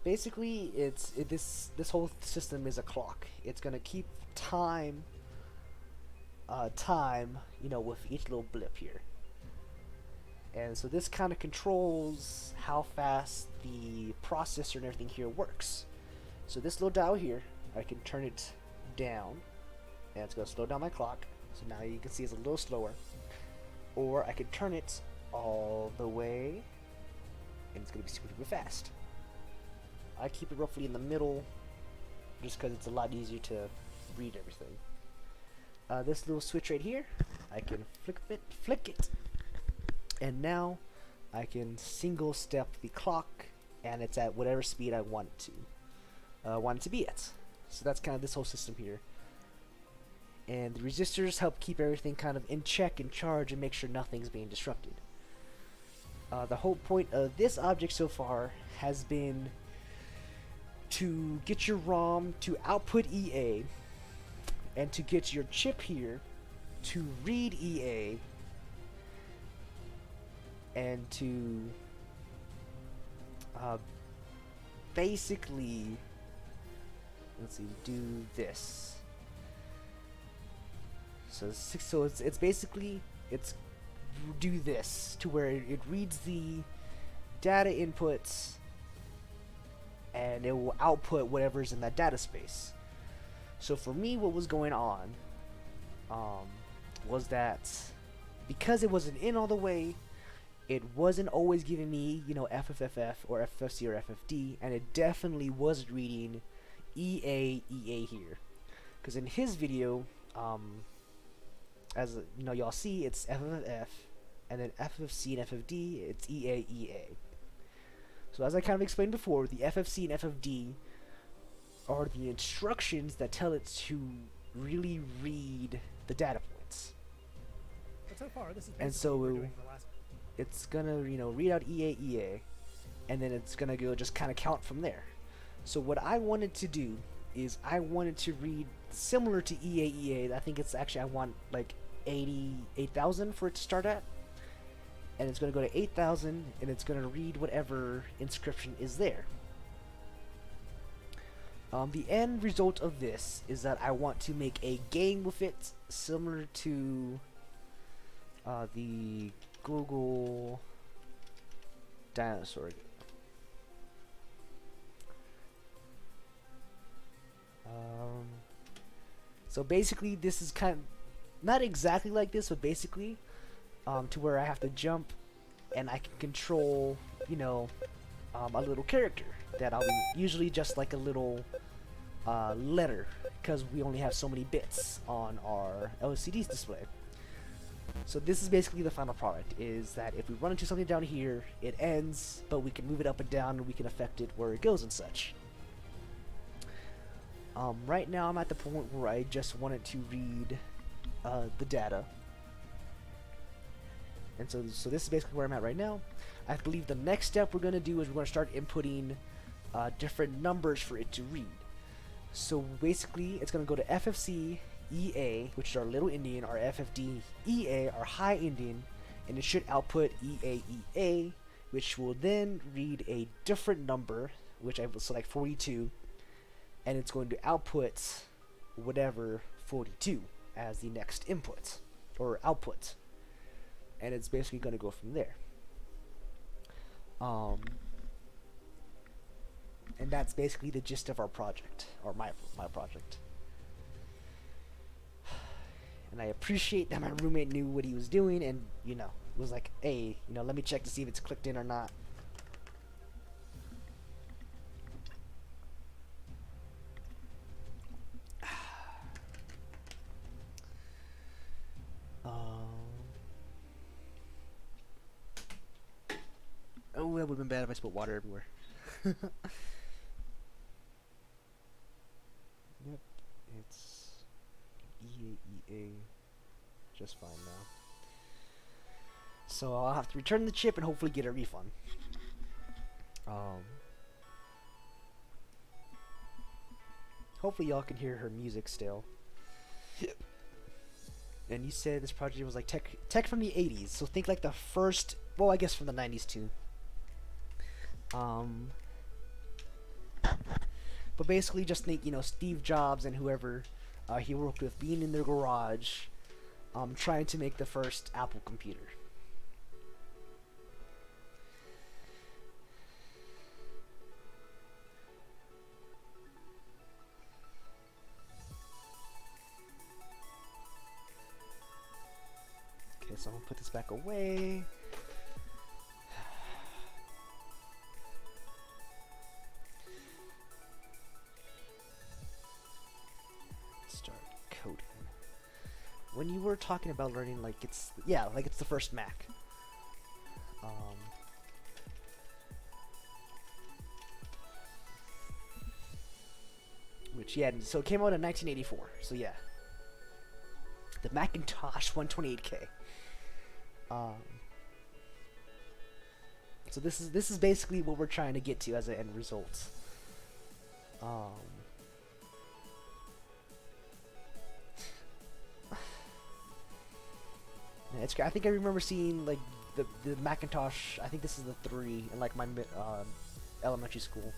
basically, this whole system is a clock. It's gonna keep time, you know, with each little blip here. And so this kind of controls how fast the processor and everything here works. So this little dial here, I can turn it down, and it's going to slow down my clock. So now you can see it's a little slower. Or I can turn it all the way, and it's going to be super fast. I keep it roughly in the middle, just because it's a lot easier to read everything. This little switch right here, I can flick it, and now I can single step the clock, and it's at whatever speed I want it to be at. So that's kind of this whole system here. And the resistors help keep everything kind of in check and charge and make sure nothing's being disrupted. The whole point of this object so far has been to get your ROM to output EA, and to get your chip here to read EA, and to basically, let's see, do this. So it's basically, it's do this to where it reads the data inputs and it will output whatever's in that data space. So for me, what was going on was that because it wasn't in all the way, it wasn't always giving me, you know, FFFF or FFC or FFD, and it definitely wasn't reading EA here. Because in his video, as you know, y'all see, it's FFF, and then FFC and FFD, it's EA. So as I kind of explained before, the FFC and FFD are the instructions that tell it to really read the data points. But so far, this is and so it's gonna, you know, read out EA, and then it's gonna go just kind of count from there. So what I wanted to do is I wanted to read similar to EA. I think it's actually, I want like 8,000 for it to start at, and it's gonna go to 8,000, and it's gonna read whatever inscription is there. The end result of this is that I want to make a game with it similar to the Google dinosaur. So basically, this is kind of not exactly like this, but basically, to where I have to jump, and I can control, you know, a little character that I'll be usually just like a little letter, because we only have so many bits on our LCD's display. So this is basically the final product, is that if we run into something down here, it ends, but we can move it up and down, and we can affect it where it goes and such. Right now I'm at the point where I just wanted to read the data. And so this is basically where I'm at right now. I believe the next step we're going to do is we're going to start inputting different numbers for it to read. So basically it's going to go to FFC EA, which is our little Indian, our FFD EA, our high Indian, and it should output EA, which will then read a different number, which I will select 42, and it's going to output whatever 42 as the next input or output, and it's basically going to go from there. And that's basically the gist of our project, or my project. And I appreciate that my roommate knew what he was doing, and you know, was like, hey, you know, let me check to see if it's clicked in or not. Oh, that would have been bad if I spilled water everywhere. Yep, it's EA just fine now. So I'll have to return the chip and hopefully get a refund. Hopefully y'all can hear her music still. Yep. And you said this project was like tech from the 80s, so think like the first, well, I guess from the 90s too. But basically just think, you know, Steve Jobs and whoever he worked with being in their garage, trying to make the first Apple computer. Okay, so I'm gonna put this back away. When you were talking about learning, like it's the first Mac. Which so it came out in 1984. So yeah, the Macintosh 128K. So this is basically what we're trying to get to as an end result. Yeah, it's great. I think I remember seeing like the Macintosh. I think this is the 3 in like my elementary school.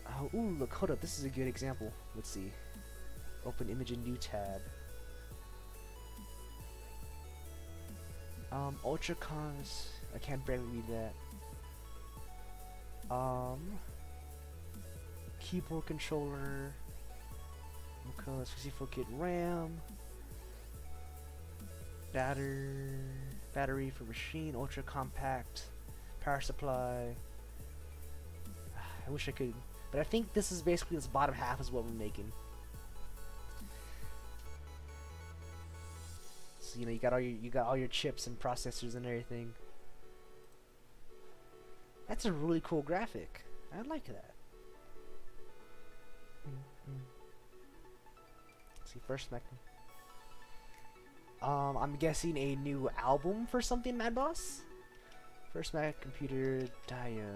Oh, ooh, look, hold up. This is a good example. Let's see. Open image in new tab. Ultra cons. I can't barely read that. Keyboard controller. Okay, 64 gig RAM. Battery for machine. Ultra compact. Power supply. I wish I could, but I think this is basically this bottom half is what we're making. So you know, you got all your chips and processors and everything. That's a really cool graphic. I like that. See, first Mac. I'm guessing a new album for something, Mad Boss. First Mac computer diagram.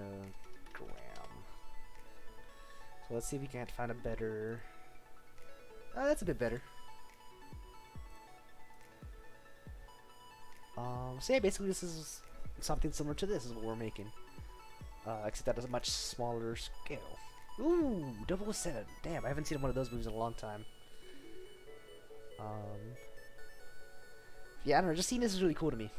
So let's see if we can't find a better. Oh, that's a bit better. So yeah, basically this is something similar to this is what we're making. Except that is a much smaller scale. Ooh, 007. Damn, I haven't seen one of those movies in a long time. Yeah, I don't know. Just seeing this is really cool to me.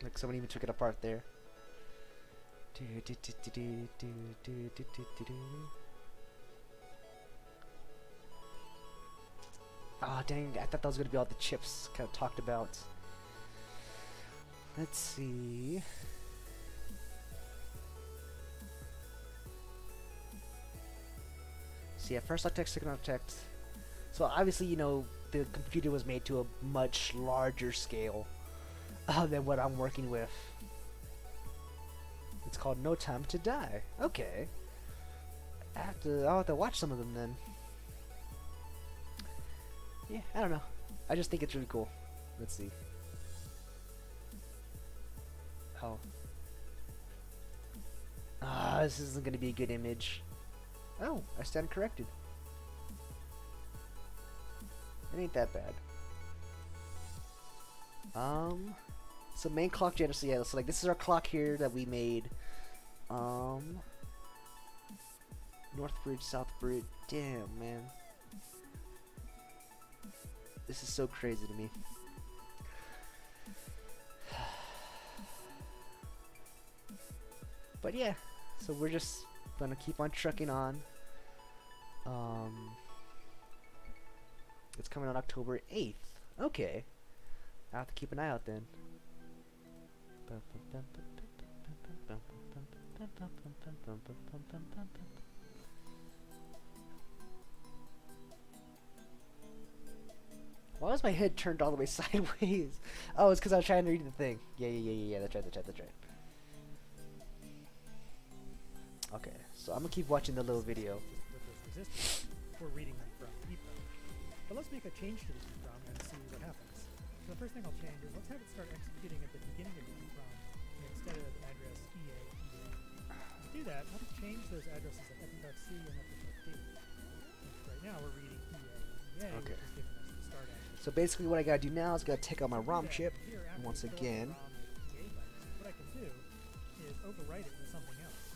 Like someone even took it apart there. Ah, dang, I thought that was gonna be all the chips kind of talked about. Let's see. So yeah, first architect, second architect. So obviously, you know, the computer was made to a much larger scale than what I'm working with. It's called No Time to Die. Okay. I'll have to watch some of them then. Yeah, I don't know. I just think it's really cool. Let's see. Oh. Ah, this isn't gonna be a good image. Oh, I stand corrected. It ain't that bad. So main clock generator, yeah, so like this is our clock here that we made. North Bridge, South Bridge. Damn, man. This is so crazy to me. But yeah, so we're just gonna keep on trucking on. It's coming on October 8th. Okay. I'll have to keep an eye out then. Why was my head turned all the way sideways? Oh, it's because I was trying to read the thing. Yeah. That's right. Okay, so I'm gonna keep watching the little video. With those resistors, we're reading them from EEPROM. But let's make a change to the EEPROM and see what happens. So the first thing I'll change is let's have it start executing at the beginning of the EEPROM instead of address EA. To do that, let's change those addresses at FFFC and FFFD. Right now we're reading EA, Okay. which is giving us the start address. So basically what I gotta do now is gotta take out my ROM chip Here, after once we fill up the again. ROM with EA bytes, what I can do is overwrite it with something else.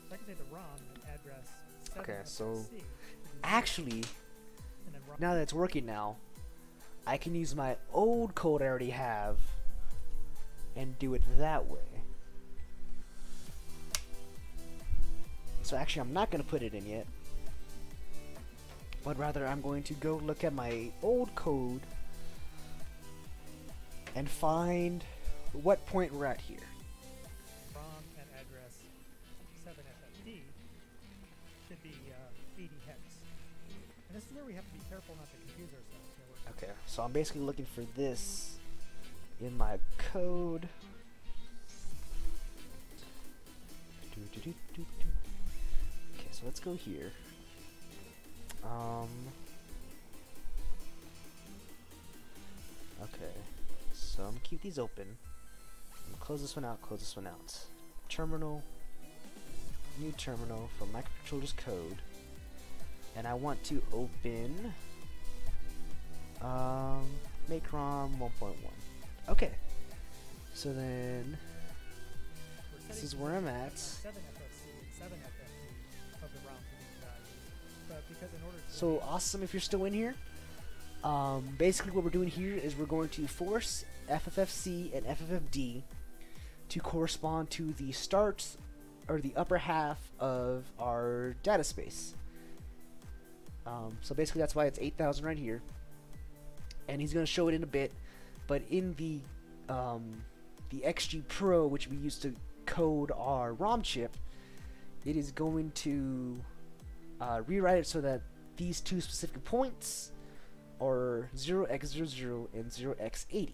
So I can say the ROM address 7 Okay, FFC so to do actually, and then ROM now that it's working now, I can use my old code I already have and do it that way. So actually I'm not gonna put it in yet, but rather I'm going to go look at my old code and find what point we're at here. ROM at address 7FFD should be 80 hex. And this is where we have to be careful not to confuse ourselves. You know, Okay, so I'm basically looking for this in my code. Okay, so let's go here. Okay, so I'm gonna keep these open. I'm gonna close this one out, Terminal, new terminal from microcontroller's code. And I want to open make ROM 1.1. Okay, so then we're this setting is where I'm at. 7FFC and 7FFD of the ROM to these values. But because in order to So awesome if you're still in here. Basically what we're doing here is we're going to force FFFC and FFFD to correspond to the start or the upper half of our data space. So basically that's why it's 8,000 right here. And he's going to show it in a bit, but in the XG Pro, which we use to code our ROM chip, it is going to rewrite it so that these two specific points are 0x00 and 0x80.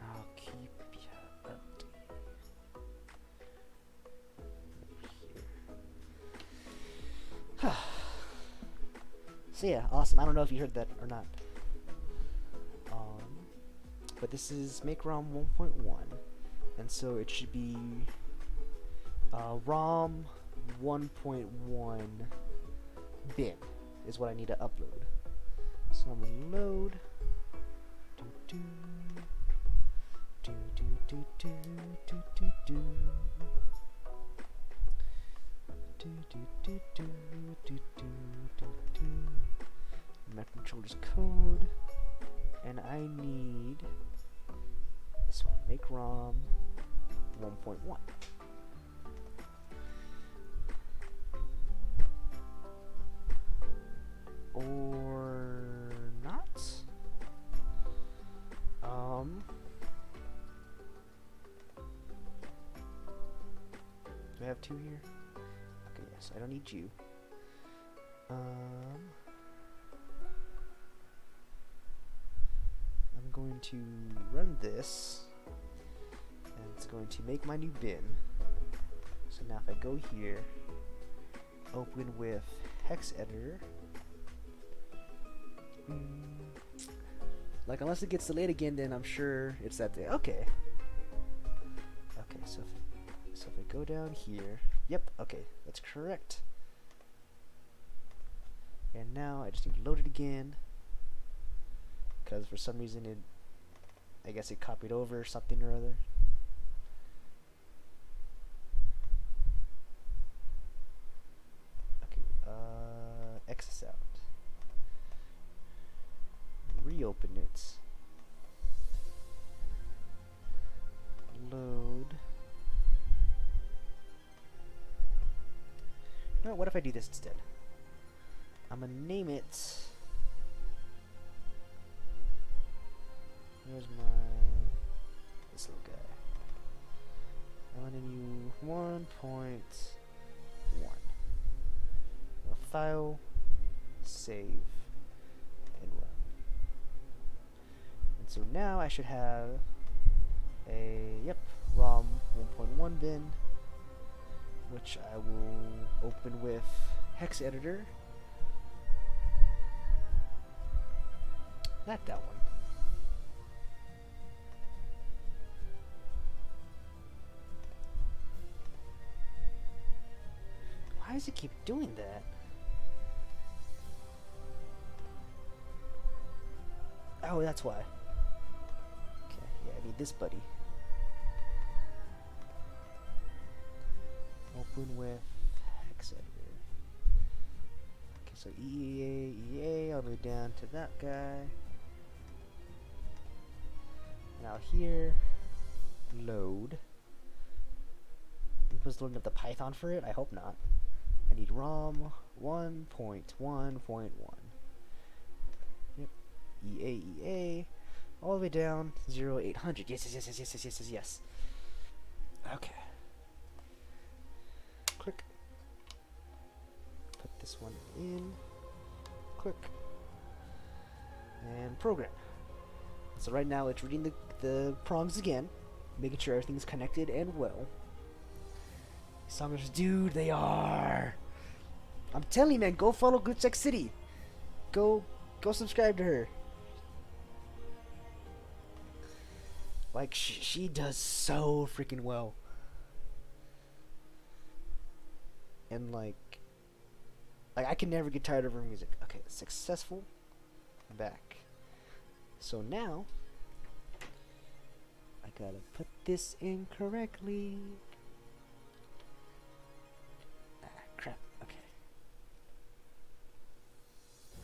I'll keep So yeah, awesome. I don't know if you heard that or not. But this is make ROM 1.1, and so it should be ROM 1.1 bin is what I need to upload. So I'm gonna load. My controller's code, and I need this one, make ROM 1.1. Or not? Do I have two here? Okay, yes, I don't need you. I'm going to run this, and it's going to make my new bin. So now if I go here, open with hex editor, like unless it gets delayed again, then I'm sure it's that day. Okay. Okay, so if I go down here, yep, okay, that's correct. And now I just need to load it again, because for some reason I guess it copied over something or other. Okay, exit out. Reopen it. Load. No, what if I do this instead? I'm gonna name it. Where's this little guy? I'm gonna new 1.1. File, save, and run. And so now I should have a ROM 1.1 bin, which I will open with hex editor. Not that one. Why does it keep doing that? Oh, that's why. Okay, yeah, I need this buddy. Open with hex editor. Okay, so EA, all the way down to that guy. Now here, load. Was loading up the Python for it? I hope not. I need ROM 1.1.1. Yep. EA, all the way down 0800. Yes. Okay. Click. Put this one in. Click. And program. So right now it's reading the prompts again, making sure everything's connected and well. Songers, dude, they are. I'm telling you, man, go follow Good Sex City. Go subscribe to her. Like she does so freaking well. And like I can never get tired of her music. Okay, successful. I'm back. So now I gotta put this in correctly. Crap. Okay.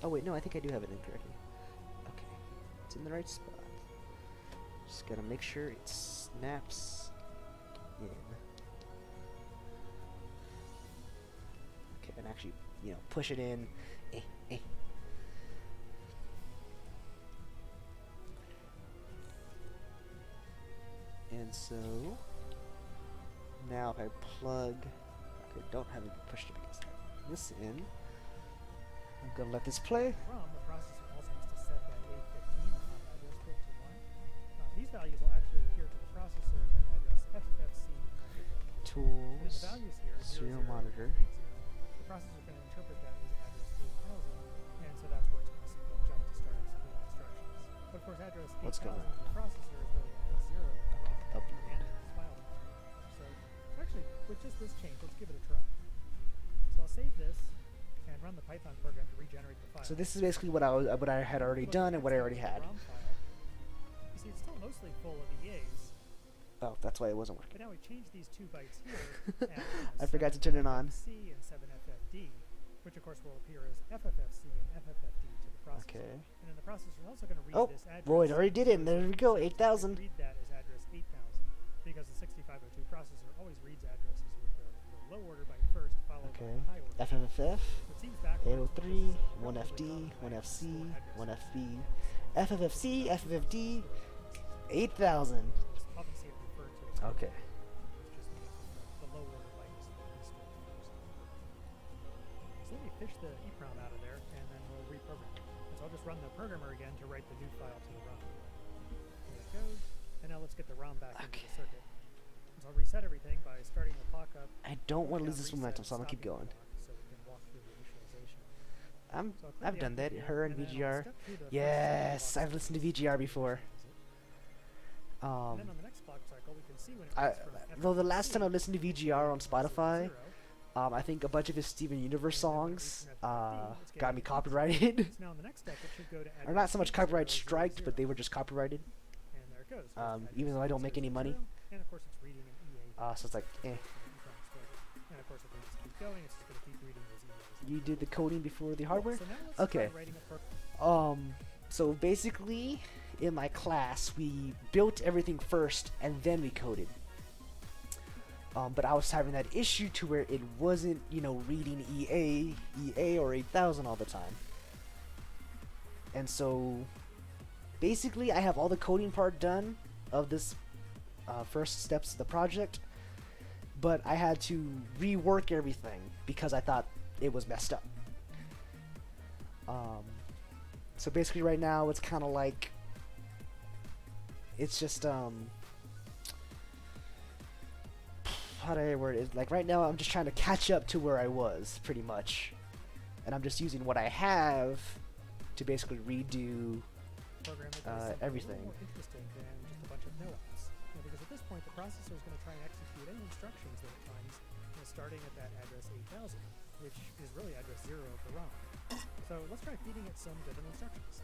Oh wait, no, I think I do have it incorrectly. Okay, it's in the right spot. Just gotta make sure it snaps in. Okay, and actually, push it in. And so now if I plug, okay, don't have it pushed against this in. I'm gonna let this play. The processor also has to set that 815 address port to 1. These values will actually adhere to the processor that address FFC. Tools. The values here, Serial monitor. 0080, the processor is going to interpret that as address 8000 and so that's where it's going to jump to start executing instructions. But of course, address 8000 Let's go. of the processor is really address 0 of the ROM Up. and its file descriptor. So actually, with just this change, let's give it a try. So I'll save this and run the Python program to regenerate the file. So this is basically what I had already done and what I already had. ROM file. You see, it's still mostly full of EAs. Oh, that's why it wasn't working. But now we've changed these 2 bytes here. I forgot to turn it on. C and 7FFD, which of course will appear as FFFC and FFFD to the processor. Okay. And then the processor is also going to read Oh, this address. Roy already did it, and there we go, 8,000. Read that as address 8000 because the 6502 processor always reads addresses with the low order byte first, followed by the high order. FFFF, It seems backwards. 803, 1FD, 1FC, 1FB, FFFC, FFFD, 8,000. Often see it referred to as Okay. which just means the low order byte is stored first. So let me fish the EEPROM out of there, and then we'll reprogram it. And so I'll just run the programmer again to write the new file to the ROM. There it goes. And now let's get the ROM back into the circuit. So I'll reset everything by starting the clock up. I don't want to lose this reset momentum, so I'm gonna keep stopping going. the clock so we can walk through the initialization. So I'll clear I've the done that. FPGA, Her and then I'll VGR. step through the first Yes, cycle I've listened to VGR before. and then on the next clock cycle, we can see when it goes from Though the last time I FFFC listened to VGR on to Spotify, 0. I think a bunch of his Steven Universe songs got me getting copyrighted. So now in the next step, it should go to Or not so much copyright 000, striked, but they were just copyrighted. and there it goes. So it's Even though I don't make any money. And of course, it's reading an EA. So it's like, eh. And of course, if we just keep going, it's just going to keep reading those EAs. You did the coding before the hardware? So now let's Okay. try writing a program. So basically, in my class, we built everything first and then we coded. But I was having that issue to where it wasn't, reading EA or 8000 all the time. And so, basically, I have all the coding part done of this first steps of the project, but I had to rework everything because I thought it was messed up. So basically right now it's kind of like, it's just, how do I word it? Like right now I'm just trying to catch up to where I was, pretty much. And I'm just using what I have to basically redo Program that does something everything. a little more interesting than just a bunch of no-ops. Because at this point, the processor is going to try and execute any instructions that it finds, starting at that address 8000, which is really address 0 of the ROM. So let's try feeding it some different instructions.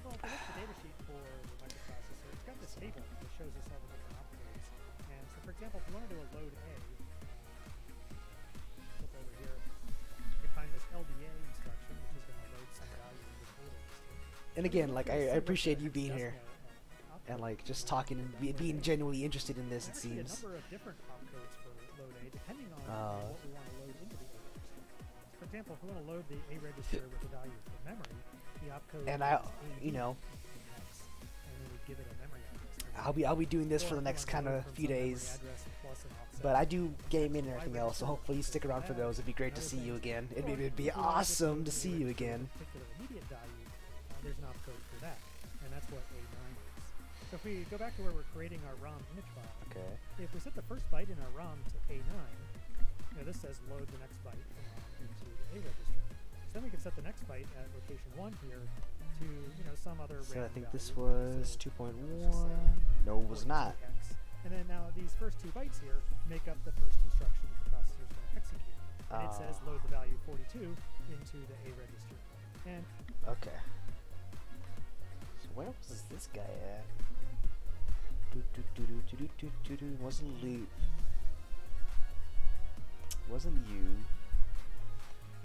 Well, if we look at the data sheet for the microprocessor, it's got this table that shows us all the different opcodes. And so, for example, if we want to do a load A, flip over here, you can find this LDA instruction, which is going to load some value in this order list. And again, like I appreciate you being here and like just talking and being genuinely interested in this. It Actually, seems. a number of different opcodes for load A, depending on what we want to load into the A register. For example, if we want to load the A register with the value for memory, the opcode And is I, AD you know, next, and then we give it a memory address. I'll be doing this Or for the if we next want to kind load of from few some memory days. address plus an offset. But I do gaming and everything else, so hopefully you stick around for those. It'd be great to see you again. It'd be awesome to see you again. Particular immediate value, there's an opcode for that, and that's what A9 is. So if we go back to where we're creating our ROM image file, Okay. if we set the first byte in our ROM to A9, this says load the next byte from ROM into the A register. So then we can set the next byte at location 1 here to some other So I random think this value. was So 2.1. let's just say No, it was 42 not. X. And then now these first 2 bytes here make up the first instruction that the processor is going to execute. And it says load the value 42 into the A register. And Okay. So where was this guy at? Wasn't loop. Wasn't you.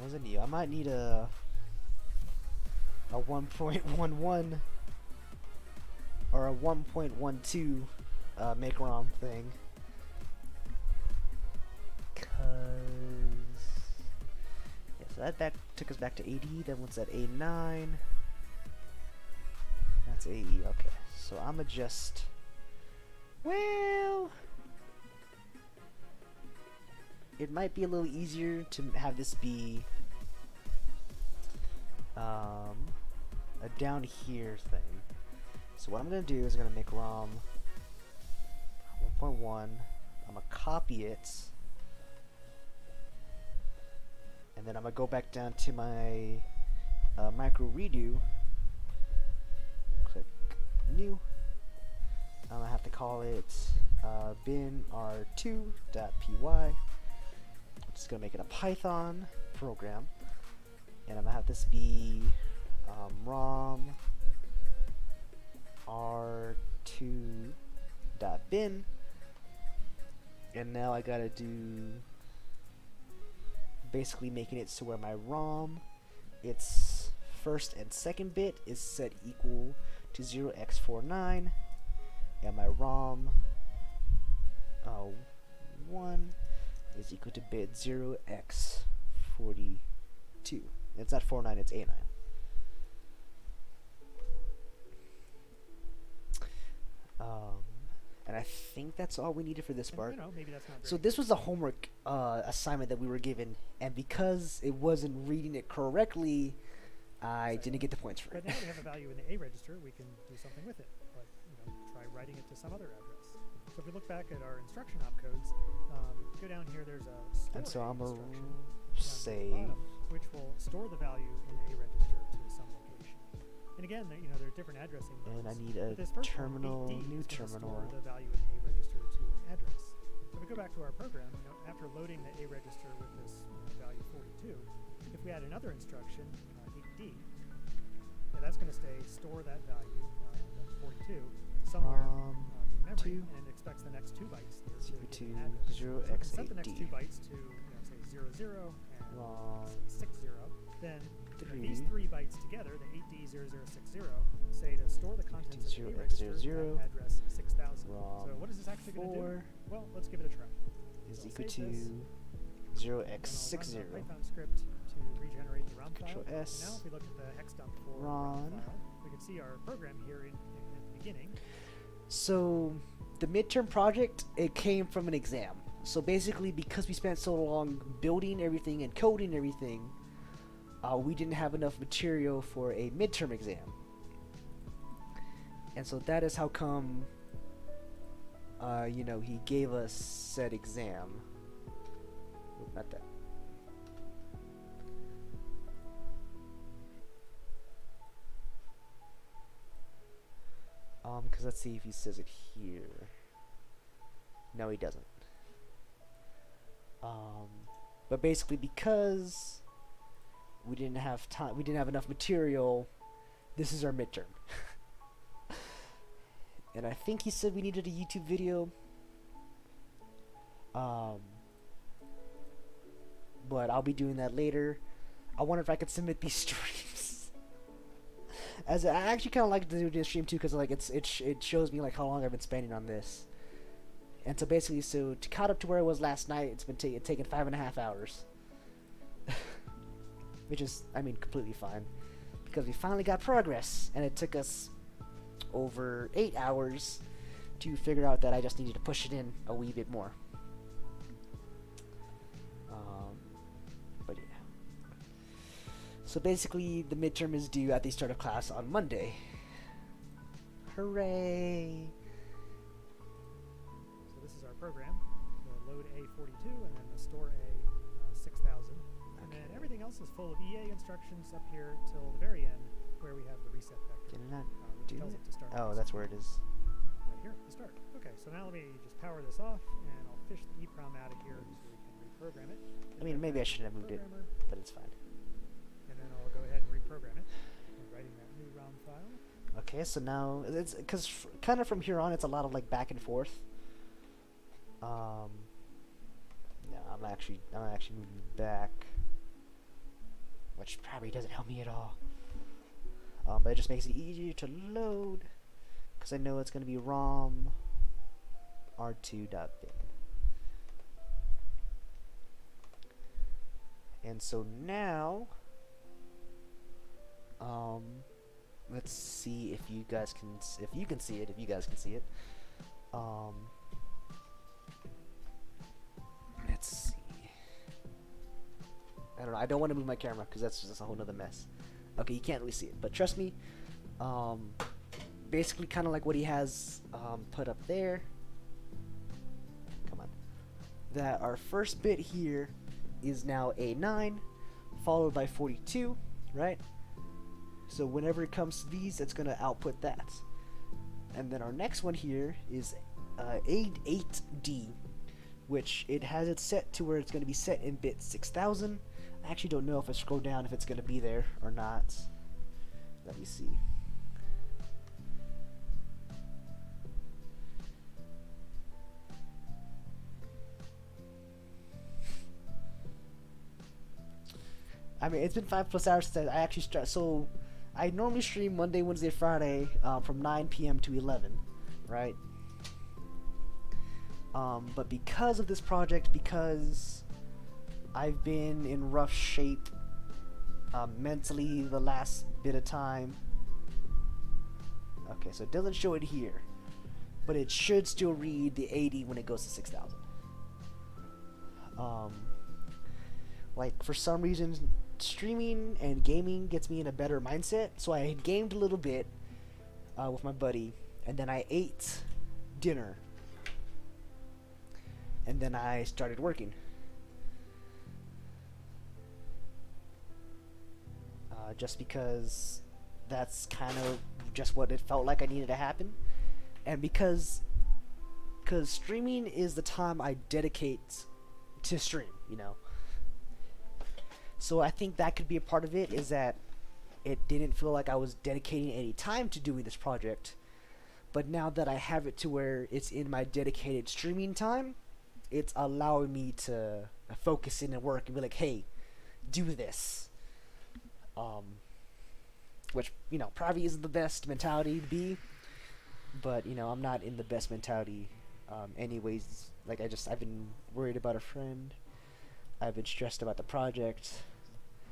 Wasn't you. I might need a 1.11 or a 1.12 make ROM thing. Yeah, so that took us back to 80. Then what's that? A9. That's AE. Okay, so I'ma just. Well, it might be a little easier to have this be a down here thing. So what I'm gonna do is I'm gonna make ROM 1.1. I'm gonna copy it, and then I'm gonna go back down to my micro redo. Click new. I'm gonna have to call it bin r2.py. Just gonna make it a Python program, and I'm gonna have this be rom r2.bin. And now I gotta do basically making it so where my ROM, its first and second bit is set equal to 0x49, and my ROM 1 is equal to bit 0x42. It's not 49, it's A9. And I think that's all we needed for this part. Maybe that's not so this was the homework assignment that we were given, and because it wasn't reading it correctly, I didn't get the points for it. But now we have a value in the A register, we can do something with it. Like, try writing it to some other address. So if we look back at our instruction opcodes, go down here, there's a store and so I'm going instruction to say, bottom, which will store the value in the A register to some location. And again, there are different addressing modes. and I need a This first terminal, one, 8D, new is gonna terminal. store the value in the A register to an address. So if we go back to our program, after loading the A register with this value 42, if we add another instruction, 8D, that's going to store that value, that 42, somewhere in memory, and expects the next 2 bytes there to give an address. So if we set the next 2 bytes to, say 00 and say 60, then these 3 bytes together, the 8D0060, say to store the contents of the A register at address 6000. So what is this actually going to do? Well, let's give it a try. Is So equal I'll to save this, 0x60. and I'll run the Python script to regenerate the ROM Control file. S. Now if we look at the hex dump for Run. ROM file, we can see our program here in the beginning. So the midterm project, it came from an exam. So basically, because we spent so long building everything and coding everything, we didn't have enough material for a midterm exam. And so that is how come, he gave us said exam. Oop, not that. Because let's see if he says it here. No, he doesn't. But basically, because we didn't have time, we didn't have enough material, this is our midterm. And I think he said we needed a YouTube video. But I'll be doing that later. I wonder if I could submit these streams. As I actually kind of like to do this stream too, because like it shows me like how long I've been spending on this. And so basically, to caught up to where it was last night, it's been taken 5.5 hours. Which is, completely fine. Because we finally got progress, and it took us over 8 hours to figure out that I just needed to push it in a wee bit more. But yeah. So basically, the midterm is due at the start of class on Monday. Hooray! Program, the load A42 and then the store A6000. And then everything else is full of EA instructions up here till the very end where we have the reset vector. Did it not which do tells it? it to start. Oh, that's where it is. Right here, to start. Okay, so now let me just power this off and I'll fish the EEPROM out of here so we can reprogram it. Maybe I shouldn't have moved it, but it's fine. And then I'll go ahead and reprogram it. I'm writing that new ROM file. Okay, so now, it's because kind of from here on, it's a lot of like back and forth. Yeah, I'm actually moving back, which probably doesn't help me at all. But it just makes it easier to load, because I know it's going to be ROM r2.bin. And so now, let's see if you guys can, if you can see it, if you guys can see it. Let's see. I don't know. I don't want to move my camera because that's just a whole nother mess. Okay, you can't really see it, but trust me. Basically, kind of like what he has put up there. Come on. That our first bit here is now A9, followed by 42, right? So whenever it comes to these, it's gonna output that. And then our next one here is 8D, which it has it set to where it's gonna be set in bit 6000. I actually don't know if I scroll down if it's gonna be there or not. Let me see. I mean, it's been 5+ hours since I actually start. So, I normally stream Monday, Wednesday, Friday from 9 p.m. to 11, right? But because of this project, because I've been in rough shape mentally the last bit of time. Okay, so it doesn't show it here, but it should still read the 80 when it goes to 6000. Like, for some reason, streaming and gaming gets me in a better mindset. So I had gamed a little bit with my buddy, and then I ate dinner, and then I started working. Just because that's kind of just what it felt like I needed to happen, and because streaming is the time I dedicate to stream, you know. So I think that could be a part of it, is that it didn't feel like I was dedicating any time to doing this project. But now that I have it to where it's in my dedicated streaming time, it's allowing me to focus in and work and be like, hey, do this. Which, you know, probably isn't the best mentality to be, but, you know, I'm not in the best mentality anyways. Like, I've been worried about a friend. I've been stressed about the project.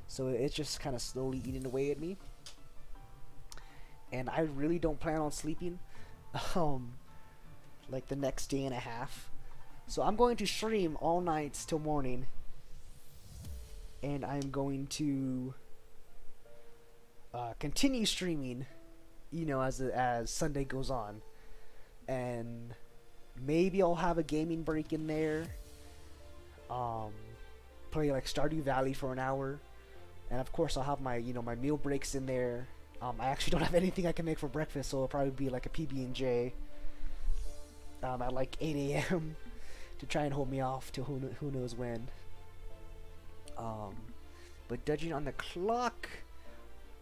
So it's just kind of slowly eating away at me. And I really don't plan on sleeping like the next day and a half. So I'm going to stream all nights till morning. And I'm going to continue streaming, you know, as Sunday goes on. And maybe I'll have a gaming break in there. Play like Stardew Valley for an hour. And of course I'll have my, you know, my meal breaks in there. I actually don't have anything I can make for breakfast, so it'll probably be like a PB&J at like 8 a.m. to try and hold me off till who knows when. But judging on the clock,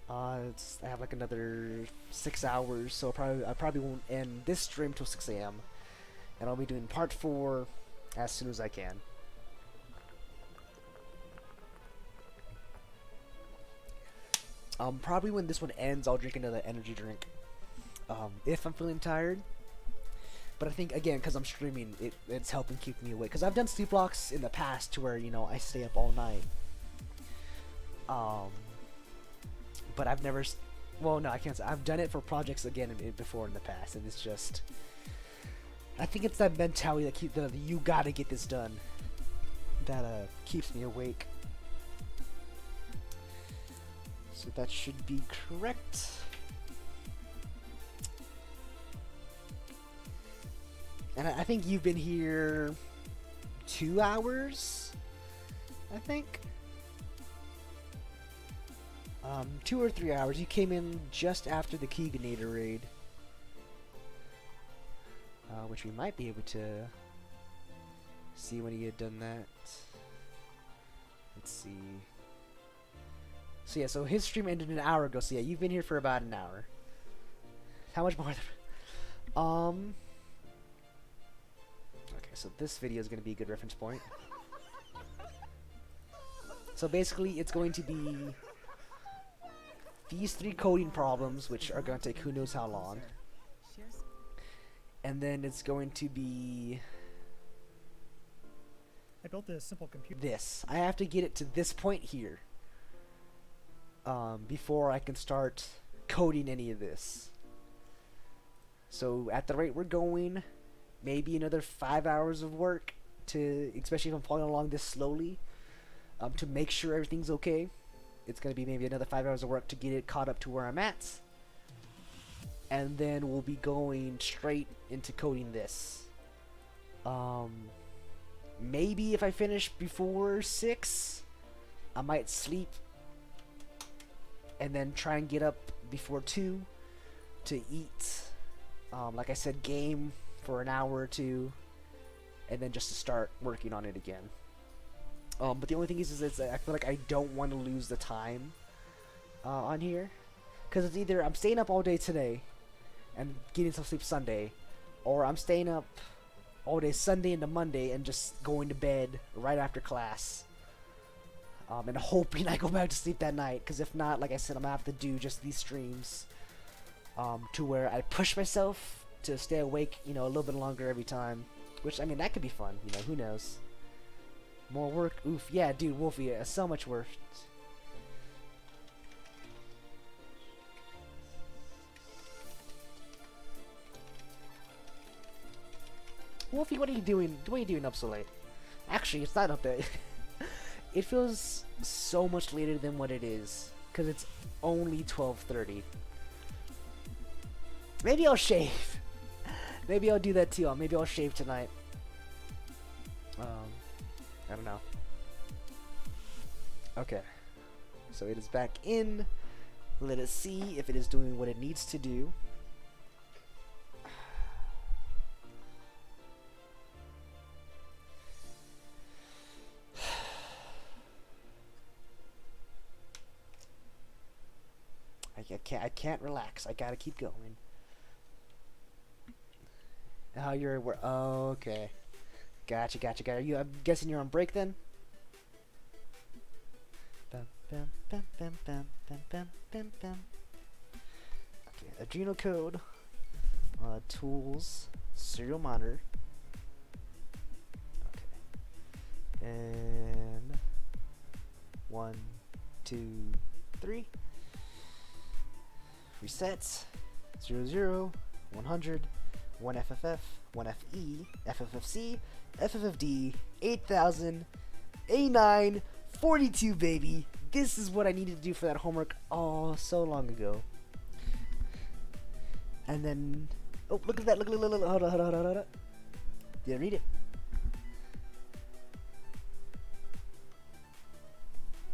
I have like another 6 hours, so I probably won't end this stream till 6 a.m. And I'll be doing part 4 as soon as I can. Probably when this one ends, I'll drink another energy drink, if I'm feeling tired. But I think, again, because I'm streaming, it's helping keep me awake. Because I've done sleep blocks in the past to where, you know, I stay up all night. But I've never, well, no, I can't say. I've done it for projects again before in the past, and it's just, I think it's that mentality that you gotta get this done that keeps me awake. So that should be correct. And I think you've been here 2 hours, I think. 2 or 3 hours. You came in just after the Keeganator raid. Which we might be able to see when he had done that. Let's see. So yeah, so his stream ended an hour ago, so yeah, you've been here for about an hour. How much more? Okay, so this video is going to be a good reference point. So basically, it's going to be these 3 coding problems, which are going to take who knows how long. And then it's going to be... I built a simple computer. This. I have to get it to this point here. Before I can start coding any of this. So at the rate we're going, maybe another 5 hours of work to, especially if I'm following along this slowly, to make sure everything's okay. It's going to be maybe another 5 hours of work to get it caught up to where I'm at. And then we'll be going straight into coding this. Maybe if I finish before 6, I might sleep and then try and get up before 2 to eat. Like I said, game for an hour or two, and then just to start working on it again. But the only thing is I feel like I don't want to lose the time on here, because it's either I'm staying up all day today and getting some sleep Sunday, or I'm staying up all day Sunday into Monday and just going to bed right after class, and hoping I go back to sleep that night. Because if not, like I said, I'm gonna have to do just these streams to where I push myself to stay awake, you know, a little bit longer every time. Which, I mean, that could be fun, you know, who knows. More work, oof, yeah, dude, Wolfie, so much work. Wolfie, what are you doing? What are you doing up so late? Actually, it's not up there. It feels so much later than what it is, because it's only 12:30. Maybe I'll shave. Maybe I'll do that too. Maybe I'll shave tonight. I don't know. Okay. So it is back in. Let us see if it is doing what it needs to do. I can't relax. I gotta keep going. Oh, you're oh, okay. Gotcha. Are you? I'm guessing you're on break then. Okay, adrenal code, tools, serial monitor. Okay, and 1, 2, 3. Resets 00, 100, 1 FFF, 1 FE, FFFC, FFFD, 8000, A9, 42, baby. This is what I needed to do for that homework so long ago. And then, oh, look at that, look, hold on. Did I read it?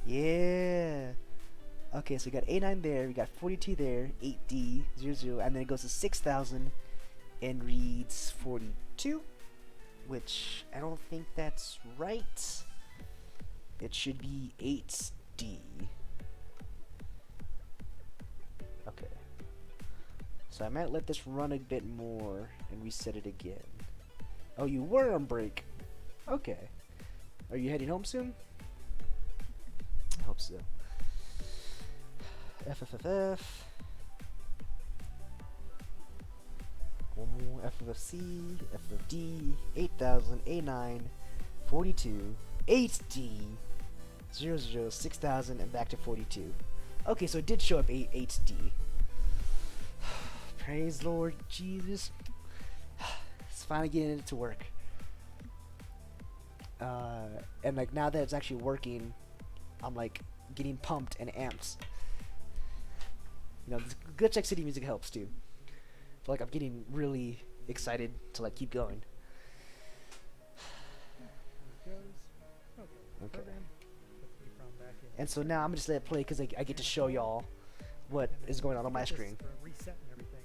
Yeah. Okay, so we got A9 there, we got 42 there, 8D, 00, and then it goes to 6000 and reads 42, which I don't think that's right. It should be 8D. Okay. So I might let this run a bit more and reset it again. Oh, you were on break. Okay. Are you heading home soon? I hope so. FFFF. One more. FFFC. FFD. 8000. A9. 42. 8D. 00. 6000. And back to 42. Okay, so it did show up 8D. Praise Lord Jesus. It's finally getting it to work. And like now that it's actually working, I'm like getting pumped and amped. You know, this Glitch City music helps too. I feel like I'm getting really excited to like keep going. Okay. And so now I'm gonna just let it play because I get to show y'all what is going on my screen. Reset and everything.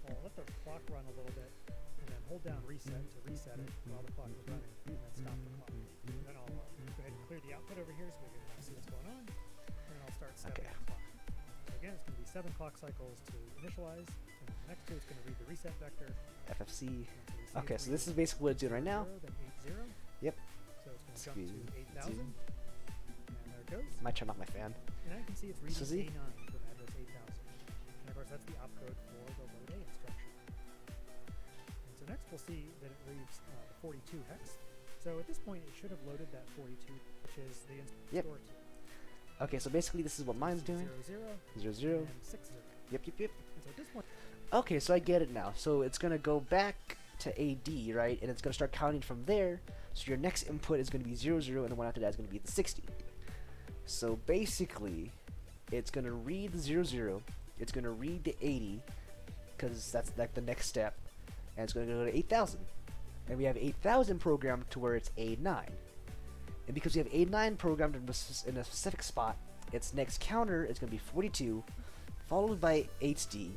Well, let the clock run a little bit, and then hold down reset to reset it while the clock is running, and then stop the clock. And then I'll go ahead and clear the output over here so we can see what's going on, and then I'll start setting the clock. So again, it's going to be 7 clock cycles to initialize, and the next two is going to read the reset vector. FFC. Okay, so this is basically what it's doing right now. Then 80. Yep. So it's going to jump to 8000. And there it goes. Might turn off my fan. And I can see it's reading So A9 from address 8000. And of course that's the opcode for the load A instruction. And so next we'll see that it reads the 42 hex. So at this point it should have loaded that 42, which is the Yep. store key. Okay, so basically this is what mine's doing. 00, 00. and 60. Yep. And so at this point, Okay, so I get it now. So it's gonna go back to AD, right? And it's gonna start counting from there. So your next input is gonna be 00, and the one after that is gonna be the 60. So basically, it's gonna read the 00. It's gonna read the 80, because that's like the next step, and it's gonna go to 8000. And we have 8000 programmed to where it's A9. And because we have A9 programmed in a specific spot, its next counter is going to be 42, followed by HD,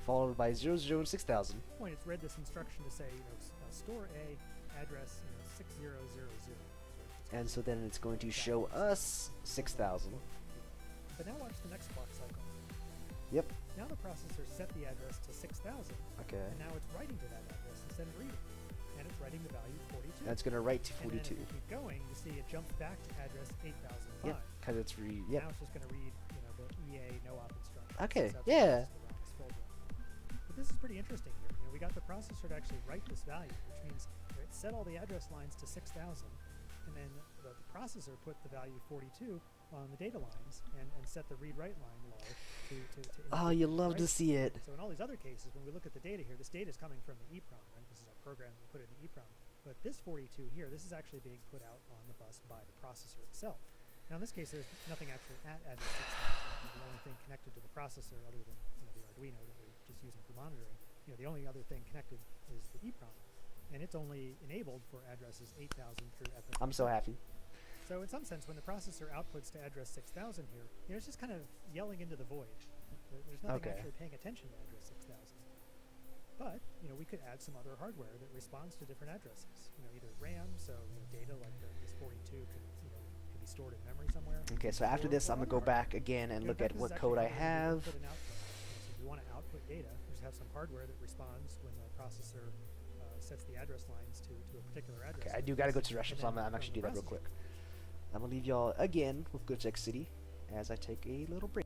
followed by 00 and 6000. Point, it's read this instruction to say, store A address 6000. And so then it's going to show us 6000. But now watch the next clock cycle. Yep. Now the processor set the address to 6000. Okay. And now it's writing to that address instead of reading. And it's writing the value 42. That's going to write to And 42. then if you keep going, you see it jumps back to address 8005. Yep, because it's Now it's just going to read, the EA no-op instruction. Okay, Since that's yeah. the ROM is filled with. But this is pretty interesting here. We got the processor to actually write this value, which means it set all the address lines to 6000, and then the processor put the value 42 on the data lines and set the read-write line low to Oh, you love to see it. So in all these other cases, when we look at the data here, this data is coming from the EEPROM, right? This is our program we put in the EEPROM. But this 42 here, this is actually being put out on the bus by the processor itself. Now in this case, there's nothing actually at address 6000. The only thing connected to the processor, other than the Arduino that we're just using for monitoring, the only other thing connected is the EEPROM, and it's only enabled for addresses 8000 through FFmpeg. I'm so happy. So in some sense, when the processor outputs to address 6000 here, it's just kind of yelling into the void. There's nothing actually paying attention to address 6000. But we could add some other hardware that responds to different addresses. Either RAM, so data like this 42 could be stored in memory somewhere. Okay, so after this, I'm gonna go back again and look at what code I have. So if you want to output data, just have some hardware that responds when the processor sets the address lines to a particular address. Okay, I do gotta go to the restroom, so I'm actually do that real quick. I'm gonna leave y'all again with Glitch X City as I take a little break.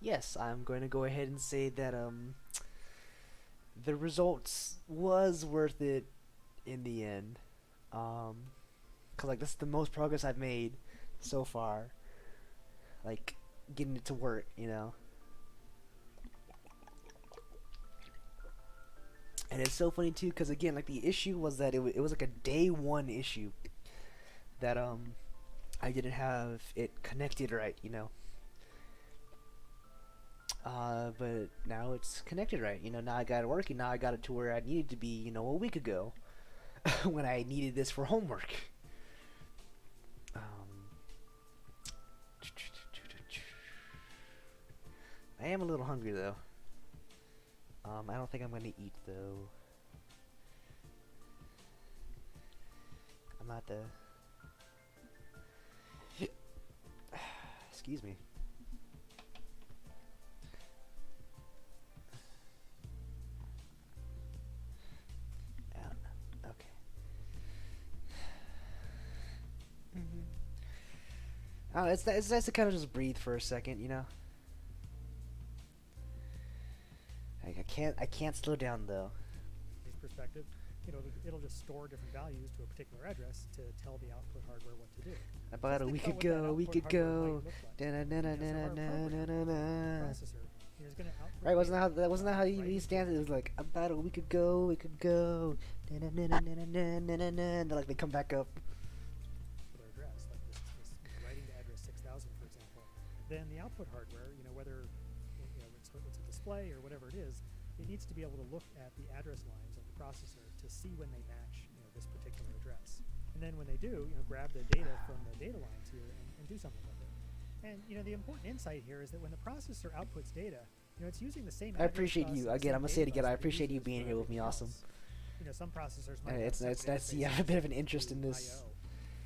Yes, I'm going to go ahead and say that the results was worth it in the end. Cause like this is the most progress I've made so far. Like getting it to work, And it's so funny too, cause again, like the issue was that it was like a day one issue. That I didn't have it connected right, you know. But now it's connected right, you know. Now I got it working. Now I got it to where I needed to be, you know, a week ago, when I needed this for homework. I am a little hungry though. I don't think I'm gonna eat though. I'm at the. Excuse me. Okay. Oh, it's nice to kind of just breathe for a second, you know. I can't slow down though. His perspective, you know, it'll just store different values to a particular address to tell the output hardware what to do. About a week ago, Right, wasn't that how he stands? It was like about a week ago, and like they come back up. Their address, like this writing to address 6000, for example. Then the output hardware, you know, whether it's a display or whatever it is, it needs to be able to look at the address lines of the processor to see when they match, you know, this particular address. And then when they do, you know, grab the data from the data lines here and do something with it. And you know, the important insight here is that when the processor outputs data, you know, it's using the same. I appreciate you again. I'm gonna say it again. I appreciate you being here with me. Awesome. You know, some processors might. It's nice. You have a bit of an interest in this.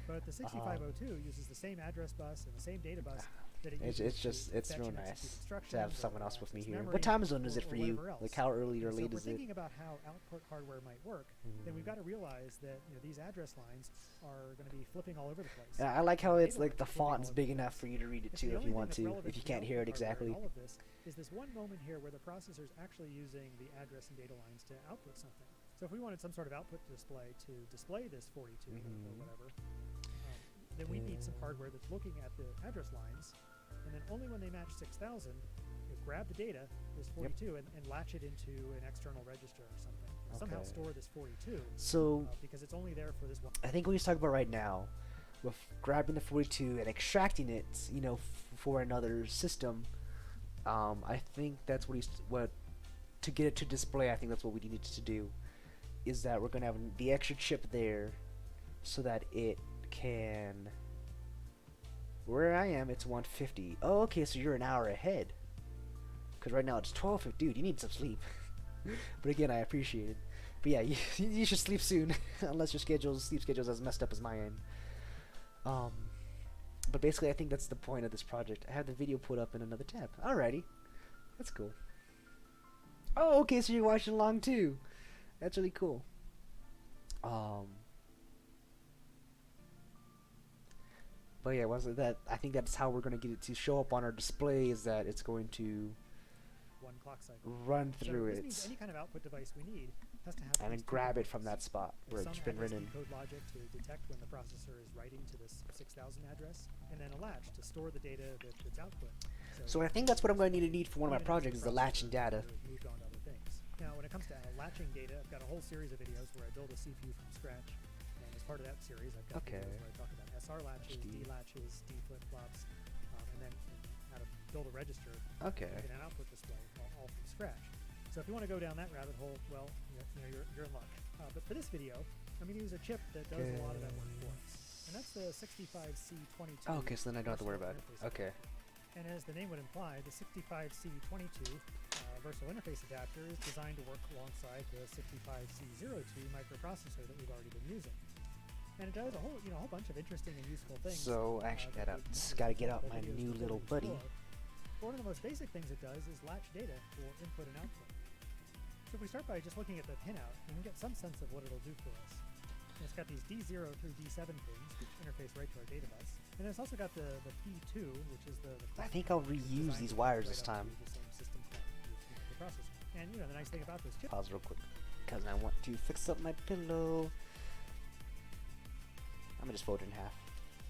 But the 6502 uses the same address bus and the same data bus that it uses. It's real nice to have someone else with me here. What time zone is it for you? Like how early or late is it? If we're thinking about how output hardware might work, then we've got to realize that, you know, these address lines are going to be flipping all over the place. Yeah, I like how it's like the font is big enough for you to read it too if you want to, if you can't hear it exactly. All of this is this one moment here where the processor is actually using the address and data lines to output something. So if we wanted some sort of output display to display this 42 or whatever, then we need some hardware that's looking at the address lines, and then only when they match 6000, you grab the data, this 42, and latch it into an external register or something. Somehow store this 42. So because it's only there for this one. I think what he's talking about right now, with grabbing the 42 and extracting it, you know, for another system, I think that's what to get it to display. I think that's what we needed to do, is that we're gonna have the extra chip there, so that it can. Where I am, it's 150. Oh, okay, so you're an hour ahead. Because right now it's 12:50. Dude, you need some sleep. But again, I appreciate it. But yeah, you should sleep soon, unless your sleep schedule's as messed up as my end. But basically, I think that's the point of this project. I have the video put up in another tab. Alrighty, that's cool. Oh, okay, so you're watching along too. That's really cool. But yeah, I think that's how we're gonna get it to show up on our display. Is that it's going to one clock cycle run through this it. Means any kind of output device we need has to have and then grab it from that spot where it's been written. Code logic to detect when the processor is writing to this 6000 address, and then a latch to store the data that's output. So I think that's what I'm going to need for one of my projects, is the latching data. Moved on to other things. Now, when it comes to latching data, I've got a whole series of videos where I build a CPU from scratch. And as part of that series, I've got videos where I talk about SR latches, D latches, D flip-flops, and then how to build a register and an output display all from scratch. So if you want to go down that rabbit hole, well, you're in luck. But for this video, I'm going to use a chip that does a lot of that work for us. And that's the 65C22. Oh, okay, so then I don't have to worry about it. Okay. And as the name would imply, the 65C22 versatile interface adapter is designed to work alongside the 65C02 microprocessor that we've already been using. And it does a whole bunch of interesting and useful things. So I actually gotta get out my new little buddy. One of the most basic things it does is latch data for input and output. So if we start by just looking at the pinout, we can get some sense of what it'll do for us. And it's got these D0 through D7 pins, which interface right to our data bus. And it's also got the P2, which is the I think I'll reuse these wires this time. The same system the processor. And the nice thing about this chip. Pause real quick, because I want to fix up my pillow. I'm gonna just fold it in half.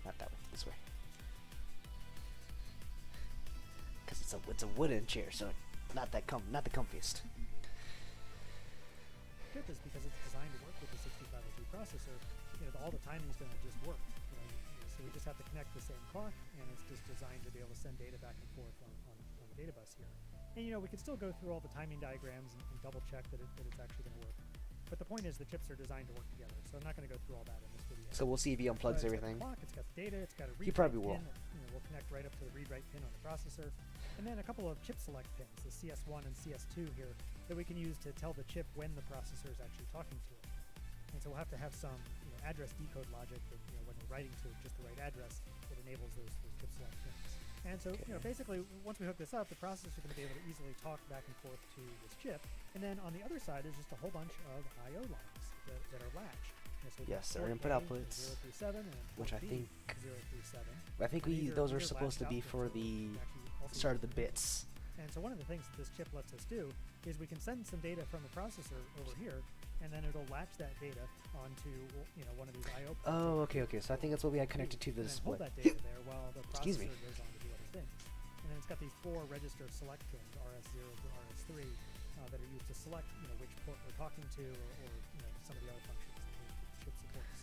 Not that way, this way. Because it's a wooden chair, so not the comfiest. Chip is because it's designed to work with the 6502 processor. All the timing's going to just work. As So we just have to connect the same clock, and it's just designed to be able to send data back and forth on the data bus here. And we can still go through all the timing diagrams and double check that it's actually going to work. But the point is the chips are designed to work together, so I'm not going to go through all that in this video. So we'll see if he unplugs everything. It's got the clock, it's got the data, it's got a read-write He probably will. pin that, will connect right up to the read-write pin on the processor. And then a couple of chip select pins, the CS1 and CS2 here, that we can use to tell the chip when the processor is actually talking to it. And so we'll have to have some address decode logic that, when we're writing to just the right address, that enables those chip select pins. And so, basically, once we hook this up, the processor is going to be able to easily talk back and forth to this chip. And then on the other side, there's just a whole bunch of I/O lines that are latched. So yes, they're input outputs, 037 and which I think 037. those are supposed to be for the start of the bits. And so one of the things that this chip lets us do is we can send some data from the processor over here, and then it'll latch that data onto one of these I/O ports. Oh, okay. So I think that's what we had connected to the display. Hold that data there while the Excuse processor me. goes on to do other things. And then it's got these 4 register select pins, RS0 to RS3, that are used to select which port we're talking to, or some of the other functions that the chip supports.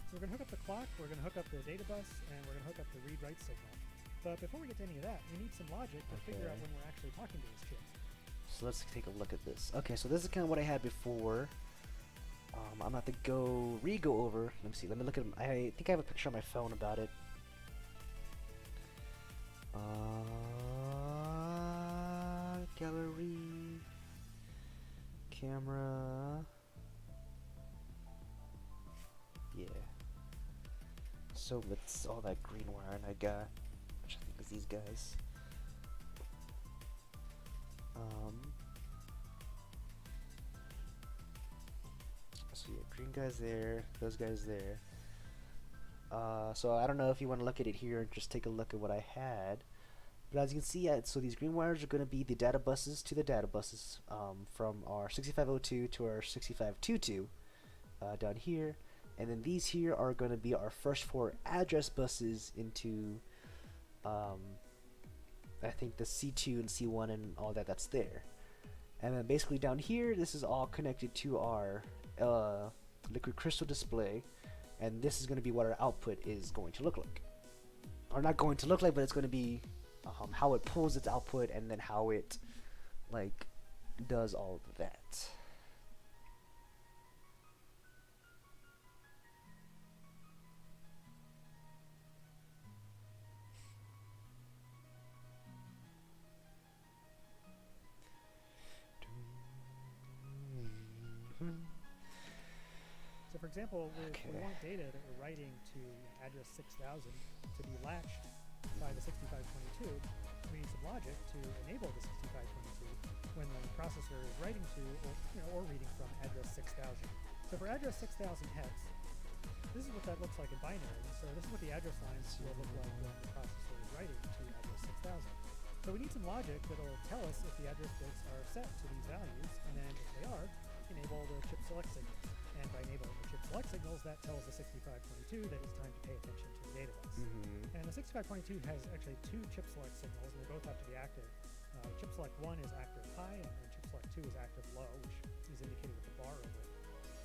So we're going to hook up the clock, we're going to hook up the data bus, and we're going to hook up the read-write signal. But before we get to any of that, we need some logic to figure out when we're actually talking to this chip. So let's take a look at this. Okay, so this is kind of what I had before. I'm going to have to go over. Let me see. Let me look at them. I think I have a picture on my phone about it. Gallery. Camera. Yeah. So it's all that green wire I got, which I think is these guys. So yeah, green guys there, those guys there. So I don't know if you want to look at it here and just take a look at what I had. But as you can see, so these green wires are going to be the data buses to the data buses from our 6502 to our 6522 down here. And then these here are going to be our first 4 address buses into, I think, the C2 and C1 and all that's there. And then basically down here, this is all connected to our liquid crystal display. And this is going to be what our output is going to look like. Or not going to look like, but it's going to be how it pulls its output and then how it, does all of that. So for example, we want data that we're writing to address 6000 to be latched by the 6522. We need some logic to enable the 6522 when the processor is writing to or reading from address 6000. So for address 6000 hex, this is what that looks like in binary. So this is what the address lines will look like when the processor is writing to address 6000. So we need some logic that will tell us if the address bits are set to these values, and then if they are, enable the chip select signals. And by enabling the chip select signals, that tells the 6522 that it's time to pay attention to the data bus. And the 6522 has actually 2 chip select signals, and they both have to be active. Chip select 1 is active high, and chip select 2 is active low, which is indicated with the bar over it.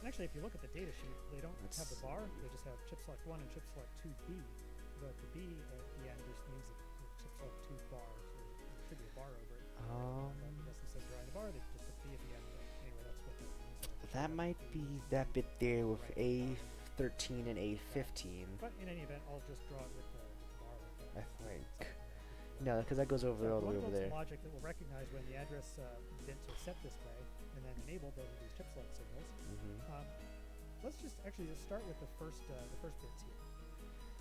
And actually, if you look at the data sheet, they don't have the bar, they just have chip select 1 and chip select 2B. But the B at the end just means that chip select 2 bar, so there should be a bar over it. It doesn't say drawing the bar, they just put B at the end, but anyway, that's what that means. That might be that bit there with A13 and A15. But in any event, I'll just draw it with the bar. I think. No, because that goes over all the way over there. Logic that will recognize when the address bits are set this way, and then enable those chip select signals. Let's just start with the first bits here.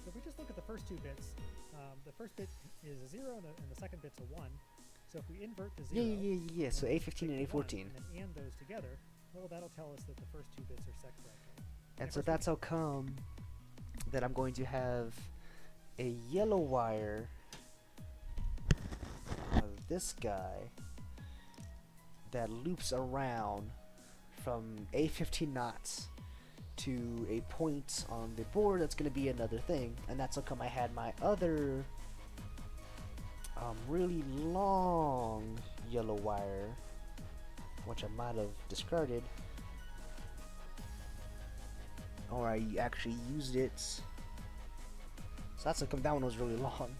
So if we just look at the first 2 bits, the first bit is a 0 and the second bit's a 1. So if we invert to 0, yeah. So A15 and A14. And then AND those together, well, that'll tell us that the first 2 bits are set correctly. And so that's how come that I'm going to have a yellow wire of this guy that loops around from A15 knots to a point on the board that's going to be another thing. And that's how come I had my other really long yellow wire, which I might have discarded, or I actually used it So that's how come that one was really long.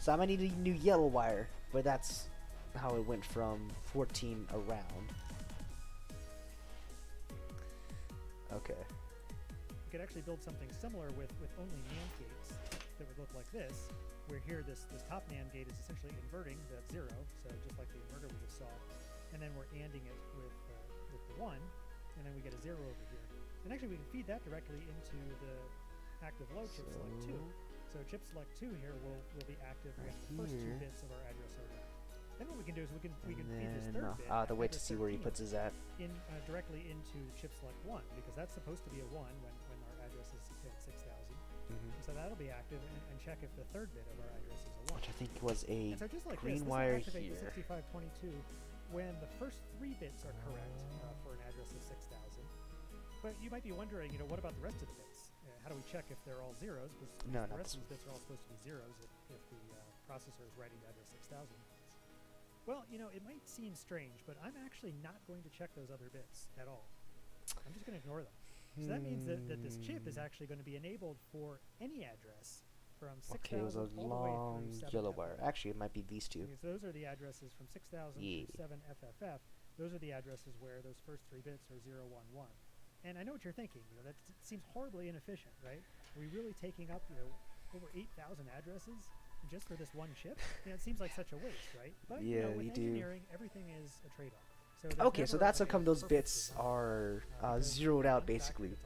So I might need a new yellow wire, but that's how it went from 14 around. Okay. You could actually build something similar with only NAND gates that would look like this, where here this top NAND gate is essentially inverting that 0, so just like the inverter we just saw, and then we're ANDing it with the 1, and then we get a 0 over here. And actually we can feed that directly into the active low chip select 2. So chip select 2 here will be active when the first 2 bits of our address are read. Then what we can do is we can feed this third bit. The way to see where he puts his at. Directly into chip select 1, because that's supposed to be a 1 when our address is hit 6,000. So that'll be active, and check if the third bit of our address is a 1. Which I think was a so just like green this wire will activate here. the 6522 when the first 3 bits are correct for an address of 6,000. But you might be wondering, what about the rest of the bits? How do we check if they're all zeros? Because the rest of these bits are all supposed to be zeros if the processor is writing to address 6,000. Well, it might seem strange, but I'm actually not going to check those other bits at all. I'm just going to ignore them. So that means that this chip is actually going to be enabled for any address from 6,000 Okay, it was a long yellow wire. Actually, it might be these two. Okay, so those are the addresses from 6,000 to 7FFF. Those are the addresses where those first 3 bits are 0, 1, 1. And I know what you're thinking. That seems horribly inefficient, right? Are we really taking up, over 8,000 addresses just for this one chip? It seems like such a waste, right? But with engineering, everything is a trade-off. So okay, so that's how come those bits are zeroed out, basically.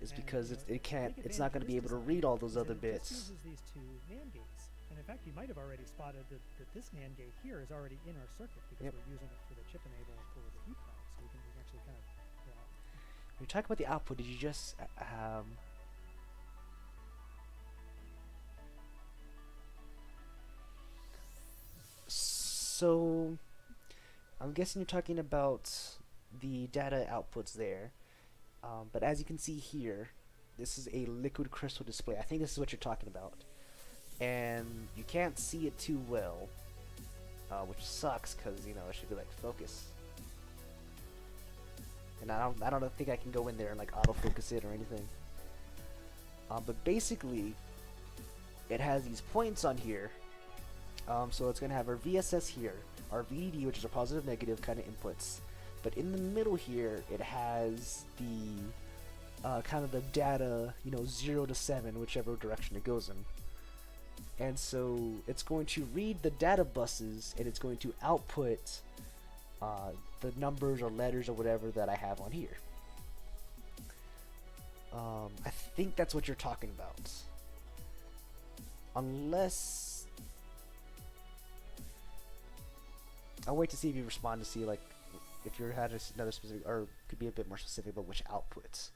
Is because it's not going to be able to read all those other bits. This uses these 2 NAND gates, and in fact, you might have already spotted that this NAND gate here is already in our circuit because we're using it for the chip enable for the EEPROM, so we can actually kind of. When you talk about the output, did you just So I'm guessing you're talking about the data outputs there, but as you can see here, this is a liquid crystal display. I think this is what you're talking about, and you can't see it too well, which sucks because it should be like focus, and I don't think I can go in there and like autofocus it or anything. But basically, it has these points on here. So it's going to have our VSS here, our VDD, which is our positive negative kind of inputs. But in the middle here, it has the kind of the data, 0 to 7, whichever direction it goes in. And so it's going to read the data buses, and it's going to output the numbers or letters or whatever that I have on here. I think that's what you're talking about. Unless... I'll wait to see if you respond to see like if you had another specific, or could be a bit more specific about which outputs.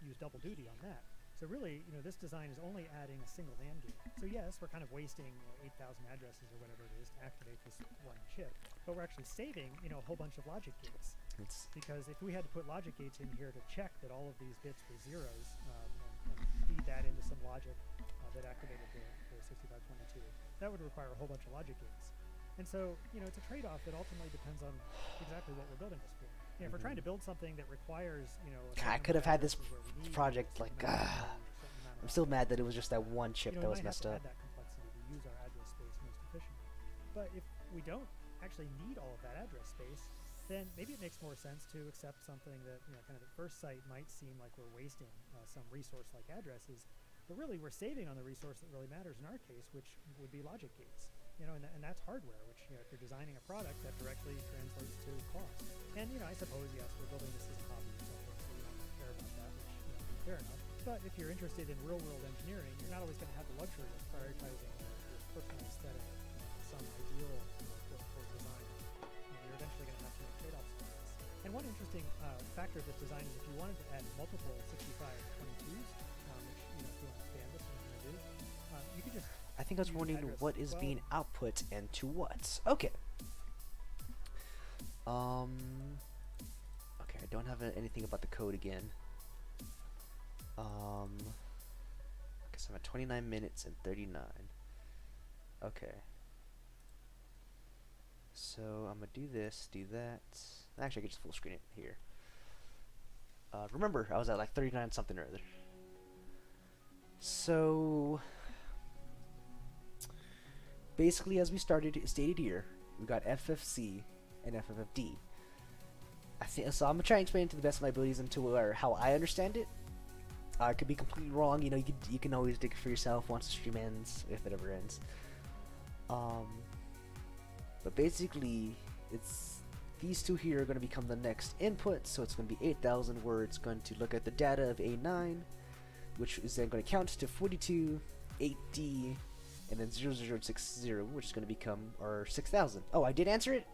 Use double duty on that. So really, this design is only adding a single NAND gate. So yes, we're kind of wasting 8,000 addresses or whatever it is to activate this one chip, but we're actually saving a whole bunch of logic gates. Because if we had to put logic gates in here to check that all of these bits were zeros and feed that into some logic that activated the 6522, that would require a whole bunch of logic gates. And so, it's a trade-off that ultimately depends on exactly what we're building this for. If we're trying to build something that requires, I could have had this project like, I'm still mad that it was just that one chip that was messed up. Add that complexity to use our address space most efficiently. But if we don't actually need all of that address space, then maybe it makes more sense to accept something that, kind of at first sight might seem like we're wasting some resource like addresses, but really we're saving on the resource that really matters in our case, which would be logic gates. And that's hardware, which, if you're designing a product, that directly translates to cost. And, I suppose, yes, we're building this as a hobby, so we don't care about that, which, fair enough. But if you're interested in real-world engineering, you're not always going to have the luxury of prioritizing your personal aesthetic, some ideal for design. You're eventually going to have to make trade-offs on this. And one interesting factor of this design is if you wanted to add multiple 6522s, which, if you want to expand this, what you're going to do, you could just... I think I was wondering what is being output and to what. Okay. Okay, I don't have anything about the code again. I guess I'm at 29 minutes and 39. Okay. So I'm gonna do this, do that. Actually, I could just full screen it here. Remember, I was at like 39 something or other. So basically, as we stated here, we got FFC and FFFD. So I'm gonna try and explain it to the best of my abilities into how I understand it. I could be completely wrong. You know, you can always dig it for yourself once the stream ends, if it ever ends. But basically, it's these two here are going to become the next input. So it's going to be 8,000 words. Going to look at the data of A9, which is then going to count to 42, 8D, and then 0060, which is going to become our 6,000. Oh, I did answer it.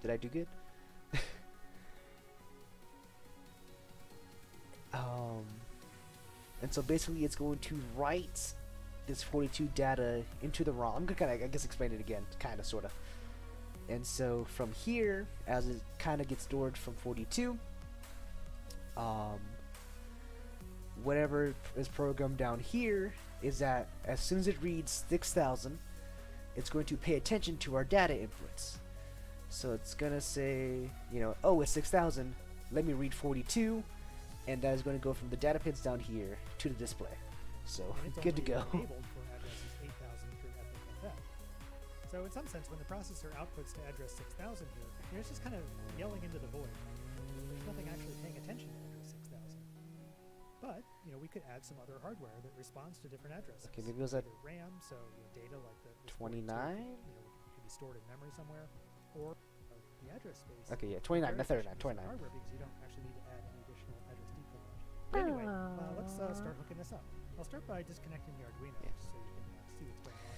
Did I do good? And so basically it's going to write this 42 data into the ROM. I'm gonna kind of, I guess, explain it again, kind of, sort of. And so from here, as it kind of gets stored from 42, whatever is programmed down here is that as soon as it reads 6,000, it's going to pay attention to our data inputs. So it's gonna say, you know, oh, it's 6,000. Let me read 42. And that is going to go from the data pins down here to the display. So good to go. Enabled for addresses 8,000 through FFFF. So in some sense, when the processor outputs to address 6,000 here, you know, it's just kind of yelling into the void. There's nothing actually paying attention to address 6,000. But you know, we could add some other hardware that responds to different addresses. Okay, maybe it was at RAM, so you know, data like the 29. You know, could be stored in memory somewhere, or the address space. Okay, yeah, 29, not 39, 29. Hardware, because you don't actually need to add any additional address decode logic. Anyway, let's start hooking this up. I'll start by disconnecting the Arduino so you can see what's going on.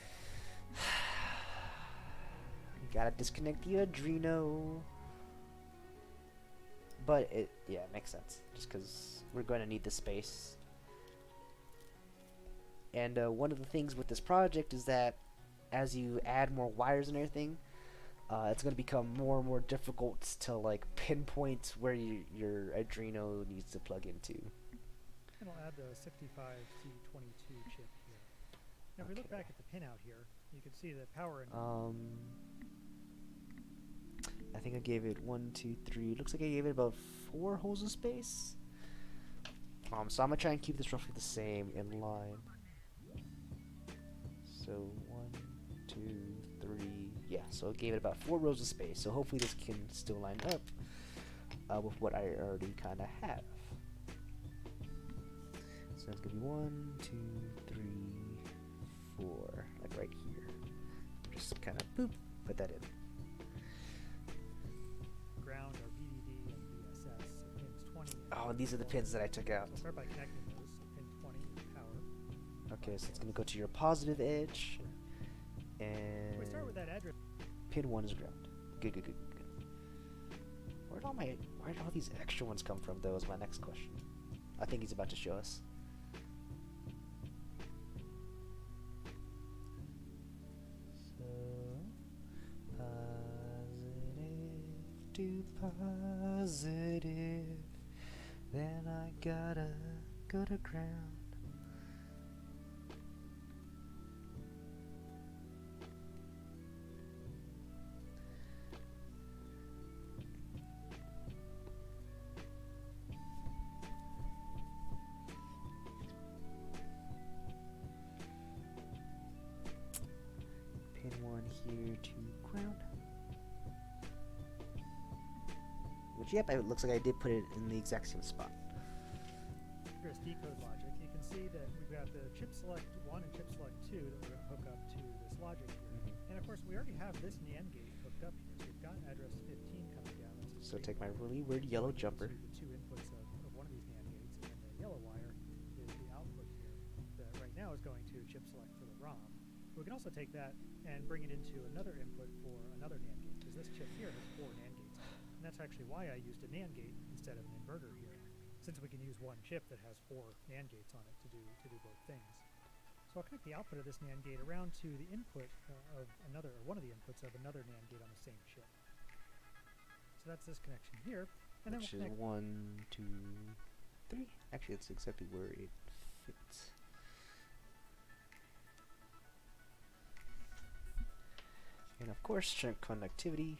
You gotta disconnect the Arduino. But it makes sense. Just because we're going to need the space. And one of the things with this project is that as you add more wires and everything, it's going to become more and more difficult to like pinpoint where your Arduino needs to plug into. And I'll add the 65C22 chip here. Now, if we look back at the pinout here, you can see that power and I think I gave it 1, 2, 3. Looks like I gave it about 4 holes of space. So I'm gonna try and keep this roughly the same in line. So 1, 2, 3. Yeah, so I gave it about 4 rows of space. So hopefully this can still line up with what I already kind of have. So it's gonna be 1, 2, 3, 4, like right here. Just kind of boop, put that in. Ground are VDD and VSS, so pins 20. Oh, and these are the pins that I took out. So start by connecting those. So pin 20 is power. Okay, so it's gonna go to your positive edge, and We start with that address. pin 1 is ground. Good, good, good, good. Where did all these extra ones come from, though, is my next question. I think he's about to show us. So, positive to positive, then I gotta go to ground. Pin 1 here to ground. Which, yep, it looks like I did put it in the exact same spot. Address decode logic. You can see that we've got the chip select 1 and chip select 2 that we're going to hook up to this logic here. And of course, we already have this NAND gate hooked up here. So we've got address 15 coming down. So take my really weird yellow jumper. The 2 inputs of one of these NAND gates, and then the yellow wire is the output here that right now is going to chip select for the ROM. We can also take that and bring it into another input for another NAND gate, because this chip here has 4 NAND gates on it. And that's actually why I used a NAND gate instead of an inverter here, since we can use one chip that has 4 NAND gates on it to do both things. So I'll connect the output of this NAND gate around to the input of another, or one of the inputs of another NAND gate on the same chip. So that's this connection here, and Which then we'll is connect 1, 2, 3. Actually, that's exactly where it fits. And of course, strength conductivity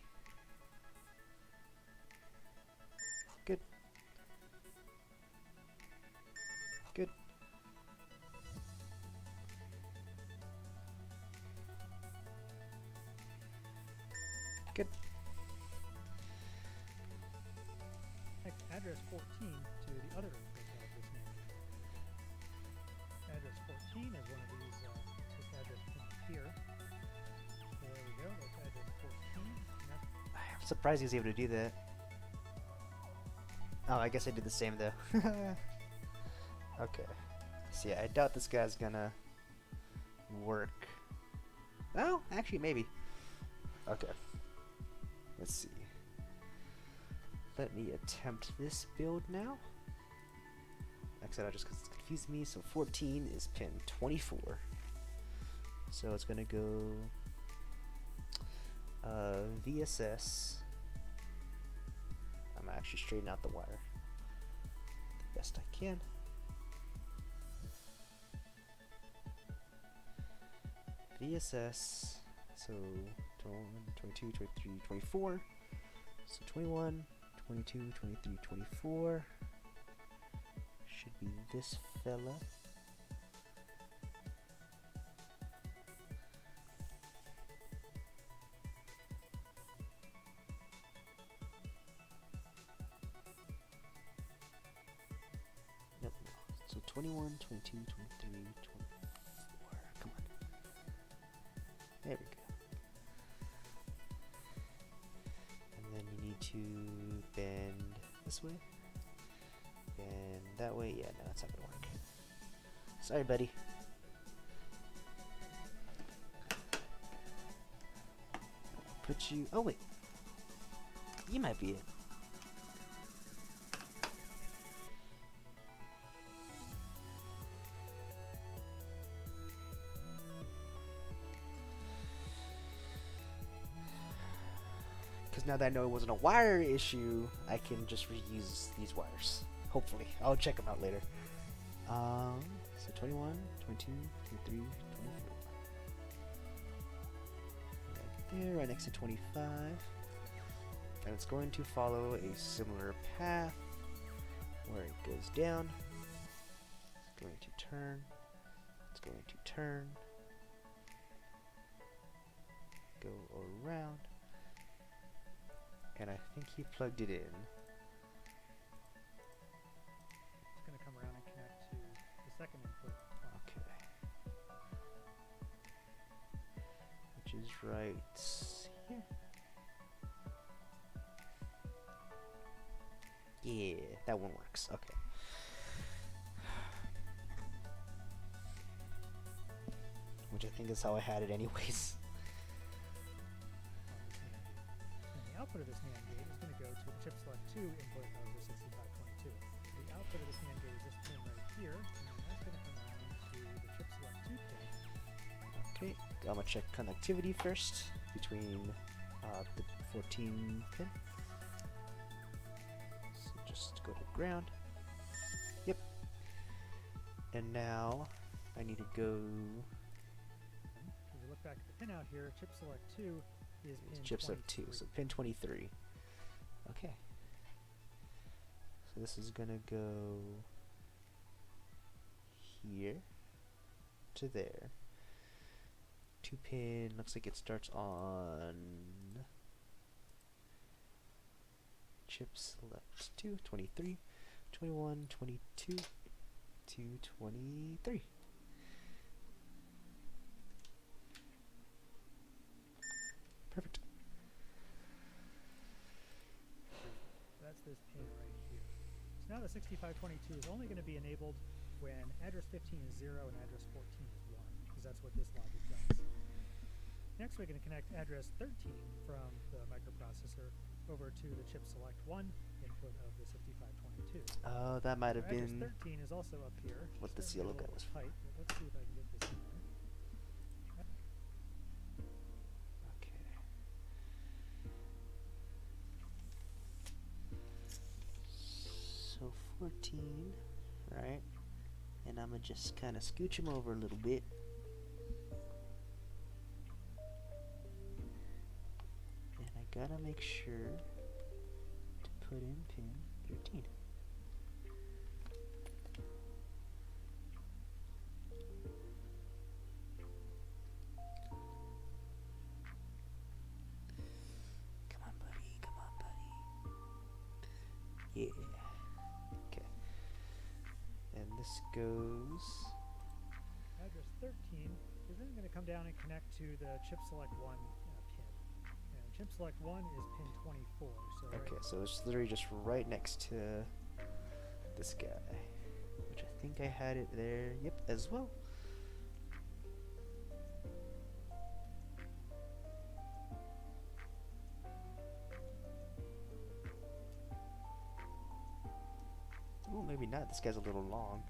Good. Good. Next, address 14 to the other input of this NAND gate. Address 14 is one of these, this address pin here. There we go, that's address 14. I'm surprised he was able to do that. Oh, I guess I did the same though. Okay. So yeah, I doubt this guy's gonna work. Oh, actually maybe. Okay. Let's see. Let me attempt this build now. Exit out just because it's confused me. So 14 is pin 24. So it's gonna go VSS. I'm actually straightening out the wire the best I can. VSS, so 21, 22, 23, 24. So 21, 22, 23, 24. Should be this fella. Nope, no. So 21, 22, 23, 24. Come on. There we go. And then you need to bend this way. Bend that way. Yeah, no, that's not gonna work. Sorry, buddy. Put you. Oh, wait. You might be it. Because now that I know it wasn't a wire issue, I can just reuse these wires. Hopefully. I'll check them out later. So 21, 22, 23, 24. Right there, right next to 25. And it's going to follow a similar path where it goes down. It's going to turn. It's going to turn. Go around. And I think he plugged it in. It's going to come around and connect to the second input. Okay. Which is right here. Yeah, that one works. Okay. Which I think is how I had it anyways. Output of this NAND gate is going to go to the chip select 2 input of the 6522. The output of this NAND gate is this pin right here, and that's going to come around to the chip select 2 pin. Okay, I'm gonna check connectivity first between the 14 pin. So just go to ground. Yep. And now I need to go. If you look back at the pin out here, chip select 2 is pin Chip select 2, 23. so pin 23. Okay. So this is gonna go here to there. 2 pin, looks like it starts on chip select 2, 23, 21, 22, to 23. Perfect. That's this pin right here. So now the 6522 is only going to be enabled when address 15 is 0 and address 14 is 1, because that's what this logic does. Next we're going to connect address 13 from the microprocessor over to the chip select 1 input of the 6522. Oh, that might have Address been 13 is also up here. what this It's starting yellow to guy get a was little tight, but let's see if I can get this in there. Okay. So 14, right? And I'm gonna just kind of scooch him over a little bit. And I gotta make sure to put in pin 13. Yeah. Okay. And this goes. Address 13 is then going to come down and connect to the chip select 1 pin. And chip select 1 is pin 24. So Okay, so it's literally just right next to this guy, which I think I had it there. Yep, as well. Ooh, maybe not. This guy's a little long.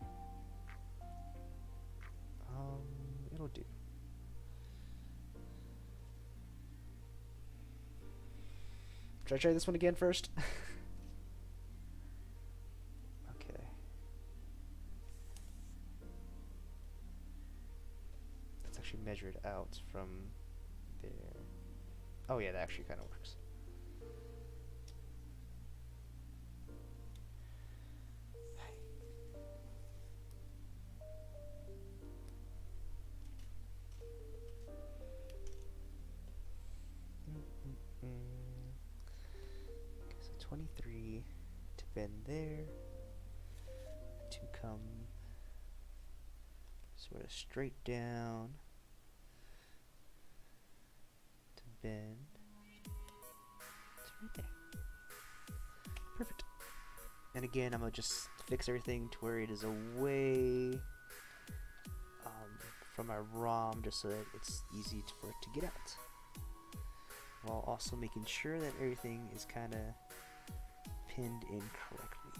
It'll do. Should I try this one again first? Okay. Let's actually measure it out from there. Oh yeah, that actually kind of works. Okay, so 23 to bend there, to come sort of straight down, to bend, to right there. Perfect. And again, I'm gonna just fix everything to where it is away from our ROM, just so that it's easy for it to get out, while also making sure that everything is kind of pinned in correctly.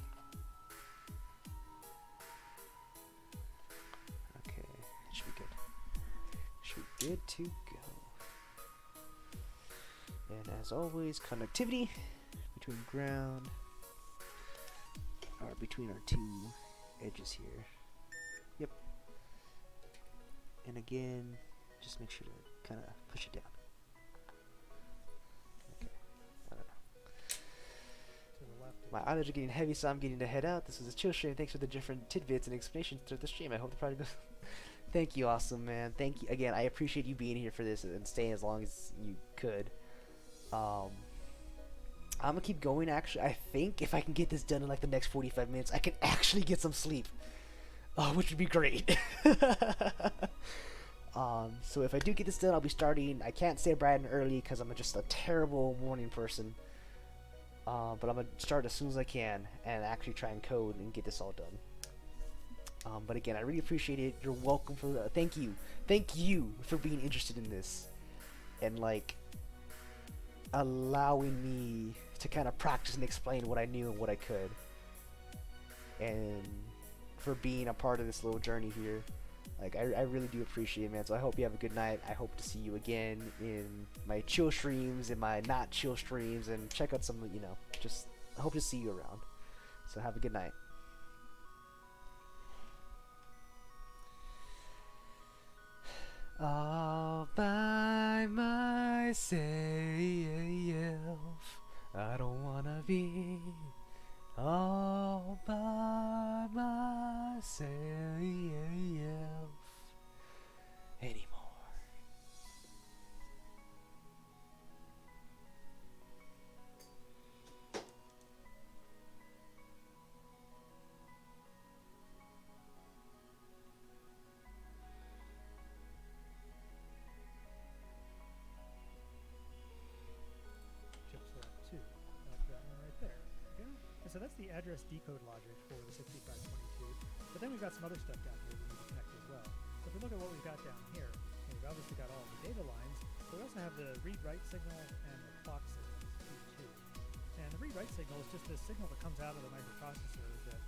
Okay, it should be good. Should be good to go. And as always, connectivity between ground, or between our two edges here. Yep. And again, just make sure to kind of push it down. My eyelids are getting heavy, so I'm getting to head out. This is a chill stream. Thanks for the different tidbits and explanations through the stream. I hope the product goes. Thank you, awesome man. Thank you again. I appreciate you being here for this and staying as long as you could. I'm gonna keep going. Actually, I think if I can get this done in like the next 45 minutes, I can actually get some sleep, which would be great. So if I do get this done, I'll be starting. I can't stay bright and early because I'm just a terrible morning person. But I'm going to start as soon as I can and actually try and code and get this all done. But again, I really appreciate it. You're welcome for the, thank you for being interested in this and like allowing me to kind of practice and explain what I knew and what I could, and for being a part of this little journey here. Like, I really do appreciate it, man. So I hope you have a good night. I hope to see you again in my chill streams and my not chill streams, and check out some, you know, just I hope to see you around. So have a good night. All by myself, I don't wanna be all by myself anymore. Chip select 2. That's that one right there. Okay. And so that's the address decode logic for the 6522. But then we've got some other stuff down here we need to connect as well. So if we look at what we've got down here, we've obviously got all the data lines, but we also have the read-write signal and the clock signals, P2. And the read-write signal is just this signal that comes out of the microprocessor that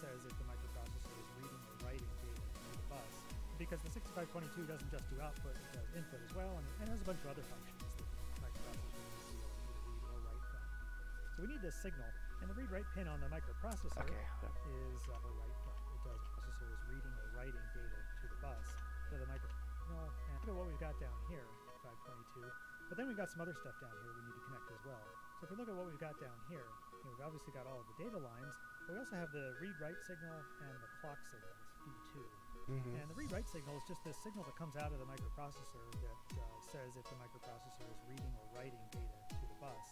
says if the microprocessor is reading or writing data to the bus. Because the 6522 doesn't just do output, it does input as well, and it has a bunch of other functions that the microprocessor needs to read or write from. So we need this signal, and the read-write pin on the microprocessor is a write from. It does processor is reading or writing data to the bus. So the micro signal, and look at what we've got down here, 522. But then we've got some other stuff down here we need to connect as well. So if we look at what we've got down here, we've obviously got all of the data lines, but we also have the read-write signal and the clock signals, V2. And the read-write signal is just this signal that comes out of the microprocessor that says if the microprocessor is reading or writing data to the bus.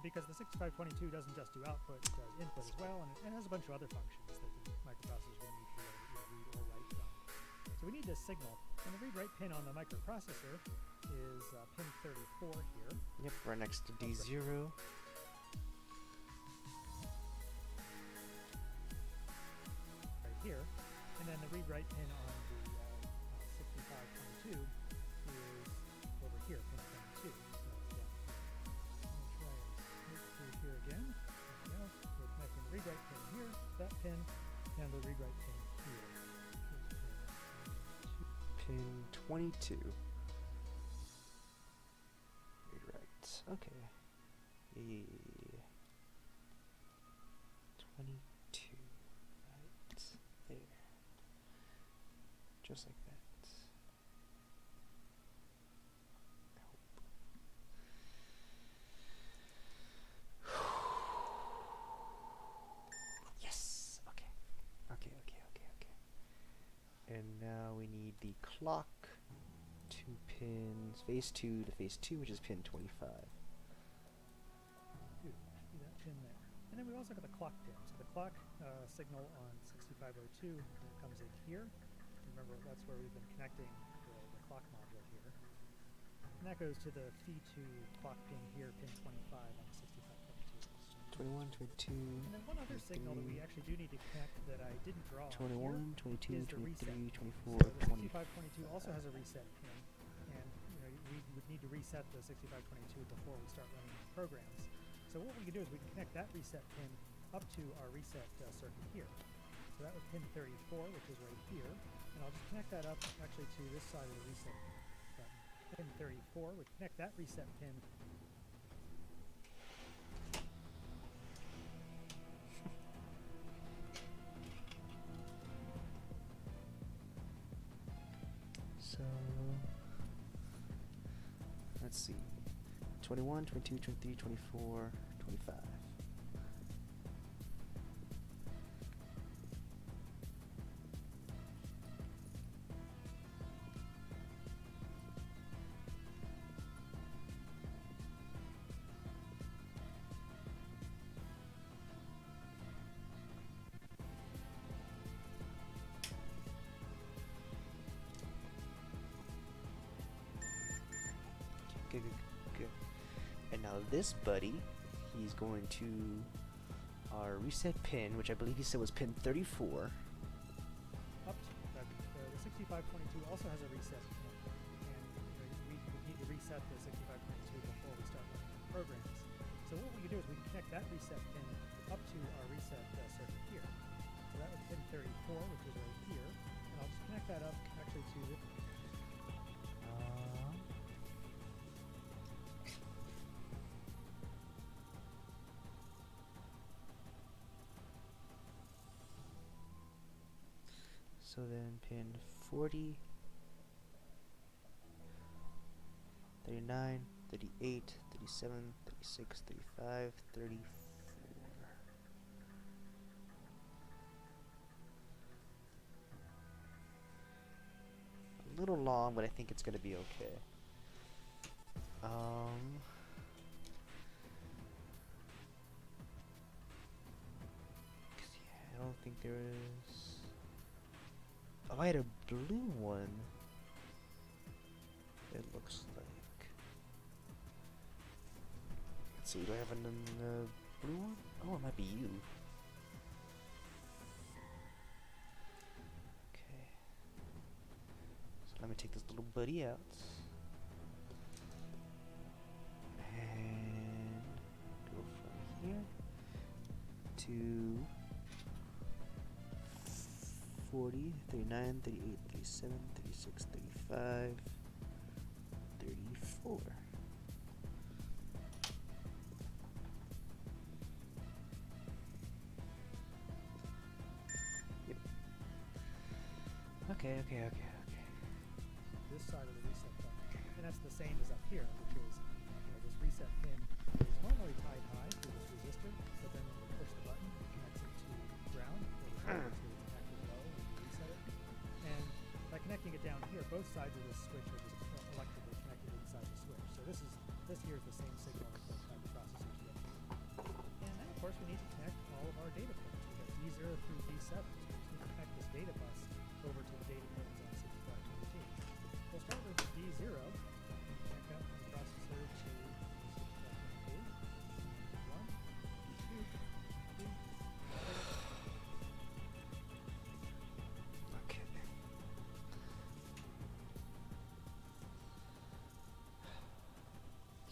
because the 6522 doesn't just do output, it does input as well, and it has a bunch of other functions that the microprocessor will need to read or write from. So we need this signal, and the read-write pin on the microprocessor is pin 34 here. Yep, right next to D0. Right here, and then the read-write pin on the 6522 is over here, pin 22. So I'm going to try and sneak through here again. There we go. We're connecting the read-write pin here, that pin, and the read-write pin here. Pin 22. Read-write. Okay. 22. Right there. Just like that. Yes. Okay. Okay. And now we need the clock. 2 pins, phase 2 to phase 2, which is pin 25. See that pin there. And then we've also got the clock pin. So the clock signal on 6502 comes in here. Remember, that's where we've been connecting the clock module here. And that goes to the feed to clock pin here, pin 25 on the 6522. 21, 22. And then one other signal that we actually do need to connect that I didn't draw 21, 22, is the 23, reset. 24, So the 20. 6522 also has a reset pin, and we would need to reset the 6522 before we start running programs. So what we can do is we can connect that reset pin up to our reset circuit here. So that was pin 34, which is right here, and I'll just connect that up actually to this side of the reset button. Pin 34 would connect that reset pin. So let's see. 21, 22, 23, 24, 25. Good. And now this buddy, he's going to our reset pin, which I believe he said was pin 34. Up to the 6522 also has a reset pin, and we need to reset the 6522 before we start running programs. So what we can do is we can connect that reset pin up to our reset circuit here. So that was pin 34, which is right here, and I'll just connect that up actually to the So then pin 40, 39, 38, 37, 36, 35, 34. A little long, but I think it's gonna be okay. Yeah, I don't think there is. Oh, I had a blue one. It looks like. Let's see, do I have a blue one? Oh, it might be you. Okay. So let me take this little buddy out. And go from here to 40, 39, 38, 37, 36, 35, 34. Yep. Okay. this side of the reset button, and that's the same as up here, which is this reset pin is normally tied high through this resistor, but then when we push the button, it connects it to ground, or to connect it low when you reset it. And by connecting it down here, both sides of this switch are just electrically connected inside the switch. So this here is the same signal that both microprocessors get.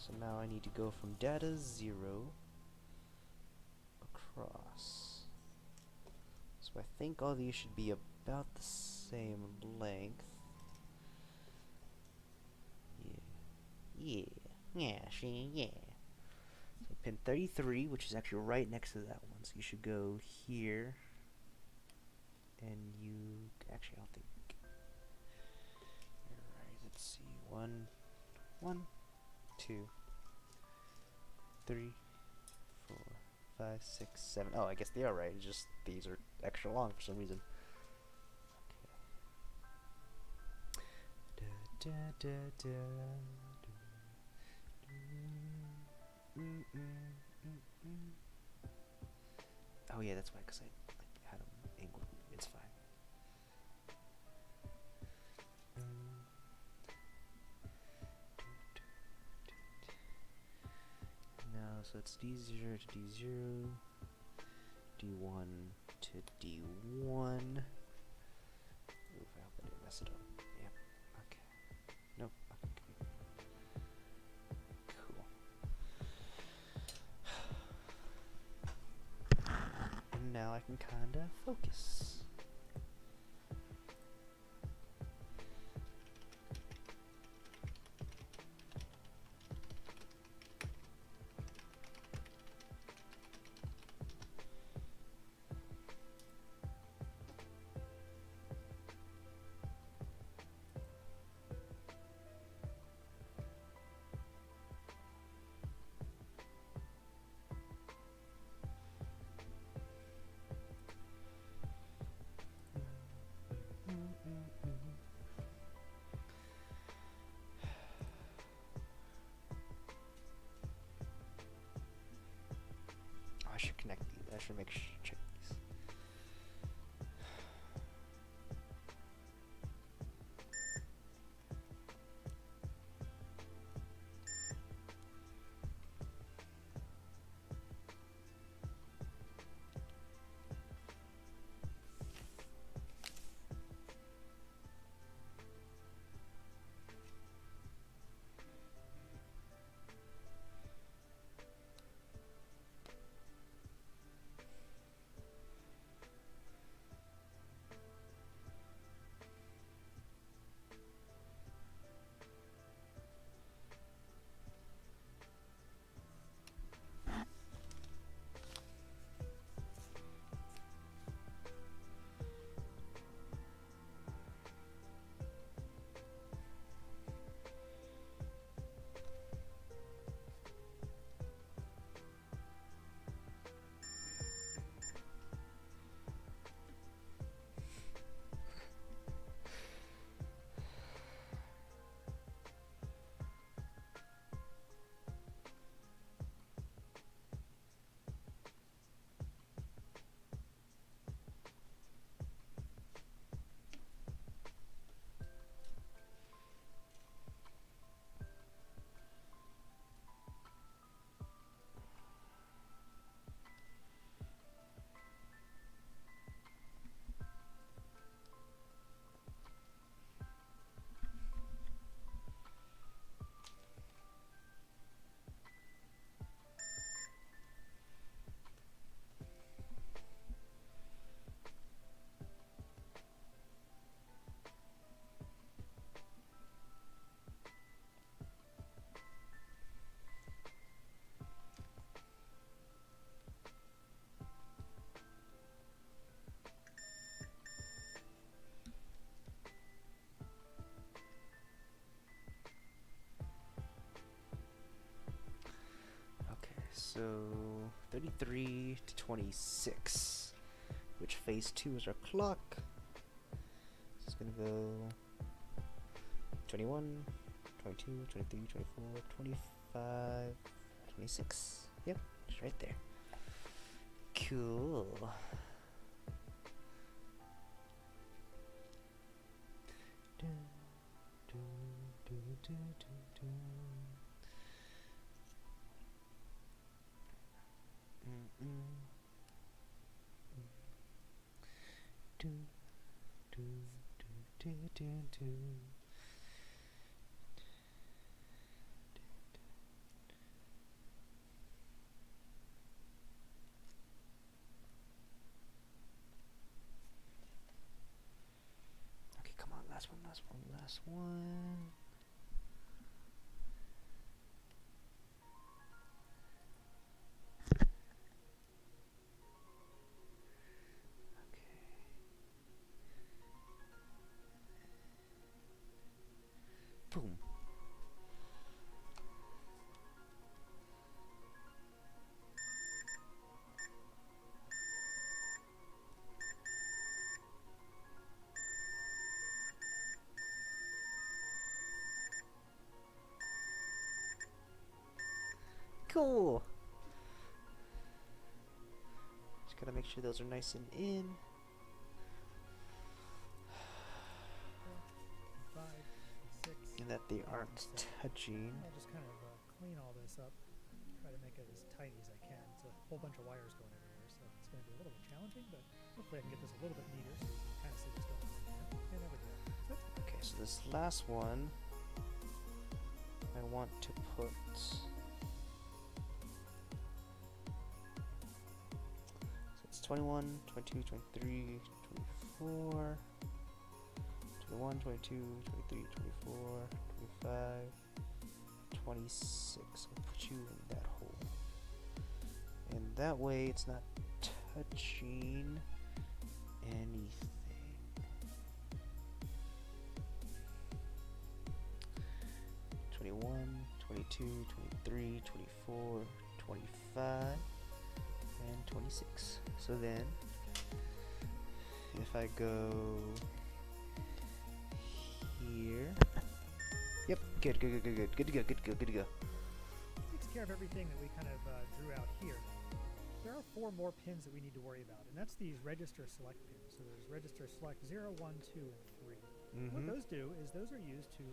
So now I need to go from data 0 across. So I think all these should be about the same length. Yeah, yeah. So pin 33, which is actually right next to that one. So you should go here. And you actually, I don't think. Alright, let's see. 1, 2, 3, 4, 5, 6, 7. Oh, I guess they are right. It's just these are extra long for some reason. Okay. Oh yeah, that's why, because I had them angled. It's fine. Now, so it's D0 to D0, D1 to D1. Oof, I hope I didn't mess it up. Yep, okay. Nope, okay. Cool. And now I can kinda focus. I should connect these. I should check these. So 33 to 26, which phase 2 is our clock. So it's gonna go 21, 22, 23, 24, 25, 26. Yep, it's right there. Cool. one. Boom. Cool. Just gotta make sure those are nice and in. 5, 6. And that they aren't touching. I'll just kind of clean all this up, try to make it as tight as I can. It's a whole bunch of wires going everywhere, so it's going to be a little bit challenging, but hopefully I can get this a little bit neater so you can kind of see what's going on here. And there we go. Okay, so this last one, I want to put. So it's 21, 22, 23, 24. 21, 22, 23, 24, 25, 26. I'll put you in that hole. And that way it's not touching anything. 21, 22, 23, 24, 25, and 26. So then, if I go here. Yep, good to go. Takes care of everything that we kind of drew out here. There are 4 more pins that we need to worry about, and that's these register select pins. So there's register select 0, 1, 2, and 3. What those do is those are used to,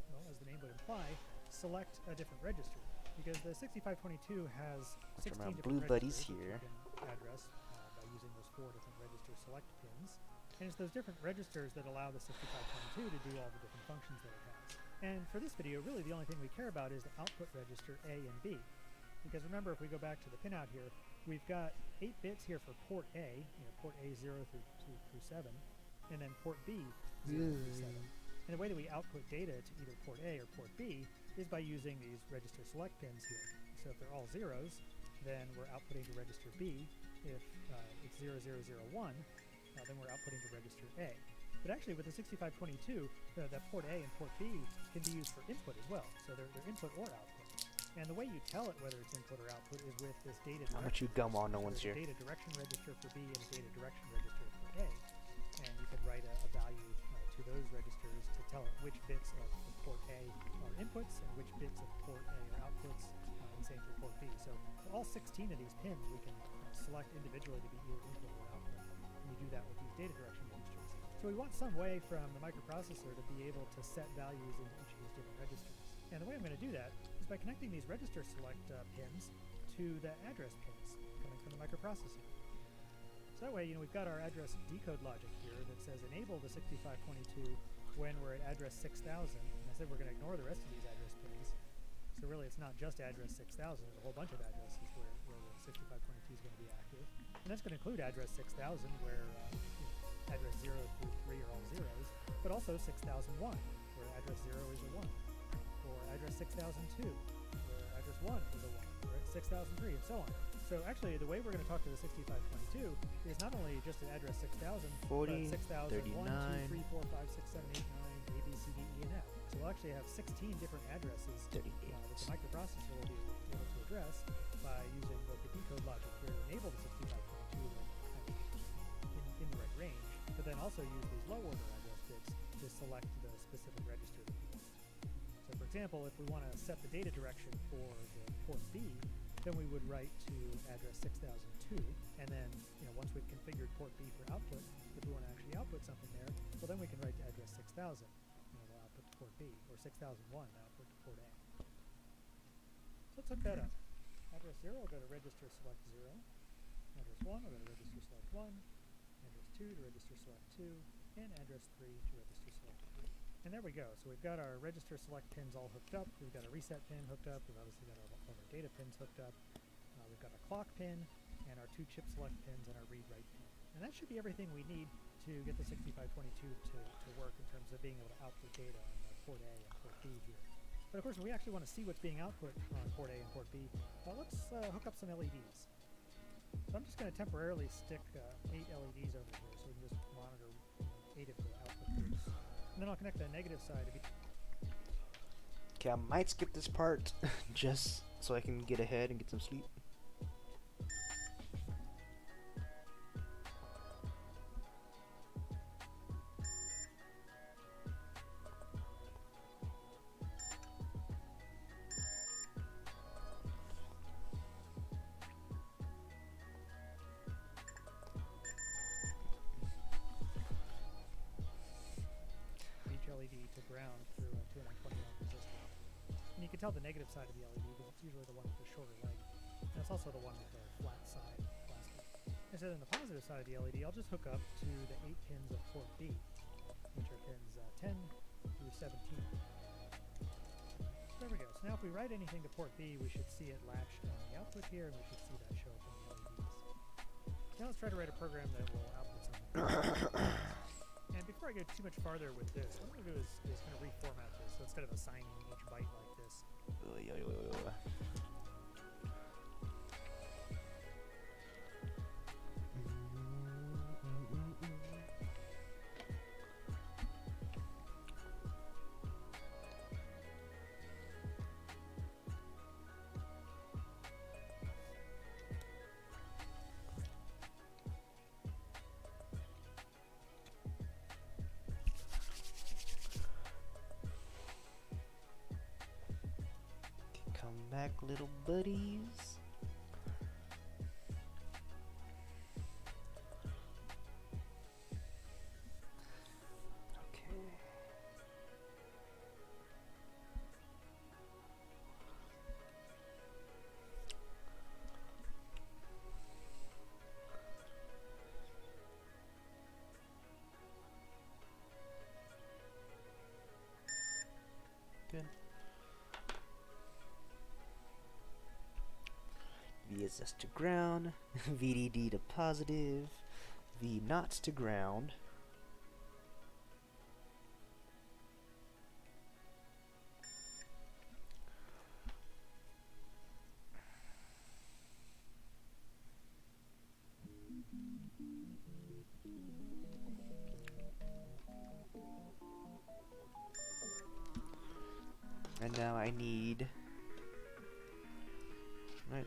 well, as the name would imply, select a different register. Because the 6522 has 16 different blue buddies registers here. that you can address by using those 4 different register select pins. And it's those different registers that allow the 6522 to do all the different functions that it has. And for this video, really the only thing we care about is the output register A and B. Because remember, if we go back to the pinout here, we've got 8 bits here for port A, port A 0 through 7, and then port B 0 through 7. And the way that we output data to either port A or port B is by using these register select pins here. So if they're all zeros, then we're outputting to register B. If it's 0001, then we're outputting to register A. But actually with the 6522, that port A and port B can be used for input as well. So they're input or output. And the way you tell it whether it's input or output is with this data direction. How much you gum on no one's here. Data direction register for B and a data direction register for A. And you can write a value to those registers to tell it which bits of port A are inputs and which bits of port A are outputs, and same for port B. So for all 16 of these pins, we can select individually to be either input or output. And we do that with these data direction registers. So we want some way from the microprocessor to be able to set values into each of these different registers. And the way I'm going to do that is by connecting these register select pins to the address pins coming from the microprocessor. So that way, we've got our address decode logic here that says enable the 6522 when we're at address 6000. And I said we're going to ignore the rest of these address pins. So really, it's not just address 6000. There's a whole bunch of addresses where the 6522 is going to be active. And that's going to include address 6000 where address 0 through 3 are all zeros, but also 6001 where address 0 is a 1, or address 6002 where address 1 is a 1, or 6003, and so on. So actually, the way we're going to talk to the 6522 is not only just an address 6000, 40, but 6000, 39. 1, 2, 3, 4, 5, 6, 7, 8, 9, A, B, C, D, E, and F. So we'll actually have 16 different addresses that the microprocessor will be able to address by using both the decode logic here to enable the 6522 in the right range, but then also use these low order address bits to select the specific register that we want. So for example, if we want to set the data direction for the port B, then we would write to address 6002, and then once we've configured port B for output, if we want to actually output something there, well then we can write to address 6000, we'll output to port B, or 6001 output to port A. So let's hook that up. Address 0 will go to register select 0, address 1 will go to register select 1, address 2 to register select 2, and address 3 to register select 3. And there we go. So we've got our register select pins all hooked up. We've got a reset pin hooked up. We've obviously got all of our data pins hooked up. We've got our clock pin and our 2 chip select pins and our read-write pin. And that should be everything we need to get the 6522 to work in terms of being able to output data on the port A and port B here. But of course, we actually want to see what's being output on port A and port B. Let's hook up some LEDs. So I'm just going to temporarily stick 8 LEDs over here so we can just monitor 8 of the output groups. And then I'll connect the negative side of each. Okay, I might skip this part just so I can get ahead and get some sleep. LED to ground through a 220 ohm resistor. And you can tell the negative side of the LED because it's usually the one with the shorter leg. And it's also the one with the flat side plastic. And so then the positive side of the LED, I'll just hook up to the 8 pins of port B, which are pins 10 through 17. There we go. So now if we write anything to port B, we should see it latched on the output here, and we should see that show up in the LEDs. Now let's try to write a program that will output something. And before I go too much farther with this, what I'm going to do is kind of reformat this. So instead of assigning each byte like this, Come back, little buddies. Okay. Good. VSS to ground, VDD to positive, V not to ground. And now I need... Right,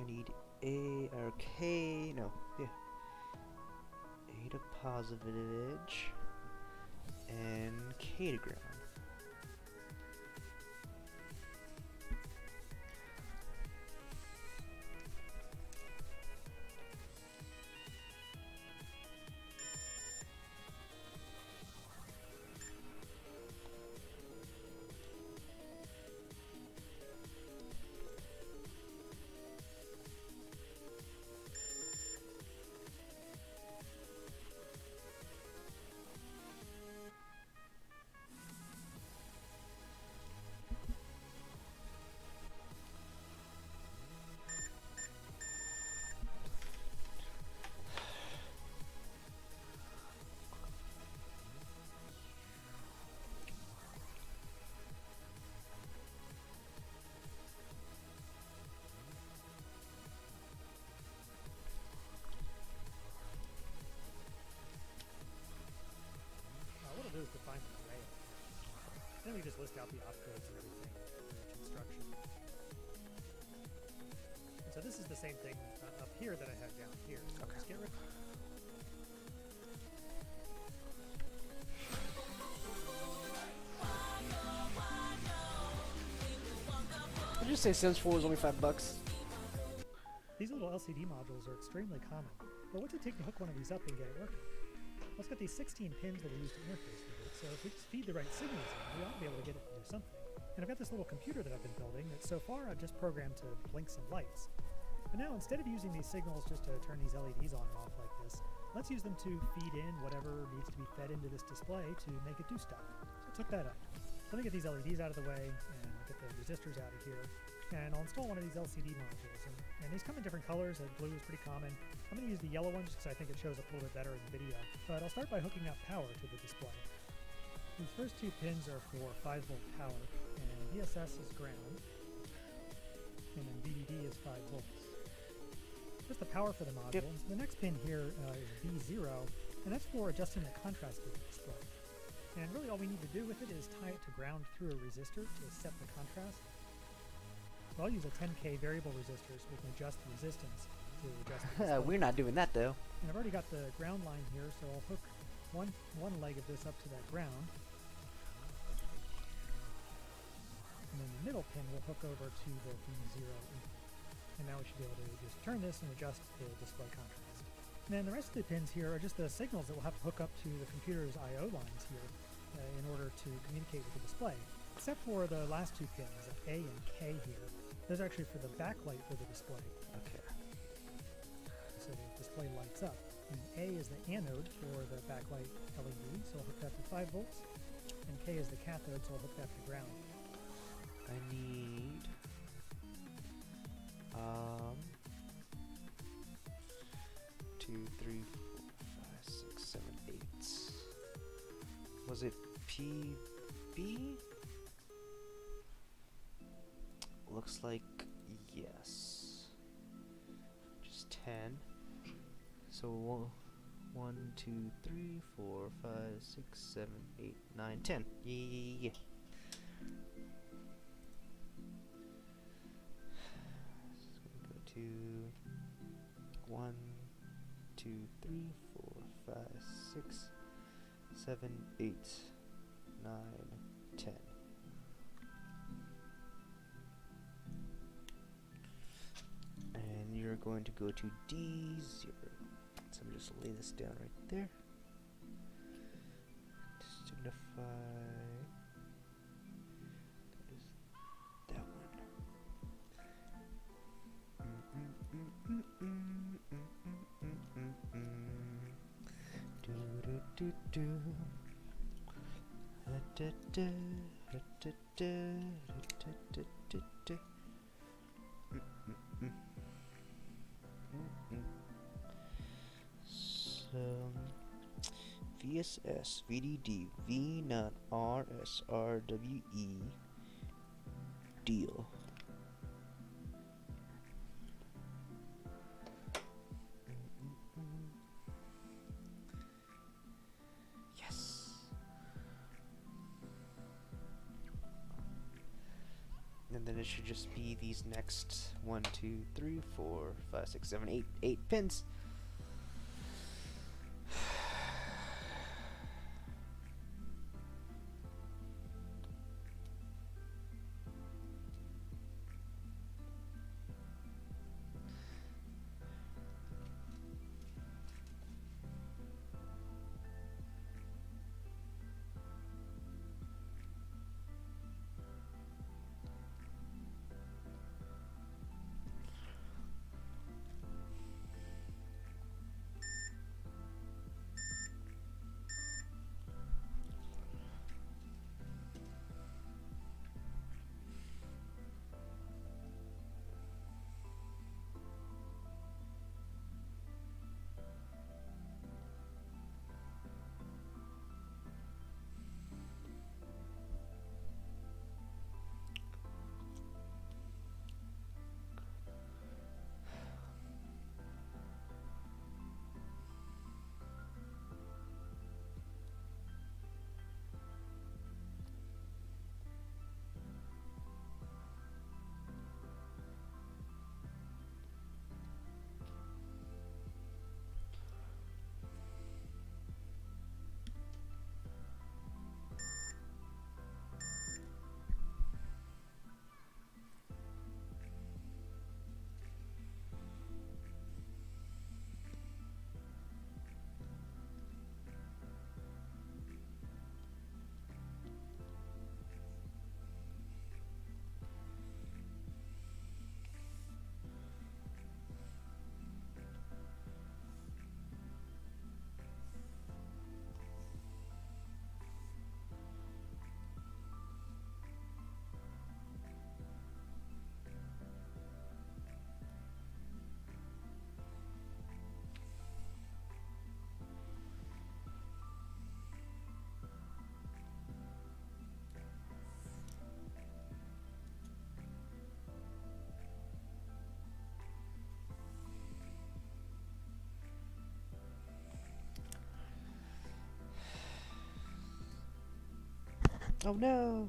I need A or K, no, yeah. A to positive edge and K to ground. what I'll do is define an array. Then we just list out the opcodes and everything for each instruction. And so this is the same thing up here that I had down here. So Okay. just get rid. Did you say Sims 4 was only $5? These little LCD modules are extremely common, but what's it take to hook one of these up and get it working? Well, it's got these 16 pins that are used to interface with it, so if we just feed the right signals in, we ought to be able to get it to do something. And I've got this little computer that I've been building that so far I've just programmed to blink some lights. But now, instead of using these signals just to turn these LEDs on and off like this, let's use them to feed in whatever needs to be fed into this display to make it do stuff. So let's hook that up. Let me get these LEDs out of the way, and I'll get the resistors out of here. and I'll install one of these LCD modules. And these come in different colors. Blue is pretty common. I'm going to use the yellow one just because I think it shows up a little bit better in the video. But I'll start by hooking up power to the display. These first two pins are for 5-volt power, and VSS is ground, and then VDD is 5 volts. That's the power for the module. Yep. The next pin here is V0, and that's for adjusting the contrast of the display. And really all we need to do with it is tie it to ground through a resistor to set the contrast. So I'll use a 10K variable resistor so we can adjust the resistance to adjust the display. We're not doing that though. And I've already got the ground line here, so I'll hook one leg of this up to that ground. And then the middle pin will hook over to the V0. And now we should be able to just turn this and adjust the display contrast. And then the rest of the pins here are just the signals that we'll have to hook up to the computer's I/O lines here in order to communicate with the display. Except for the last two pins, A and K here. Those are actually for the backlight for the display. Okay. So the display lights up. And A is the anode for the backlight LED, so I'll hook that to 5 volts. And K is the cathode, so I'll hook that to ground. I need 2, 3, 4, 5, 6, 7, 8. Was it PB? Looks like yes. Just 10. So 1, 2, 3, 4, 5, 6, 7, 8, 9, 10. Yeah. So go to 1, 2, 3, 4, 5, 6, 7, 8, 9, 10. And you're going to go to D0. So I'm just lay this down right there. Signify. That is that one. Do do do do. Da da da da da da da da. So VSS, VDD, V not RS, RWE, deal. Yes. And then it should just be these next 1, 2, 3, 4, 5, 6, 7, 8 pins. Oh no!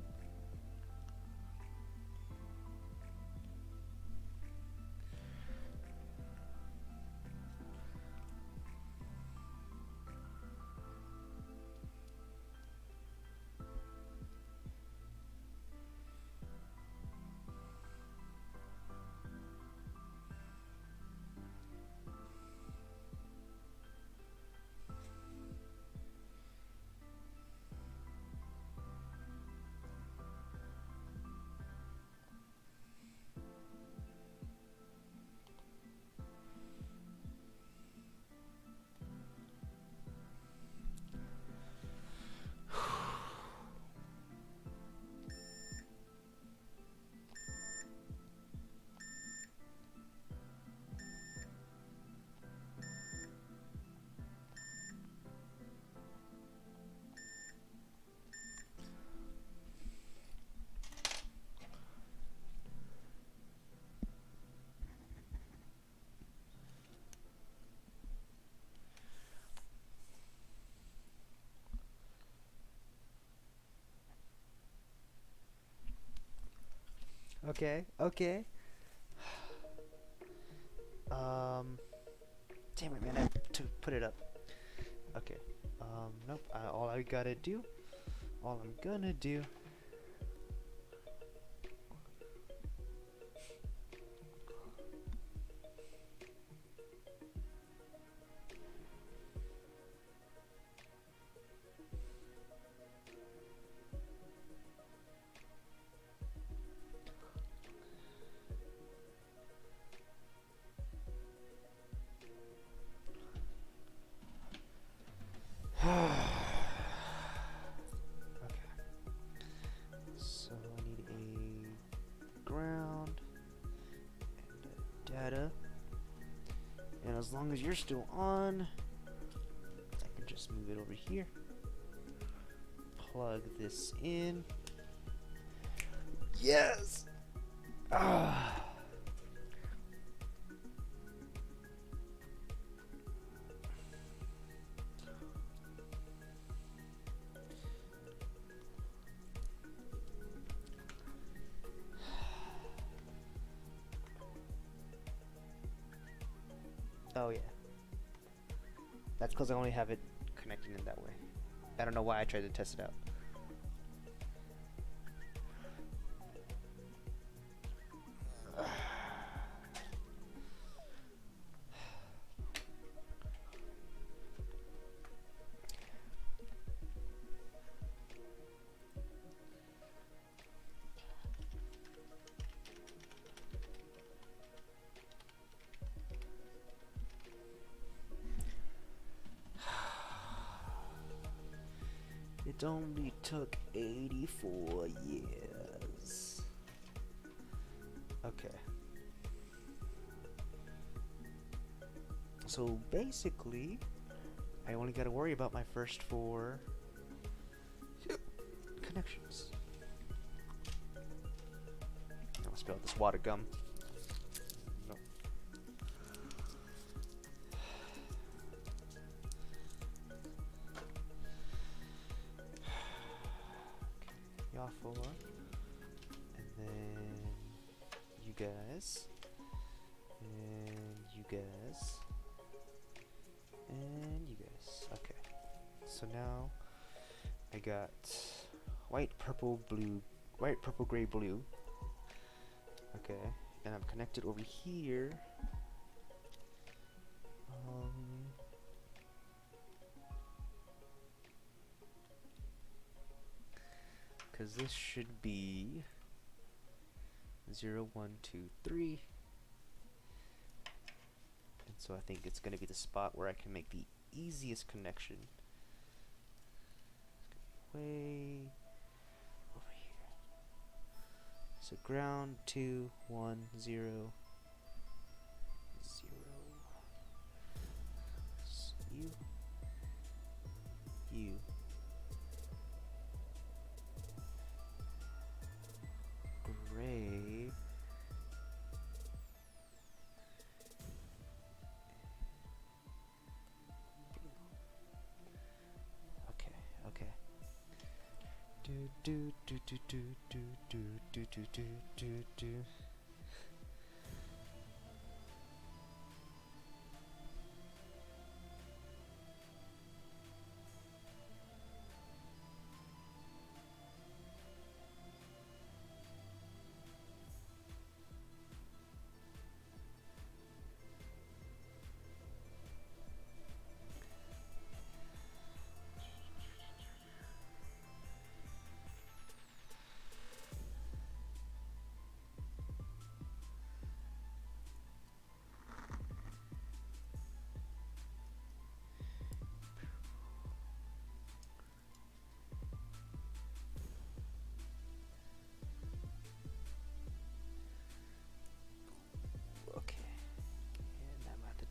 Okay, okay. Damn it, man, I have to put it up. Okay. Nope. All I gotta do, all I'm gonna do. So I need a ground and a data. And as long as you're still on, I can just move it over here. Plug this in. Yes! Ah. Oh yeah. That's because I only have it connecting in that way. I don't know why I tried to test it out. It only took 84 years. Okay. So basically, I only got to worry about my first 4 connections. I'll spill this water gum. No. Y'all 4, and then you guys, and you guys, and you guys. Okay, so now I got white, purple, blue, white, purple, gray, blue. Okay, and I'm connected over here. Because this should be 0, 1, 2, 3. And so I think it's going to be the spot where I can make the easiest connection. Way over here. So ground 2, 1, 0, 0. So you. Gray. Okay. do do do do do do do do do do do. Okay, and I'm about to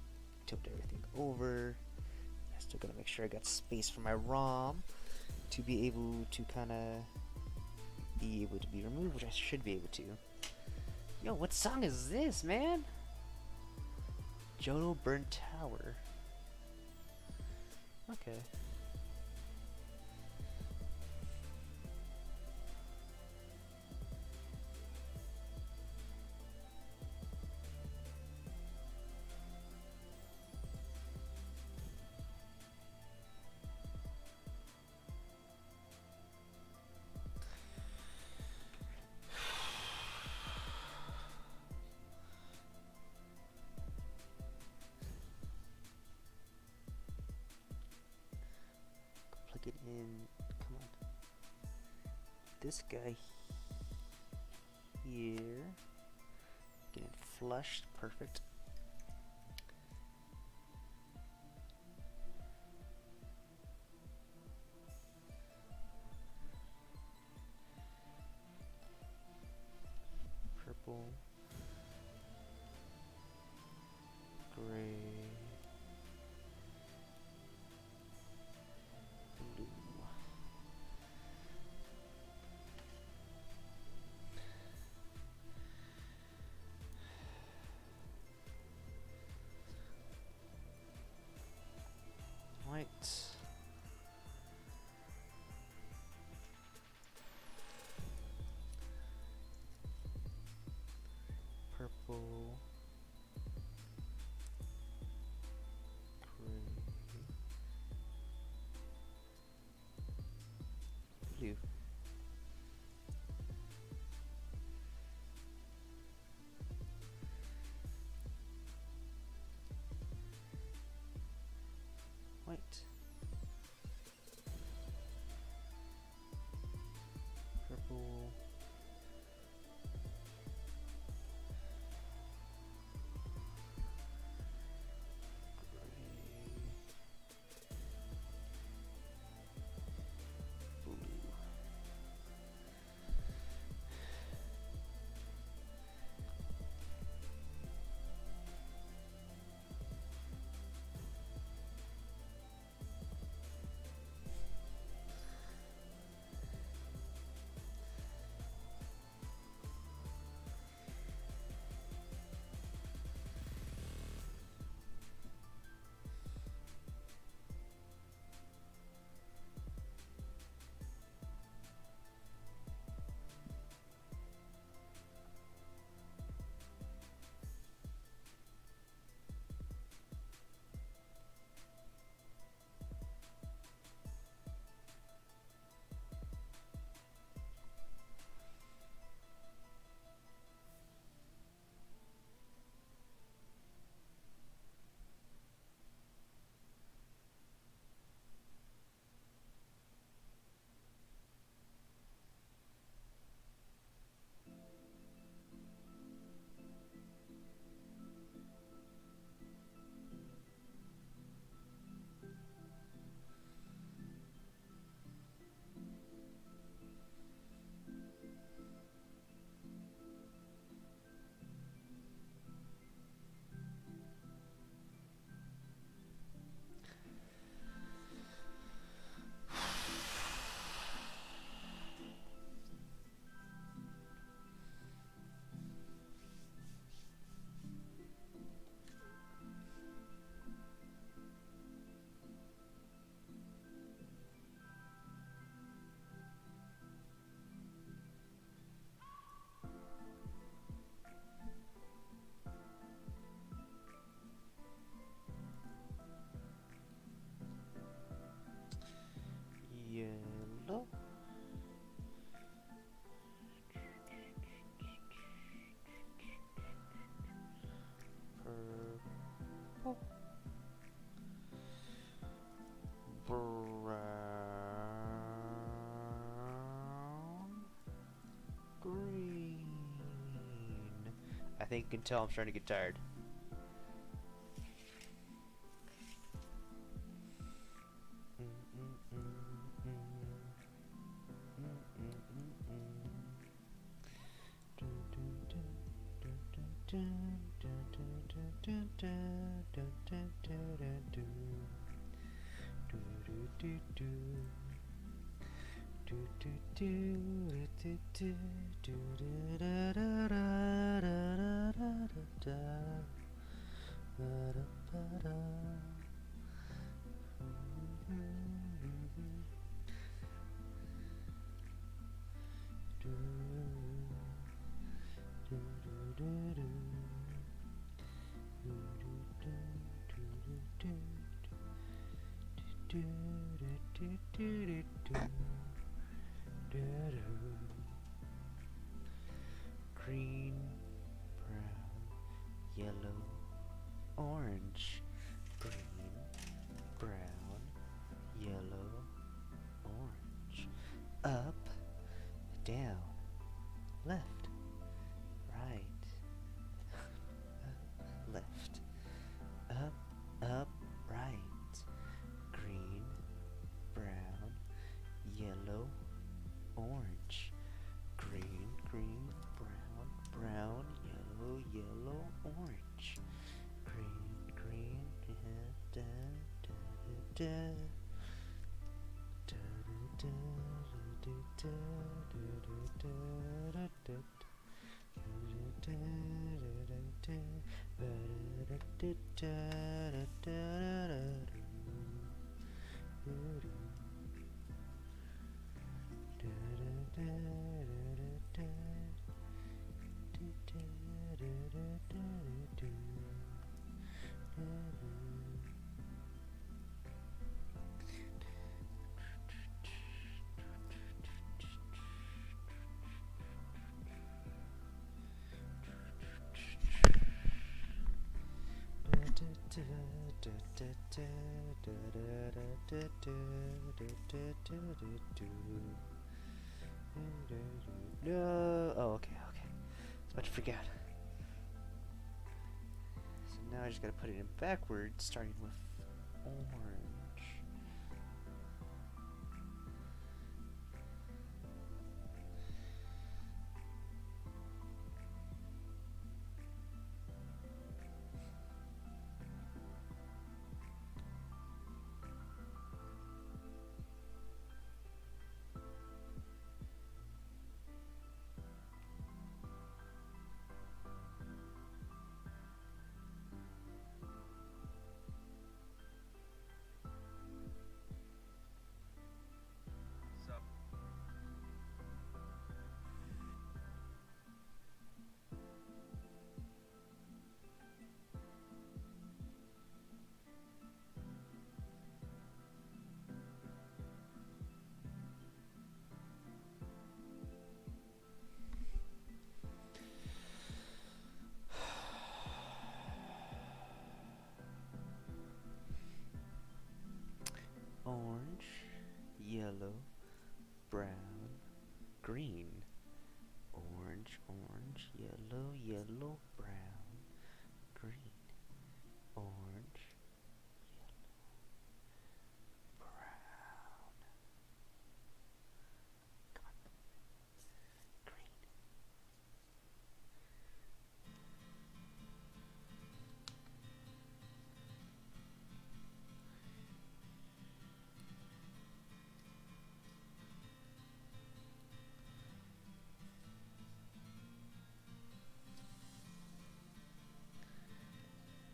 tilt everything over. I still gotta make sure I got space for my ROM to be able to kind of be removed, which I should be able to. Yo, what song is this, man? Jodo Burnt Tower. Okay. Plug it in. Come on. This guy here. Get it flushed. Perfect. Purple. Gray. Blue. think you can tell I'm starting to get tired. Green, brown, yellow, orange. Green, brown, yellow, orange. Up, down, left, right, left, up, right. Green, brown, yellow, orange. Green, brown, yellow, orange. Green, da da No. Oh, okay. I was about to freak out. So now I just gotta put it in backwards, starting with orange. Orange, yellow, brown, green. Orange, yellow, brown, green. Orange, yellow, brown. Come on. Green.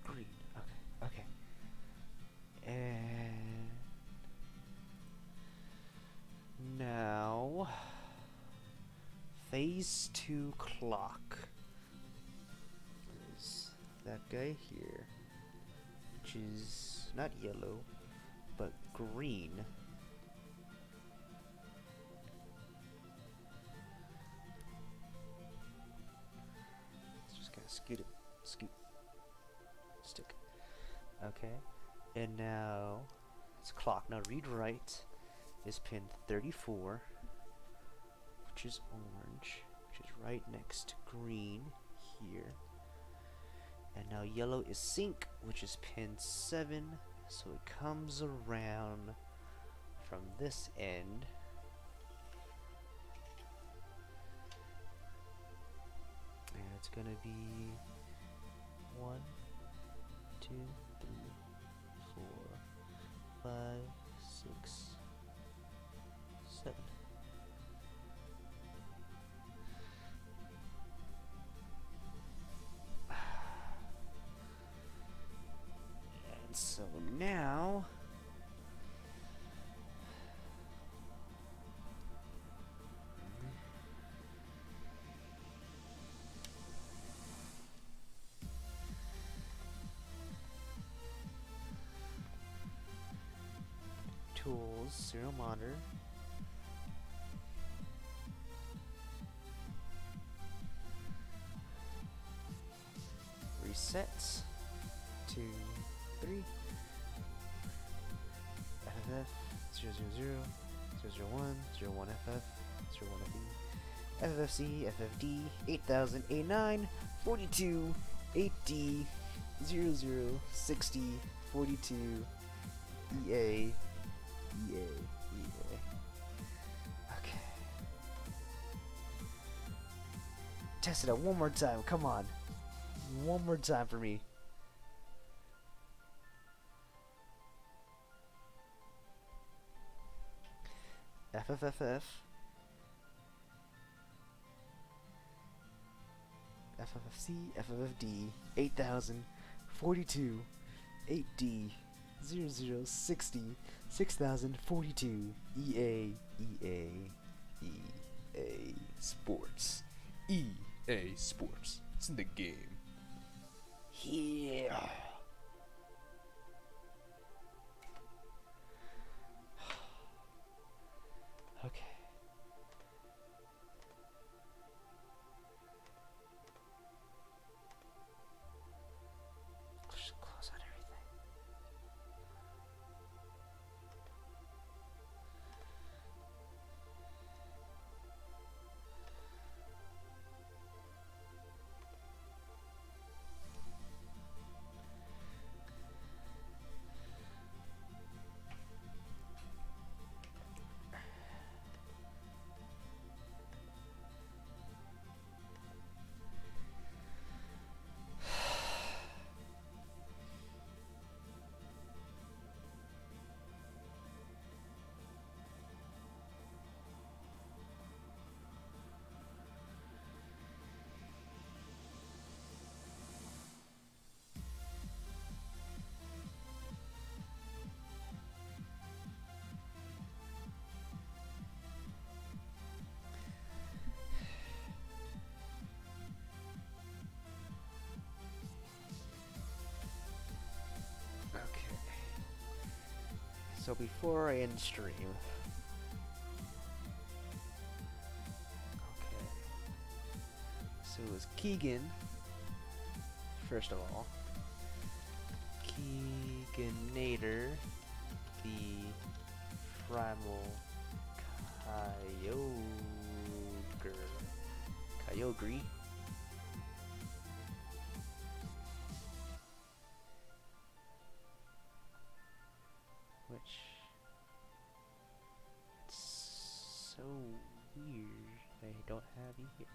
Green. Okay. And now phase 2 clock is that guy here, which is not yellow but green. Just gotta scoot, stick. Okay, and now it's clock. Now read right is pin 34, which is orange, which is right next to green here. And now yellow is sync, which is pin 7. So it comes around from this end. And it's gonna be 1, 2, 3, 4, 5, 6, 7. And so now tools, serial monitor. Resets. 2, 3. FFF 000 001 01 FF 01 FE FFC FFD 8000 A9 42 8D 0060 42 EA. Okay. Test it out one more time. Come on. One more time for me. FFFF. FFFC, FFFD, 8000, 42, 8D, 0060, 6042, EA Sports. EA Sports. It's in the game. Yeah. Okay. Just close out everything. So before I end stream, okay. So it was Keegan, first of all. Keeganator, the primal Kyogre. Which, it's so weird I don't have you here.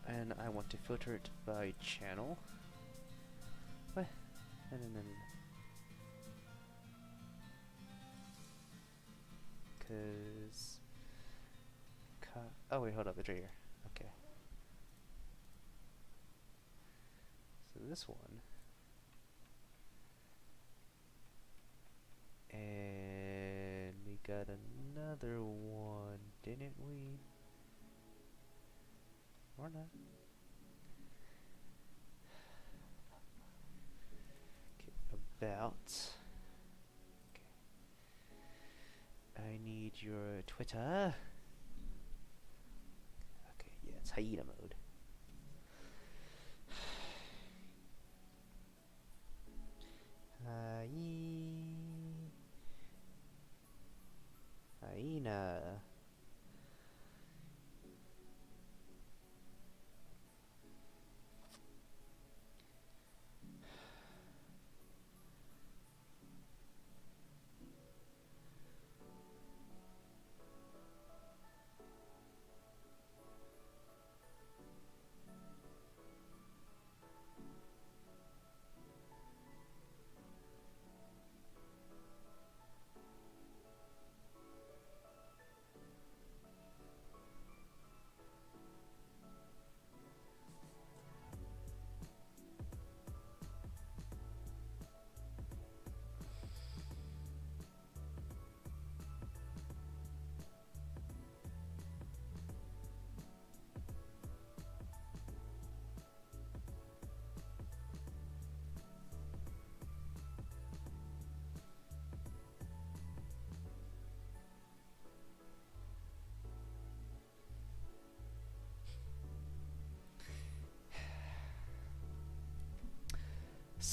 And I want to filter it by channel. What? No. Cause oh wait, hold up, it's right here. Okay. So this one. And we got another one, didn't we? Or not? Okay, about. Okay. I need your Twitter. Okay, yeah, it's hyena mode.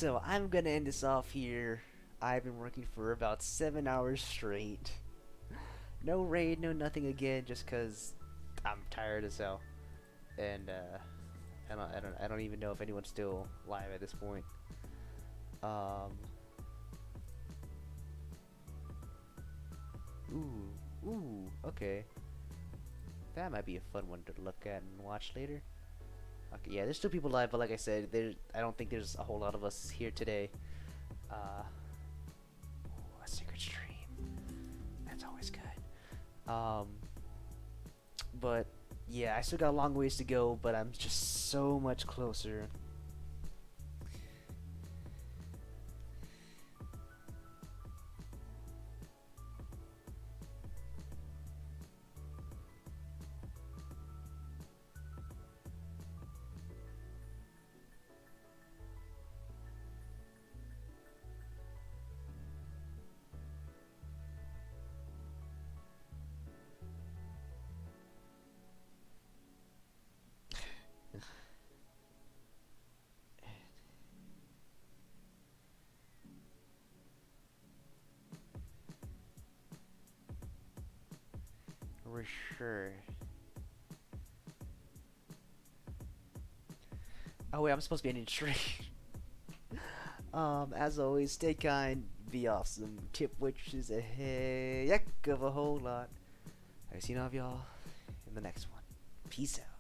So I'm gonna end this off here. I've been working for about 7 hours straight. No raid, no nothing again, just cause I'm tired as hell. And I don't even know if anyone's still live at this point. Ooh, okay. That might be a fun one to look at and watch later. Okay, yeah, there's still people live, but like I said, I don't think there's a whole lot of us here today. Ooh, a secret stream. That's always good. But yeah, I still got a long ways to go, but I'm just so much closer. For sure. Oh wait, I'm supposed to be ending straight. As always, stay kind, be awesome, tip which is a heck of a whole lot. I'll see you all of y'all in the next one. Peace out.